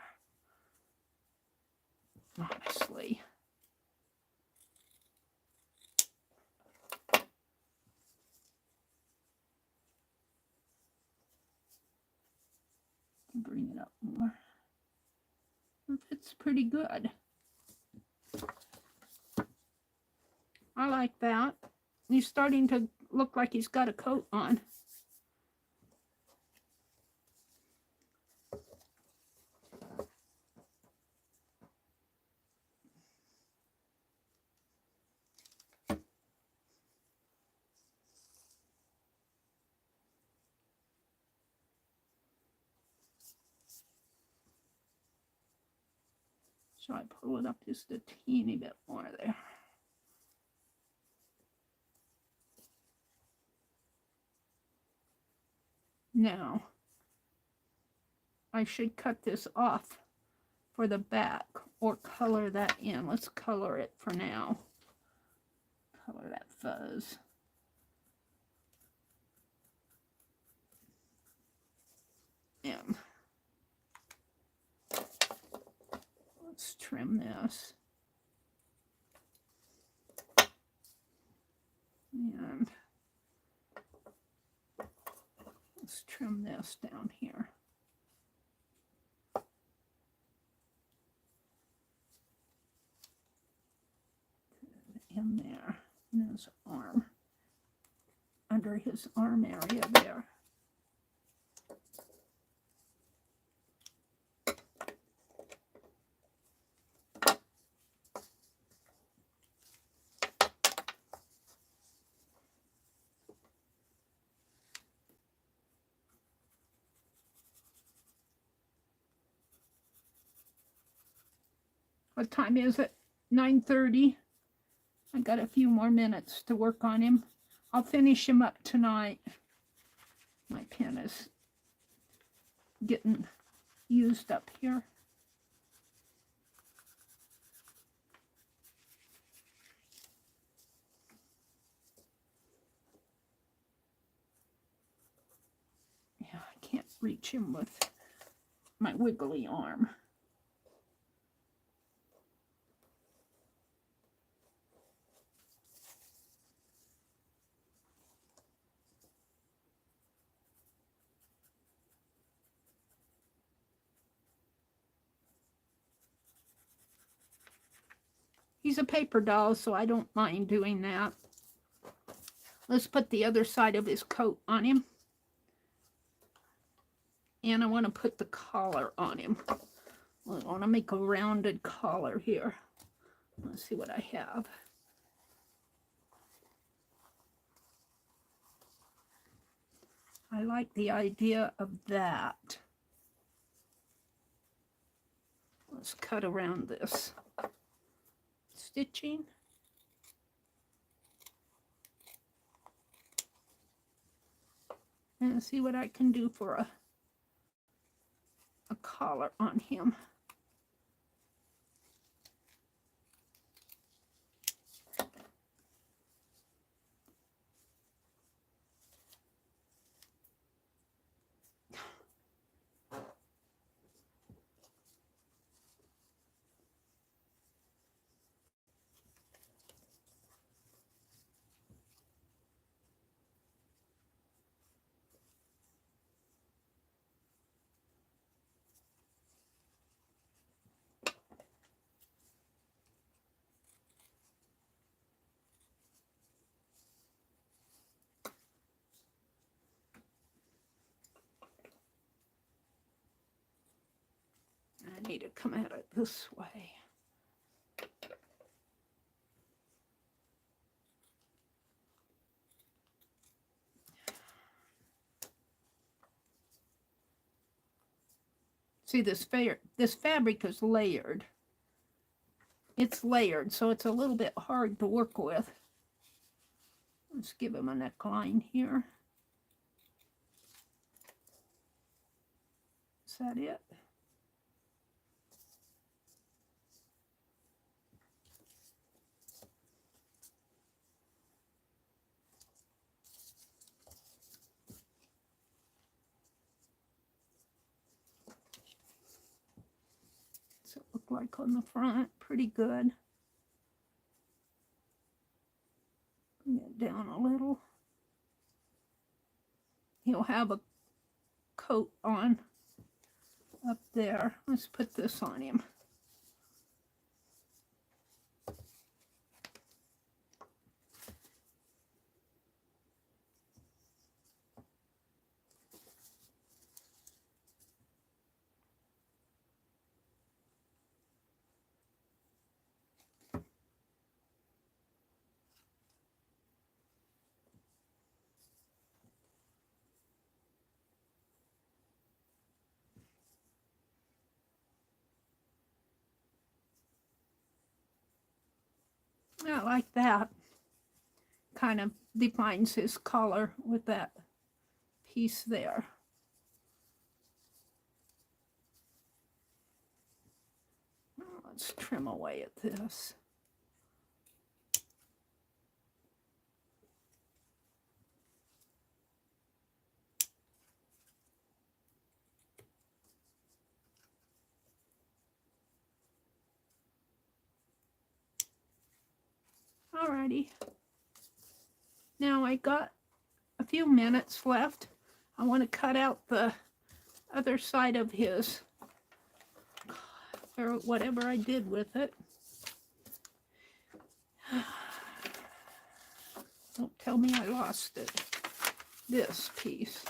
Honestly. Bring it up more. It's pretty good. I like that. He's starting to look like he's got a coat on. So I pull it up just a teeny bit more there. Now, I should cut this off for the back or color that in. Let's color it for now. Color that fuzz. And let's trim this. And let's trim this down here. In there, in his arm, under his arm area there. What time is it? 9:30. I got a few more minutes to work on him. I'll finish him up tonight. My pen is getting used up here. catch him with my wiggly arm. He's a paper doll, so I don't mind doing that. Let's put the other side of his coat on him. And I want to put the collar on him. I want to make a rounded collar here. Let's see what I have. I like the idea of that. Let's cut around this stitching. And see what I can do for a collar on him. I need to come at it this way. See, this fabric is layered. It's layered, so it's a little bit hard to work with. Let's give him a neckline here. Is that it? What's it look like on the front? Pretty good. Bring it down a little. He'll have a coat on up there. Let's put this on him. I like that. Kind of defines his collar with that piece there. Let's trim away at this. Alrighty. Now I got a few minutes left. I want to cut out the other side of his, or whatever I did with it. Don't tell me I lost it. This piece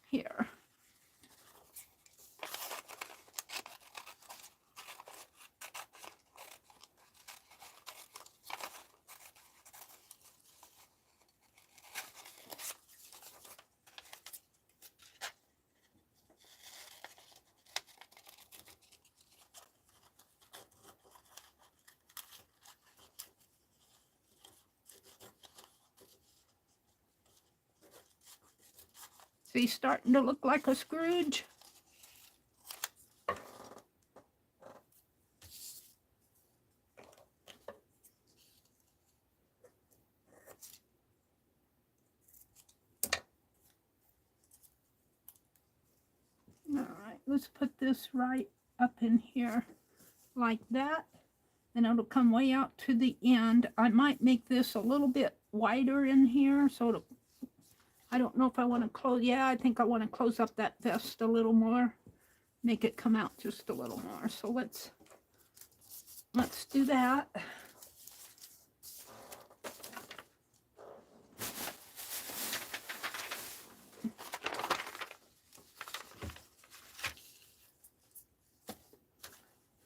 here. So he's starting to look like a Scrooge. let's put this right up in here like that. And it'll come way out to the end. I might make this a little bit wider in here. So I don't know if I want to close. Yeah, I think I want to close up that vest a little more. Make it come out just a little more. So let's do that.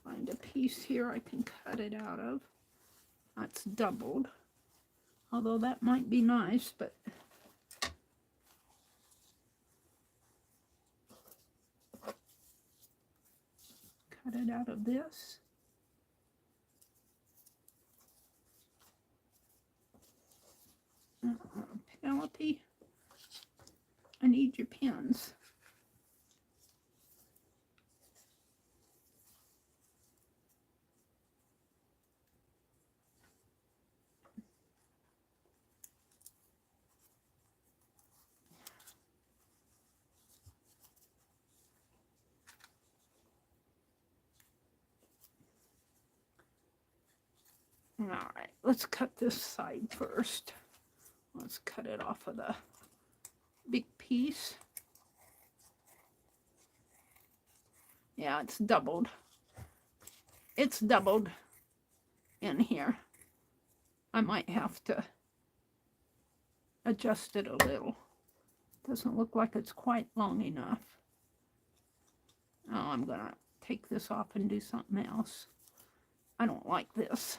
Find a piece here I can cut it out of. That's doubled. Although that might be nice, but cut it out of this. Penelope, I need your pins. All right, let's cut this side first. Let's cut it off of the big piece. Yeah, it's doubled. It's doubled in here. I might have to adjust it a little. Doesn't look like it's quite long enough. Oh, I'm gonna take this off and do something else. I don't like this.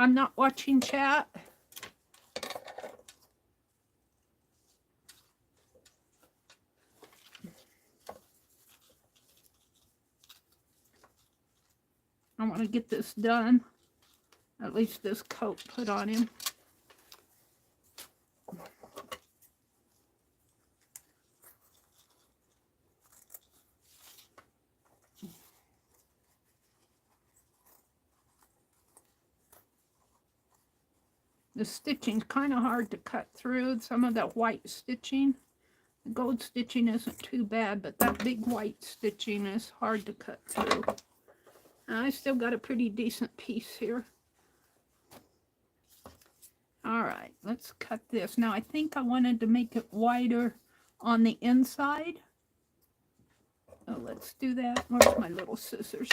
I'm not watching chat. I want to get this done. At least this coat put on him. The stitching's kind of hard to cut through. Some of that white stitching. The gold stitching isn't too bad, but that big white stitching is hard to cut through. I still got a pretty decent piece here. All right, let's cut this. Now, I think I wanted to make it wider on the inside. So let's do that. Where's my little scissors?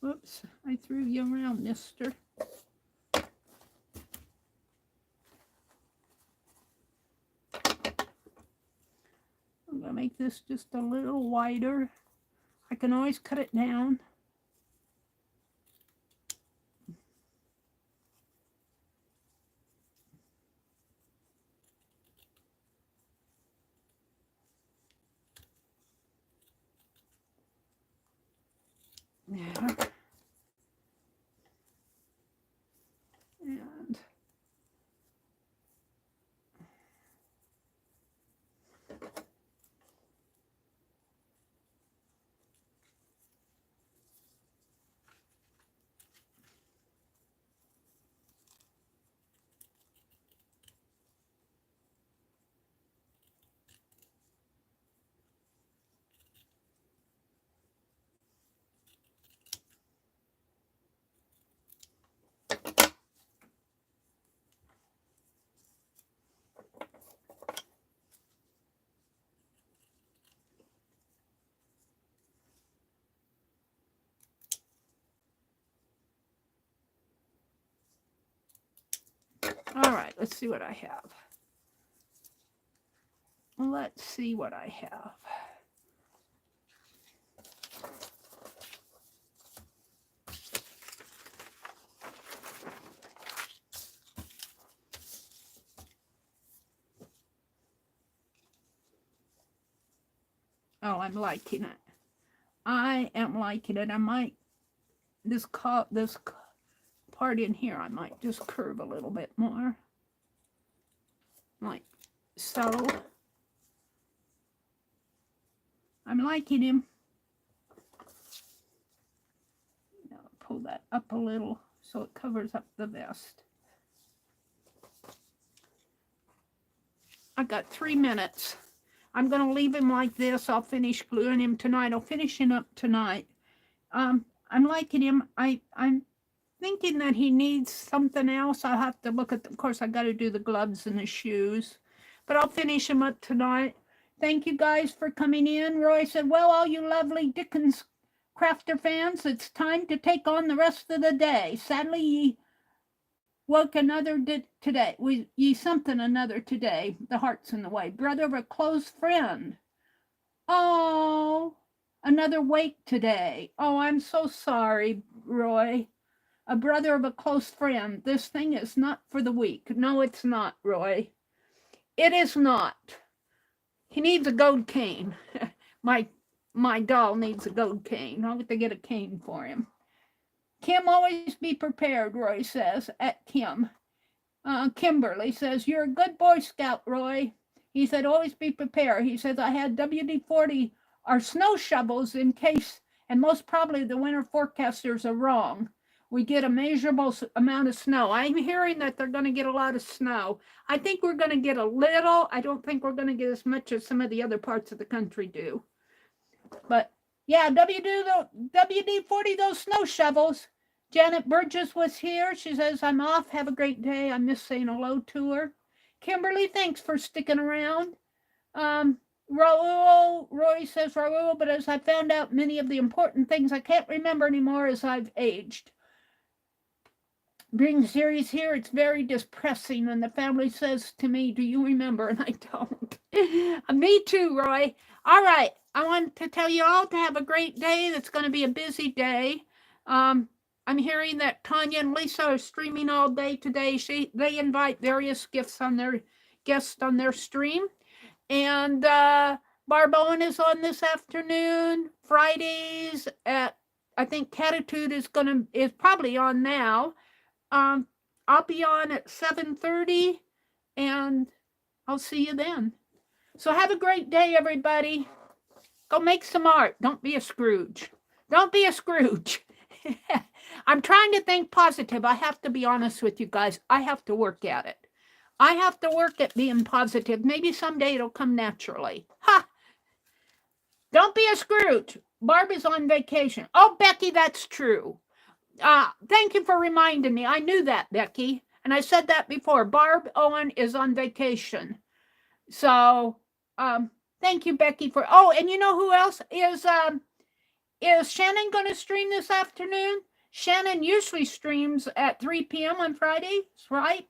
Whoops, I threw you around, mister. I'm going to make this just a little wider. I can always cut it down. There. And all right, let's see what I have. Let's see what I have. Oh, I'm liking it. I am liking it. I might, this part in here, I might just curve a little bit more. Like so. I'm liking him. Now pull that up a little so it covers up the vest. I got 3 minutes. I'm going to leave him like this. I'll finish gluing him tonight. I'll finish him up tonight. I'm liking him. I'm thinking that he needs something else. I'll have to look at, of course, I got to do the gloves and the shoes. But I'll finish him up tonight. Thank you guys for coming in. Roy said, well, all you lovely Dickens Crafter fans, it's time to take on the rest of the day. Sadly, ye woke another today. Ye something another today. The heart's in the way. Brother of a close friend. Oh, another wake today. Oh, I'm so sorry, Roy. A brother of a close friend. This thing is not for the weak. No, it's not, Roy. It is not. He needs a gold cane. My doll needs a gold cane. I'll have to get a cane for him. Kim, always be prepared, Roy says, at Kim. Kimberly says, you're a good Boy Scout, Roy. He said, always be prepared. He says, I had WD-40 or snow shovels in case, and most probably the winter forecasters are wrong. We get a measurable amount of snow. I'm hearing that they're going to get a lot of snow. I think we're going to get a little. I don't think we're going to get as much as some of the other parts of the country do. But yeah, WD-40, those snow shovels. Janet Burgess was here. She says, I'm off. Have a great day. I miss saying hello to her. Kimberly, thanks for sticking around. Roy says, Raul, but as I found out many of the important things I can't remember anymore as I've aged. Being serious here, it's very depressing when the family says to me, do you remember? And I don't. Me too, Roy. All right. I want to tell you all to have a great day. That's going to be a busy day. I'm hearing that Tanya and Lisa are streaming all day today. They invite various guests on their stream. And Barb Owen is on this afternoon. Fridays at, I think Catitude is probably on now. I'll be on at 7:30, and I'll see you then. So have a great day, everybody. Go make some art. Don't be a Scrooge. Don't be a Scrooge. I'm trying to think positive. I have to be honest with you guys. I have to work at it. I have to work at being positive. Maybe someday it'll come naturally. Ha! Don't be a Scrooge. Barb is on vacation. Oh, Becky, that's true. Thank you for reminding me. I knew that, Becky. And I said that before. Barb Owen is on vacation. So, thank you, Becky, for... Oh, and you know who else is Shannon going to stream this afternoon? Shannon usually streams at 3 p.m. on Fridays, right?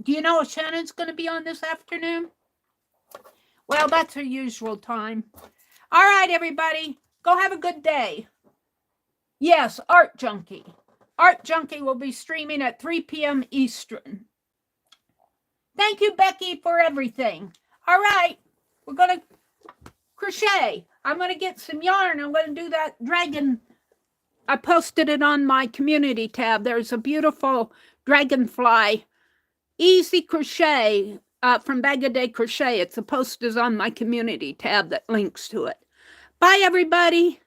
Do you know if Shannon's going to be on this afternoon? Well, that's her usual time. All right, everybody. Go have a good day. Yes, Art Junkie. Art Junkie will be streaming at 3 p.m. Eastern. Thank you, Becky, for everything. All right, we're going to crochet. I'm going to get some yarn. I'm going to do that dragon. I posted it on my community tab. There's a beautiful dragonfly easy crochet from Bag a Day Crochet. It's a post is on my community tab that links to it. Bye, everybody.